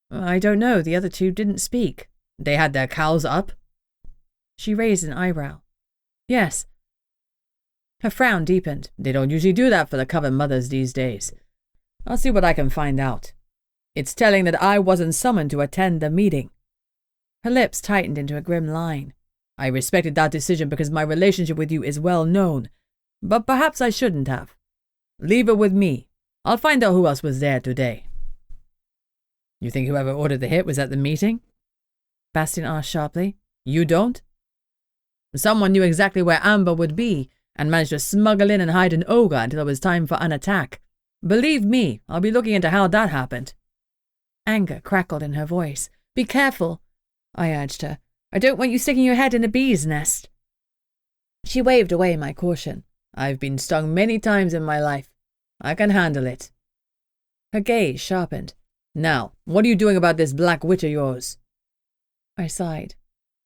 I don't know, the other 2 didn't speak. They had their cowls up? She raised an eyebrow. Yes. Her frown deepened. They don't usually do that for the Coven mothers these days. I'll see what I can find out. It's telling that I wasn't summoned to attend the meeting. Her lips tightened into a grim line. I respected that decision because my relationship with you is well known, but perhaps I shouldn't have. Leave it with me. I'll find out who else was there today. You think whoever ordered the hit was at the meeting? Bastion asked sharply. You don't? Someone knew exactly where Amber would be and managed to smuggle in and hide an ogre until it was time for an attack. Believe me, I'll be looking into how that happened. Anger crackled in her voice. Be careful, I urged her. I don't want you sticking your head in a bee's nest. She waved away my caution. I've been stung many times in my life. I can handle it. Her gaze sharpened. Now, what are you doing about this black witch of yours? I sighed.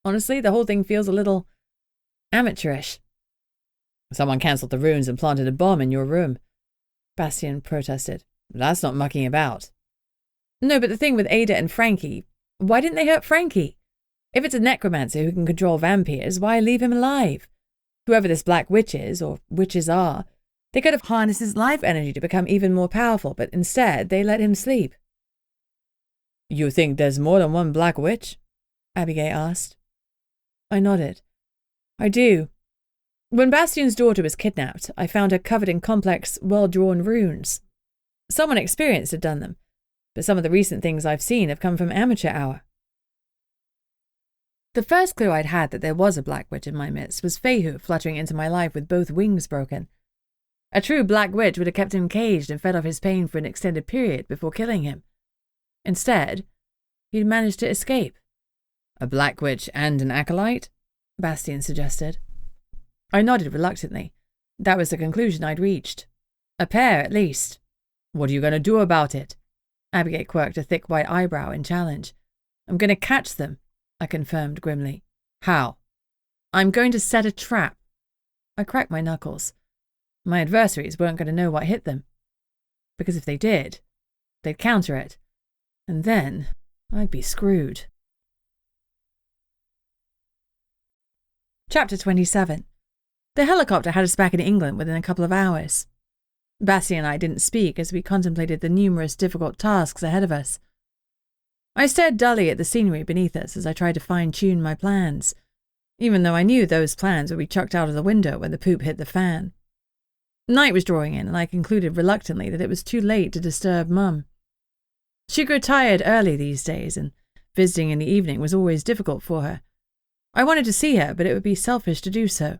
Honestly, the whole thing feels a little amateurish. Someone cancelled the runes and planted a bomb in your room, Bastion protested. That's not mucking about. No, but the thing with Ada and Frankie, why didn't they hurt Frankie? If it's a necromancer who can control vampires, why leave him alive? Whoever this black witch is, or witches are, they could have harnessed his life energy to become even more powerful, but instead they let him sleep. You think there's more than one black witch? Abigail asked. I nodded. I do. When Bastion's daughter was kidnapped, I found her covered in complex, well-drawn runes. Someone experienced had done them, but some of the recent things I've seen have come from amateur hour. The first clue I'd had that there was a black witch in my midst was Fehu fluttering into my life with both wings broken. A true black witch would have kept him caged and fed off his pain for an extended period before killing him. Instead, he'd managed to escape. A black witch and an acolyte? Bastion suggested. I nodded reluctantly. That was the conclusion I'd reached. A pair, at least. What are you going to do about it? Abigail quirked a thick white eyebrow in challenge. I'm going to catch them, I confirmed grimly. How? I'm going to set a trap. I cracked my knuckles. My adversaries weren't going to know what hit them. Because if they did, they'd counter it. And then I'd be screwed. Chapter 27. The helicopter had us back in England within a couple of hours. Bastion and I didn't speak as we contemplated the numerous difficult tasks ahead of us. I stared dully at the scenery beneath us as I tried to fine-tune my plans, even though I knew those plans would be chucked out of the window when the poop hit the fan. Night was drawing in, and I concluded reluctantly that it was too late to disturb Mum. She grew tired early these days, and visiting in the evening was always difficult for her. I wanted to see her, but it would be selfish to do so.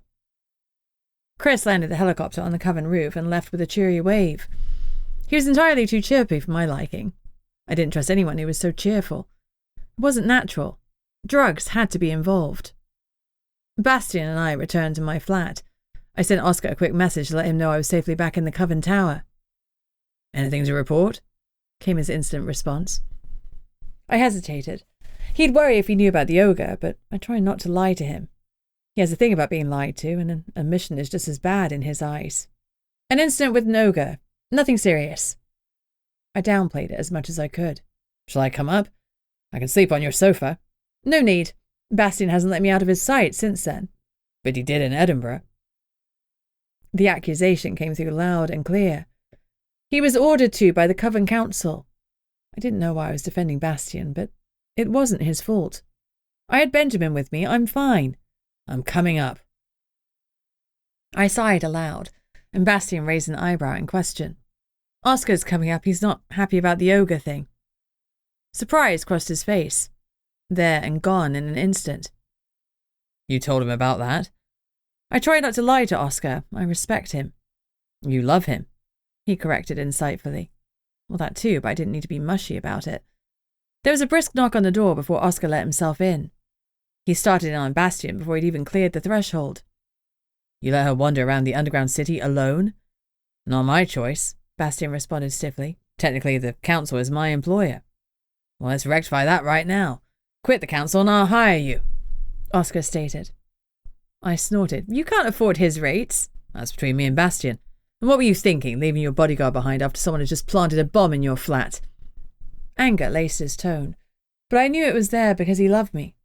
Chris landed the helicopter on the Coven roof and left with a cheery wave. He was entirely too chirpy for my liking. I didn't trust anyone who was so cheerful. It wasn't natural. Drugs had to be involved. Bastion and I returned to my flat. I sent Oscar a quick message to let him know I was safely back in the Coven Tower. Anything to report? Came his instant response. I hesitated. He'd worry if he knew about the ogre, but I tried not to lie to him. He has a thing about being lied to, and an admission is just as bad in his eyes. An incident with an ogre. Nothing serious. I downplayed it as much as I could. Shall I come up? I can sleep on your sofa. No need. Bastion hasn't let me out of his sight since then. But he did in Edinburgh. The accusation came through loud and clear. He was ordered to by the Coven Council. I didn't know why I was defending Bastion, but it wasn't his fault. I had Benjamin with me. I'm fine. I'm coming up. I sighed aloud, and Bastion raised an eyebrow in question. Oscar's coming up. He's not happy about the ogre thing. Surprise crossed his face. There and gone in an instant. You told him about that? I try not to lie to Oscar. I respect him. You love him, he corrected insightfully. Well, that too, but I didn't need to be mushy about it. There was a brisk knock on the door before Oscar let himself in. He started in on Bastion before he'd even cleared the threshold. You let her wander around the underground city alone? Not my choice, Bastion responded stiffly. Technically, the council is my employer. Well, let's rectify that right now. Quit the council and I'll hire you, Oscar stated. I snorted. You can't afford his rates. That's between me and Bastion. And what were you thinking, leaving your bodyguard behind after someone had just planted a bomb in your flat? Anger laced his tone, but I knew it was there because he loved me.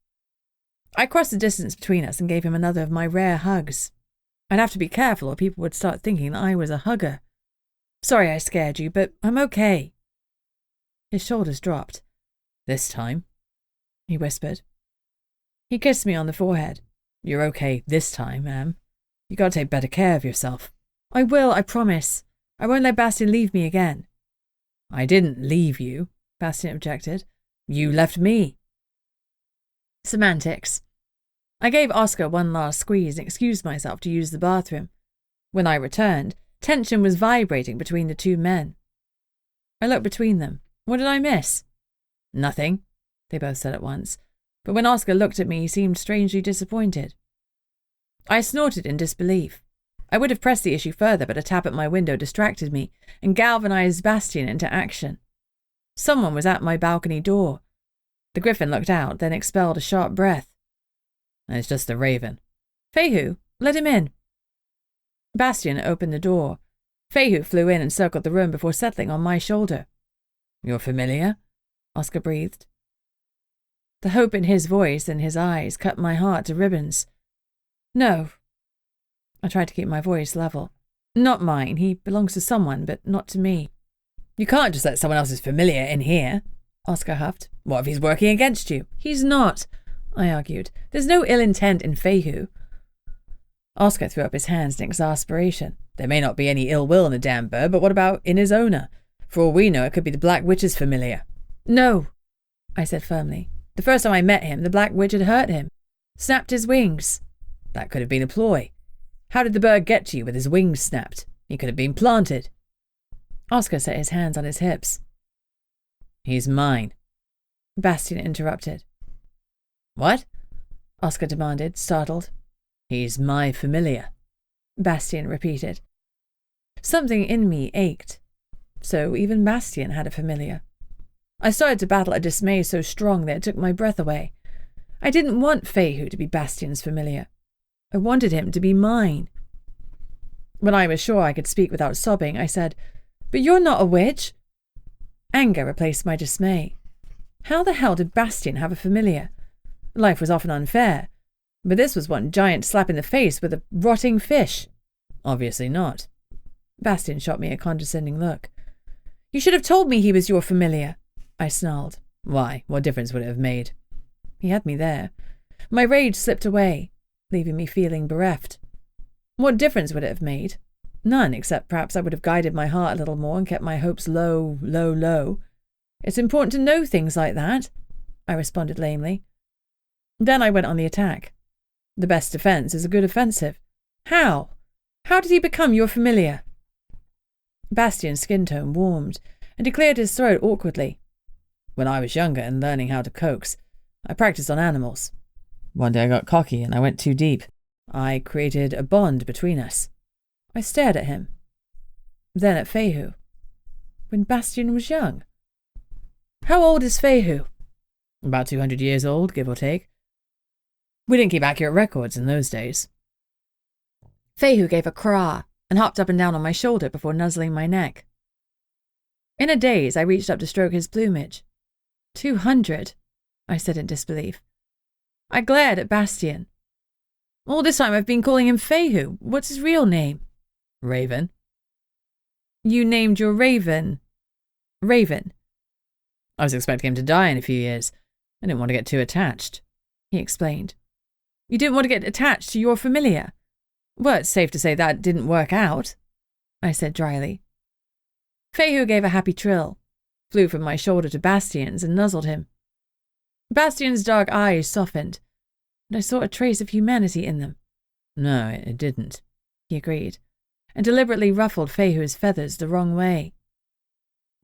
I crossed the distance between us and gave him another of my rare hugs. I'd have to be careful or people would start thinking that I was a hugger. Sorry I scared you, but I'm okay. His shoulders dropped. This time? He whispered. He kissed me on the forehead. You're okay this time, Am. You gotta take better care of yourself. I will, I promise. I won't let Bastion leave me again. I didn't leave you, Bastion objected. You left me. Semantics. I gave Oscar one last squeeze and excused myself to use the bathroom. When I returned, tension was vibrating between the two men. I looked between them. What did I miss? Nothing, they both said at once. But when Oscar looked at me, he seemed strangely disappointed. I snorted in disbelief. I would have pressed the issue further, but a tap at my window distracted me and galvanized Bastion into action. Someone was at my balcony door. The griffin looked out, then expelled a sharp breath. It's just the raven. Fehu, let him in. Bastion opened the door. Fehu flew in and circled the room before settling on my shoulder. You're familiar? Oscar breathed. The hope in his voice and his eyes cut my heart to ribbons. No. I tried to keep my voice level. Not mine. He belongs to someone, but not to me. You can't just let someone else's familiar in here, Oscar huffed. What if he's working against you? He's not, I argued. There's no ill intent in Fehu. Oscar threw up his hands in exasperation. There may not be any ill will in the damn bird, but what about in his owner? For all we know, it could be the Black Witch's familiar. No, I said firmly. The first time I met him, the Black Witch had hurt him. Snapped his wings. That could have been a ploy. How did the bird get to you with his wings snapped? He could have been planted. Oscar set his hands on his hips. He's mine, Bastion interrupted. What? Oscar demanded, startled. He's my familiar, Bastion repeated. Something in me ached. So even Bastion had a familiar. I started to battle a dismay so strong that it took my breath away. I didn't want Fehu to be Bastion's familiar. I wanted him to be mine. When I was sure I could speak without sobbing, I said, "But you're not a witch." Anger replaced my dismay. How the hell did Bastion have a familiar? Life was often unfair, but this was one giant slap in the face with a rotting fish. Obviously not. Bastion shot me a condescending look. You should have told me he was your familiar, I snarled. Why? What difference would it have made? He had me there. My rage slipped away, leaving me feeling bereft. What difference would it have made? None, except perhaps I would have guided my heart a little more and kept my hopes low, low, low. It's important to know things like that, I responded lamely. Then I went on the attack. The best defense is a good offensive. How? How did he become your familiar? Bastion's skin tone warmed, and he cleared his throat awkwardly. When I was younger and learning how to coax, I practiced on animals. One day I got cocky and I went too deep. I created a bond between us. I stared at him. Then at Fehu. When Bastion was young. How old is Fehu? About 200 years old, give or take. We didn't keep accurate records in those days. Fehu gave a craw and hopped up and down on my shoulder before nuzzling my neck. In a daze, I reached up to stroke his plumage. 200, I said in disbelief. I glared at Bastion. All this time I've been calling him Fehu. What's his real name? Raven. You named your raven Raven. I was expecting him to die in a few years. I didn't want to get too attached, he explained. You didn't want to get attached to your familiar? Well, it's safe to say that didn't work out, I said dryly. Fehu gave a happy trill, flew from my shoulder to Bastion's and nuzzled him. Bastion's dark eyes softened, and I saw a trace of humanity in them. No, it didn't, he agreed, and deliberately ruffled Fehu's feathers the wrong way.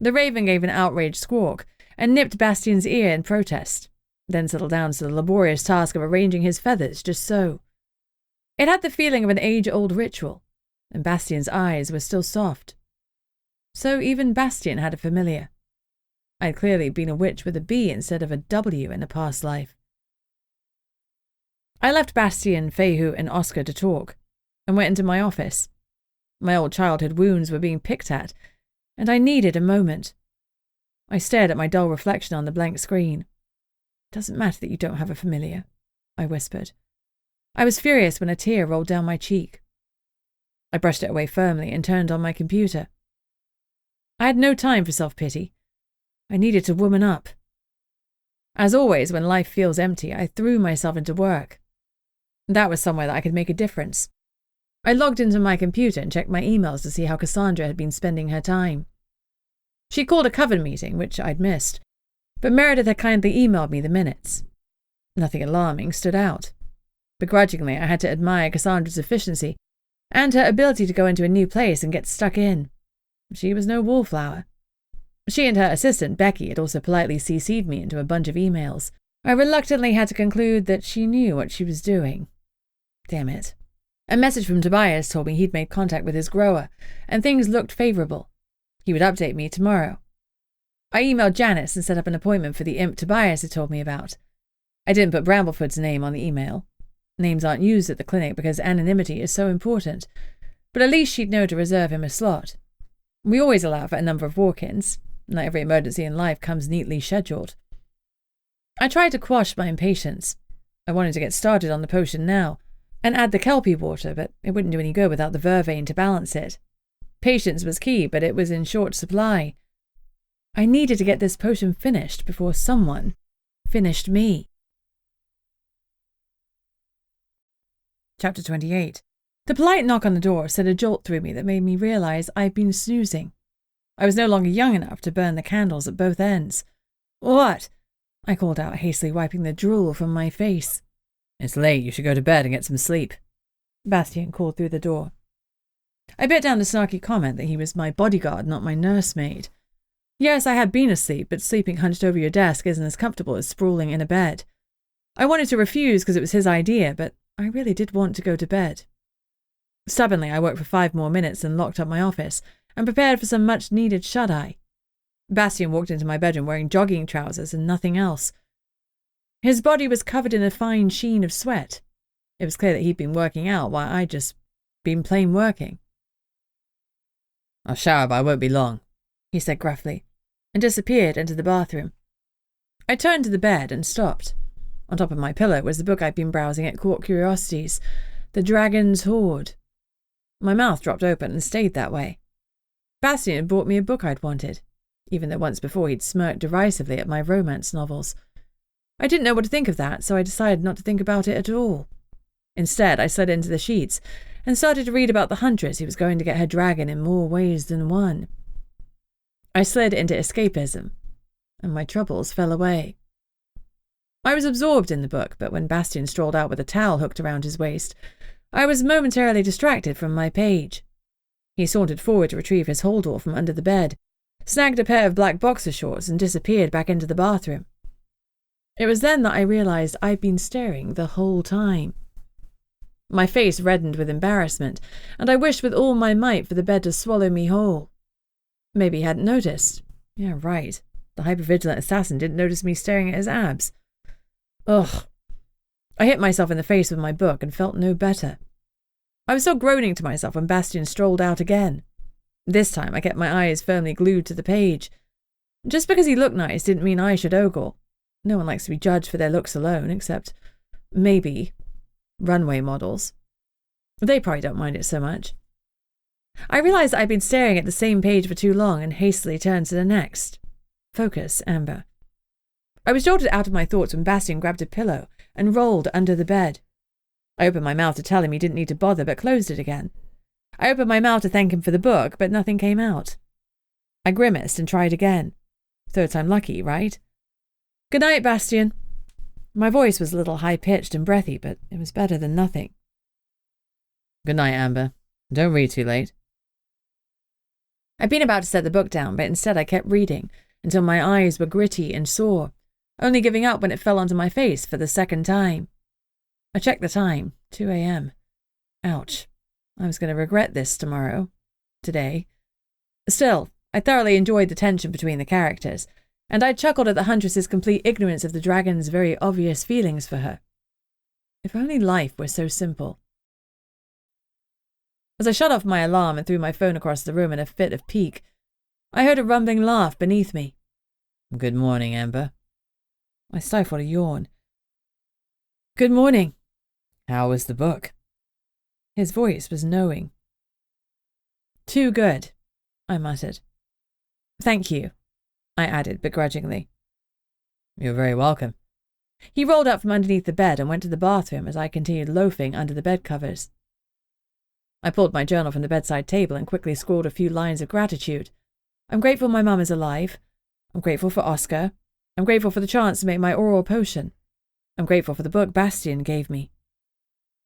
The raven gave an outraged squawk and nipped Bastion's ear in protest, then settled down to the laborious task of arranging his feathers just so. It had the feeling of an age-old ritual, and Bastion's eyes were still soft. So even Bastion had a familiar. I'd clearly been a witch with a B instead of a W in a past life. I left Bastion, Fehu, and Oscar to talk, and went into my office. My old childhood wounds were being picked at, and I needed a moment. I stared at my dull reflection on the blank screen. It doesn't matter that you don't have a familiar, I whispered. I was furious when a tear rolled down my cheek. I brushed it away firmly and turned on my computer. I had no time for self-pity. I needed to woman up. As always, when life feels empty, I threw myself into work. That was somewhere that I could make a difference. I logged into my computer and checked my emails to see how Cassandra had been spending her time. She called a Coven meeting, which I'd missed, but Meredith had kindly emailed me the minutes. Nothing alarming stood out. Begrudgingly, I had to admire Cassandra's efficiency and her ability to go into a new place and get stuck in. She was no wallflower. She and her assistant, Becky, had also politely CC'd me into a bunch of emails. I reluctantly had to conclude that she knew what she was doing. Damn it. A message from Tobias told me he'd made contact with his grower, and things looked favourable. He would update me tomorrow. I emailed Janice and set up an appointment for the imp Tobias had told me about. I didn't put Bramblefoot's name on the email. Names aren't used at the clinic because anonymity is so important, but at least she'd know to reserve him a slot. We always allow for a number of walk-ins. Not every emergency in life comes neatly scheduled. I tried to quash my impatience. I wanted to get started on the potion now, and add the Kelpie water, but it wouldn't do any good without the vervain to balance it. Patience was key, but it was in short supply. I needed to get this potion finished before someone finished me. Chapter 28. The polite knock on the door sent a jolt through me that made me realize I'd been snoozing. I was no longer young enough to burn the candles at both ends. What? I called out, hastily wiping the drool from my face. It's late, you should go to bed and get some sleep, Bastion called through the door. I bit down the snarky comment that he was my bodyguard, not my nursemaid. Yes, I had been asleep, but sleeping hunched over your desk isn't as comfortable as sprawling in a bed. I wanted to refuse because it was his idea, but I really did want to go to bed. Stubbornly, I worked for 5 more minutes and locked up my office and prepared for some much-needed shut-eye. Bastion walked into my bedroom wearing jogging trousers and nothing else. His body was covered in a fine sheen of sweat. It was clear that he'd been working out while I'd just been plain working. I'll shower, but I won't be long, he said gruffly, and disappeared into the bathroom. I turned to the bed and stopped. On top of my pillow was the book I'd been browsing at Court Curiosities, The Dragon's Hoard. My mouth dropped open and stayed that way. Bastion had bought me a book I'd wanted, even though once before he'd smirked derisively at my romance novels. I didn't know what to think of that, so I decided not to think about it at all. Instead, I slid into the sheets and started to read about the huntress who was going to get her dragon in more ways than one. I slid into escapism, and my troubles fell away. I was absorbed in the book, but when Bastion strolled out with a towel hooked around his waist, I was momentarily distracted from my page. He sauntered forward to retrieve his holdall from under the bed, snagged a pair of black boxer shorts and disappeared back into the bathroom. It was then that I realised I'd been staring the whole time. My face reddened with embarrassment, and I wished with all my might for the bed to swallow me whole. Maybe he hadn't noticed. Yeah, right. The hypervigilant assassin didn't notice me staring at his abs. Ugh. I hit myself in the face with my book and felt no better. I was still groaning to myself when Bastion strolled out again. This time I kept my eyes firmly glued to the page. Just because he looked nice didn't mean I should ogle. No one likes to be judged for their looks alone, except, maybe, runway models. They probably don't mind it so much. I realised I'd been staring at the same page for too long and hastily turned to the next. Focus, Amber. I was jolted out of my thoughts when Bastion grabbed a pillow and rolled under the bed. I opened my mouth to tell him he didn't need to bother, but closed it again. I opened my mouth to thank him for the book, but nothing came out. I grimaced and tried again. Third time lucky, right? Good night, Bastion. My voice was a little high-pitched and breathy, but it was better than nothing. Good night, Amber. Don't read too late. I'd been about to set the book down, but instead I kept reading until my eyes were gritty and sore, only giving up when it fell onto my face for the second time. I checked the time, 2 a.m. Ouch. I was going to regret this today. Still, I thoroughly enjoyed the tension between the characters, and I chuckled at the huntress's complete ignorance of the dragon's very obvious feelings for her. If only life were so simple. As I shut off my alarm and threw my phone across the room in a fit of pique, I heard a rumbling laugh beneath me. Good morning, Amber. I stifled a yawn. Good morning. How was the book? His voice was knowing. Too good, I muttered. Thank you, I added begrudgingly. You're very welcome. He rolled up from underneath the bed and went to the bathroom as I continued loafing under the bed covers. I pulled my journal from the bedside table and quickly scrawled a few lines of gratitude. I'm grateful my mum is alive. I'm grateful for Oscar. I'm grateful for the chance to make my oral potion. I'm grateful for the book Bastion gave me.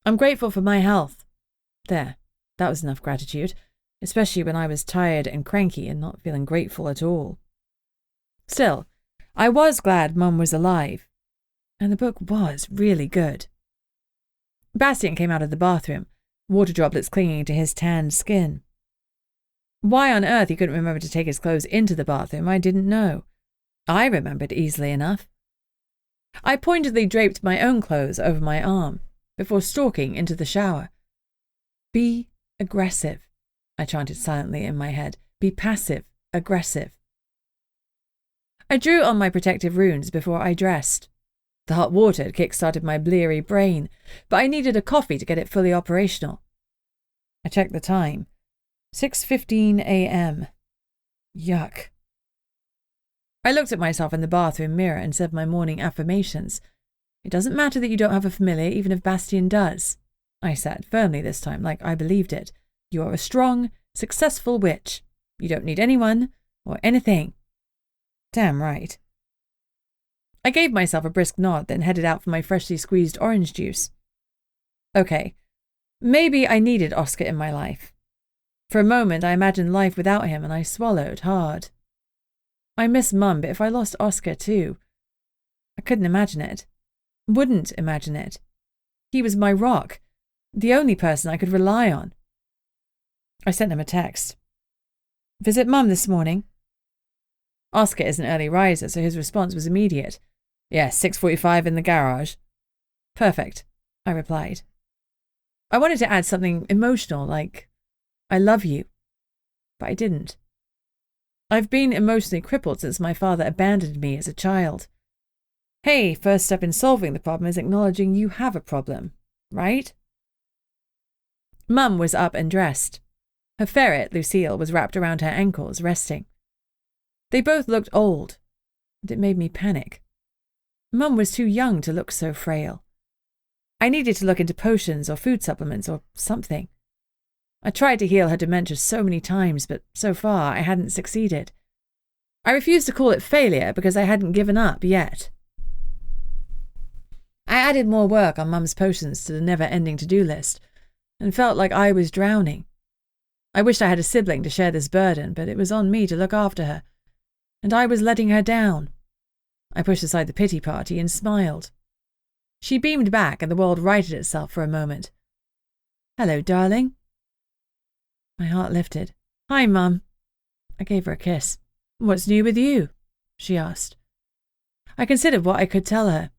I'm grateful for my health. There, that was enough gratitude, especially when I was tired and cranky and not feeling grateful at all. Still, I was glad Mum was alive, and the book was really good. Bastion came out of the bathroom, water droplets clinging to his tanned skin. Why on earth he couldn't remember to take his clothes into the bathroom, I didn't know. I remembered easily enough. I pointedly draped my own clothes over my arm before stalking into the shower. Be aggressive, I chanted silently in my head. Be passive, aggressive. I drew on my protective runes before I dressed. The hot water had kick-started my bleary brain, but I needed a coffee to get it fully operational. I checked the time. 6:15 a.m. Yuck. I looked at myself in the bathroom mirror and said my morning affirmations. It doesn't matter that you don't have a familiar, even if Bastion does, I said, firmly this time, like I believed it. You are a strong, successful witch. You don't need anyone or anything. Damn right. I gave myself a brisk nod, then headed out for my freshly squeezed orange juice. Okay, maybe I needed Oscar in my life. For a moment I imagined life without him and I swallowed hard. I miss Mum, but if I lost Oscar too, I couldn't imagine it. Wouldn't imagine it. He was my rock, the only person I could rely on. I sent him a text. Visit Mum this morning? Oscar is an early riser, so his response was immediate. Yes, 6:45 in the garage. Perfect, I replied. I wanted to add something emotional, like, I love you, but I didn't. I've been emotionally crippled since my father abandoned me as a child. Hey, first step in solving the problem is acknowledging you have a problem, right? Mum was up and dressed. Her ferret, Lucille, was wrapped around her ankles, resting. They both looked old, and it made me panic. Mum was too young to look so frail. I needed to look into potions or food supplements or something. I tried to heal her dementia so many times, but so far I hadn't succeeded. I refused to call it failure because I hadn't given up yet. I added more work on Mum's potions to the never-ending to-do list, and felt like I was drowning. I wished I had a sibling to share this burden, but it was on me to look after her. and I was letting her down. I pushed aside the pity party and smiled. She beamed back, and the world righted itself for a moment. "Hello, darling." My heart lifted. "Hi, Mum." I gave her a kiss. "What's new with you?" she asked. I considered what I could tell her.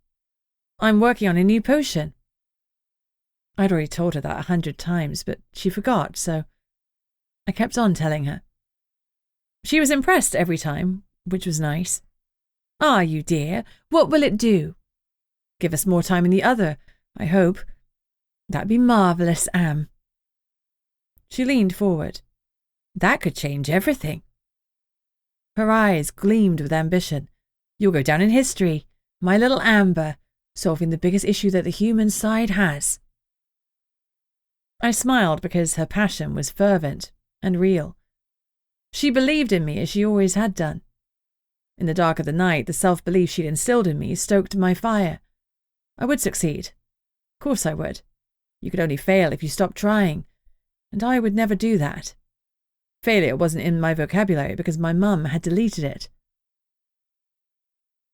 "I'm working on a new potion." I'd already told her that 100 times, but she forgot, so I kept on telling her. She was impressed every time, which was nice. "Are you, dear? What will it do?" "Give us more time in the other, I hope." "That'd be marvellous, Am." She leaned forward. "That could change everything." Her eyes gleamed with ambition. "You'll go down in history. My little Amber, solving the biggest issue that the human side has." I smiled because her passion was fervent and real. She believed in me as she always had done. In the dark of the night, the self-belief she'd instilled in me stoked my fire. I would succeed. Of course I would. You could only fail if you stopped trying, and I would never do that. Failure wasn't in my vocabulary because my mum had deleted it.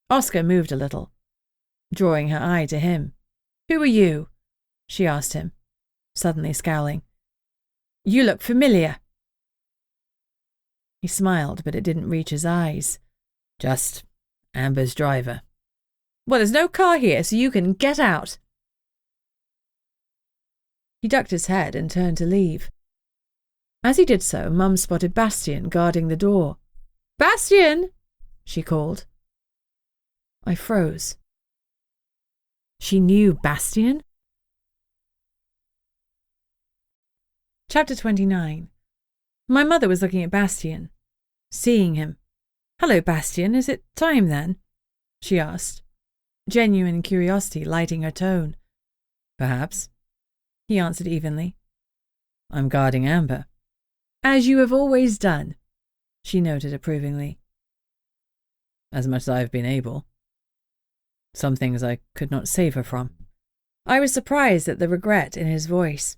Oscar moved a little, drawing her eye to him. "Who are you?" she asked him, suddenly scowling. "You look familiar." He smiled, but it didn't reach his eyes. "Just Amber's driver." "Well, there's no car here, so you can get out." He ducked his head and turned to leave. As he did so, Mum spotted Bastion guarding the door. "Bastion!" she called. I froze. She knew Bastion? Chapter 29. My mother was looking at Bastion, seeing him. "Hello, Bastion, is it time then?" she asked, genuine curiosity lighting her tone. "Perhaps," he answered evenly. "I'm guarding Amber." "As you have always done," she noted approvingly. "As much as I've been able. Some things I could not save her from." I was surprised at the regret in his voice.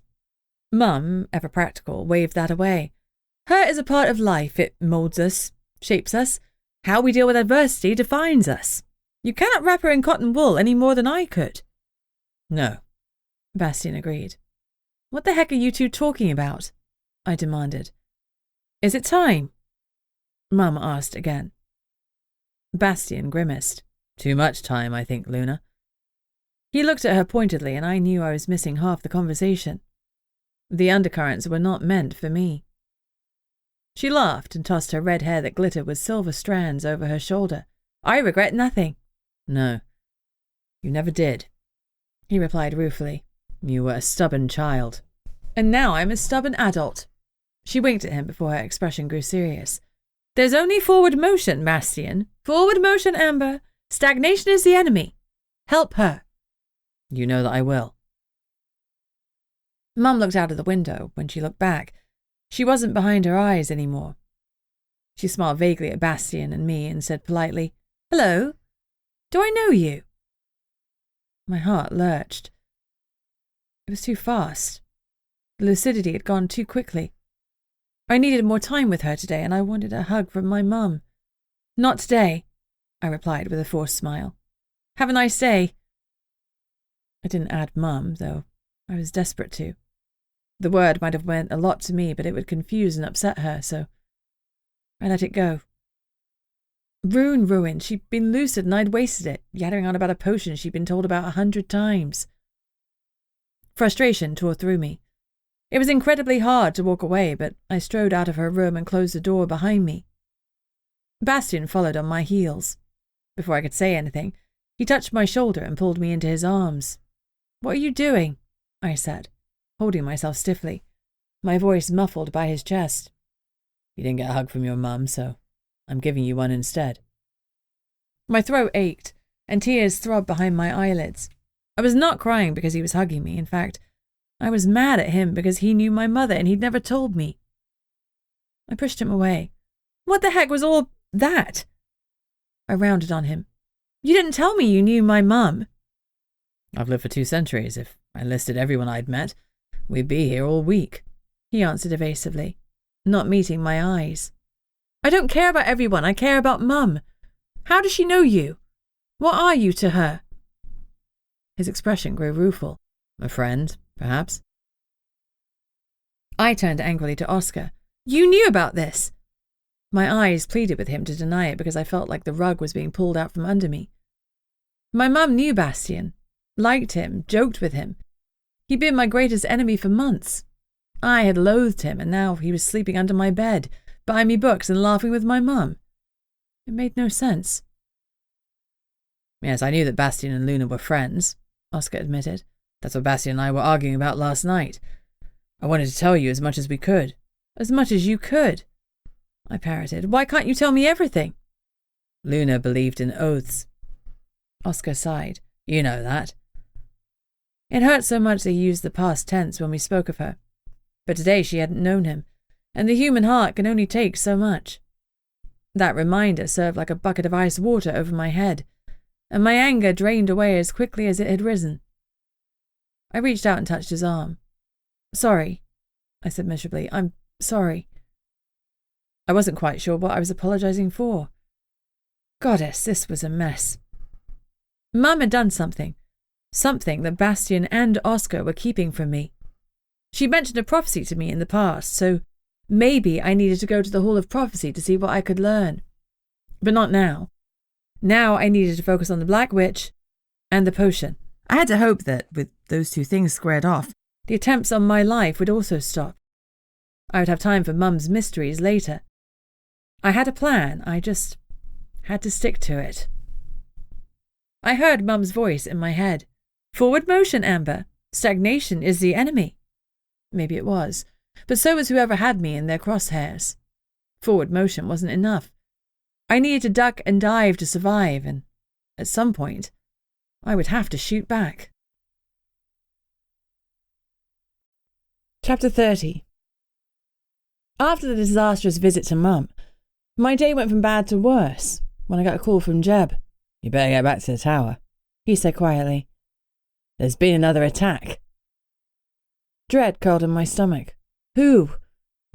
Mum, ever practical, waved that away. "Hurt is a part of life. It moulds us, shapes us. How we deal with adversity defines us. You cannot wrap her in cotton wool any more than I could." "No," Bastion agreed. "What the heck are you two talking about?" I demanded. "Is it time?" Mum asked again. Bastion grimaced. "Too much time, I think, Luna." He looked at her pointedly, and I knew I was missing half the conversation. The undercurrents were not meant for me. She laughed and tossed her red hair that glittered with silver strands over her shoulder. "I regret nothing." "No, you never did," he replied ruefully. "You were a stubborn child." "And now I'm a stubborn adult." She winked at him before her expression grew serious. "There's only forward motion, Bastion. Forward motion, Amber. Stagnation is the enemy. Help her." "You know that I will." Mum looked out of the window. When she looked back, she wasn't behind her eyes anymore. She smiled vaguely at Bastion and me and said politely, "Hello. Do I know you?" My heart lurched. It was too fast. The lucidity had gone too quickly. I needed more time with her today, and I wanted a hug from my mum. "Not today," I replied with a forced smile. "Have a nice day." I didn't add Mum, though I was desperate to. The word might have meant a lot to me, but it would confuse and upset her, so I let it go. Rune ruined. She'd been lucid and I'd wasted it, yattering on about a potion she'd been told about 100 times. Frustration tore through me. It was incredibly hard to walk away, but I strode out of her room and closed the door behind me. Bastion followed on my heels. Before I could say anything, he touched my shoulder and pulled me into his arms. "What are you doing?" I said, holding myself stiffly, my voice muffled by his chest. "You didn't get a hug from your mum, so I'm giving you one instead." My throat ached, and tears throbbed behind my eyelids. I was not crying because he was hugging me. In fact, I was mad at him because he knew my mother and he'd never told me. I pushed him away. "What the heck was all that?" I rounded on him. "You didn't tell me you knew my mum." "I've lived for 2 centuries. If I listed everyone I'd met, we'd be here all week," he answered evasively, not meeting my eyes. I don't care about everyone. I care about Mum. How does she know you? What are you to her?" His expression grew rueful. "A friend, perhaps?" I turned angrily to Oscar. "You knew about this!" My eyes pleaded with him to deny it because I felt like the rug was being pulled out from under me. My mum knew Bastion, liked him, joked with him. He'd been my greatest enemy for months. I had loathed him, and now he was sleeping under my bed, buying me books and laughing with my mum. It made no sense. "Yes, I knew that Bastion and Luna were friends," Oscar admitted. "That's what Bastion and I were arguing about last night. I wanted to tell you as much as we could." "As much as you could," I parroted. "Why can't you tell me everything?" "Luna believed in oaths." Oscar sighed. "You know that." It hurt so much that he used the past tense when we spoke of her. But today she hadn't known him, and the human heart can only take so much. That reminder served like a bucket of ice water over my head, and my anger drained away as quickly as it had risen. I reached out and touched his arm. "Sorry," I said miserably. "I'm sorry." I wasn't quite sure what I was apologizing for. Goddess, this was a mess. Mum had done something that Bastion and Oscar were keeping from me. She mentioned a prophecy to me in the past, so maybe I needed to go to the Hall of Prophecy to see what I could learn. But not now. Now I needed to focus on the Black Witch and the potion. I had to hope that, with those two things squared off, the attempts on my life would also stop. I would have time for Mum's mysteries later. I had a plan, I just had to stick to it. I heard Mum's voice in my head. "Forward motion, Amber. Stagnation is the enemy." Maybe it was, but so was whoever had me in their crosshairs. Forward motion wasn't enough. I needed to duck and dive to survive, and at some point, I would have to shoot back. Chapter 30. After the disastrous visit to Mum, my day went from bad to worse when I got a call from Jeb. "You better get back to the tower," he said quietly. "There's been another attack." Dread curled in my stomach. "Who?"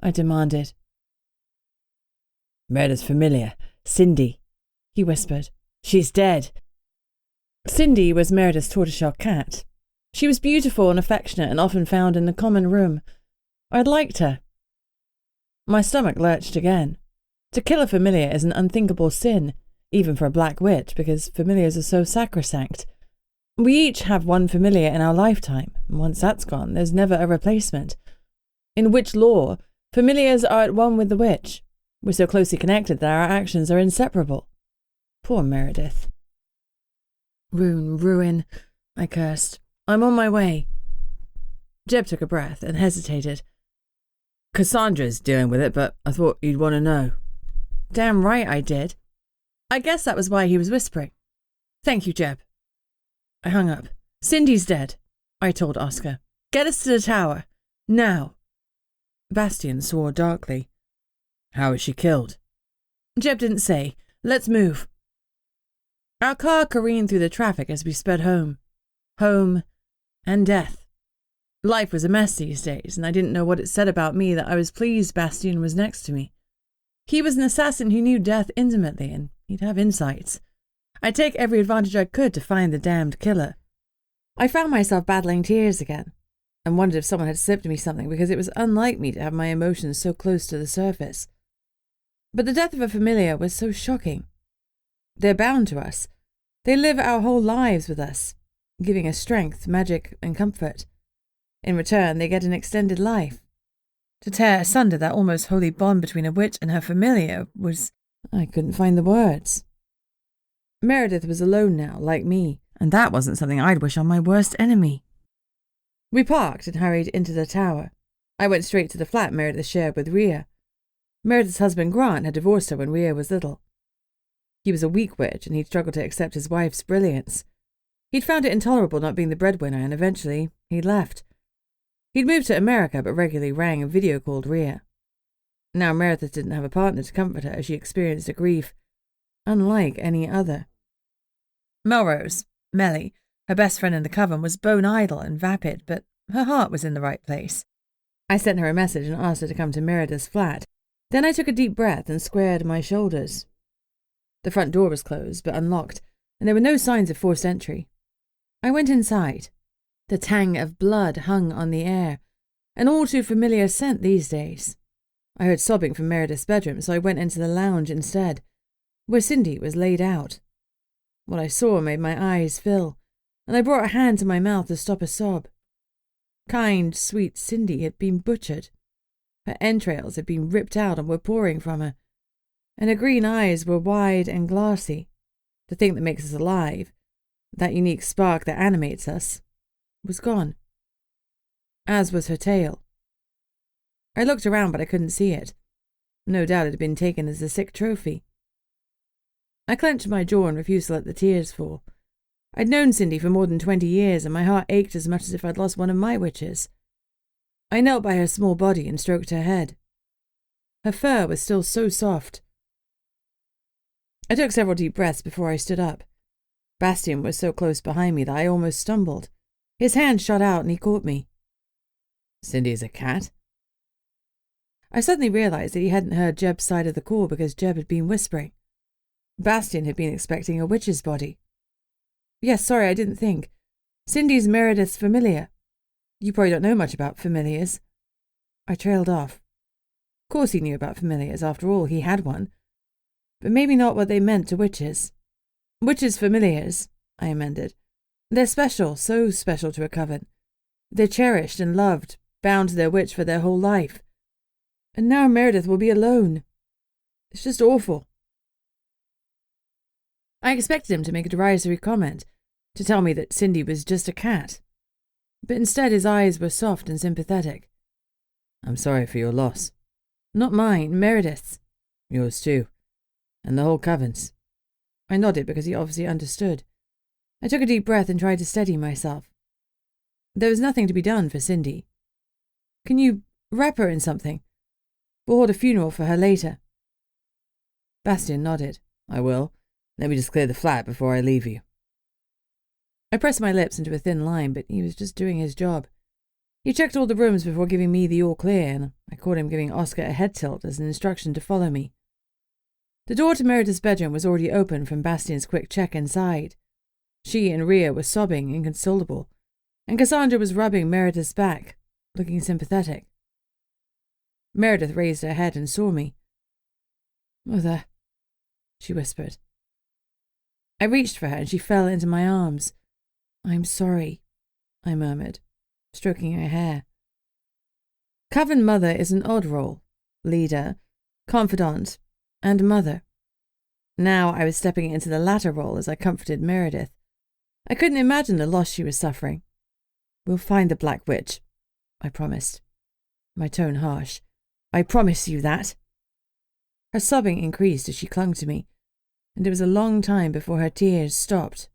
I demanded. "Meredith's familiar, Cindy," he whispered. "She's dead." Cindy was Meredith's tortoiseshell cat. She was beautiful and affectionate and often found in the common room. I'd liked her. My stomach lurched again. To kill a familiar is an unthinkable sin, even for a black witch, because familiars are so sacrosanct. We each have one familiar in our lifetime, and once that's gone, there's never a replacement. In witch lore, familiars are at one with the witch. We're so closely connected that our actions are inseparable. Poor Meredith. Ruin, I cursed. "I'm on my way." Jeb took a breath and hesitated. "Cassandra's dealing with it, but I thought you'd want to know." Damn right I did. I guess that was why he was whispering. "Thank you, Jeb." I hung up. "Cindy's dead," I told Oscar. "Get us to the tower. Now." Bastion swore darkly. "How was she killed?" Jeb didn't say. "Let's move." Our car careened through the traffic as we sped home. Home and death. Life was a mess these days, and I didn't know what it said about me that I was pleased Bastion was next to me. He was an assassin who knew death intimately, and he'd have insights. I'd take every advantage I could to find the damned killer. I found myself battling tears again, and wondered if someone had slipped me something because it was unlike me to have my emotions so close to the surface. But the death of a familiar was so shocking. They're bound to us. They live our whole lives with us, giving us strength, magic, and comfort. In return, they get an extended life. To tear asunder that almost holy bond between a witch and her familiar was... I couldn't find the words. Meredith was alone now, like me, and that wasn't something I'd wish on my worst enemy. We parked and hurried into the tower. I went straight to the flat Meredith shared with Rhea. Meredith's husband Grant had divorced her when Rhea was little. He was a weak witch, and he'd struggled to accept his wife's brilliance. He'd found it intolerable not being the breadwinner, and eventually he'd left. He'd moved to America, but regularly rang and video-called Rhea. Now Meredith didn't have a partner to comfort her as she experienced a grief unlike any other. Melrose, Melly, her best friend in the Coven, was bone-idle and vapid, but her heart was in the right place. I sent her a message and asked her to come to Meredith's flat. Then I took a deep breath and squared my shoulders. The front door was closed, but unlocked, and there were no signs of forced entry. I went inside. The tang of blood hung on the air, an all too familiar scent these days. I heard sobbing from Meredith's bedroom, so I went into the lounge instead, where Cindy was laid out. What I saw made my eyes fill, and I brought a hand to my mouth to stop a sob. Kind, sweet Cindy had been butchered. Her entrails had been ripped out and were pouring from her, and her green eyes were wide and glassy. The thing that makes us alive, that unique spark that animates us, was gone. As was her tail. I looked around, but I couldn't see it. No doubt it had been taken as a sick trophy. I clenched my jaw and refused to let the tears fall. I'd known Cindy for more than 20 years, and my heart ached as much as if I'd lost one of my witches. I knelt by her small body and stroked her head. Her fur was still so soft. I took several deep breaths before I stood up. Bastion was so close behind me that I almost stumbled. His hand shot out and he caught me. Cindy is a cat? I suddenly realized that he hadn't heard Jeb's side of the call because Jeb had been whispering. Bastion had been expecting a witch's body. Yes, sorry, I didn't think. Cindy's Meredith's familiar. You probably don't know much about familiars. I trailed off. Of course he knew about familiars, after all, he had one. But maybe not what they meant to witches. Witches' familiars, I amended. They're special, so special to a coven. They're cherished and loved, bound to their witch for their whole life. And now Meredith will be alone. It's just awful. I expected him to make a derisory comment, to tell me that Cindy was just a cat. But instead his eyes were soft and sympathetic. I'm sorry for your loss. Not mine, Meredith's. Yours too. And the whole coven's. I nodded because he obviously understood. I took a deep breath and tried to steady myself. There was nothing to be done for Cindy. Can you wrap her in something? We'll hold a funeral for her later. Bastion nodded. I will. Let me just clear the flat before I leave you. I pressed my lips into a thin line, but he was just doing his job. He checked all the rooms before giving me the all clear, and I caught him giving Oscar a head tilt as an instruction to follow me. The door to Meredith's bedroom was already open from Bastion's quick check inside. She and Rhea were sobbing, inconsolable, and Cassandra was rubbing Meredith's back, looking sympathetic. Meredith raised her head and saw me. "Mother," she whispered. I reached for her and she fell into my arms. "I'm sorry," I murmured, stroking her hair. Coven mother is an odd role: leader, confidant, and mother. Now I was stepping into the latter role as I comforted Meredith. I couldn't imagine the loss she was suffering. "We'll find the Black Witch," I promised, my tone harsh. "I promise you that." Her sobbing increased as she clung to me, and it was a long time before her tears stopped.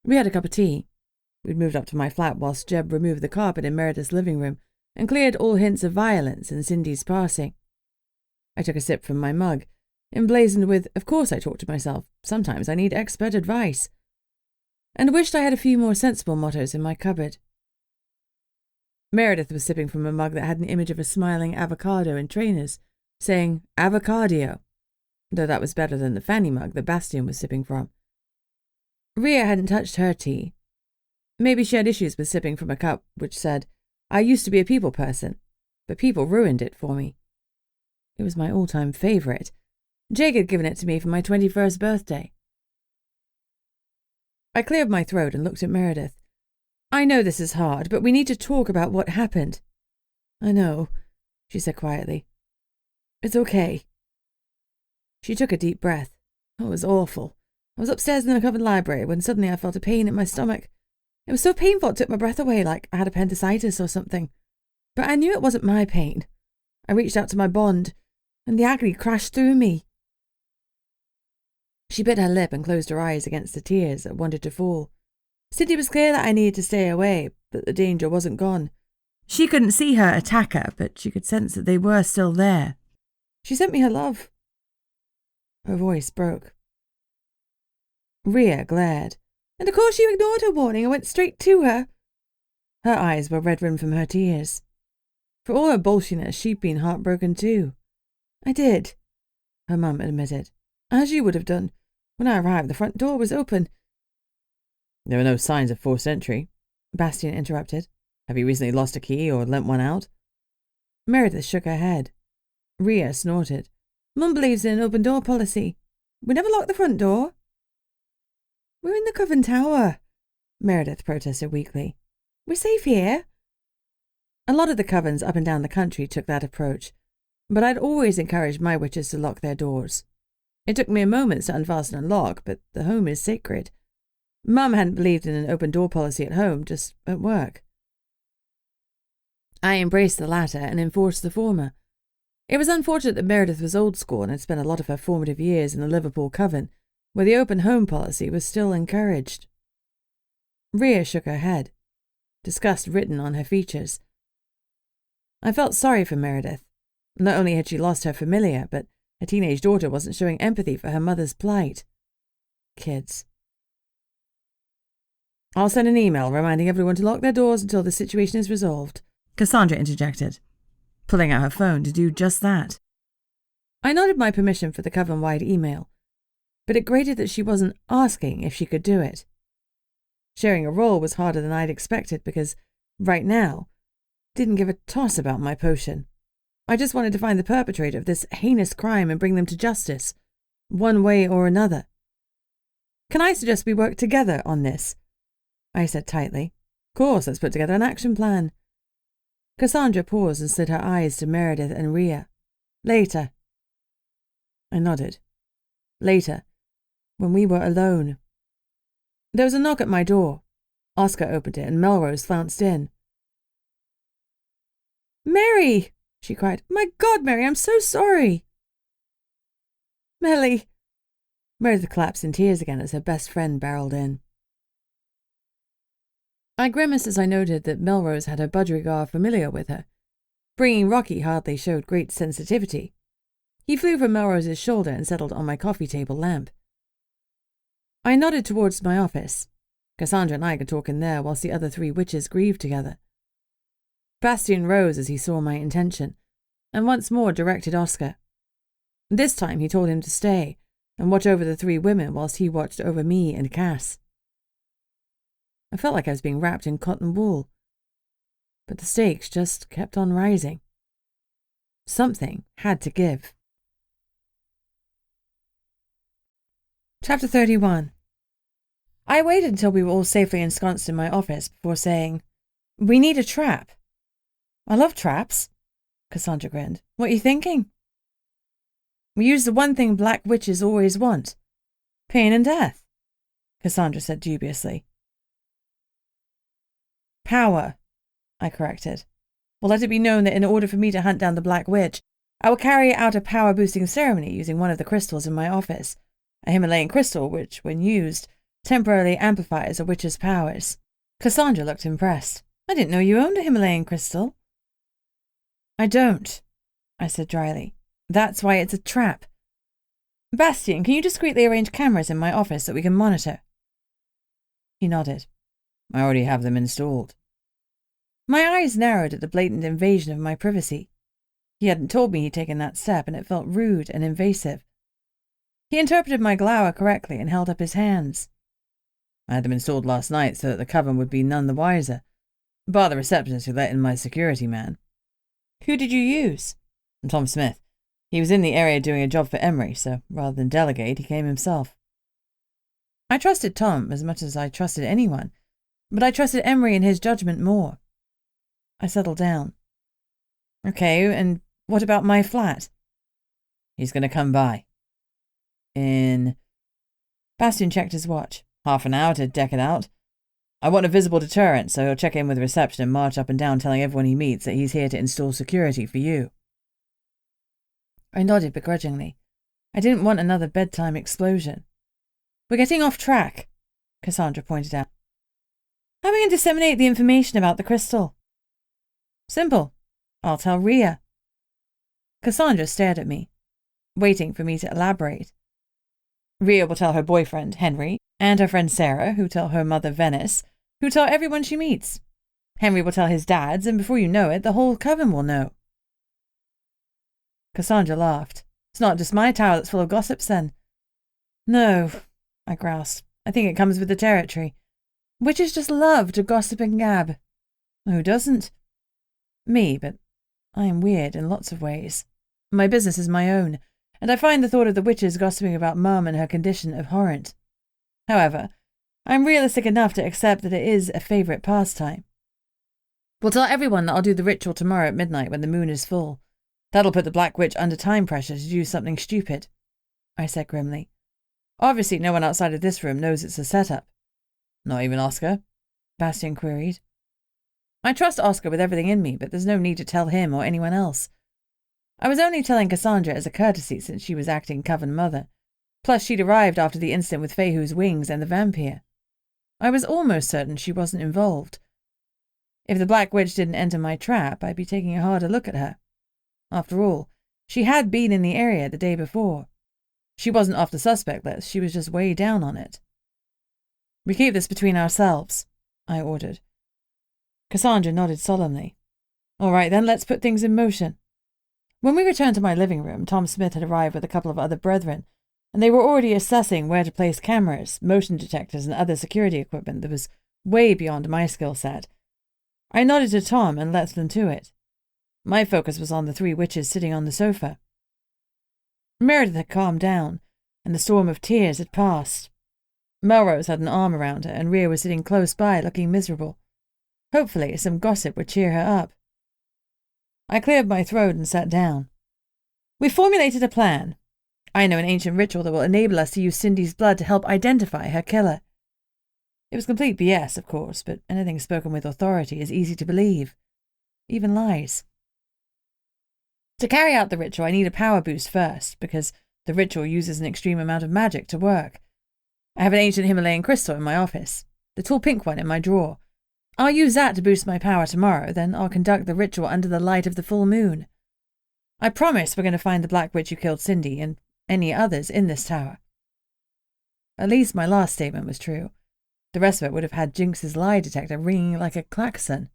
We had a cup of tea. We'd moved up to my flat whilst Jeb removed the carpet in Meredith's living room and cleared all hints of violence in Cindy's passing. I took a sip from my mug, emblazoned with, "Of course I talk to myself. Sometimes I need expert advice," and wished I had a few more sensible mottos in my cupboard. Meredith was sipping from a mug that had an image of a smiling avocado in trainers, saying "Avocadio," though that was better than the fanny mug that Bastion was sipping from. Rhea hadn't touched her tea. Maybe she had issues with sipping from a cup which said, "I used to be a people person, but people ruined it for me." It was my all-time favourite. Jake had given it to me for my 21st birthday. I cleared my throat and looked at Meredith. "I know this is hard, but we need to talk about what happened." "I know," she said quietly. "It's okay." She took a deep breath. "It was awful. I was upstairs in the covered library when suddenly I felt a pain in my stomach. It was so painful it took my breath away, like I had appendicitis or something. But I knew it wasn't my pain. I reached out to my bond, and the agony crashed through me." She bit her lip and closed her eyes against the tears that wanted to fall. Cindy was clear that I needed to stay away, but the danger wasn't gone. She couldn't see her attacker, but she could sense that they were still there. "She sent me her love." Her voice broke. Rhea glared. "And of course you ignored her warning and went straight to her." Her eyes were red-rimmed from her tears. For all her bolshiness, she'd been heartbroken too. I did, her mum admitted. As you would have done. When I arrived, the front door was open. There were no signs of forced entry, Bastion interrupted. Have you recently lost a key or lent one out? Meredith shook her head. Rhea snorted. Mum believes in an open door policy. We never lock the front door. We're in the Coven Tower, Meredith protested weakly. We're safe here. A lot of the covens up and down the country took that approach, but I'd always encouraged my witches to lock their doors. It took me a moment to unfasten and lock, but the home is sacred. Mum hadn't believed in an open door policy at home, just at work. I embraced the latter and enforced the former. It was unfortunate that Meredith was old school and had spent a lot of her formative years in the Liverpool Coven, where the open home policy was still encouraged. Rhea shook her head, disgust written on her features. I felt sorry for Meredith. Not only had she lost her familiar, but her teenage daughter wasn't showing empathy for her mother's plight. Kids. I'll send an email reminding everyone to lock their doors until the situation is resolved, Cassandra interjected, pulling out her phone to do just that. I nodded my permission for the Coven-wide email, but it grated that she wasn't asking if she could do it. Sharing a role was harder than I'd expected because, right now, didn't give a toss about my potion. I just wanted to find the perpetrator of this heinous crime and bring them to justice, one way or another. Can I suggest we work together on this? I said tightly. Of course, let's put together an action plan. Cassandra paused and slid her eyes to Meredith and Rhea. Later. I nodded. Later, when we were alone. There was a knock at my door. Oscar opened it and Melrose flounced in. Mary! She cried. My God, Mary, I'm so sorry. Melly. Meredith collapsed in tears again as her best friend barreled in. I grimaced as I noted that Melrose had her bodyguard familiar with her. Bringing Rocky hardly showed great sensitivity. He flew from Melrose's shoulder and settled on my coffee table lamp. I nodded towards my office. Cassandra and I could talk in there whilst the other three witches grieved together. Bastion rose as he saw my intention, and once more directed Oscar. This time he told him to stay and watch over the three women whilst he watched over me and Cass. I felt like I was being wrapped in cotton wool, but the stakes just kept on rising. Something had to give. Chapter 31. I waited until we were all safely ensconced in my office before saying, We need a trap. I love traps, Cassandra grinned. What are you thinking? We use the one thing black witches always want. Pain and death, Cassandra said dubiously. Power, I corrected. Well, let it be known that in order for me to hunt down the Black Witch, I will carry out a power-boosting ceremony using one of the crystals in my office, a Himalayan crystal which, when used, temporarily amplifies a witch's powers. Cassandra looked impressed. I didn't know you owned a Himalayan crystal. I don't, I said dryly. That's why it's a trap. Bastion, can you discreetly arrange cameras in my office that we can monitor? He nodded. I already have them installed. My eyes narrowed at the blatant invasion of my privacy. He hadn't told me he'd taken that step, and it felt rude and invasive. He interpreted my glower correctly and held up his hands. I had them installed last night so that the Coven would be none the wiser, bar the receptionist who let in my security man. Who did you use? Tom Smith. He was in the area doing a job for Emery, so rather than delegate, he came himself. I trusted Tom as much as I trusted anyone, but I trusted Emery in his judgment more. I settled down. Okay, and what about my flat? He's going to come by. Bastion checked his watch. Half an hour to deck it out. I want a visible deterrent, so he'll check in with reception and march up and down telling everyone he meets that he's here to install security for you. I nodded begrudgingly. I didn't want another bedtime explosion. We're getting off track, Cassandra pointed out. How are we going to disseminate the information about the crystal? Simple. I'll tell Rhea. Cassandra stared at me, waiting for me to elaborate. Rhea will tell her boyfriend, Henry, and her friend Sarah, who tell her mother, Venice, who tell everyone she meets. Henry will tell his dads, and before you know it, the whole coven will know. Cassandra laughed. It's not just my tower that's full of gossips, then. No, I groused. I think it comes with the territory. Witches just love to gossip and gab. Who doesn't? Me, but I am weird in lots of ways. My business is my own, and I find the thought of the witches gossiping about Mum and her condition abhorrent. However, I am realistic enough to accept that it is a favourite pastime. We'll tell everyone that I'll do the ritual tomorrow at midnight when the moon is full. That'll put the Black Witch under time pressure to do something stupid, I said grimly. Obviously no one outside of this room knows it's a setup. Not even Oscar? Bastion queried. I trust Oscar with everything in me, but there's no need to tell him or anyone else. I was only telling Cassandra as a courtesy since she was acting Coven mother. Plus she'd arrived after the incident with Fehu's wings and the vampire. I was almost certain she wasn't involved. If the Black Witch didn't enter my trap, I'd be taking a harder look at her. After all, she had been in the area the day before. She wasn't off the suspect list, she was just way down on it. We keep this between ourselves, I ordered. Cassandra nodded solemnly. All right then, let's put things in motion. When we returned to my living room, Tom Smith had arrived with a couple of other brethren, and they were already assessing where to place cameras, motion detectors, and other security equipment that was way beyond my skill set. I nodded to Tom and left them to it. My focus was on the three witches sitting on the sofa. Meredith had calmed down, and the storm of tears had passed. Melrose had an arm around her, and Rhea was sitting close by, looking miserable. Hopefully, some gossip would cheer her up. I cleared my throat and sat down. We formulated a plan. I know an ancient ritual that will enable us to use Cindy's blood to help identify her killer. It was complete BS, of course, but anything spoken with authority is easy to believe. Even lies. To carry out the ritual, I need a power boost first, because the ritual uses an extreme amount of magic to work. I have an ancient Himalayan crystal in my office, the tall pink one in my drawer. I'll use that to boost my power tomorrow, then I'll conduct the ritual under the light of the full moon. I promise we're going to find the Black Witch who killed Cindy and any others in this tower. At least my last statement was true. The rest of it would have had Jinx's lie detector ringing like a klaxon.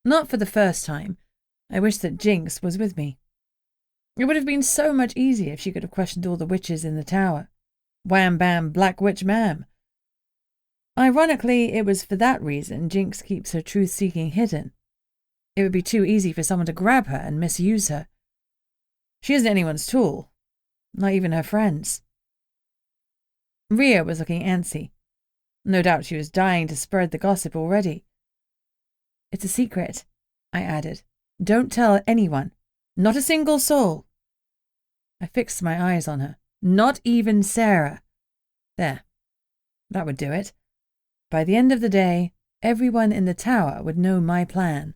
Not for the first time. I wish that Jinx was with me. It would have been so much easier if she could have questioned all the witches in the tower. Wham bam, Black Witch ma'am. Ironically, it was for that reason Jinx keeps her truth-seeking hidden. It would be too easy for someone to grab her and misuse her. She isn't anyone's tool, not even her friends. Rhea was looking antsy. No doubt she was dying to spread the gossip already. It's a secret, I added. Don't tell anyone. Not a single soul. I fixed my eyes on her. Not even Sarah. There. That would do it. By the end of the day, everyone in the tower would know my plan.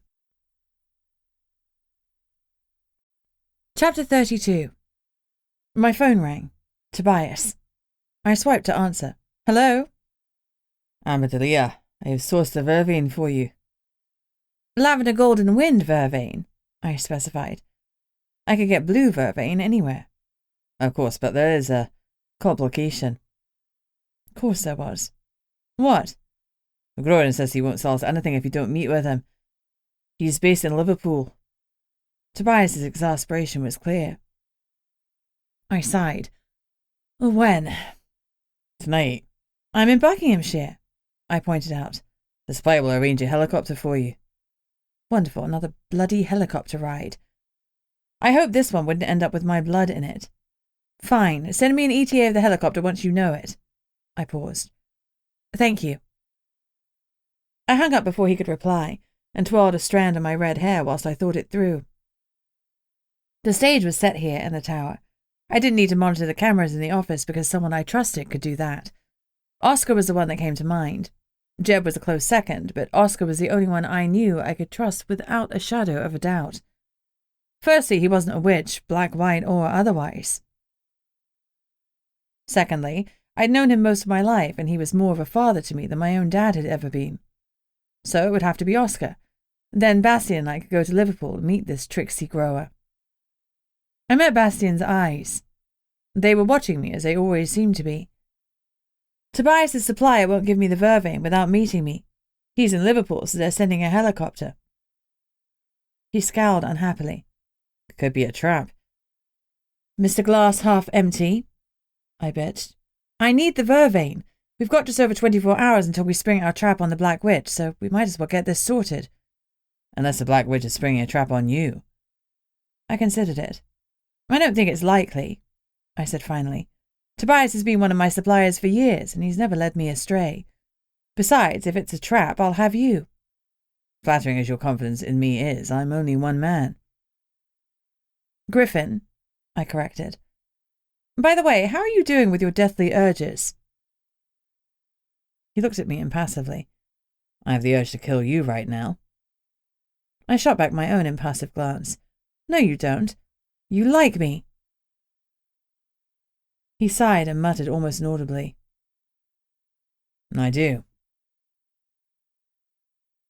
Chapter 32. My phone rang. Tobias. I swiped to answer. Hello? Amadelia, I have sourced the vervain for you. Lavender golden wind vervain, I specified. I could get blue vervain anywhere. Of course, but there is a complication. Of course there was. What? Grimmoire says he won't sell us anything if you don't meet with him. He's based in Liverpool. Tobias's exasperation was clear. I sighed. When? Tonight. I'm in Buckinghamshire, I pointed out. The spy will arrange a helicopter for you. Wonderful, another bloody helicopter ride. I hope this one wouldn't end up with my blood in it. Fine, send me an ETA of the helicopter once you know it. I paused. Thank you. I hung up before he could reply, and twirled a strand of my red hair whilst I thought it through. The stage was set here in the tower. I didn't need to monitor the cameras in the office because someone I trusted could do that. Oscar was the one that came to mind. Jeb was a close second, but Oscar was the only one I knew I could trust without a shadow of a doubt. Firstly, he wasn't a witch, black, white, or otherwise. Secondly, I'd known him most of my life, and he was more of a father to me than my own dad had ever been. So it would have to be Oscar. Then Bastion and I could go to Liverpool and meet this tricksy grower. I met Bastion's eyes. They were watching me, as they always seemed to be. Tobias's supplier won't give me the vervain without meeting me. He's in Liverpool, so they're sending a helicopter. He scowled unhappily. Could be a trap. Mr. Glass half empty, I bitched. I need the vervain. We've got just over 24 hours until we spring our trap on the Black Witch, so we might as well get this sorted. Unless the Black Witch is springing a trap on you. I considered it. I don't think it's likely, I said finally. Tobias has been one of my suppliers for years, and he's never led me astray. Besides, if it's a trap, I'll have you. Flattering as your confidence in me is, I'm only one man. Griffin, I corrected. By the way, how are you doing with your deathly urges? He looked at me impassively. I have the urge to kill you right now. I shot back my own impassive glance. No, you don't. You like me. He sighed and muttered almost inaudibly. I do.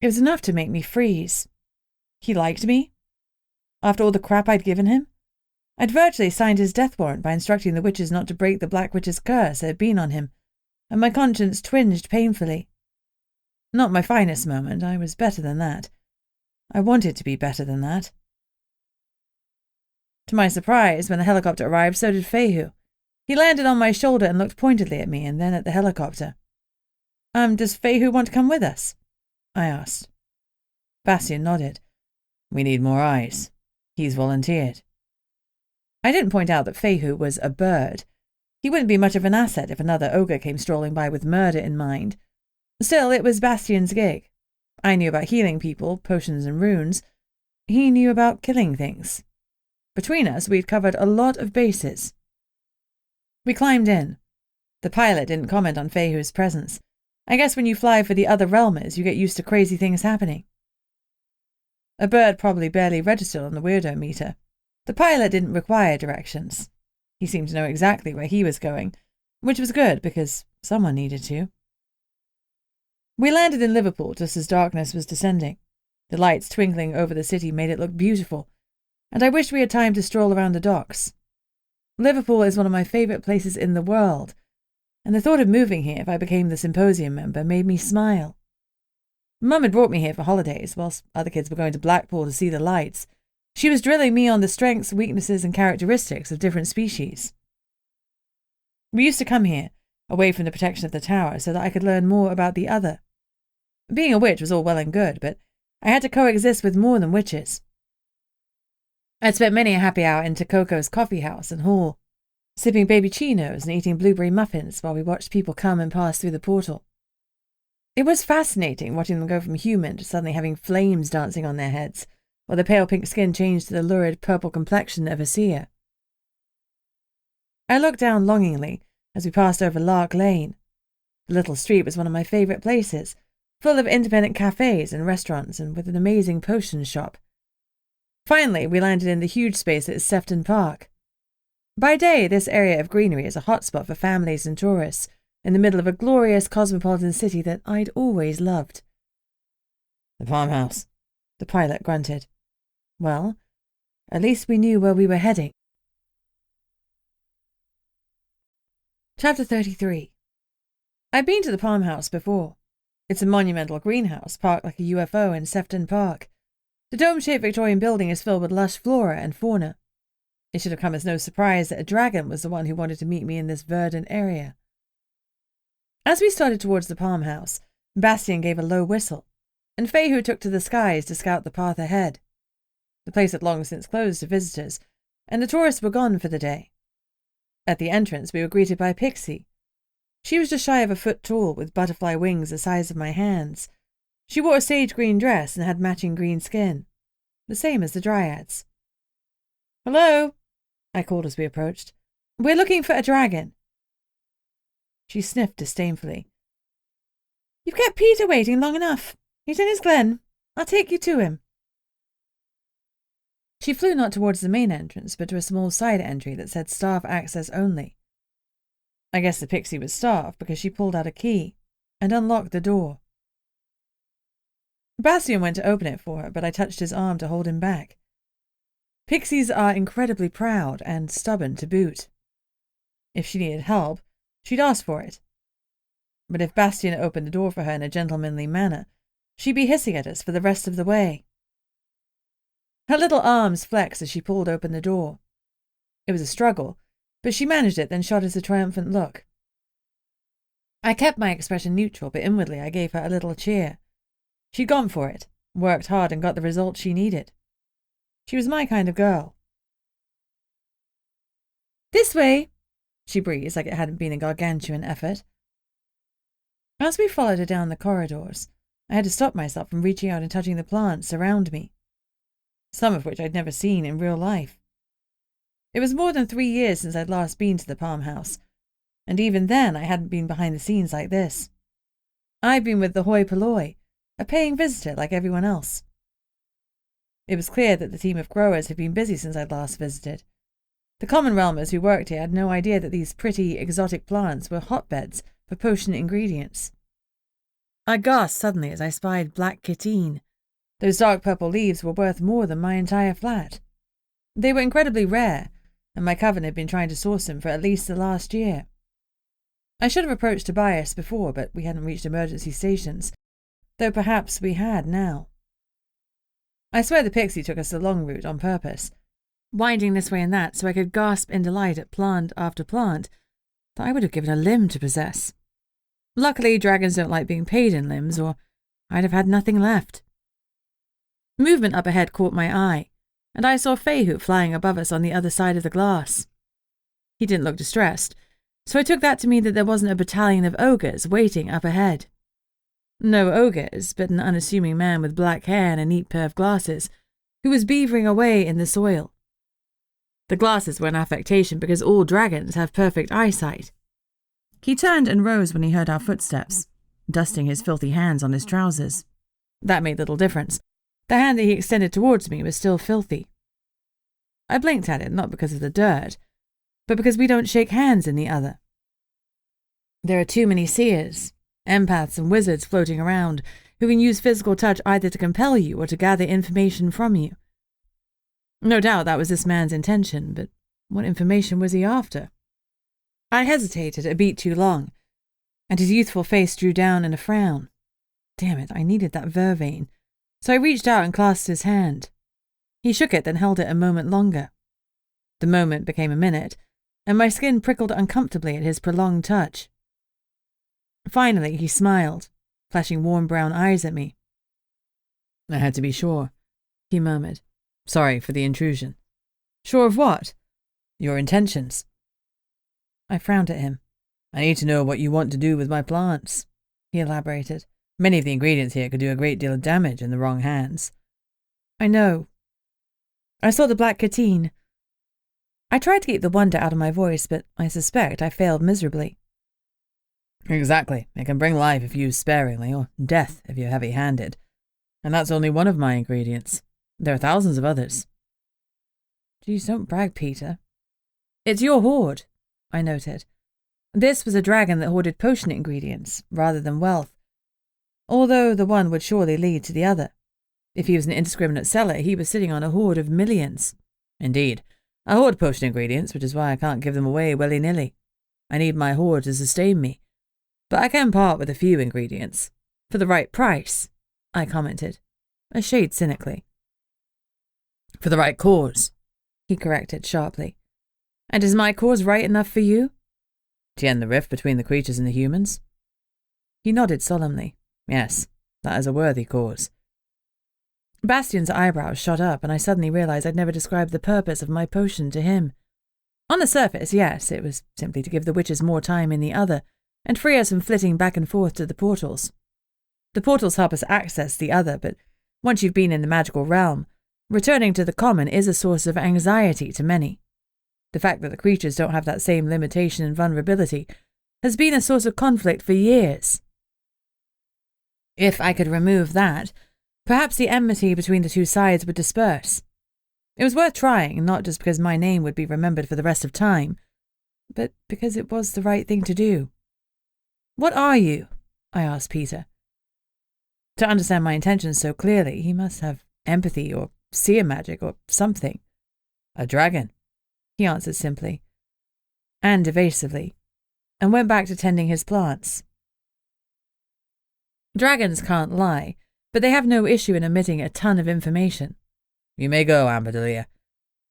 It was enough to make me freeze. He liked me? After all the crap I'd given him? I'd virtually signed his death warrant by instructing the witches not to break the Black Witch's curse that had been on him, and my conscience twinged painfully. Not my finest moment. I was better than that. I wanted to be better than that. To my surprise, when the helicopter arrived, so did Fehu. He landed on my shoulder and looked pointedly at me and then at the helicopter. Does Fehu want to come with us? I asked. Bastion nodded. We need more eyes. He's volunteered. I didn't point out that Fehu was a bird. He wouldn't be much of an asset if another ogre came strolling by with murder in mind. Still, it was Bastion's gig. I knew about healing people, potions and runes. He knew about killing things. Between us, we'd covered a lot of bases. We climbed in. The pilot didn't comment on Fehu's presence. I guess when you fly for the other realmers, you get used to crazy things happening. A bird probably barely registered on the weirdo meter. The pilot didn't require directions. He seemed to know exactly where he was going, which was good because someone needed to. We landed in Liverpool just as darkness was descending. The lights twinkling over the city made it look beautiful, and I wished we had time to stroll around the docks. Liverpool is one of my favourite places in the world, and the thought of moving here if I became the symposium member made me smile. Mum had brought me here for holidays, whilst other kids were going to Blackpool to see the lights. She was drilling me on the strengths, weaknesses and characteristics of different species. We used to come here, away from the protection of the tower, so that I could learn more about the other. Being a witch was all well and good, but I had to coexist with more than witches. I'd spent many a happy hour in Tococo's coffee house and hall, sipping baby chinos and eating blueberry muffins while we watched people come and pass through the portal. It was fascinating watching them go from human to suddenly having flames dancing on their heads, while their pale pink skin changed to the lurid purple complexion of a seer. I looked down longingly as we passed over Lark Lane. The little street was one of my favourite places, full of independent cafes and restaurants and with an amazing potion shop. Finally, we landed in the huge space that is Sefton Park. By day, this area of greenery is a hotspot for families and tourists, in the middle of a glorious cosmopolitan city that I'd always loved. The farmhouse, the pilot grunted. Well, at least we knew where we were heading. Chapter 33. I'd been to the Palm House before. It's a monumental greenhouse parked like a UFO in Sefton Park. The dome-shaped Victorian building is filled with lush flora and fauna. It should have come as no surprise that a dragon was the one who wanted to meet me in this verdant area. As we started towards the Palm House, Bastion gave a low whistle, and Fehu took to the skies to scout the path ahead. The place had long since closed to visitors, and the tourists were gone for the day. At the entrance, we were greeted by Pixie. She was just shy of a foot tall, with butterfly wings the size of my hands. She wore a sage green dress and had matching green skin, the same as the dryads. "Hello," I called as we approached. "We're looking for a dragon." She sniffed disdainfully. "You've kept Peter waiting long enough. He's in his glen. I'll take you to him." She flew not towards the main entrance, but to a small side entry that said staff access only. I guess the pixie was staff because she pulled out a key and unlocked the door. Bastion went to open it for her, but I touched his arm to hold him back. Pixies are incredibly proud and stubborn to boot. If she needed help, she'd ask for it. But if Bastion opened the door for her in a gentlemanly manner, she'd be hissing at us for the rest of the way. Her little arms flexed as she pulled open the door. It was a struggle, but she managed it, then shot us a triumphant look. I kept my expression neutral, but inwardly I gave her a little cheer. She'd gone for it, worked hard, and got the result she needed. She was my kind of girl. "This way," she breathed like it hadn't been a gargantuan effort. As we followed her down the corridors, I had to stop myself from reaching out and touching the plants around me, some of which I'd never seen in real life. It was more than 3 years since I'd last been to the Palm House, and even then I hadn't been behind the scenes like this. I'd been with the hoi polloi, a paying visitor like everyone else. It was clear that the team of growers had been busy since I'd last visited. The common realmers who worked here had no idea that these pretty, exotic plants were hotbeds for potion ingredients. I gasped suddenly as I spied black ketine. Those dark purple leaves were worth more than my entire flat. They were incredibly rare, and my coven had been trying to source them for at least the last year. I should have approached Tobias before, but we hadn't reached emergency stations, though perhaps we had now. I swear the pixie took us the long route on purpose, winding this way and that so I could gasp in delight at plant after plant that I would have given a limb to possess. Luckily, dragons don't like being paid in limbs, or I'd have had nothing left. Movement up ahead caught my eye, and I saw Feihu flying above us on the other side of the glass. He didn't look distressed, so I took that to mean that there wasn't a battalion of ogres waiting up ahead. No ogres, but an unassuming man with black hair and a neat pair of glasses, who was beavering away in the soil. The glasses were an affectation because all dragons have perfect eyesight. He turned and rose when he heard our footsteps, dusting his filthy hands on his trousers. That made little difference. The hand that he extended towards me was still filthy. I blinked at it, not because of the dirt, but because we don't shake hands in the other. There are too many seers, empaths and wizards floating around who can use physical touch either to compel you or to gather information from you. No doubt that was this man's intention, but what information was he after? I hesitated a beat too long, and his youthful face drew down in a frown. Damn it, I needed that vervain, so I reached out and clasped his hand. He shook it, then held it a moment longer. The moment became a minute, and my skin prickled uncomfortably at his prolonged touch. Finally, he smiled, flashing warm brown eyes at me. "I had to be sure," he murmured. "Sorry for the intrusion." "Sure of what?" "Your intentions." I frowned at him. "I need to know what you want to do with my plants," he elaborated. "Many of the ingredients here could do a great deal of damage in the wrong hands." "I know. I saw the black ketine." I tried to keep the wonder out of my voice, but I suspect I failed miserably. "Exactly. It can bring life if used sparingly, or death if you're heavy-handed. And that's only one of my ingredients. There are thousands of others." "Geez, don't brag, Peter." "It's your hoard," I noted. This was a dragon that hoarded potion ingredients, rather than wealth, although the one would surely lead to the other. If he was an indiscriminate seller, he was sitting on a hoard of millions. Indeed, I hoard potion ingredients, which is why I can't give them away willy-nilly. I need my hoard to sustain me. But I can part with a few ingredients. For the right price, I commented, a shade cynically. "For the right cause," he corrected sharply. "And is my cause right enough for you?" "To end the rift between the creatures and the humans?" He nodded solemnly. "Yes, that is a worthy cause." Bastion's eyebrows shot up, and I suddenly realized I'd never described the purpose of my potion to him. On the surface, yes, it was simply to give the witches more time in the other, and free us from flitting back and forth to the portals. The portals help us access the other, but once you've been in the magical realm, returning to the common is a source of anxiety to many. The fact that the creatures don't have that same limitation and vulnerability has been a source of conflict for years. If I could remove that, perhaps the enmity between the two sides would disperse. It was worth trying, not just because my name would be remembered for the rest of time, but because it was the right thing to do. "What are you?" I asked Peter. To understand my intentions so clearly, he must have empathy or seer magic or something. "A dragon," he answered simply, and evasively, and went back to tending his plants. Dragons can't lie, but they have no issue in omitting a ton of information. You may go, Amberdelia,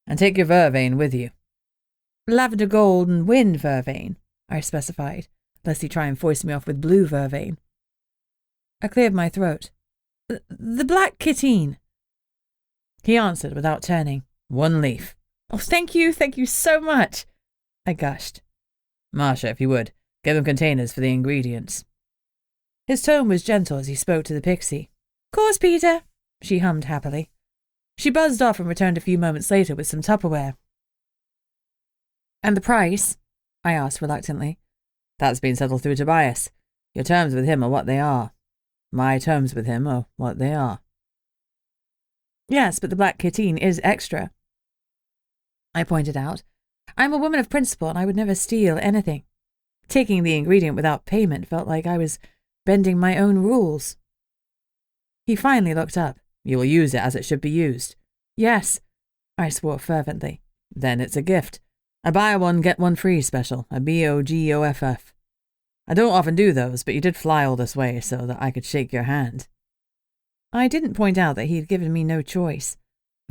and take your vervain with you. Lavender gold and wind vervain, I specified, lest he try and foist me off with blue vervain. I cleared my throat. The black kitine. He answered without turning. 1 leaf. Oh, thank you so much, I gushed. Marcia, if you would, get them containers for the ingredients. His tone was gentle as he spoke to the pixie. Course, Peter, she hummed happily. She buzzed off and returned a few moments later with some Tupperware. And the price? I asked reluctantly. That's been settled through Tobias. Your terms with him are what they are. My terms with him are what they are. Yes, but the black kitine is extra, I pointed out. I'm a woman of principle and I would never steal anything. Taking the ingredient without payment felt like I was bending my own rules. He finally looked up. You will use it as it should be used. Yes, I swore fervently. Then it's a gift. A buy one, get one free special. A BOGOFF. I don't often do those, but you did fly all this way so that I could shake your hand. I didn't point out that he had given me no choice.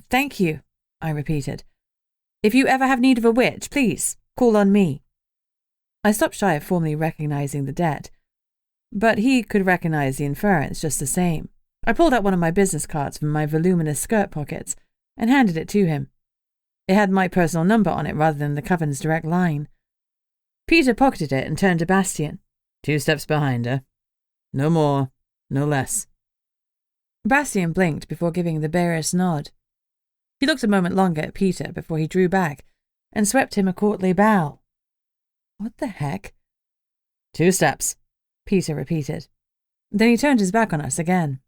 Thank you, I repeated. If you ever have need of a witch, please, call on me. I stopped shy of formally recognizing the debt, but he could recognize the inference just the same. I pulled out one of my business cards from my voluminous skirt pockets and handed it to him. It had my personal number on it rather than the Coven's direct line. Peter pocketed it and turned to Bastion. 2 steps behind her. No more, no less. Bastion blinked before giving the barest nod. He looked a moment longer at Peter before he drew back and swept him a courtly bow. What the heck? 2 steps, Peter repeated. Then he turned his back on us again.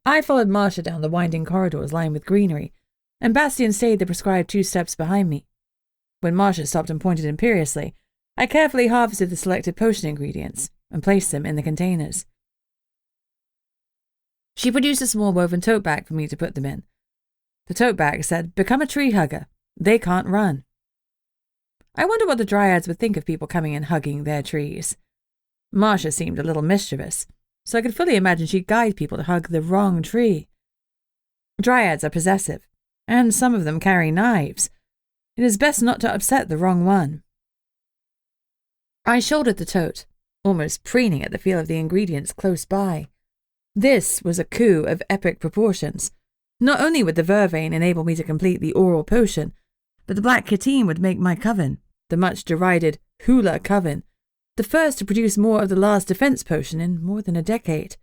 I followed Marcia down the winding corridors lined with greenery, and Bastion stayed the prescribed 2 steps behind me. When Marcia stopped and pointed imperiously, I carefully harvested the selected potion ingredients and placed them in the containers. She produced a small woven tote bag for me to put them in. The tote bag said, "Become a tree hugger. They can't run." I wonder what the dryads would think of people coming and hugging their trees. Marcia seemed a little mischievous, so I could fully imagine she'd guide people to hug the wrong tree. Dryads are possessive, and some of them carry knives. It is best not to upset the wrong one. I shouldered the tote, almost preening at the feel of the ingredients close by. This was a coup of epic proportions. Not only would the vervain enable me to complete the oral potion, but the black kitine would make my coven, the much-derided hula coven, the first to produce more of the last defense potion in more than a decade.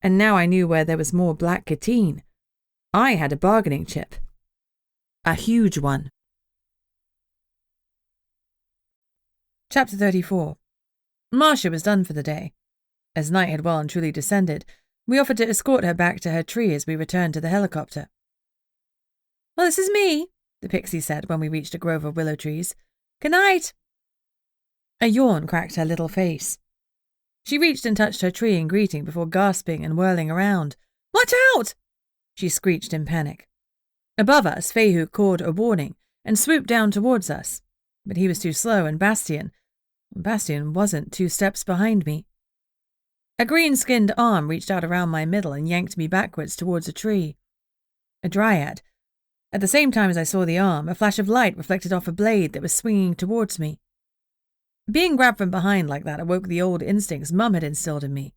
And now I knew where there was more black kitine. I had a bargaining chip. A huge one. Chapter 34. Marcia was done for the day. As night had well and truly descended, we offered to escort her back to her tree as we returned to the helicopter. "Well, this is me," the pixie said when we reached a grove of willow trees. "Good night." A yawn cracked her little face. She reached and touched her tree in greeting before gasping and whirling around. "Watch out!" she screeched in panic. Above us, Fehu cawed a warning and swooped down towards us, but he was too slow, and Bastion wasn't 2 steps behind me. A green-skinned arm reached out around my middle and yanked me backwards towards a tree. A dryad. At the same time as I saw the arm, a flash of light reflected off a blade that was swinging towards me. Being grabbed from behind like that awoke the old instincts Mum had instilled in me.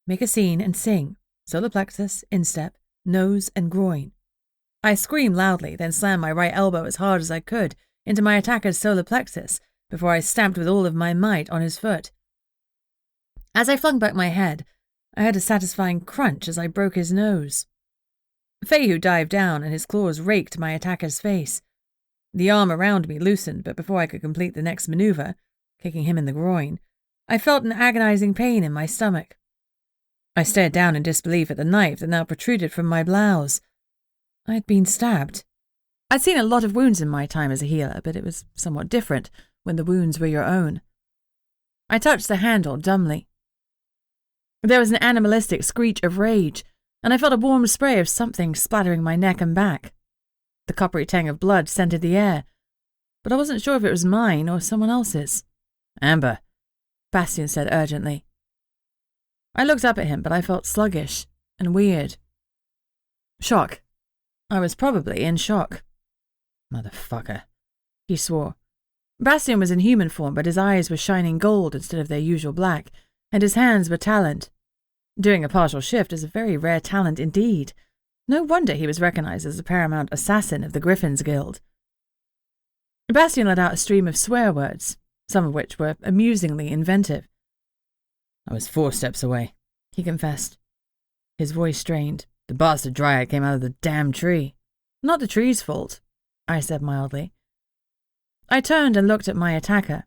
Make a scene and sing. Solar plexus, instep, nose, and groin. I screamed loudly, then slammed my right elbow as hard as I could into my attacker's solar plexus before I stamped with all of my might on his foot. As I flung back my head, I heard a satisfying crunch as I broke his nose. Fehu dived down and his claws raked my attacker's face. The arm around me loosened, but before I could complete the next maneuver, kicking him in the groin, I felt an agonizing pain in my stomach. I stared down in disbelief at the knife that now protruded from my blouse. I had been stabbed. I'd seen a lot of wounds in my time as a healer, but it was somewhat different when the wounds were your own. I touched the handle dumbly. There was an animalistic screech of rage, and I felt a warm spray of something splattering my neck and back. The coppery tang of blood scented the air, but I wasn't sure if it was mine or someone else's. "Amber," Bastion said urgently. I looked up at him, but I felt sluggish and weird. Shock. I was probably in shock. Motherfucker, he swore. Bastion was in human form, but his eyes were shining gold instead of their usual black, and his hands were taloned. Doing a partial shift is a very rare talent indeed. No wonder he was recognized as the paramount assassin of the Griffin's Guild. Bastion let out a stream of swear words, some of which were amusingly inventive. I was 4 steps away, he confessed. His voice strained. The bastard dryad came out of the damn tree. Not the tree's fault, I said mildly. I turned and looked at my attacker.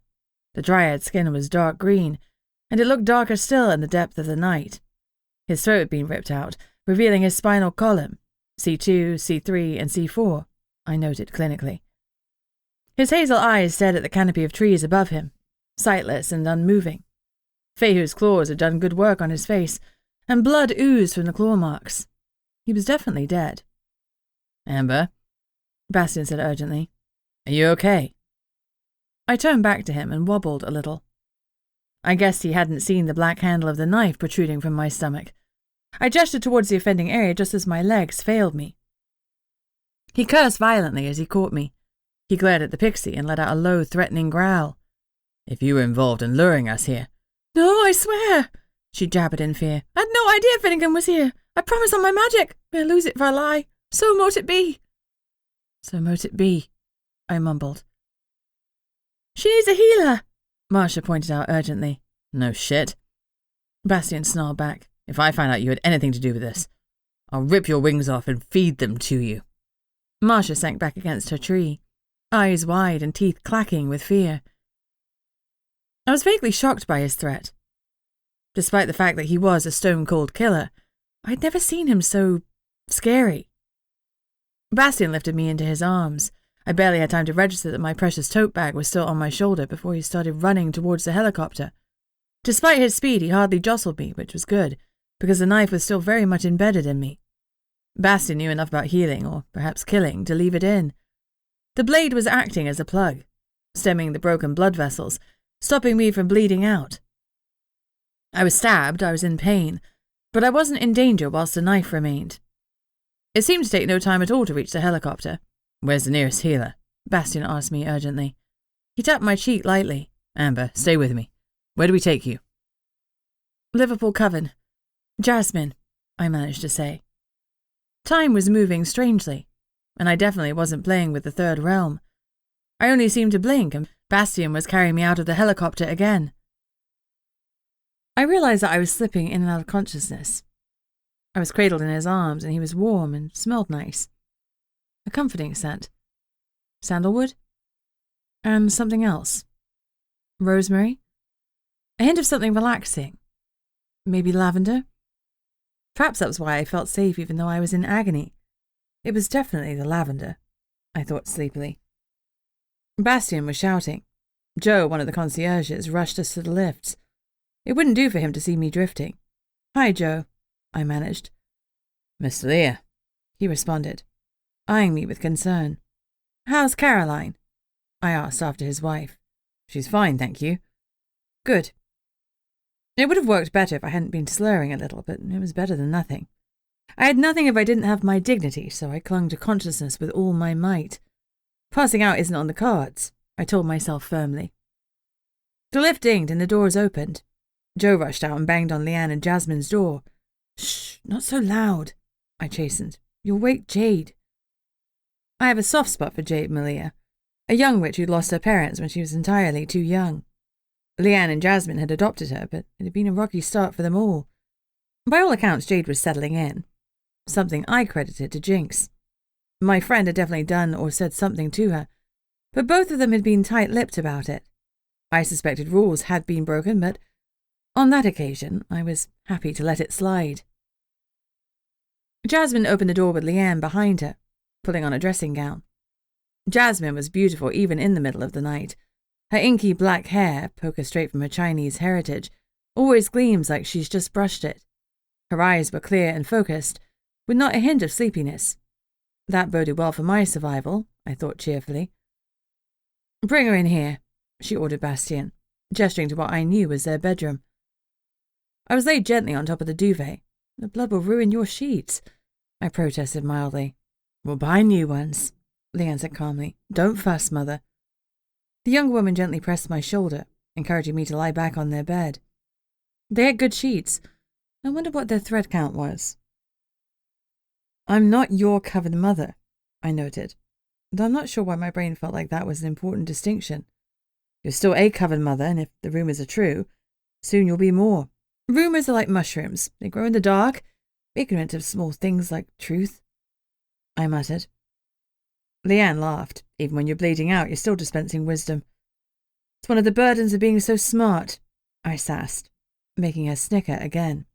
The dryad's skin was dark green, and it looked darker still in the depth of the night. His throat had been ripped out, revealing his spinal column, C2, C3, and C4, I noted clinically. His hazel eyes stared at the canopy of trees above him, sightless and unmoving. Fehu's claws had done good work on his face, and blood oozed from the claw marks. He was definitely dead. Amber, Bastion said urgently. Are you okay? I turned back to him and wobbled a little. I guessed he hadn't seen the black handle of the knife protruding from my stomach. I gestured towards the offending area just as my legs failed me. He cursed violently as he caught me. He glared at the pixie and let out a low, threatening growl. If you were involved in luring us here... No, I swear, she jabbered in fear. I had no idea Finnegan was here. I promise on my magic. May I lose it if I lie. So mote it be. So mote it be, I mumbled. She needs a healer, Marcia pointed out urgently. No shit. Bastion snarled back. If I find out you had anything to do with this, I'll rip your wings off and feed them to you. Marcia sank back against her tree, eyes wide and teeth clacking with fear. I was vaguely shocked by his threat. Despite the fact that he was a stone-cold killer, I'd never seen him so scary. Bastion lifted me into his arms. I barely had time to register that my precious tote bag was still on my shoulder before he started running towards the helicopter. Despite his speed, he hardly jostled me, which was good, because the knife was still very much embedded in me. Bastion knew enough about healing, or perhaps killing, to leave it in. The blade was acting as a plug, stemming the broken blood vessels, stopping me from bleeding out. I was stabbed, I was in pain, but I wasn't in danger whilst the knife remained. It seemed to take no time at all to reach the helicopter. Where's the nearest healer? Bastion asked me urgently. He tapped my cheek lightly. Amber, stay with me. Where do we take you? Liverpool Coven. Jasmine, I managed to say. Time was moving strangely, and I definitely wasn't playing with the third realm. I only seemed to blink, and Bastion was carrying me out of the helicopter again. I realized that I was slipping in and out of consciousness. I was cradled in his arms, and he was warm and smelled nice. A comforting scent. Sandalwood? And something else. Rosemary? A hint of something relaxing. Maybe lavender? Perhaps that was why I felt safe even though I was in agony. It was definitely the lavender, I thought sleepily. Bastion was shouting. Joe, one of the concierges, rushed us to the lifts. It wouldn't do for him to see me drifting. Hi, Joe, I managed. Miss Leah, he responded, eyeing me with concern. How's Caroline? I asked after his wife. She's fine, thank you. Good. It would have worked better if I hadn't been slurring a little, but it was better than nothing. I had nothing if I didn't have my dignity, so I clung to consciousness with all my might. Passing out isn't on the cards, I told myself firmly. The lift dinged and the doors opened. Joe rushed out and banged on Leanne and Jasmine's door. Shh, not so loud, I chastened. You'll wake Jade. I have a soft spot for Jade Malia, a young witch who lost her parents when she was entirely too young. Leanne and Jasmine had adopted her, but it had been a rocky start for them all. By all accounts, Jade was settling in, something I credited to Jinx. My friend had definitely done or said something to her, but both of them had been tight-lipped about it. I suspected rules had been broken, but on that occasion, I was happy to let it slide. Jasmine opened the door with Leanne behind her, pulling on a dressing gown. Jasmine was beautiful even in the middle of the night. Her inky black hair, poker straight from her Chinese heritage, always gleams like she's just brushed it. Her eyes were clear and focused, with not a hint of sleepiness. That boded well for my survival, I thought cheerfully. Bring her in here, she ordered Bastion, gesturing to what I knew was their bedroom. I was laid gently on top of the duvet. The blood will ruin your sheets, I protested mildly. We'll buy new ones, Leanne said calmly. Don't fuss, Mother. The young woman gently pressed my shoulder, encouraging me to lie back on their bed. They had good sheets. I wondered what their thread count was. I'm not your Coven mother, I noted, though I'm not sure why my brain felt like that was an important distinction. You're still a Coven mother, and if the rumours are true, soon you'll be more. Rumours are like mushrooms. They grow in the dark, ignorant of small things like truth, I muttered. Leanne laughed. Even when you're bleeding out, you're still dispensing wisdom. It's one of the burdens of being so smart, I sassed, making her snicker again.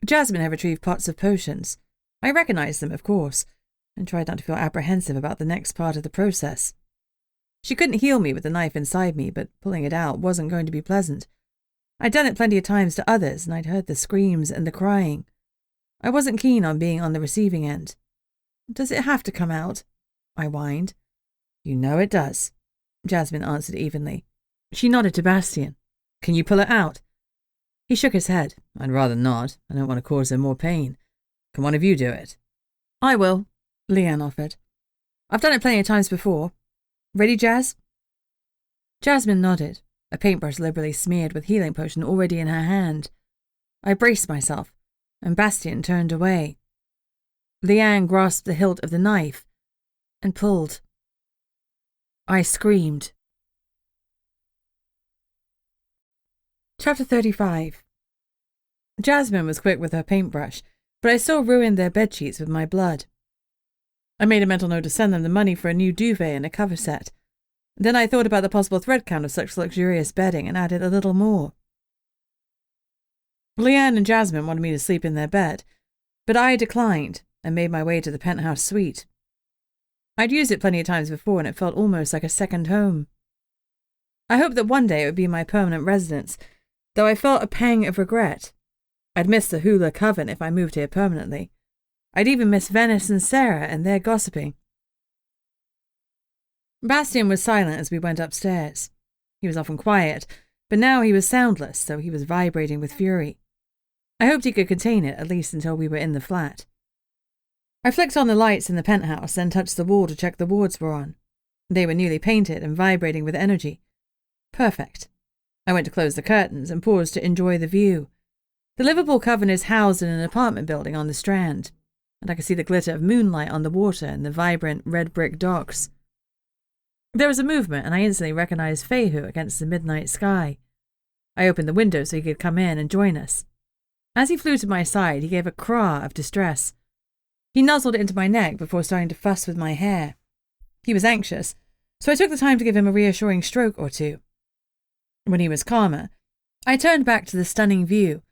Jasmine had retrieved pots of potions. I recognized them, of course, and tried not to feel apprehensive about the next part of the process. She couldn't heal me with the knife inside me, but pulling it out wasn't going to be pleasant. I'd done it plenty of times to others, and I'd heard the screams and the crying. I wasn't keen on being on the receiving end. Does it have to come out? I whined. You know it does, Jasmine answered evenly. She nodded to Bastion. Can you pull it out? He shook his head. I'd rather not. I don't want to cause her more pain. Can one of you do it? I will, Leanne offered. I've done it plenty of times before. Ready, Jazz? Jasmine nodded, a paintbrush liberally smeared with healing potion already in her hand. I braced myself, and Bastion turned away. Leanne grasped the hilt of the knife and pulled. I screamed. Chapter 35. Jasmine was quick with her paintbrush, but I still ruined their bedsheets with my blood. I made a mental note to send them the money for a new duvet and a cover set. Then I thought about the possible thread count of such luxurious bedding and added a little more. Leanne and Jasmine wanted me to sleep in their bed, but I declined and made my way to the penthouse suite. I'd used it plenty of times before, and it felt almost like a second home. I hoped that one day it would be my permanent residence, though I felt a pang of regret. I'd miss the Hula Coven if I moved here permanently. I'd even miss Venice and Sarah and their gossiping. Bastion was silent as we went upstairs. He was often quiet, but now he was soundless, though he was vibrating with fury. I hoped he could contain it, at least until we were in the flat. I flicked on the lights in the penthouse, then touched the wall to check the wards were on. They were newly painted and vibrating with energy. Perfect. I went to close the curtains and paused to enjoy the view. The Liverpool Coven is housed in an apartment building on the Strand, and I could see the glitter of moonlight on the water and the vibrant red brick docks. There was a movement, and I instantly recognized Feihu against the midnight sky. I opened the window so he could come in and join us. As he flew to my side, he gave a cry of distress. He nuzzled into my neck before starting to fuss with my hair. He was anxious, so I took the time to give him a reassuring stroke or two. When he was calmer, I turned back to the stunning view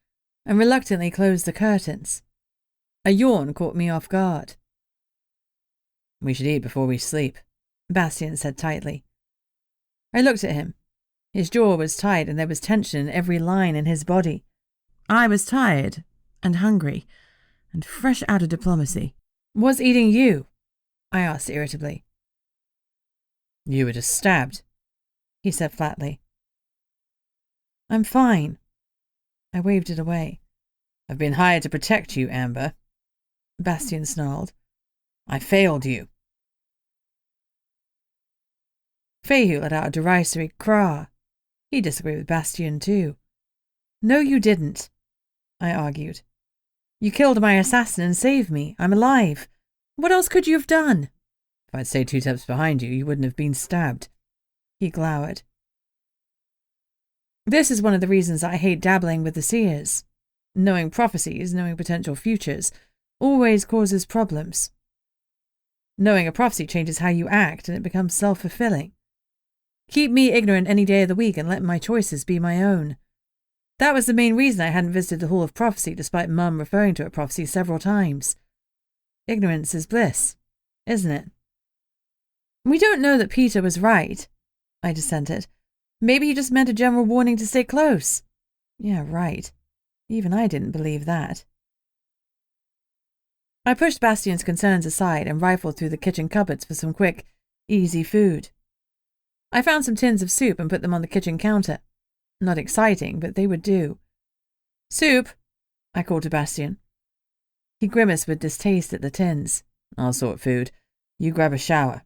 and reluctantly closed the curtains. A yawn caught me off guard. We should eat before we sleep, Bastion said tightly. I looked at him. His jaw was tight and there was tension in every line in his body. I was tired and hungry and fresh out of diplomacy. What's eating you? I asked irritably. You were just stabbed, he said flatly. I'm fine. I waved it away. I've been hired to protect you, Amber, Bastion snarled. I failed you. Feihu let out a derisory cry. He disagreed with Bastion too. No, you didn't, I argued. You killed my assassin and saved me. I'm alive. What else could you have done? If I'd stayed 2 steps behind you, you wouldn't have been stabbed. He glowered. This is one of the reasons I hate dabbling with the seers. Knowing prophecies, knowing potential futures, always causes problems. Knowing a prophecy changes how you act, and it becomes self-fulfilling. Keep me ignorant any day of the week and let my choices be my own. That was the main reason I hadn't visited the Hall of Prophecy, despite Mum referring to a prophecy several times. Ignorance is bliss, isn't it? We don't know that Peter was right, I dissented. Maybe he just meant a general warning to stay close. Yeah, right. Even I didn't believe that. I pushed Bastion's concerns aside and rifled through the kitchen cupboards for some quick, easy food. I found some tins of soup and put them on the kitchen counter. Not exciting, but they would do. Soup, I called to Bastion. He grimaced with distaste at the tins. I'll sort food. You grab a shower.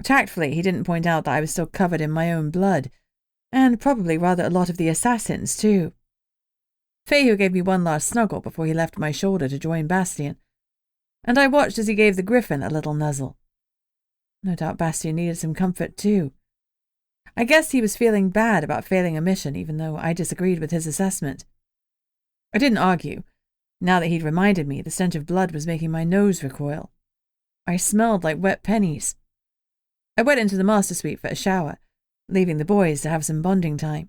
Tactfully, he didn't point out that I was still covered in my own blood, and probably rather a lot of the assassins, too. Fayhu gave me one last snuggle before he left my shoulder to join Bastion, and I watched as he gave the griffin a little nuzzle. No doubt Bastion needed some comfort, too. I guess he was feeling bad about failing a mission, even though I disagreed with his assessment. I didn't argue. Now that he'd reminded me, the stench of blood was making my nose recoil. I smelled like wet pennies. I went into the master suite for a shower, leaving the boys to have some bonding time.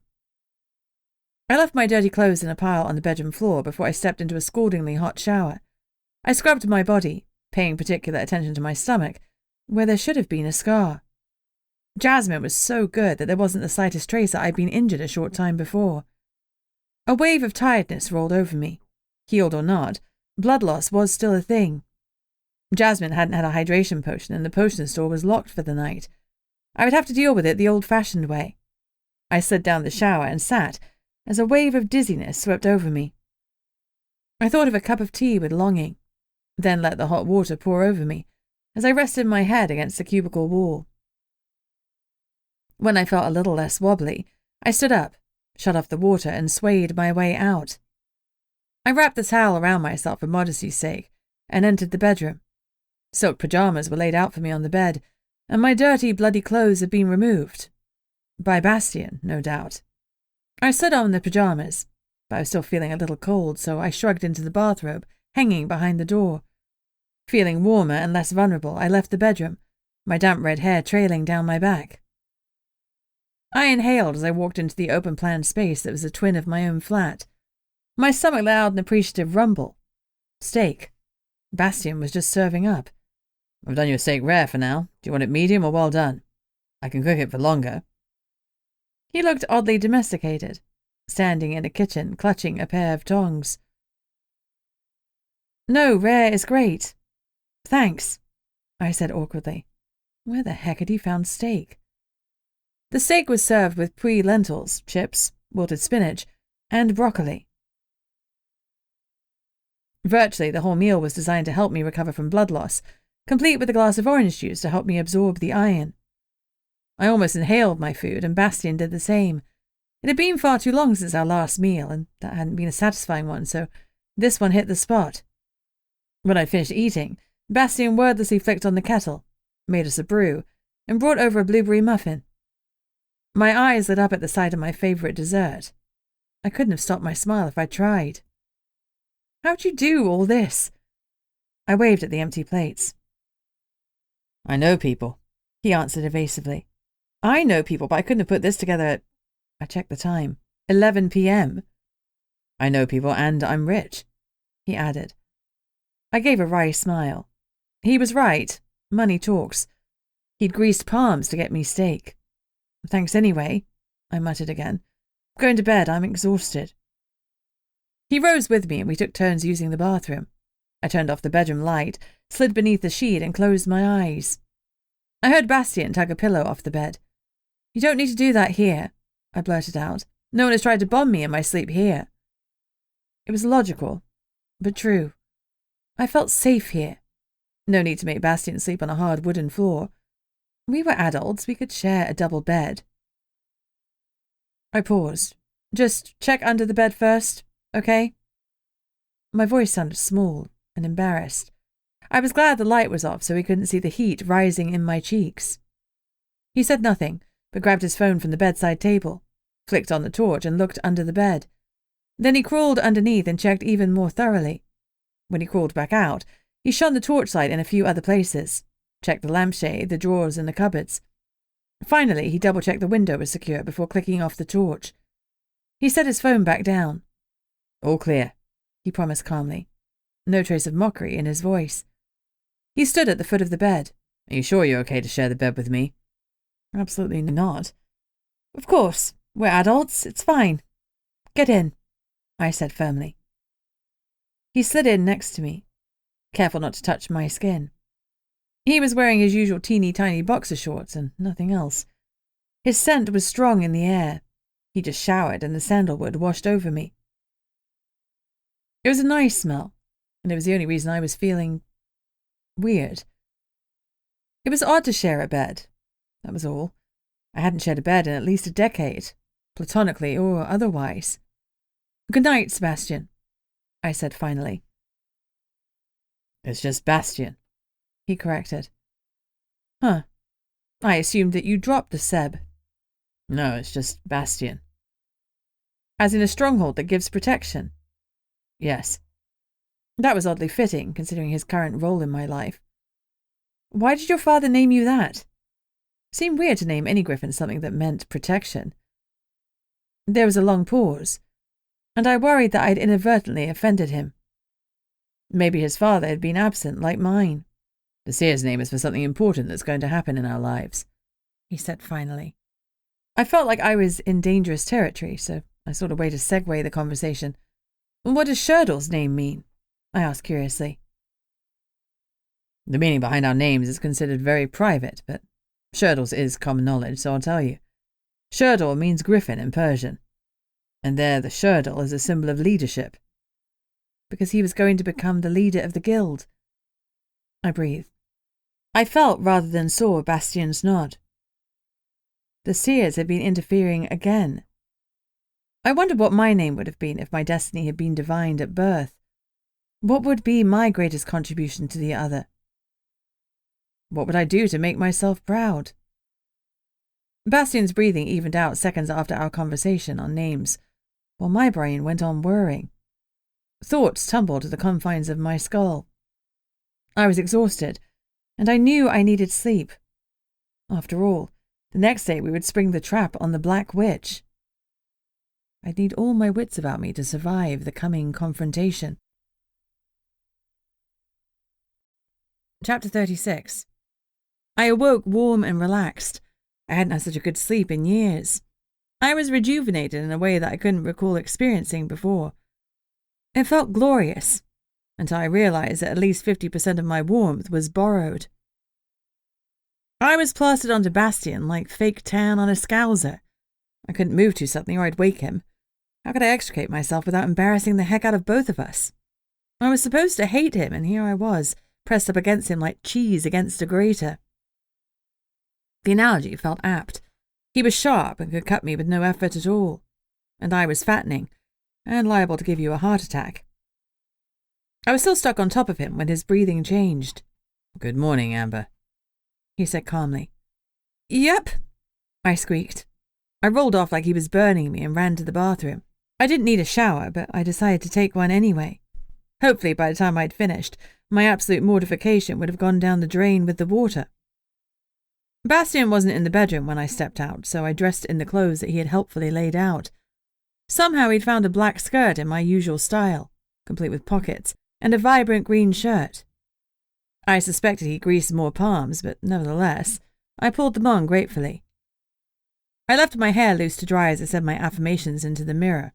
I left my dirty clothes in a pile on the bedroom floor before I stepped into a scaldingly hot shower. I scrubbed my body, paying particular attention to my stomach, where there should have been a scar. Jasmine was so good that there wasn't the slightest trace that I'd been injured a short time before. A wave of tiredness rolled over me. Healed or not, blood loss was still a thing. Jasmine hadn't had a hydration potion, and the potion store was locked for the night. I would have to deal with it the old-fashioned way. I slid down the shower and sat, as a wave of dizziness swept over me. I thought of a cup of tea with longing, then let the hot water pour over me, as I rested my head against the cubicle wall. When I felt a little less wobbly, I stood up, shut off the water, and swayed my way out. I wrapped the towel around myself for modesty's sake, and entered the bedroom. Silk pajamas were laid out for me on the bed, and my dirty, bloody clothes had been removed. By Bastion, no doubt. I slid on the pajamas, but I was still feeling a little cold, so I shrugged into the bathrobe, hanging behind the door. Feeling warmer and less vulnerable, I left the bedroom, my damp red hair trailing down my back. I inhaled as I walked into the open-plan space that was a twin of my own flat. My stomach let out an appreciative rumble. Steak. Bastion was just serving up. I've done your steak rare for now. Do you want it medium or well done? I can cook it for longer. He looked oddly domesticated, standing in a kitchen, clutching a pair of tongs. No, rare is great. Thanks, I said awkwardly. Where the heck had he found steak? The steak was served with lentils, chips, wilted spinach, and broccoli. Virtually the whole meal was designed to help me recover from blood loss, complete with a glass of orange juice to help me absorb the iron. I almost inhaled my food, and Bastion did the same. It had been far too long since our last meal, and that hadn't been a satisfying one, so this one hit the spot. When I'd finished eating, Bastion wordlessly flicked on the kettle, made us a brew, and brought over a blueberry muffin. My eyes lit up at the sight of my favourite dessert. I couldn't have stopped my smile if I'd tried. How'd you do all this? I waved at the empty plates. I know people, he answered evasively. I know people, but I couldn't have put this together at... I checked the time. 11 p.m. I know people and I'm rich, he added. I gave a wry smile. He was right. Money talks. He'd greased palms to get me steak. Thanks anyway, I muttered again. I'm going to bed. I'm exhausted. He rose with me and we took turns using the bathroom. I turned off the bedroom light, slid beneath the sheet and closed my eyes. I heard Bastion tug a pillow off the bed. You don't need to do that here, I blurted out. No one has tried to bomb me in my sleep here. It was logical, but true. I felt safe here. No need to make Bastion sleep on a hard wooden floor. We were adults, we could share a double bed. I paused. Just check under the bed first, okay? My voice sounded small and embarrassed. I was glad the light was off so he couldn't see the heat rising in my cheeks. He said nothing, but grabbed his phone from the bedside table, flicked on the torch and looked under the bed. Then he crawled underneath and checked even more thoroughly. When he crawled back out, he shone the torchlight in a few other places, checked the lampshade, the drawers and the cupboards. Finally, he double-checked the window was secure before clicking off the torch. He set his phone back down. All clear, he promised calmly. No trace of mockery in his voice. He stood at the foot of the bed. Are you sure you're okay to share the bed with me? Absolutely not. Of course, we're adults, it's fine. Get in, I said firmly. He slid in next to me, careful not to touch my skin. He was wearing his usual teeny-tiny boxer shorts and nothing else. His scent was strong in the air, He just showered and the sandalwood washed over me. It was a nice smell, and it was the only reason I was feeling weird. It was odd to share a bed. That was all. I hadn't shared a bed in at least a decade, platonically or otherwise. "Good night, Sebastian," I said finally. "It's just Bastion," he corrected. "Huh. I assumed that you dropped the Seb." "No, it's just Bastion." "As in a stronghold that gives protection?" "Yes." That was oddly fitting, considering his current role in my life. "Why did your father name you that?" Seemed weird to name any griffin something that meant protection. There was a long pause, and I worried that I'd inadvertently offended him. Maybe his father had been absent, like mine. "The seer's name is for something important that's going to happen in our lives," he said finally. I felt like I was in dangerous territory, so I sought a way to segue the conversation. "What does Sherdle's name mean?" I asked curiously. "The meaning behind our names is considered very private, but Sherdle's is common knowledge, so I'll tell you. Sherdle means griffin in Persian, and there the Sherdle is a symbol of leadership." Because he was going to become the leader of the guild. I breathed. I felt rather than saw Bastion's nod. The seers had been interfering again. I wondered what my name would have been if my destiny had been divined at birth. What would be my greatest contribution to the other? What would I do to make myself proud? Bastion's breathing evened out seconds after our conversation on names, while my brain went on whirring. Thoughts tumbled to the confines of my skull. I was exhausted, and I knew I needed sleep. After all, the next day we would spring the trap on the Black Witch. I'd need all my wits about me to survive the coming confrontation. Chapter 36. I awoke warm and relaxed. I hadn't had such a good sleep in years. I was rejuvenated in a way that I couldn't recall experiencing before. It felt glorious, until I realized that at least 50% of my warmth was borrowed. I was plastered onto Bastion like fake tan on a scouser. I couldn't move too suddenly or I'd wake him. How could I extricate myself without embarrassing the heck out of both of us? I was supposed to hate him, and here I was, pressed up against him like cheese against a grater. The analogy felt apt. He was sharp and could cut me with no effort at all, and I was fattening, and liable to give you a heart attack. I was still stuck on top of him when his breathing changed. "Good morning, Amber," he said calmly. "Yep," I squeaked. I rolled off like he was burning me and ran to the bathroom. I didn't need a shower, but I decided to take one anyway. Hopefully by the time I'd finished, my absolute mortification would have gone down the drain with the water. Bastion wasn't in the bedroom when I stepped out, so I dressed in the clothes that he had helpfully laid out. Somehow he'd found a black skirt in my usual style, complete with pockets, and a vibrant green shirt. I suspected he greased more palms, but nevertheless, I pulled them on gratefully. I left my hair loose to dry as I said my affirmations into the mirror.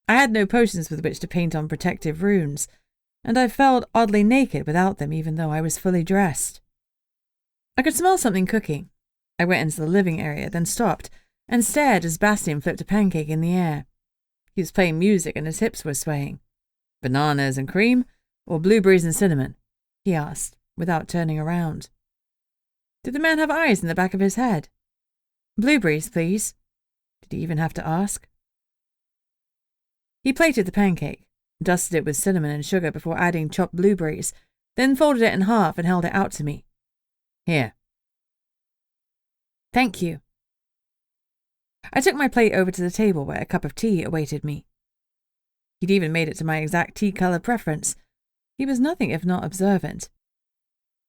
I had no potions with which to paint on protective runes, and I felt oddly naked without them even though I was fully dressed. I could smell something cooking. I went into the living area, then stopped, and stared as Bastion flipped a pancake in the air. He was playing music and his hips were swaying. "Bananas and cream, or blueberries and cinnamon?" he asked, without turning around. Did the man have eyes in the back of his head? "Blueberries, please." Did he even have to ask? He plated the pancake, dusted it with cinnamon and sugar before adding chopped blueberries, then folded it in half and held it out to me. "Here." "Thank you." I took my plate over to the table where a cup of tea awaited me. He'd even made it to my exact tea colour preference. He was nothing if not observant.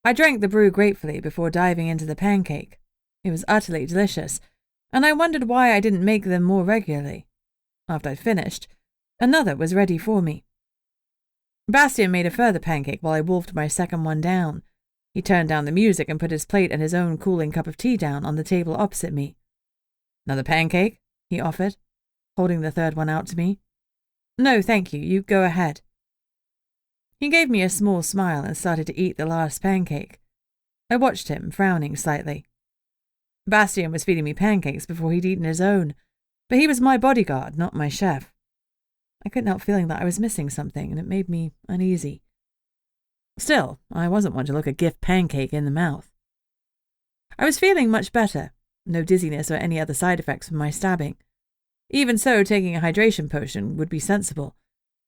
I drank the brew gratefully before diving into the pancake. It was utterly delicious, and I wondered why I didn't make them more regularly. After I'd finished, another was ready for me. Bastion made a further pancake while I wolfed my second one down. He turned down the music and put his plate and his own cooling cup of tea down on the table opposite me. "Another pancake?" he offered, holding the third one out to me. "No, thank you. You go ahead." He gave me a small smile and started to eat the last pancake. I watched him, frowning slightly. Bastion was feeding me pancakes before he'd eaten his own. But he was my bodyguard, not my chef. I couldn't help feeling that I was missing something, and it made me uneasy. Still, I wasn't one to look a gift pancake in the mouth. I was feeling much better, no dizziness or any other side effects from my stabbing. Even so, taking a hydration potion would be sensible,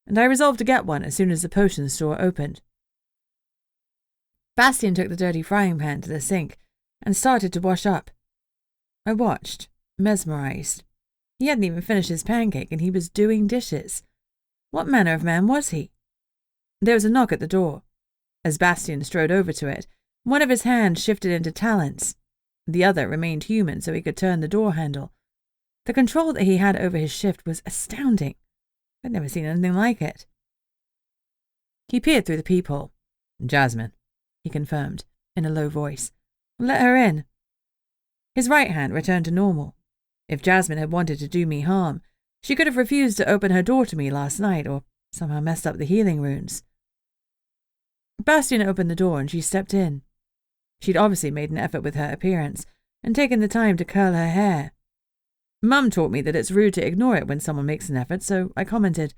and I resolved to get one as soon as the potion store opened. Bastion took the dirty frying pan to the sink and started to wash up. I watched, mesmerized. He hadn't even finished his pancake, and he was doing dishes. What manner of man was he? There was a knock at the door. As Bastion strode over to it, one of his hands shifted into talons. The other remained human so he could turn the door handle. The control that he had over his shift was astounding. I'd never seen anything like it. He peered through the peephole. "Jasmine," he confirmed, in a low voice. "Let her in." His right hand returned to normal. If Jasmine had wanted to do me harm, she could have refused to open her door to me last night, or somehow messed up the healing runes. Bastion opened the door and she stepped in. She'd obviously made an effort with her appearance, and taken the time to curl her hair. Mum taught me that it's rude to ignore it when someone makes an effort, so I commented,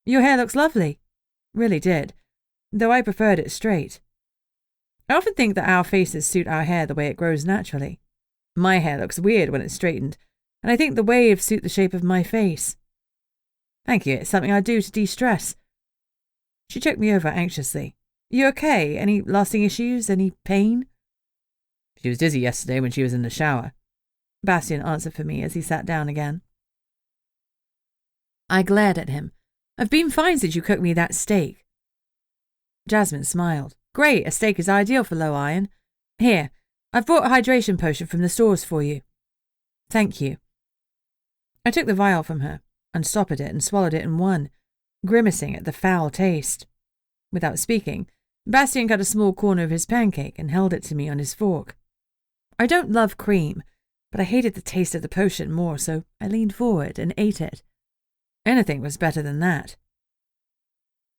"Your hair looks lovely." Really did, though I preferred it straight. I often think that our faces suit our hair the way it grows naturally. My hair looks weird when it's straightened, and I think the waves suit the shape of my face. "Thank you, it's something I do to de-stress." She checked me over anxiously. "You okay? Any lasting issues? Any pain?" "She was dizzy yesterday when she was in the shower," Bastion answered for me as he sat down again. I glared at him. "I've been fine since you cooked me that steak." Jasmine smiled. "Great, a steak is ideal for low iron. Here, I've brought a hydration potion from the stores for you." "Thank you." I took the vial from her, unstoppered it and swallowed it in one, grimacing at the foul taste. Without speaking, Bastion cut a small corner of his pancake and held it to me on his fork. I don't love cream, but I hated the taste of the potion more, so I leaned forward and ate it. Anything was better than that.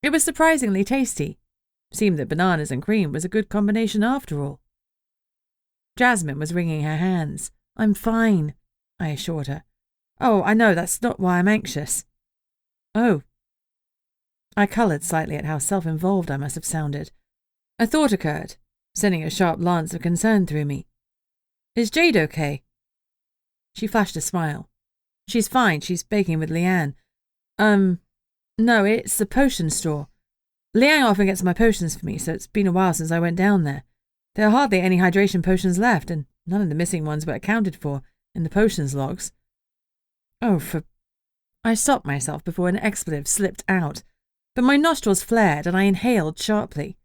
It was surprisingly tasty. Seemed that bananas and cream was a good combination after all. Jasmine was wringing her hands. "I'm fine," I assured her. "Oh, I know, that's not why I'm anxious." "Oh." I coloured slightly at how self-involved I must have sounded. A thought occurred, sending a sharp lance of concern through me. "Is Jade okay?" She flashed a smile. "She's fine, she's baking with Leanne. No, it's the potion store. Leanne often gets my potions for me, so it's been a while since I went down there. There are hardly any hydration potions left, and none of the missing ones were accounted for in the potions logs." I stopped myself before an expletive slipped out, but my nostrils flared and I inhaled sharply.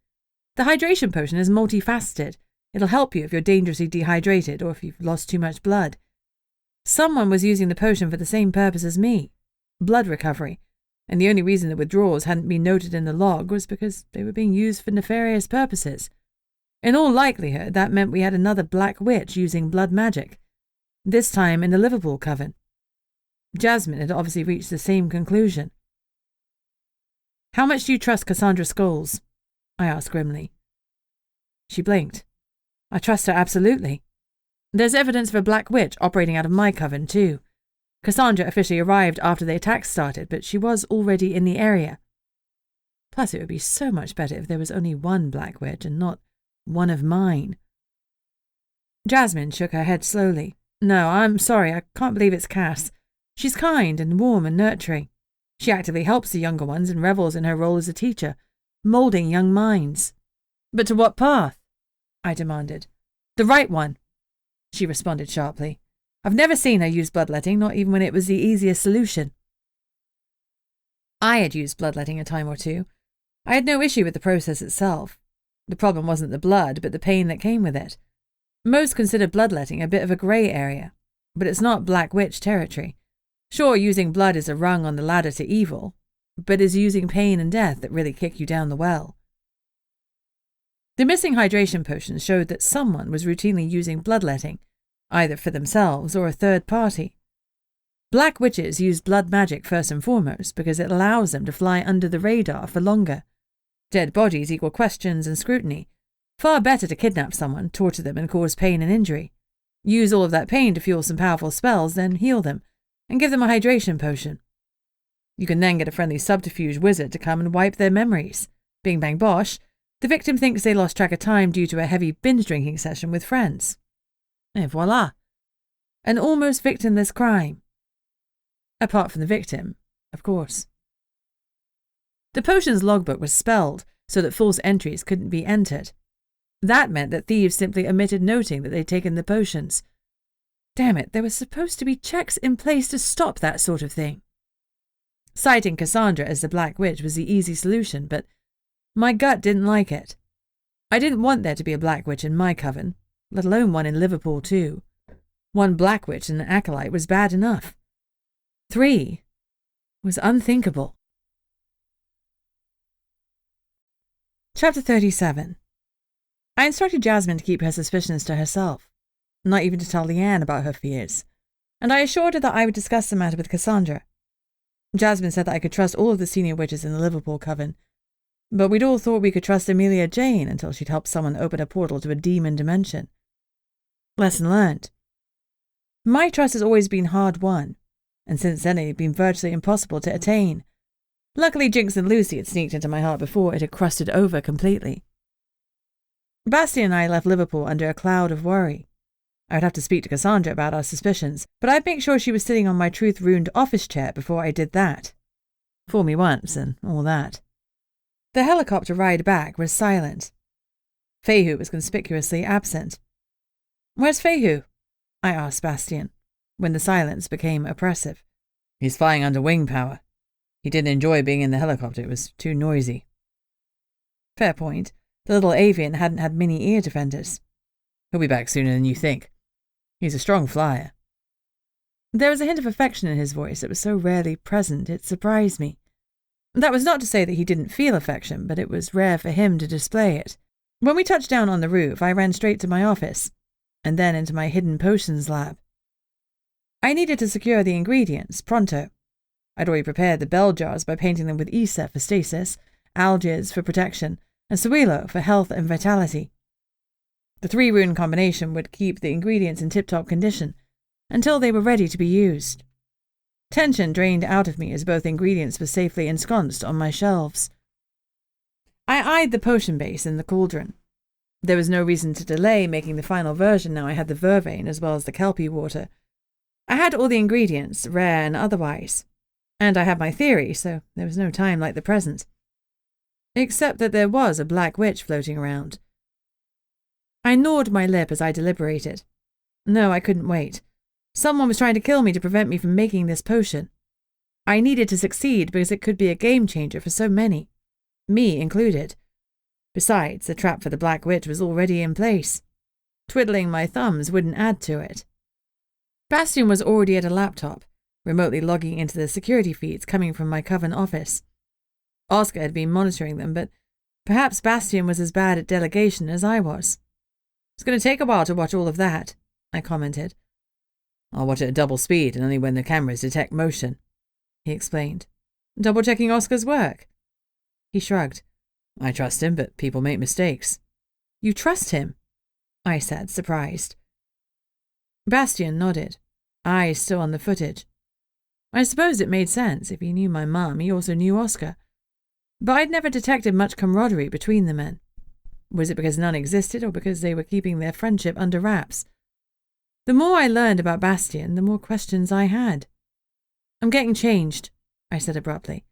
The hydration potion is multifaceted. It'll help you if you're dangerously dehydrated or if you've lost too much blood. Someone was using the potion for the same purpose as me, blood recovery, and the only reason the withdrawals hadn't been noted in the log was because they were being used for nefarious purposes. In all likelihood, that meant we had another black witch using blood magic, this time in the Liverpool Coven. Jasmine had obviously reached the same conclusion. "How much do you trust Cassandra Scholes?" I asked grimly. She blinked. "I trust her absolutely. There's evidence of a black witch operating out of my coven, too. Cassandra officially arrived after the attacks started, but she was already in the area. Plus, it would be so much better if there was only one black witch and not one of mine." Jasmine shook her head slowly. "No, I'm sorry, I can't believe it's Cass. She's kind and warm and nurturing. She actively helps the younger ones and revels in her role as a teacher, moulding young minds." "But to what path?" I demanded. "The right one," she responded sharply. "I've never seen her use bloodletting, not even when it was the easiest solution." I had used bloodletting a time or two. I had no issue with the process itself. The problem wasn't the blood, but the pain that came with it. Most consider bloodletting a bit of a grey area, but it's not Black Witch territory. Sure, using blood is a rung on the ladder to evil, but it's using pain and death that really kick you down the well. The missing hydration potions showed that someone was routinely using bloodletting, either for themselves or a third party. Black witches use blood magic first and foremost because it allows them to fly under the radar for longer. Dead bodies equal questions and scrutiny. Far better to kidnap someone, torture them and cause pain and injury. Use all of that pain to fuel some powerful spells, then heal them, and give them a hydration potion. You can then get a friendly subterfuge wizard to come and wipe their memories. Bing bang bosh, the victim thinks they lost track of time due to a heavy binge-drinking session with friends. Et voila. An almost victimless crime. Apart from the victim, of course. The potion's logbook was spelled so that false entries couldn't be entered. That meant that thieves simply omitted noting that they'd taken the potions. Damn it, there were supposed to be checks in place to stop that sort of thing. Citing Cassandra as the Black Witch was the easy solution, but my gut didn't like it. I didn't want there to be a Black Witch in my coven, let alone one in Liverpool too. One Black Witch and an acolyte was bad enough. 3 was unthinkable. Chapter 37. I instructed Jasmine to keep her suspicions to herself, not even to tell Leanne about her fears, and I assured her that I would discuss the matter with Cassandra. Jasmine said that I could trust all of the senior witches in the Liverpool Coven, but we'd all thought we could trust Amelia Jane until she'd helped someone open a portal to a demon dimension. Lesson learned. My trust has always been hard-won, and since then it had been virtually impossible to attain. Luckily, Jinx and Lucy had sneaked into my heart before it had crusted over completely. Bastion and I left Liverpool under a cloud of worry. I would have to speak to Cassandra about our suspicions, but I'd make sure she was sitting on my truth-ruined office chair before I did that. Fool me once, and all that. The helicopter ride back was silent. Feihu was conspicuously absent. "Where's Feihu?" I asked Bastion, when the silence became oppressive. "He's flying under wing power. He didn't enjoy being in the helicopter, it was too noisy." Fair point. The little avian hadn't had many ear defenders. "He'll be back sooner than you think. He's a strong flyer." There was a hint of affection in his voice that was so rarely present it surprised me. That was not to say that he didn't feel affection, but it was rare for him to display it. When we touched down on the roof, I ran straight to my office, and then into my hidden potions lab. I needed to secure the ingredients, pronto. I'd already prepared the bell jars by painting them with Isa for stasis, Algiers for protection, and Suelo for health and vitality. The 3-rune combination would keep the ingredients in tip-top condition until they were ready to be used. Tension drained out of me as both ingredients were safely ensconced on my shelves. I eyed the potion base in the cauldron. There was no reason to delay making the final version now I had the vervain as well as the Kelpie water. I had all the ingredients, rare and otherwise. And I had my theory, so there was no time like the present. Except that there was a Black Witch floating around. I gnawed my lip as I deliberated. No, I couldn't wait. Someone was trying to kill me to prevent me from making this potion. I needed to succeed because it could be a game-changer for so many, me included. Besides, the trap for the Black Witch was already in place. Twiddling my thumbs wouldn't add to it. Bastion was already at a laptop, remotely logging into the security feeds coming from my Coven office. Oscar had been monitoring them, but perhaps Bastion was as bad at delegation as I was. "It's going to take a while to watch all of that," I commented. "I'll watch it at double speed and only when the cameras detect motion," he explained. "Double-checking Oscar's work?" He shrugged. "I trust him, but people make mistakes." "You trust him?" I said, surprised. Bastion nodded, eyes still on the footage. I suppose it made sense. If he knew my mum, he also knew Oscar. But I'd never detected much camaraderie between the men. Was it because none existed, or because they were keeping their friendship under wraps? The more I learned about Bastion, the more questions I had. "I'm getting changed," I said abruptly.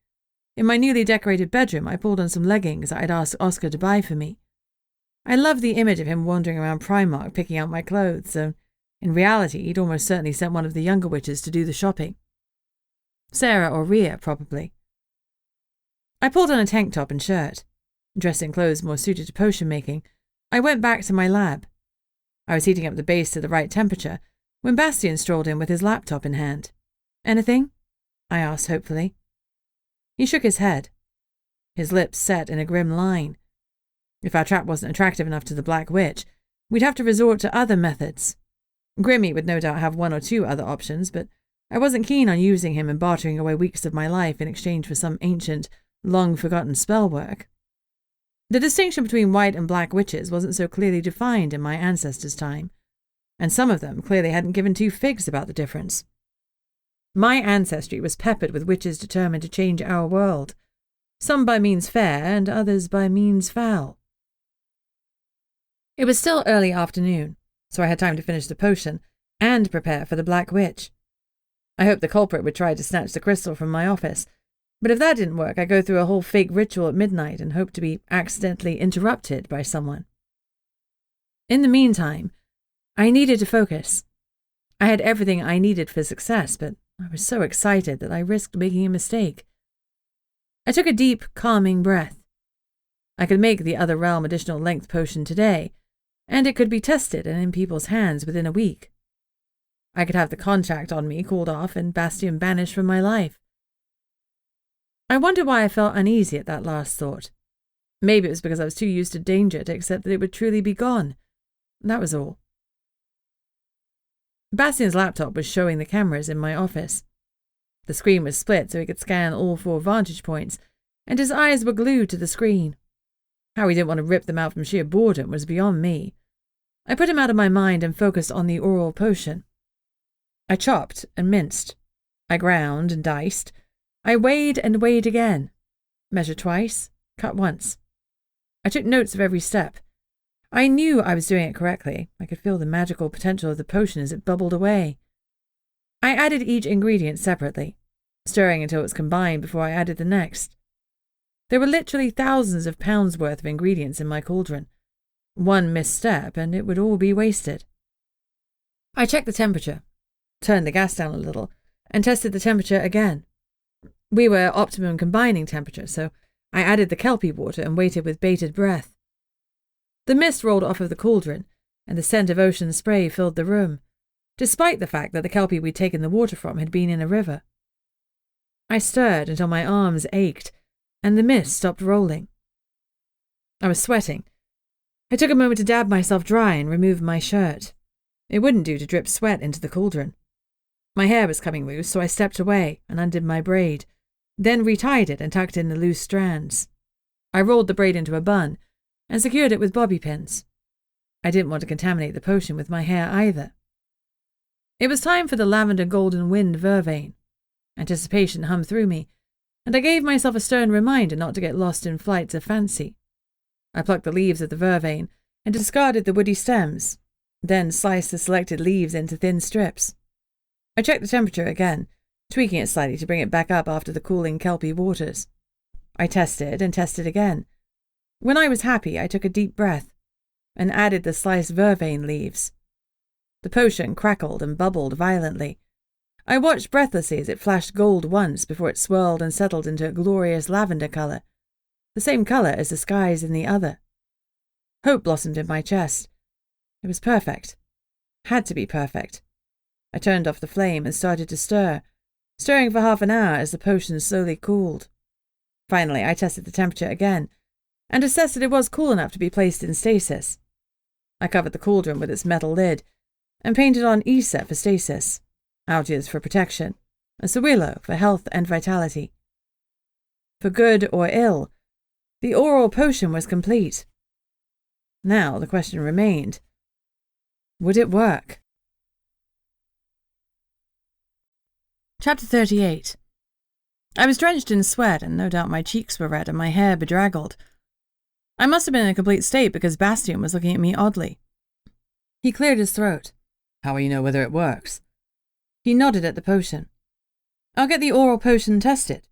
In my newly decorated bedroom, I pulled on some leggings I'd asked Oscar to buy for me. I loved the image of him wandering around Primark picking out my clothes, so in reality he'd almost certainly sent one of the younger witches to do the shopping. Sarah or Rhea, probably. I pulled on a tank top and shirt. Dressed in clothes more suited to potion making, I went back to my lab. I was heating up the base to the right temperature when Bastion strolled in with his laptop in hand. "Anything?" I asked hopefully. He shook his head. His lips set in a grim line. If our trap wasn't attractive enough to the Black Witch, we'd have to resort to other methods. Grimmy would no doubt have 1 or 2 other options, but I wasn't keen on using him and bartering away weeks of my life in exchange for some ancient, long-forgotten spell work. The distinction between white and black witches wasn't so clearly defined in my ancestors' time, and some of them clearly hadn't given 2 figs about the difference. My ancestry was peppered with witches determined to change our world, some by means fair and others by means foul. It was still early afternoon, so I had time to finish the potion and prepare for the Black Witch. I hoped the culprit would try to snatch the crystal from my office, but if that didn't work, I'd go through a whole fake ritual at midnight and hope to be accidentally interrupted by someone. In the meantime, I needed to focus. I had everything I needed for success, but I was so excited that I risked making a mistake. I took a deep, calming breath. I could make the Other Realm additional length potion today, and it could be tested and in people's hands within a week. I could have the contract on me called off and Bastion banished from my life. I wonder why I felt uneasy at that last thought. Maybe it was because I was too used to danger to accept that it would truly be gone. That was all. Bastion's laptop was showing the cameras in my office. The screen was split so he could scan all 4 vantage points, and his eyes were glued to the screen. How he didn't want to rip them out from sheer boredom was beyond me. I put him out of my mind and focused on the oral potion. I chopped and minced. I ground and diced. I weighed and weighed again. Measured twice, cut once. I took notes of every step. I knew I was doing it correctly. I could feel the magical potential of the potion as it bubbled away. I added each ingredient separately, stirring until it was combined before I added the next. There were literally thousands of pounds worth of ingredients in my cauldron. One misstep and it would all be wasted. I checked the temperature, turned the gas down a little, and tested the temperature again. We were optimum combining temperature, so I added the Kelpie water and waited with bated breath. The mist rolled off of the cauldron, and the scent of ocean spray filled the room, despite the fact that the Kelpie we'd taken the water from had been in a river. I stirred until my arms ached, and the mist stopped rolling. I was sweating. I took a moment to dab myself dry and remove my shirt. It wouldn't do to drip sweat into the cauldron. My hair was coming loose, so I stepped away and undid my braid, then retied it and tucked in the loose strands. I rolled the braid into a bun and secured it with bobby pins. I didn't want to contaminate the potion with my hair either. It was time for the lavender golden wind vervain. Anticipation hummed through me, and I gave myself a stern reminder not to get lost in flights of fancy. I plucked the leaves of the vervain and discarded the woody stems, then sliced the selected leaves into thin strips. I checked the temperature again, tweaking it slightly to bring it back up after the cooling Kelpie waters. I tested and tested again. When I was happy, I took a deep breath and added the sliced vervain leaves. The potion crackled and bubbled violently. I watched breathlessly as it flashed gold once before it swirled and settled into a glorious lavender colour, the same colour as the skies in the other. Hope blossomed in my chest. It was perfect. Had to be perfect. I turned off the flame and started to stir, stirring for half an hour as the potion slowly cooled. Finally, I tested the temperature again, and assessed that it was cool enough to be placed in stasis. I covered the cauldron with its metal lid, and painted on Isa for stasis, Algiers for protection, and Sawilo for health and vitality. For good or ill, the oral potion was complete. Now the question remained, would it work? Chapter 38. I was drenched in sweat, and no doubt my cheeks were red and my hair bedraggled. I must have been in a complete state because Bastion was looking at me oddly. He cleared his throat. How will you know whether it works? He nodded at the potion. I'll get the oral potion tested.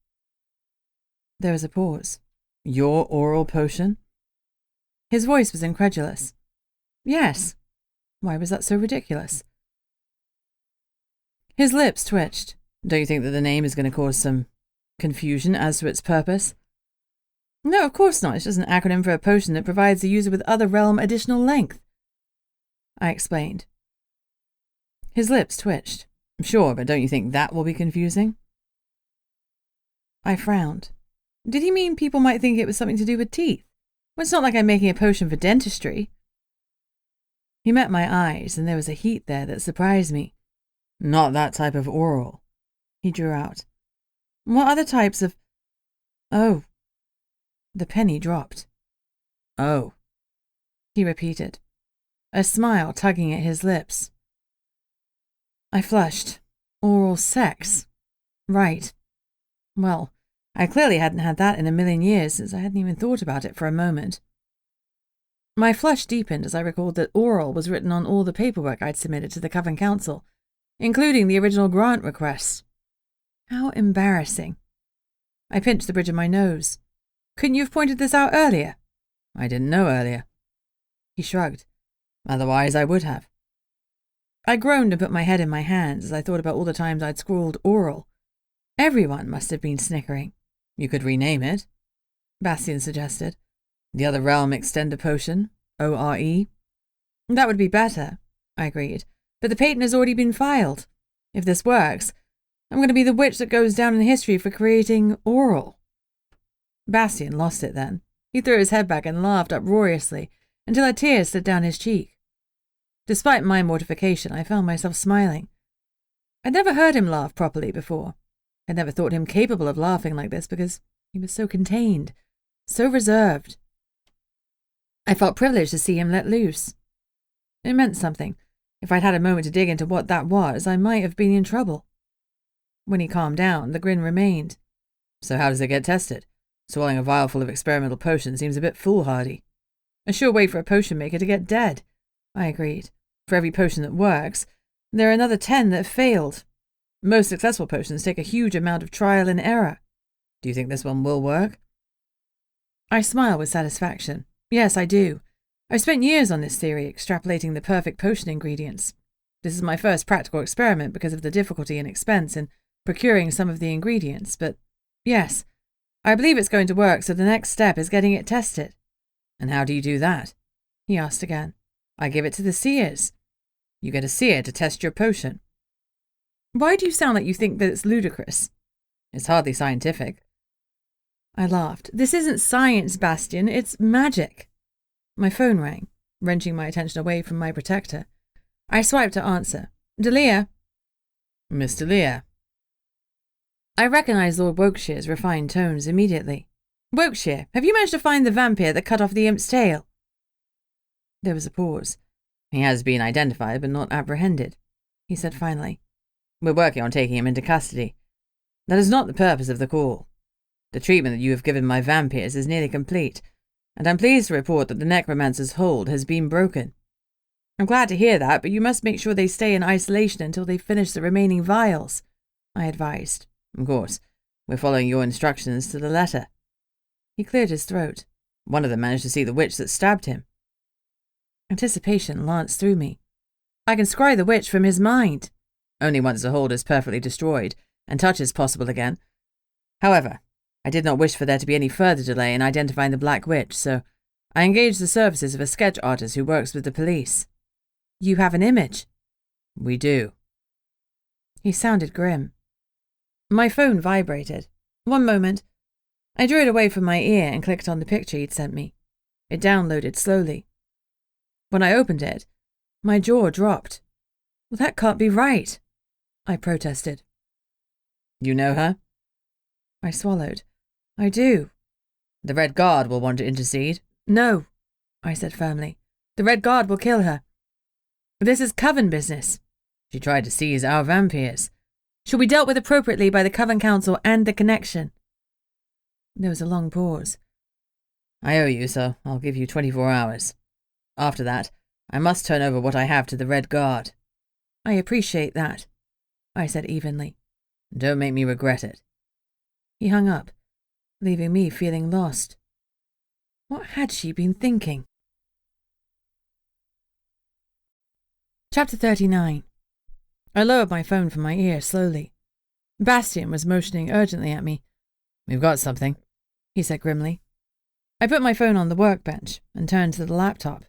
There was a pause. Your oral potion? His voice was incredulous. Yes. Why was that so ridiculous? His lips twitched. Don't you think that the name is going to cause some confusion as to its purpose? No, of course not. It's just an acronym for a potion that provides the user with other realm additional length. I explained. His lips twitched. Sure, but don't you think that will be confusing? I frowned. Did he mean people might think it was something to do with teeth? Well, it's not like I'm making a potion for dentistry. He met my eyes, and there was a heat there that surprised me. Not that type of oral. He drew out. What other types of... Oh. The penny dropped. Oh. He repeated, a smile tugging at his lips. I flushed. Oral sex. Right. Well, I clearly hadn't had that in a million years, since I hadn't even thought about it for a moment. My flush deepened as I recalled that oral was written on all the paperwork I'd submitted to the Coven Council, including the original grant request. How embarrassing. I pinched the bridge of my nose. Couldn't you have pointed this out earlier? I didn't know earlier. He shrugged. Otherwise, I would have. I groaned and put my head in my hands as I thought about all the times I'd scrawled oral. Everyone must have been snickering. You could rename it, Bastion suggested. The Other Realm Extender Potion, ORE. That would be better, I agreed, but the patent has already been filed. If this works, I'm going to be the witch that goes down in history for creating oral. Bastion lost it then. He threw his head back and laughed uproariously until a tear slid down his cheek. Despite my mortification, I found myself smiling. I'd never heard him laugh properly before. I'd never thought him capable of laughing like this because he was so contained, so reserved. I felt privileged to see him let loose. It meant something. If I'd had a moment to dig into what that was, I might have been in trouble. When he calmed down, the grin remained. So how does it get tested? Swallowing a vial full of experimental potion seems a bit foolhardy. A sure way for a potion maker to get dead, I agreed. For every potion that works, there are another 10 that have failed. Most successful potions take a huge amount of trial and error. Do you think this one will work? I smile with satisfaction. Yes, I do. I've spent years on this theory, extrapolating the perfect potion ingredients. This is my first practical experiment because of the difficulty and expense in procuring some of the ingredients, but yes, I believe it's going to work, so the next step is getting it tested. And how do you do that? He asked again. I give it to the seers. You get a seer to test your potion. Why do you sound like you think that it's ludicrous? It's hardly scientific. I laughed. This isn't science, Bastion, it's magic. My phone rang, wrenching my attention away from my protector. I swiped to answer. Delia. Miss Delia. I recognized Lord Wokeshire's refined tones immediately. Wokeshire, have you managed to find the vampire that cut off the imp's tail? There was a pause. He has been identified, but not apprehended, he said finally. We're working on taking him into custody. That is not the purpose of the call. The treatment that you have given my vampires is nearly complete, and I'm pleased to report that the necromancer's hold has been broken. I'm glad to hear that, but you must make sure they stay in isolation until they finish the remaining vials, I advised. Of course. We're following your instructions to the letter. He cleared his throat. One of them managed to see the witch that stabbed him. Anticipation lanced through me. I can scry the witch from his mind. Only once the hold is perfectly destroyed, and touch is possible again. However, I did not wish for there to be any further delay in identifying the Black Witch, so I engaged the services of a sketch artist who works with the police. You have an image? We do. He sounded grim. My phone vibrated. One moment. I drew it away from my ear and clicked on the picture he'd sent me. It downloaded slowly. When I opened it, my jaw dropped. Well, that can't be right, I protested. You know her? I swallowed. I do. The Red Guard will want to intercede. No, I said firmly. The Red Guard will kill her. This is Coven business. She tried to seize our Vampyrs. She'll be dealt with appropriately by the Coven Council and the Connection. There was a long pause. I owe you, so I'll give you 24 hours. After that, I must turn over what I have to the Red Guard. I appreciate that, I said evenly. Don't make me regret it. He hung up, leaving me feeling lost. What had she been thinking? Chapter 39. I lowered my phone from my ear slowly. Bastion was motioning urgently at me. We've got something, he said grimly. I put my phone on the workbench and turned to the laptop.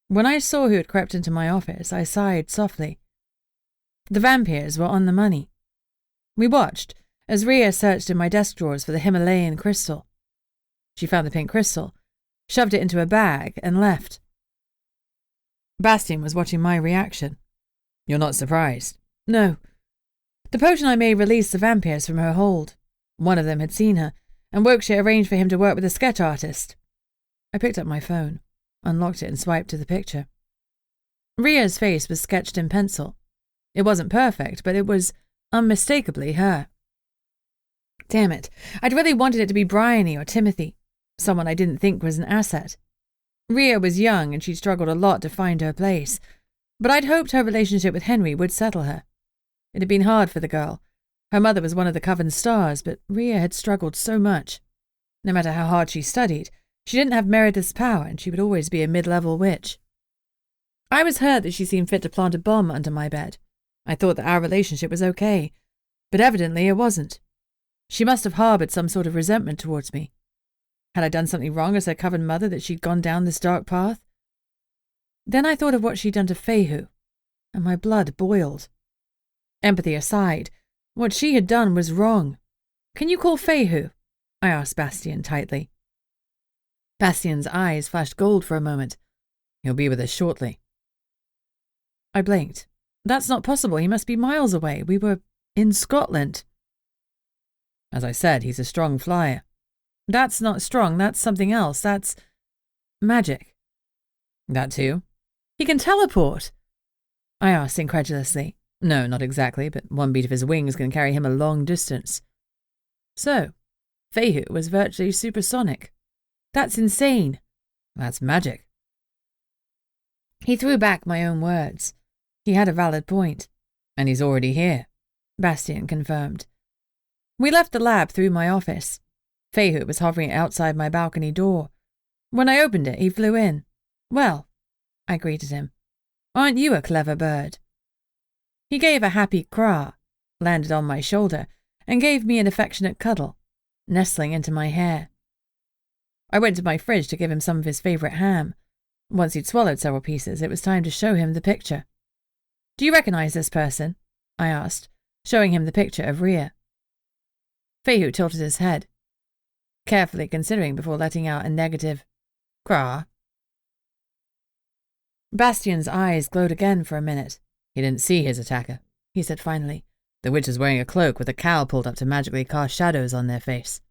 When I saw who had crept into my office, I sighed softly. The Vampyrs were on the money. We watched as Rhea searched in my desk drawers for the Himalayan crystal. She found the pink crystal, shoved it into a bag, and left. Bastion was watching my reaction. You're not surprised? No. The potion I made released the Vampyrs from her hold. One of them had seen her, and Wokeshire arranged for him to work with a sketch artist. I picked up my phone, unlocked it, and swiped to the picture. Rhea's face was sketched in pencil. It wasn't perfect, but it was unmistakably her. Damn it. I'd really wanted it to be Bryony or Timothy, someone I didn't think was an asset. Rhea was young and she'd struggled a lot to find her place, but I'd hoped her relationship with Henry would settle her. It had been hard for the girl. Her mother was one of the Coven's stars, but Rhea had struggled so much. No matter how hard she studied, she didn't have Meredith's power and she would always be a mid-level witch. I was hurt that she seemed fit to plant a bomb under my bed. I thought that our relationship was okay, but evidently it wasn't. She must have harbored some sort of resentment towards me. Had I done something wrong as her Coven mother that she'd gone down this dark path? Then I thought of what she'd done to Feihu, and my blood boiled. Empathy aside, what she had done was wrong. Can you call Feihu? I asked Bastion tightly. Bastion's eyes flashed gold for a moment. He'll be with us shortly. I blinked. That's not possible. He must be miles away. We were in Scotland. As I said, he's a strong flyer. That's not strong. That's something else. That's magic. That too? He can teleport. I asked incredulously. No, not exactly, but one beat of his wings can carry him a long distance. So, Feihu was virtually supersonic. That's insane. That's magic. He threw back my own words. He had a valid point. And he's already here, Bastion confirmed. We left the lab through my office. Feihu was hovering outside my balcony door. When I opened it, he flew in. Well, I greeted him. Aren't you a clever bird? He gave a happy craw, landed on my shoulder, and gave me an affectionate cuddle, nestling into my hair. I went to my fridge to give him some of his favourite ham. Once he'd swallowed several pieces, it was time to show him the picture. Do you recognise this person? I asked, showing him the picture of Rhea. Feihu tilted his head, carefully considering before letting out a negative craw. Bastion's eyes glowed again for a minute. He didn't see his attacker, he said finally. The witch was wearing a cloak with a cowl pulled up to magically cast shadows on their face.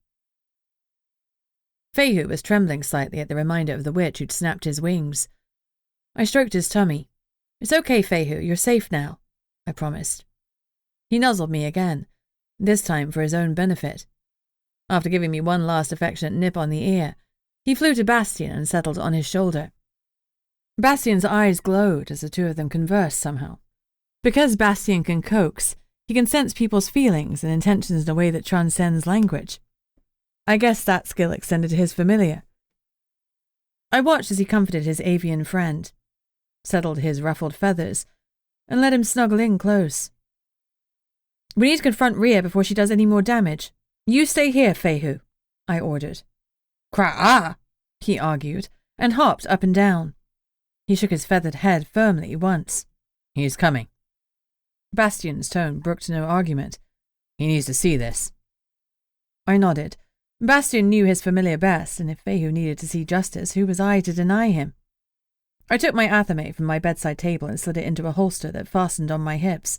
Feihu was trembling slightly at the reminder of the witch who'd snapped his wings. I stroked his tummy. It's okay, Feihu, you're safe now, I promised. He nuzzled me again, this time for his own benefit. After giving me one last affectionate nip on the ear, he flew to Bastion and settled on his shoulder. Bastion's eyes glowed as the two of them conversed somehow. Because Bastion can coax, he can sense people's feelings and intentions in a way that transcends language. I guess that skill extended to his familiar. I watched as he comforted his avian friend, settled his ruffled feathers, and let him snuggle in close. We need to confront Rhea before she does any more damage. You stay here, Feihu, I ordered. Cra-ah, he argued, and hopped up and down. He shook his feathered head firmly once. He's coming. Bastion's tone brooked no argument. He needs to see this. I nodded. Bastion knew his familiar best, and if Feihu needed to see justice, who was I to deny him? I took my athame from my bedside table and slid it into a holster that fastened on my hips.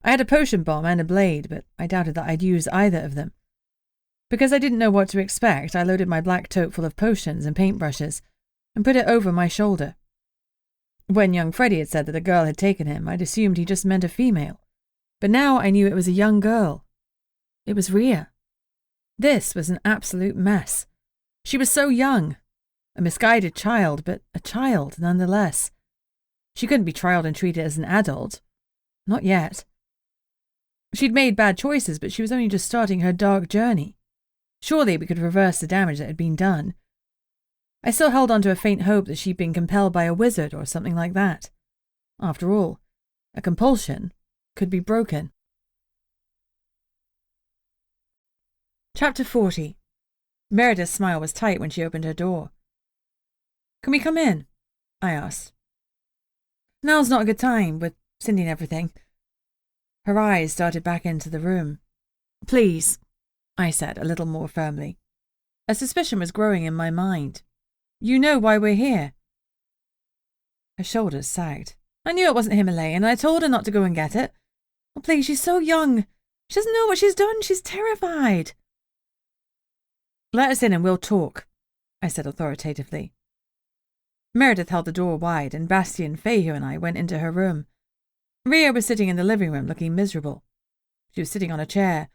I had a potion bomb and a blade, but I doubted that I'd use either of them. Because I didn't know what to expect, I loaded my black tote full of potions and paintbrushes and put it over my shoulder. When young Freddy had said that a girl had taken him, I'd assumed he just meant a female. But now I knew it was a young girl. It was Rhea. This was an absolute mess. She was so young. A misguided child, but a child nonetheless. She couldn't be trialed and treated as an adult. Not yet. She'd made bad choices, but she was only just starting her dark journey. Surely we could reverse the damage that had been done. I still held on to a faint hope that she'd been compelled by a wizard or something like that. After all, a compulsion could be broken. Chapter 40. Meredith's smile was tight when she opened her door. Can we come in? I asked. Now's not a good time, with Cindy and everything. Her eyes darted back into the room. Please, I said a little more firmly. A suspicion was growing in my mind. You know why we're here. Her shoulders sagged. I knew it wasn't Himalayan, and I told her not to go and get it. Oh, please, she's so young. She doesn't know what she's done. She's terrified. Let us in and we'll talk, I said authoritatively. Meredith held the door wide, and Bastion, Feihu and I went into her room. Rhea was sitting in the living room looking miserable. She was sitting on a chair,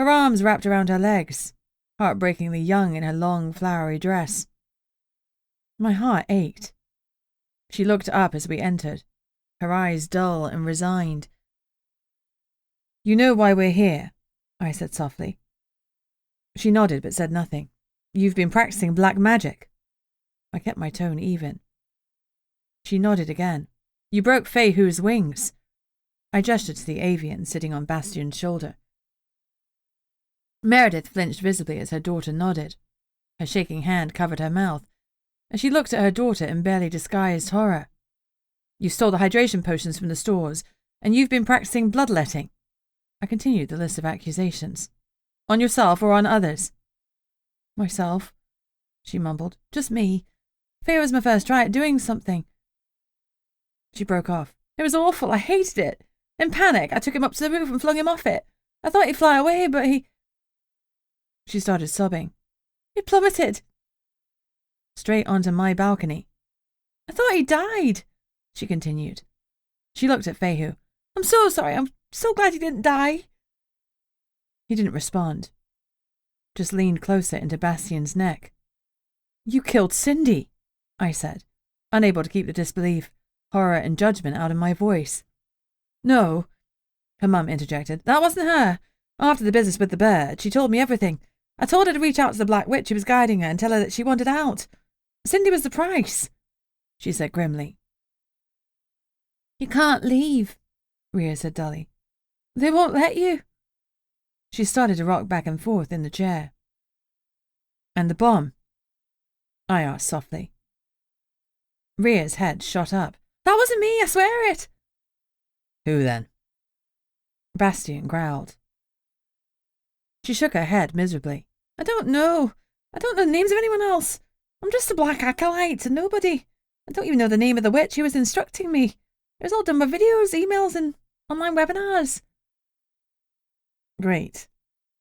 Her arms wrapped around her legs, heartbreakingly young in her long, flowery dress. My heart ached. She looked up as we entered, her eyes dull and resigned. "You know why we're here," I said softly. She nodded but said nothing. "You've been practicing black magic." I kept my tone even. She nodded again. "You broke Fei Hu's wings." I gestured to the avian sitting on Bastion's shoulder. Meredith flinched visibly as her daughter nodded. Her shaking hand covered her mouth, and she looked at her daughter in barely disguised horror. "You stole the hydration potions from the stores, and you've been practicing bloodletting." I continued the list of accusations. "On yourself or on others?" "Myself," she mumbled. "Just me. Fei was my first try at doing something." She broke off. "It was awful. I hated it. In panic, I took him up to the roof and flung him off it. I thought he'd fly away, but he—" She started sobbing. "He plummeted straight onto my balcony. I thought he died," she continued. She looked at Fei Hu. "I'm so sorry. I'm so glad he didn't die." He didn't respond, just leaned closer into Bastion's neck. "You killed Cindy," I said, unable to keep the disbelief, horror and judgment out of my voice. "No," her mum interjected. "That wasn't her. After the business with the bird, she told me everything. I told her to reach out to the Black Witch who was guiding her and tell her that she wanted out. Cindy was the price," she said grimly. "You can't leave," Rhea said dully. "They won't let you." She started to rock back and forth in the chair. "And the bomb?" I asked softly. Rhea's head shot up. "That wasn't me, I swear it." "Who then?" Bastion growled. She shook her head miserably. "I don't know. I don't know the names of anyone else. I'm just a black acolyte and nobody. I don't even know the name of the witch who was instructing me. It was all done by videos, emails, and online webinars." "Great.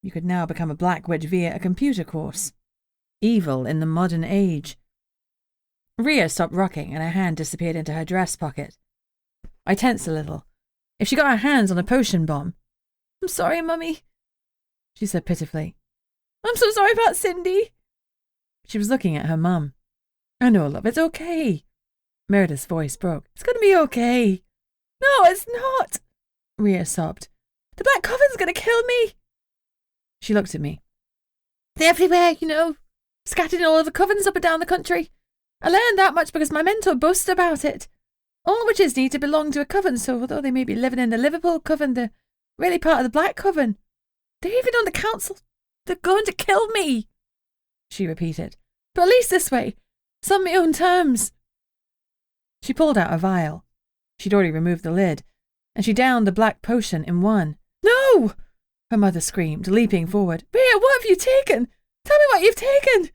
You could now become a black witch via a computer course. Evil in the modern age." Rhea stopped rocking and her hand disappeared into her dress pocket. I tensed a little. If she got her hands on a potion bomb— "I'm sorry, Mummy," she said pitifully. "I'm so sorry about Cindy." She was looking at her mum. "I know, love, it's okay." Meredith's voice broke. "It's going to be okay." "No, it's not," Rhea sobbed. "The Black Coven's going to kill me." She looked at me. "They're everywhere, you know, scattered in all of the covens up and down the country. I learned that much because my mentor boasted about it. All witches need to belong to a coven, so although they may be living in the Liverpool Coven, they're really part of the Black Coven. They're even on the council. They're going to kill me," she repeated. "But at least this way. It's on my own terms." She pulled out a vial. She'd already removed the lid, and she downed the black potion in one. "No!" her mother screamed, leaping forward. "Rhea, what have you taken? Tell me what you've taken."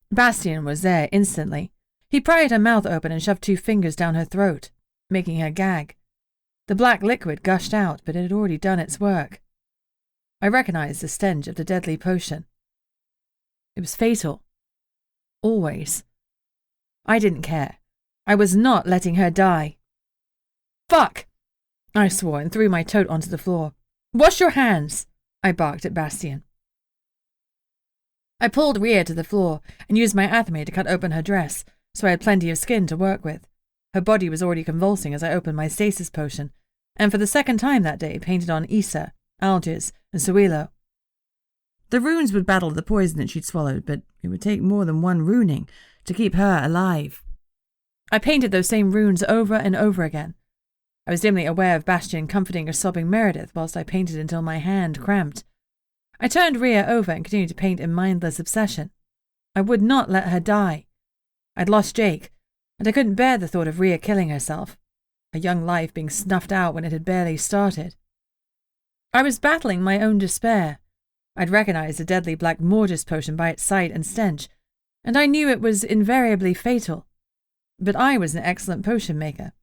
Bastion was there instantly. He pried her mouth open and shoved 2 fingers down her throat, making her gag. The black liquid gushed out, but it had already done its work. I recognized the stench of the deadly potion. It was fatal. Always. I didn't care. I was not letting her die. "Fuck!" I swore and threw my tote onto the floor. "Wash your hands!" I barked at Bastion. I pulled Rhea to the floor and used my athame to cut open her dress, so I had plenty of skin to work with. Her body was already convulsing as I opened my stasis potion, and for the second time that day painted on Issa, Algiz, and Suilo. The runes would battle the poison that she'd swallowed, but it would take more than one runing to keep her alive. I painted those same runes over and over again. I was dimly aware of Bastion comforting a sobbing Meredith whilst I painted until my hand cramped. I turned Rhea over and continued to paint in mindless obsession. I would not let her die. I'd lost Jake, and I couldn't bear the thought of Rhea killing herself, a young life being snuffed out when it had barely started. I was battling my own despair. I'd recognized the deadly black Mortis potion by its sight and stench, and I knew it was invariably fatal. But I was an excellent potion maker.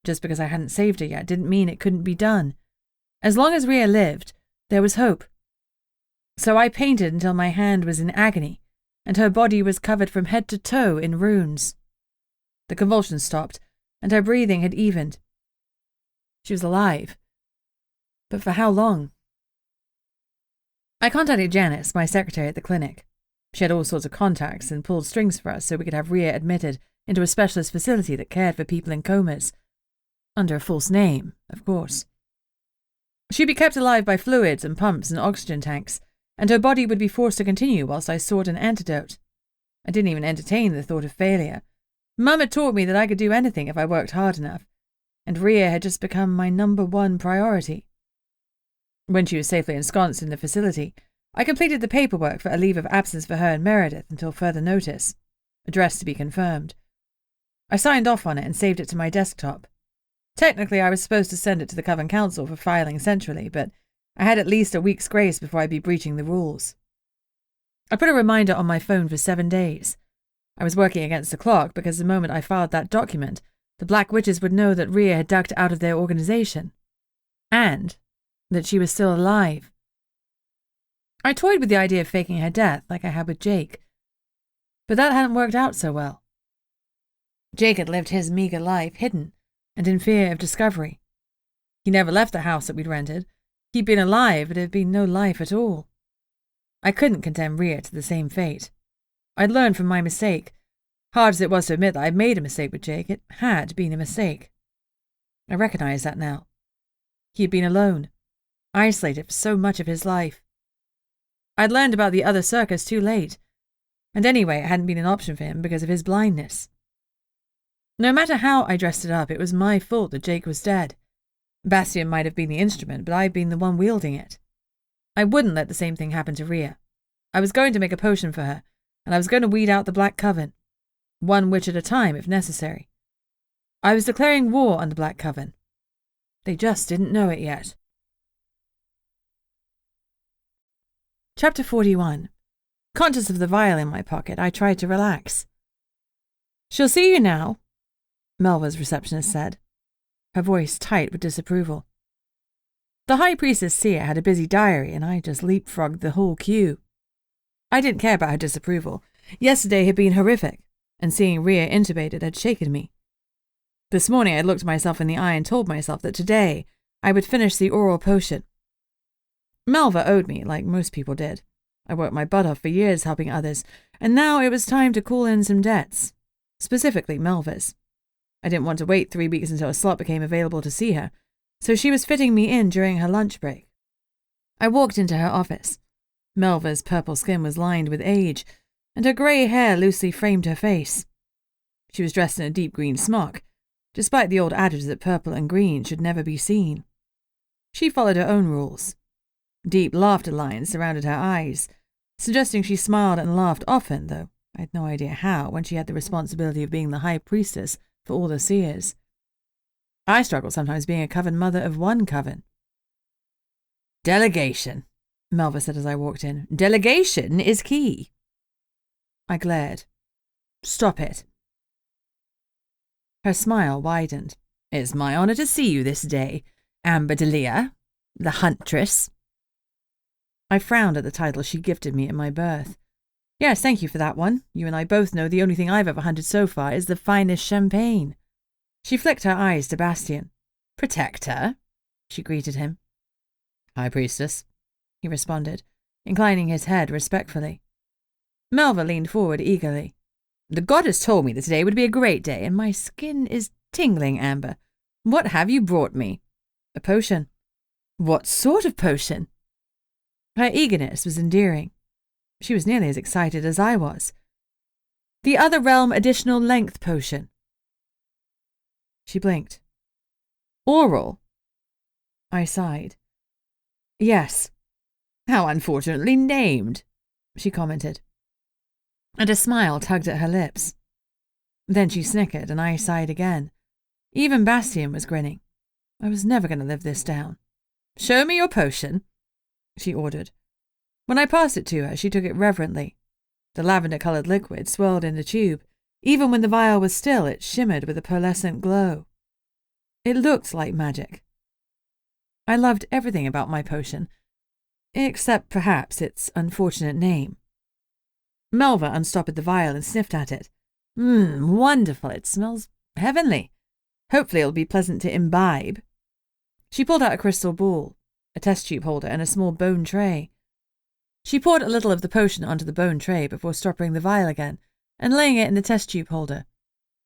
Just because I hadn't saved her yet didn't mean it couldn't be done. As long as Rhea lived, there was hope. So I painted until my hand was in agony, and her body was covered from head to toe in runes. The convulsions stopped, and her breathing had evened. She was alive. But for how long? I contacted Janice, my secretary at the clinic. She had all sorts of contacts and pulled strings for us so we could have Rhea admitted into a specialist facility that cared for people in comas. Under a false name, of course. She'd be kept alive by fluids and pumps and oxygen tanks, and her body would be forced to continue whilst I sought an antidote. I didn't even entertain the thought of failure. Mum had taught me that I could do anything if I worked hard enough, and Rhea had just become my #1 priority. When she was safely ensconced in the facility, I completed the paperwork for a leave of absence for her and Meredith until further notice, address to be confirmed. I signed off on it and saved it to my desktop. Technically, I was supposed to send it to the Coven Council for filing centrally, but I had at least a week's grace before I'd be breaching the rules. I put a reminder on my phone for 7 days. I was working against the clock because the moment I filed that document, the Black Witches would know that Rhea had ducked out of their organization, and that she was still alive. I toyed with the idea of faking her death like I had with Jake, but that hadn't worked out so well. Jake had lived his meager life hidden and in fear of discovery. He never left the house that we'd rented. He'd been alive, but it had been no life at all. I couldn't condemn Rhea to the same fate. I'd learned from my mistake. Hard as it was to admit that I'd made a mistake with Jake, it had been a mistake. I recognized that now. He had been alone, isolated for so much of his life. I'd learned about the other circus too late, and anyway it hadn't been an option for him because of his blindness. No matter how I dressed it up, it was my fault that Jake was dead. Bastion might have been the instrument, but I'd been the one wielding it. I wouldn't let the same thing happen to Rhea. I was going to make a potion for her, and I was going to weed out the Black Coven, one witch at a time if necessary. I was declaring war on the Black Coven. They just didn't know it yet. Chapter 41. Conscious of the vial in my pocket, I tried to relax. "She'll see you now," Melva's receptionist said, her voice tight with disapproval. The High Priestess Seer had a busy diary, and I just leapfrogged the whole queue. I didn't care about her disapproval. Yesterday had been horrific, and seeing Rhea intubated had shaken me. This morning I looked myself in the eye and told myself that today I would finish the oral potion. Melva owed me, like most people did. I worked my butt off for years helping others, and now it was time to call in some debts, specifically Melva's. I didn't want to wait 3 weeks until a slot became available to see her, so she was fitting me in during her lunch break. I walked into her office. Melva's purple skin was lined with age, and her grey hair loosely framed her face. She was dressed in a deep green smock, despite the old adage that purple and green should never be seen. She followed her own rules. Deep laughter lines surrounded her eyes, suggesting she smiled and laughed often, though I had no idea how when she had the responsibility of being the High Priestess for all the seers. I struggle sometimes being a coven mother of one coven. "Delegation," Melva said as I walked in. "Delegation is key." I glared. "Stop it." Her smile widened. "It's my honor to see you this day, Amber Delia, the Huntress." I frowned at the title she gifted me at my birth. "Yes, thank you for that one. You and I both know the only thing I've ever hunted so far is the finest champagne." She flicked her eyes to Bastion. "Protector," she greeted him. "High Priestess," he responded, inclining his head respectfully. Melva leaned forward eagerly. "The goddess told me that today would be a great day, and my skin is tingling, Amber. What have you brought me?" "A potion." "What sort of potion?" Her eagerness was endearing. She was nearly as excited as I was. "The Other Realm Additional Length Potion." She blinked. "Oral?" I sighed. "Yes." "How unfortunately named," she commented, and a smile tugged at her lips. Then she snickered, and I sighed again. Even Bastion was grinning. I was never going to live this down. "Show me your potion," she ordered. When I passed it to her, she took it reverently. The lavender-coloured liquid swirled in the tube. Even when the vial was still, it shimmered with a pearlescent glow. It looked like magic. I loved everything about my potion, except perhaps its unfortunate name. Melva unstoppered the vial and sniffed at it. Wonderful. It smells heavenly. Hopefully it'll be pleasant to imbibe." She pulled out a crystal ball, a test tube holder, and a small bone tray. She poured a little of the potion onto the bone tray before stopping the vial again and laying it in the test tube holder.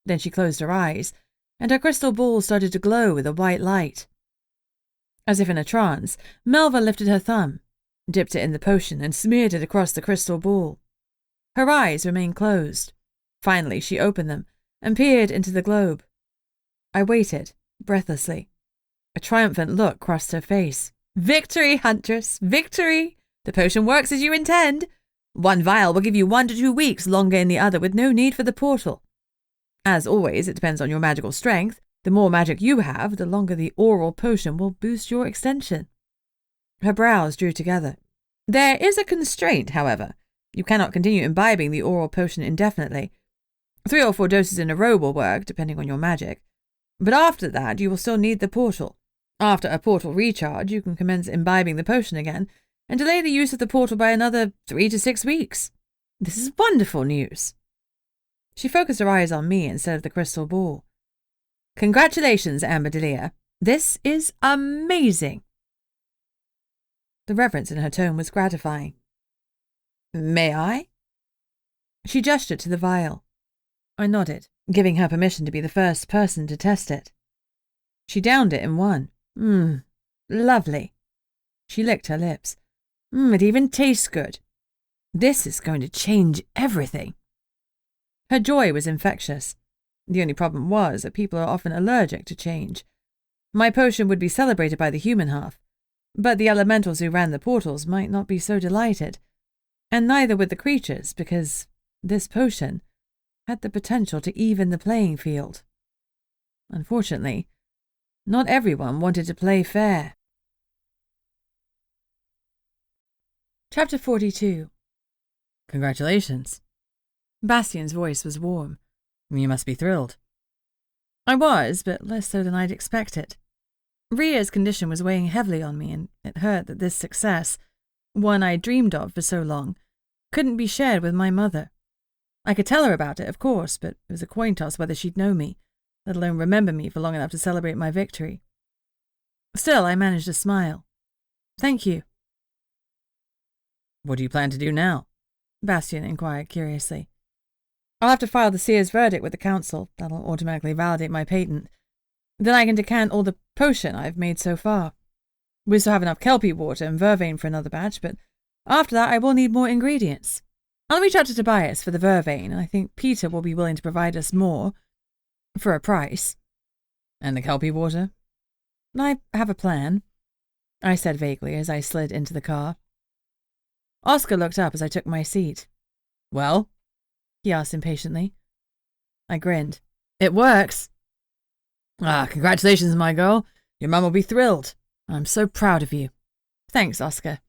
Then she closed her eyes, and her crystal ball started to glow with a white light. As if in a trance, Melva lifted her thumb, dipped it in the potion, and smeared it across the crystal ball. Her eyes remained closed. Finally, she opened them and peered into the globe. I waited, breathlessly. A triumphant look crossed her face. "Victory, Huntress! Victory! The potion works as you intend. 1 vial will give you 1 to 2 weeks longer in the other with no need for the portal. As always, it depends on your magical strength. The more magic you have, the longer the oral potion will boost your extension." Her brows drew together. "There is a constraint, however. You cannot continue imbibing the oral potion indefinitely. 3 or 4 doses in a row will work, depending on your magic. But after that, you will still need the portal. After a portal recharge, you can commence imbibing the potion again and delay the use of the portal by another 3 to 6 weeks. This is wonderful news." She focused her eyes on me instead of the crystal ball. "Congratulations, Amberdelia. This is amazing." The reverence in her tone was gratifying. "May I?" She gestured to the vial. I nodded, giving her permission to be the first person to test it. She downed it in one. Lovely." She licked her lips. It even tastes good. This is going to change everything." Her joy was infectious. The only problem was that people are often allergic to change. My potion would be celebrated by the human half, but the elementals who ran the portals might not be so delighted, and neither would the creatures, because this potion had the potential to even the playing field. Unfortunately, not everyone wanted to play fair. Chapter 42. Congratulations. Bastion's voice was warm. You must be thrilled. I was, but less so than I'd expected. Ria's condition was weighing heavily on me, and it hurt that this success, one I dreamed of for so long, couldn't be shared with my mother. I could tell her about it, of course, but it was a coin toss whether she'd know me, let alone remember me for long enough to celebrate my victory. Still, I managed to smile. "Thank you." "What do you plan to do now?" Bastion inquired curiously. "I'll have to file the seer's verdict with the council. That'll automatically validate my patent. Then I can decant all the potion I've made so far. We still have enough Kelpie water and vervain for another batch, but after that I will need more ingredients. I'll reach out to Tobias for the vervain, and I think Peter will be willing to provide us more, for a price." "And the Kelpie water?" "I have a plan," I said vaguely as I slid into the car. Oscar looked up as I took my seat. "Well?" he asked impatiently. I grinned. "It works." Congratulations, my girl. Your mum will be thrilled. "I'm so proud of you." "Thanks, Oscar."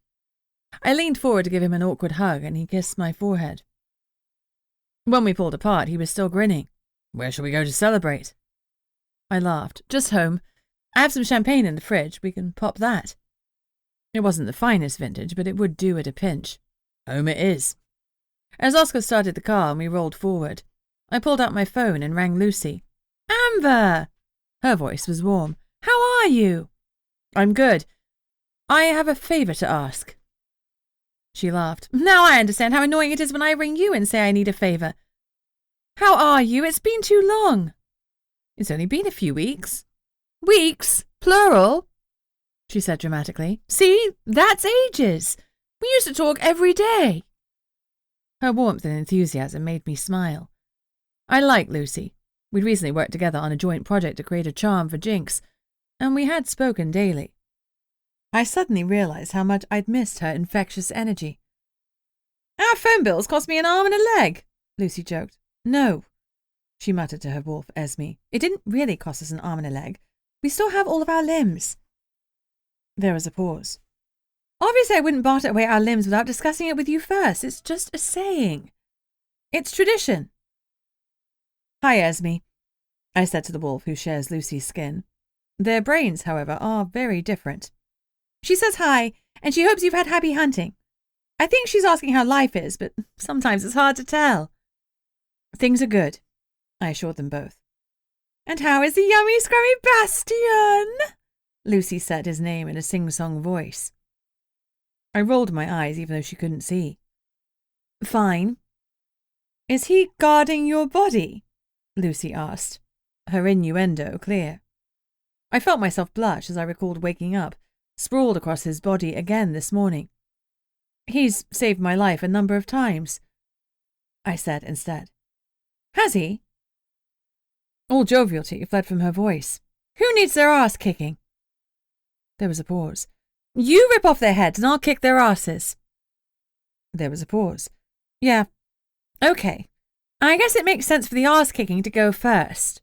I leaned forward to give him an awkward hug, and he kissed my forehead. When we pulled apart, he was still grinning. "Where shall we go to celebrate?" I laughed. "Just home. I have some champagne in the fridge. We can pop that." It wasn't the finest vintage, but it would do at a pinch. "Home it is." As Oscar started the car and we rolled forward, I pulled out my phone and rang Lucy. "Amber!" Her voice was warm. "How are you?" "I'm good. I have a favour to ask." She laughed. "Now I understand how annoying it is when I ring you and say I need a favour. How are you? It's been too long." "It's only been a few weeks." "Weeks? Plural?" she said dramatically. "See, that's ages. We used to talk every day." Her warmth and enthusiasm made me smile. I liked Lucy. We'd recently worked together on a joint project to create a charm for Jinx, and we had spoken daily. I suddenly realized how much I'd missed her infectious energy. "Our phone bills cost me an arm and a leg," Lucy joked. "No," she muttered to her wolf, Esme. "It didn't really cost us an arm and a leg. We still have all of our limbs." There was a pause. "Obviously I wouldn't barter away our limbs without discussing it with you first. It's just a saying. It's tradition." "Hi, Esme," I said to the wolf who shares Lucy's skin. Their brains, however, are very different. "She says hi, and she hopes you've had happy hunting. I think she's asking how life is, but sometimes it's hard to tell." "Things are good," I assured them both. "And how is the yummy, scrummy Bastion?" Lucy said his name in a sing-song voice. I rolled my eyes even though she couldn't see. Fine. Is he guarding your body? Lucy asked, her innuendo clear. I felt myself blush as I recalled waking up, sprawled across his body again this morning. He's saved my life a number of times, I said instead. Has he? All jovialty fled from her voice. Who needs their ass kicking? There was a pause. You rip off their heads and I'll kick their asses. There was a pause. Yeah. Okay. I guess it makes sense for the ass kicking to go first.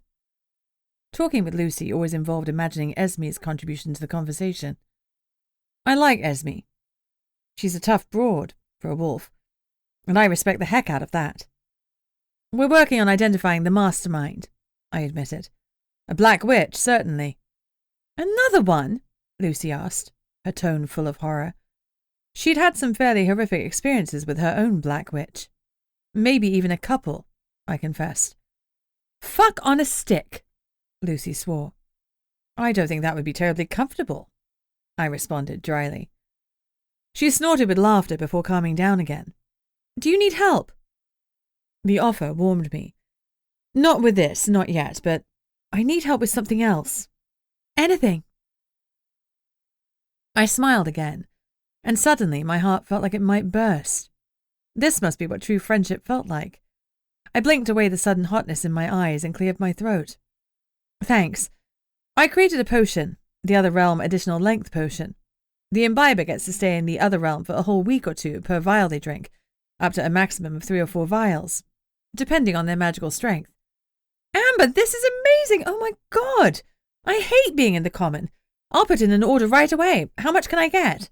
Talking with Lucy always involved imagining Esme's contribution to the conversation. I like Esme. She's a tough broad, for a wolf, and I respect the heck out of that. We're working on identifying the mastermind, I admitted. A black witch, certainly. Another one? Lucy asked, her tone full of horror. She'd had some fairly horrific experiences with her own black witch. Maybe even a couple, I confessed. Fuck on a stick, Lucy swore. I don't think that would be terribly comfortable, I responded dryly. She snorted with laughter before calming down again. Do you need help? The offer warmed me. Not with this, not yet, but I need help with something else. Anything. I smiled again, and suddenly my heart felt like it might burst. This must be what true friendship felt like. I blinked away the sudden hotness in my eyes and cleared my throat. Thanks. I created a potion, the Other Realm Additional Length Potion. The imbiber gets to stay in the Other Realm for a whole week or two per vial they drink, up to a maximum of 3 or 4 vials, depending on their magical strength. Amber, this is amazing! Oh my god! I hate being in the common. I'll put in an order right away. How much can I get?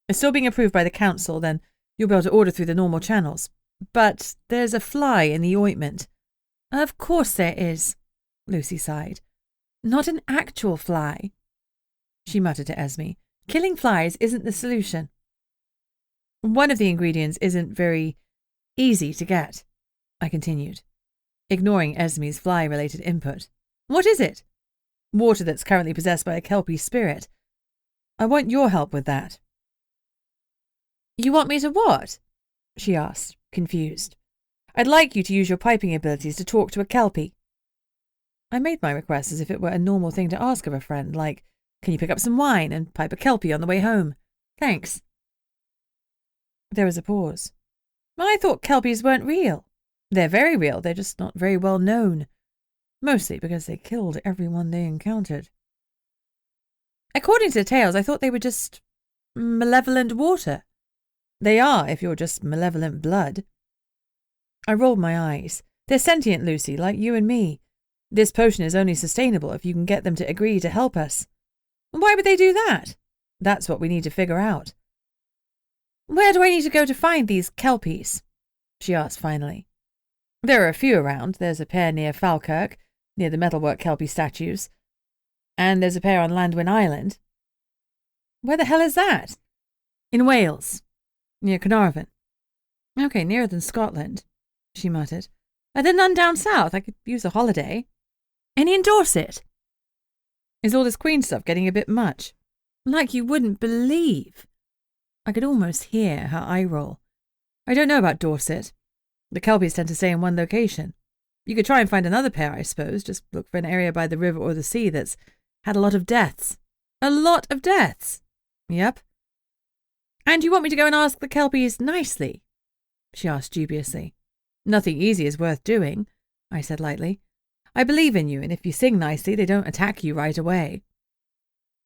It's still being approved by the council, then you'll be able to order through the normal channels. But there's a fly in the ointment. Of course there is, Lucy sighed. Not an actual fly. She muttered to Esme. Killing flies isn't the solution. One of the ingredients isn't very easy to get, I continued, ignoring Esme's fly-related input. What is it? Water that's currently possessed by a Kelpie spirit. I want your help with that. You want me to what? She asked, confused. I'd like you to use your piping abilities to talk to a Kelpie. I made my request as if it were a normal thing to ask of a friend, like, can you pick up some wine and pipe a Kelpie on the way home? Thanks. There was a pause. I thought Kelpies weren't real. They're very real, they're just not very well known. Mostly because they killed everyone they encountered. According to the tales, I thought they were just malevolent water. They are, if you're just malevolent blood. I rolled my eyes. They're sentient, Lucy, like you and me. This potion is only sustainable if you can get them to agree to help us. Why would they do that? That's what we need to figure out. Where do I need to go to find these Kelpies? She asked finally. There are a few around. There's a pair near Falkirk, near the metalwork Kelpie statues. And there's a pair on Landwin Island. Where the hell is that? In Wales, near Carnarvon. Okay, nearer than Scotland, she muttered. Are there none down south? I could use a holiday. Any in Dorset? Is all this Queen stuff getting a bit much? Like you wouldn't believe. I could almost hear her eye roll. I don't know about Dorset. The Kelpies tend to stay in one location. You could try and find another pair, I suppose. Just look for an area by the river or the sea that's had a lot of deaths. A lot of deaths? Yep. And you want me to go and ask the Kelpies nicely? She asked dubiously. Nothing easy is worth doing, I said lightly. I believe in you, and if you sing nicely, they don't attack you right away.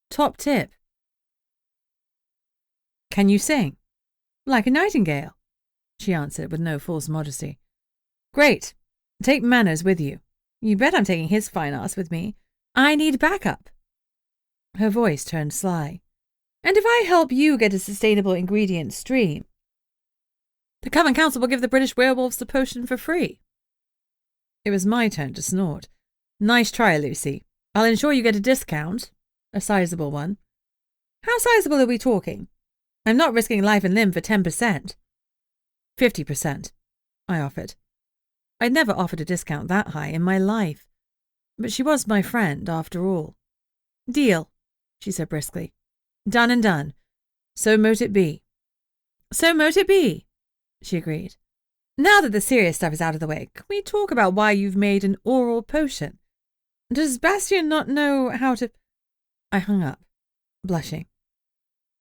Top tip. Can you sing? Like a nightingale, she answered with no false modesty. Great. Take Manners with you. You bet I'm taking his fine ass with me. I need backup. Her voice turned sly. And if I help you get a sustainable ingredient stream, the Coven Council will give the British werewolves the potion for free. It was my turn to snort. Nice try, Lucy. I'll ensure you get a discount. A sizable one. How sizable are we talking? I'm not risking life and limb for 10%. 50%, I offered. I'd never offered a discount that high in my life. But she was my friend, after all. Deal, she said briskly. Done and done. So mote it be. So mote it be, she agreed. Now that the serious stuff is out of the way, can we talk about why you've made an oral potion? Does Bastion not know how to... I hung up, blushing.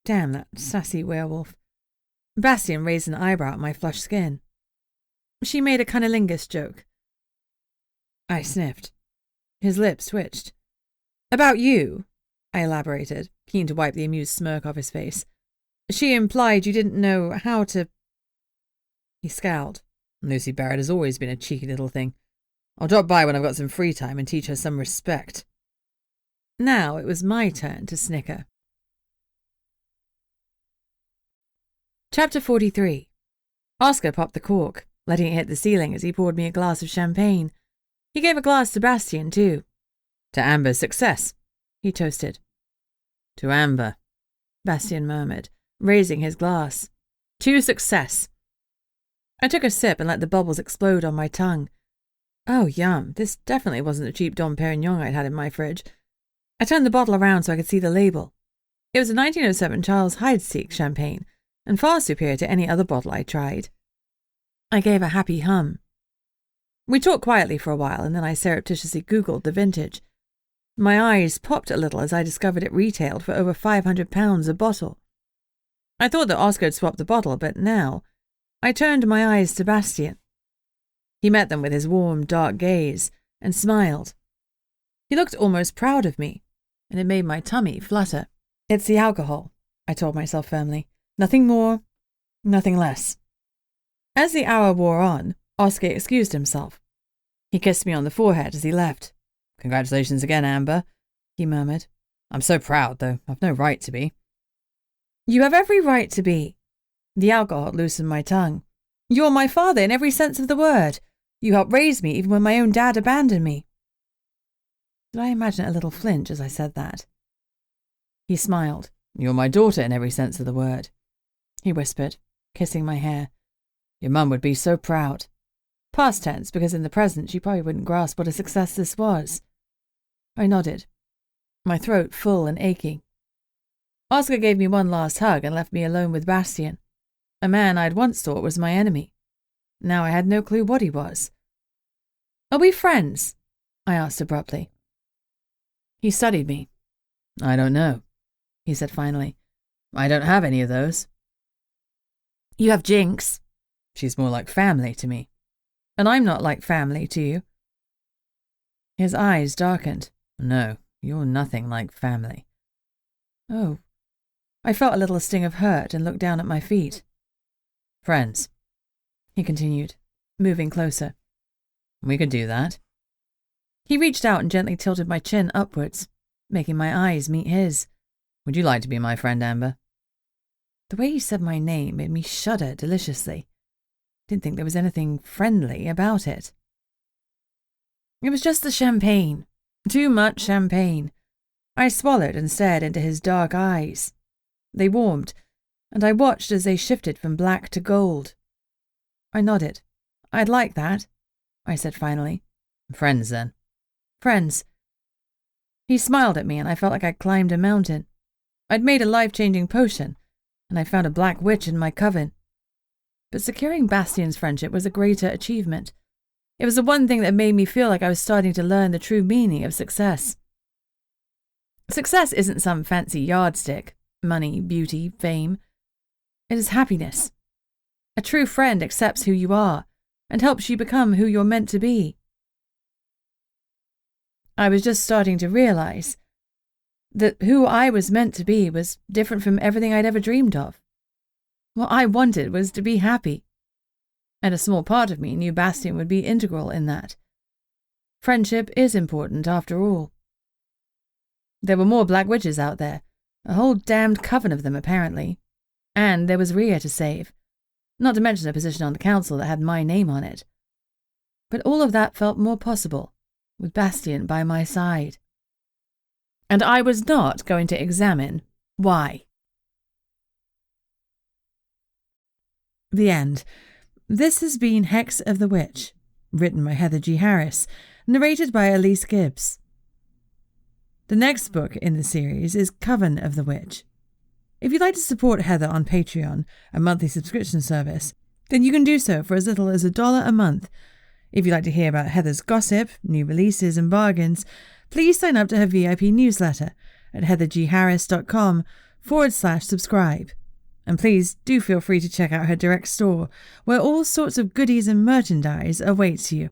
Damn that sassy werewolf. Bastion raised an eyebrow at my flushed skin. She made a cunnilingus joke. I sniffed. His lips twitched. About you, I elaborated, keen to wipe the amused smirk off his face. She implied you didn't know how to... He scowled. Lucy Barrett has always been a cheeky little thing. I'll drop by when I've got some free time and teach her some respect. Now it was my turn to snicker. Chapter 43. Oscar popped the cork, letting it hit the ceiling as he poured me a glass of champagne. He gave a glass to Bastion, too. To Amber's success, he toasted. To Amber, Bastion murmured, raising his glass. To success. I took a sip and let the bubbles explode on my tongue. Oh, yum, this definitely wasn't the cheap Dom Perignon I'd had in my fridge. I turned the bottle around so I could see the label. It was a 1907 Charles Heidsieck champagne, and far superior to any other bottle I'd tried. I gave a happy hum. We talked quietly for a while, and then I surreptitiously Googled the vintage. My eyes popped a little as I discovered it retailed for over £500 a bottle. I thought that Oscar had swapped the bottle, but now I turned my eyes to Bastion. He met them with his warm, dark gaze and smiled. He looked almost proud of me, and it made my tummy flutter. It's the alcohol, I told myself firmly. Nothing more, nothing less. As the hour wore on, Oscar excused himself. He kissed me on the forehead as he left. Congratulations again, Amber, he murmured. I'm so proud, though. I've no right to be. You have every right to be. The alcohol loosened my tongue. You're my father in every sense of the word. You helped raise me even when my own dad abandoned me. Did I imagine a little flinch as I said that? He smiled. You're my daughter in every sense of the word, he whispered, kissing my hair. Your mum would be so proud. Past tense, because in the present she probably wouldn't grasp what a success this was. I nodded, my throat full and aching. Oscar gave me one last hug and left me alone with Bastion, a man I'd once thought was my enemy. Now I had no clue what he was. Are we friends? I asked abruptly. He studied me. I don't know, he said finally. I don't have any of those. You have Jinx. She's more like family to me. And I'm not like family to you. His eyes darkened. No, you're nothing like family. Oh. I felt a little sting of hurt and looked down at my feet. Friends, he continued, moving closer. We could do that. He reached out and gently tilted my chin upwards, making my eyes meet his. Would you like to be my friend, Amber? The way he said my name made me shudder deliciously. Didn't think there was anything friendly about it. It was just the champagne. Too much champagne. I swallowed and stared into his dark eyes. They warmed, and I watched as they shifted from black to gold. I nodded. I'd like that, I said finally. Friends, then. Friends. He smiled at me, and I felt like I'd climbed a mountain. I'd made a life-changing potion, and I'd found a black witch in my coven. But securing Bastion's friendship was a greater achievement. It was the one thing that made me feel like I was starting to learn the true meaning of success. Success isn't some fancy yardstick, money, beauty, fame. It is happiness. A true friend accepts who you are and helps you become who you're meant to be. I was just starting to realize that who I was meant to be was different from everything I'd ever dreamed of. What I wanted was to be happy, and a small part of me knew Bastion would be integral in that. Friendship is important, after all. There were more black witches out there, a whole damned coven of them, apparently, and there was Rhea to save, not to mention a position on the council that had my name on it. But all of that felt more possible, with Bastion by my side. And I was not going to examine why. The end. This has been Hex of the Witch, written by Heather G. Harris, narrated by Elise Gibbs. The next book in the series is Coven of the Witch. If you'd like to support Heather on Patreon, a monthly subscription service, then you can do so for as little as $1 a month. If you'd like to hear about Heather's gossip, new releases and bargains, please sign up to her VIP newsletter at heathergharris.com/subscribe. And please do feel free to check out her direct store, where all sorts of goodies and merchandise awaits you.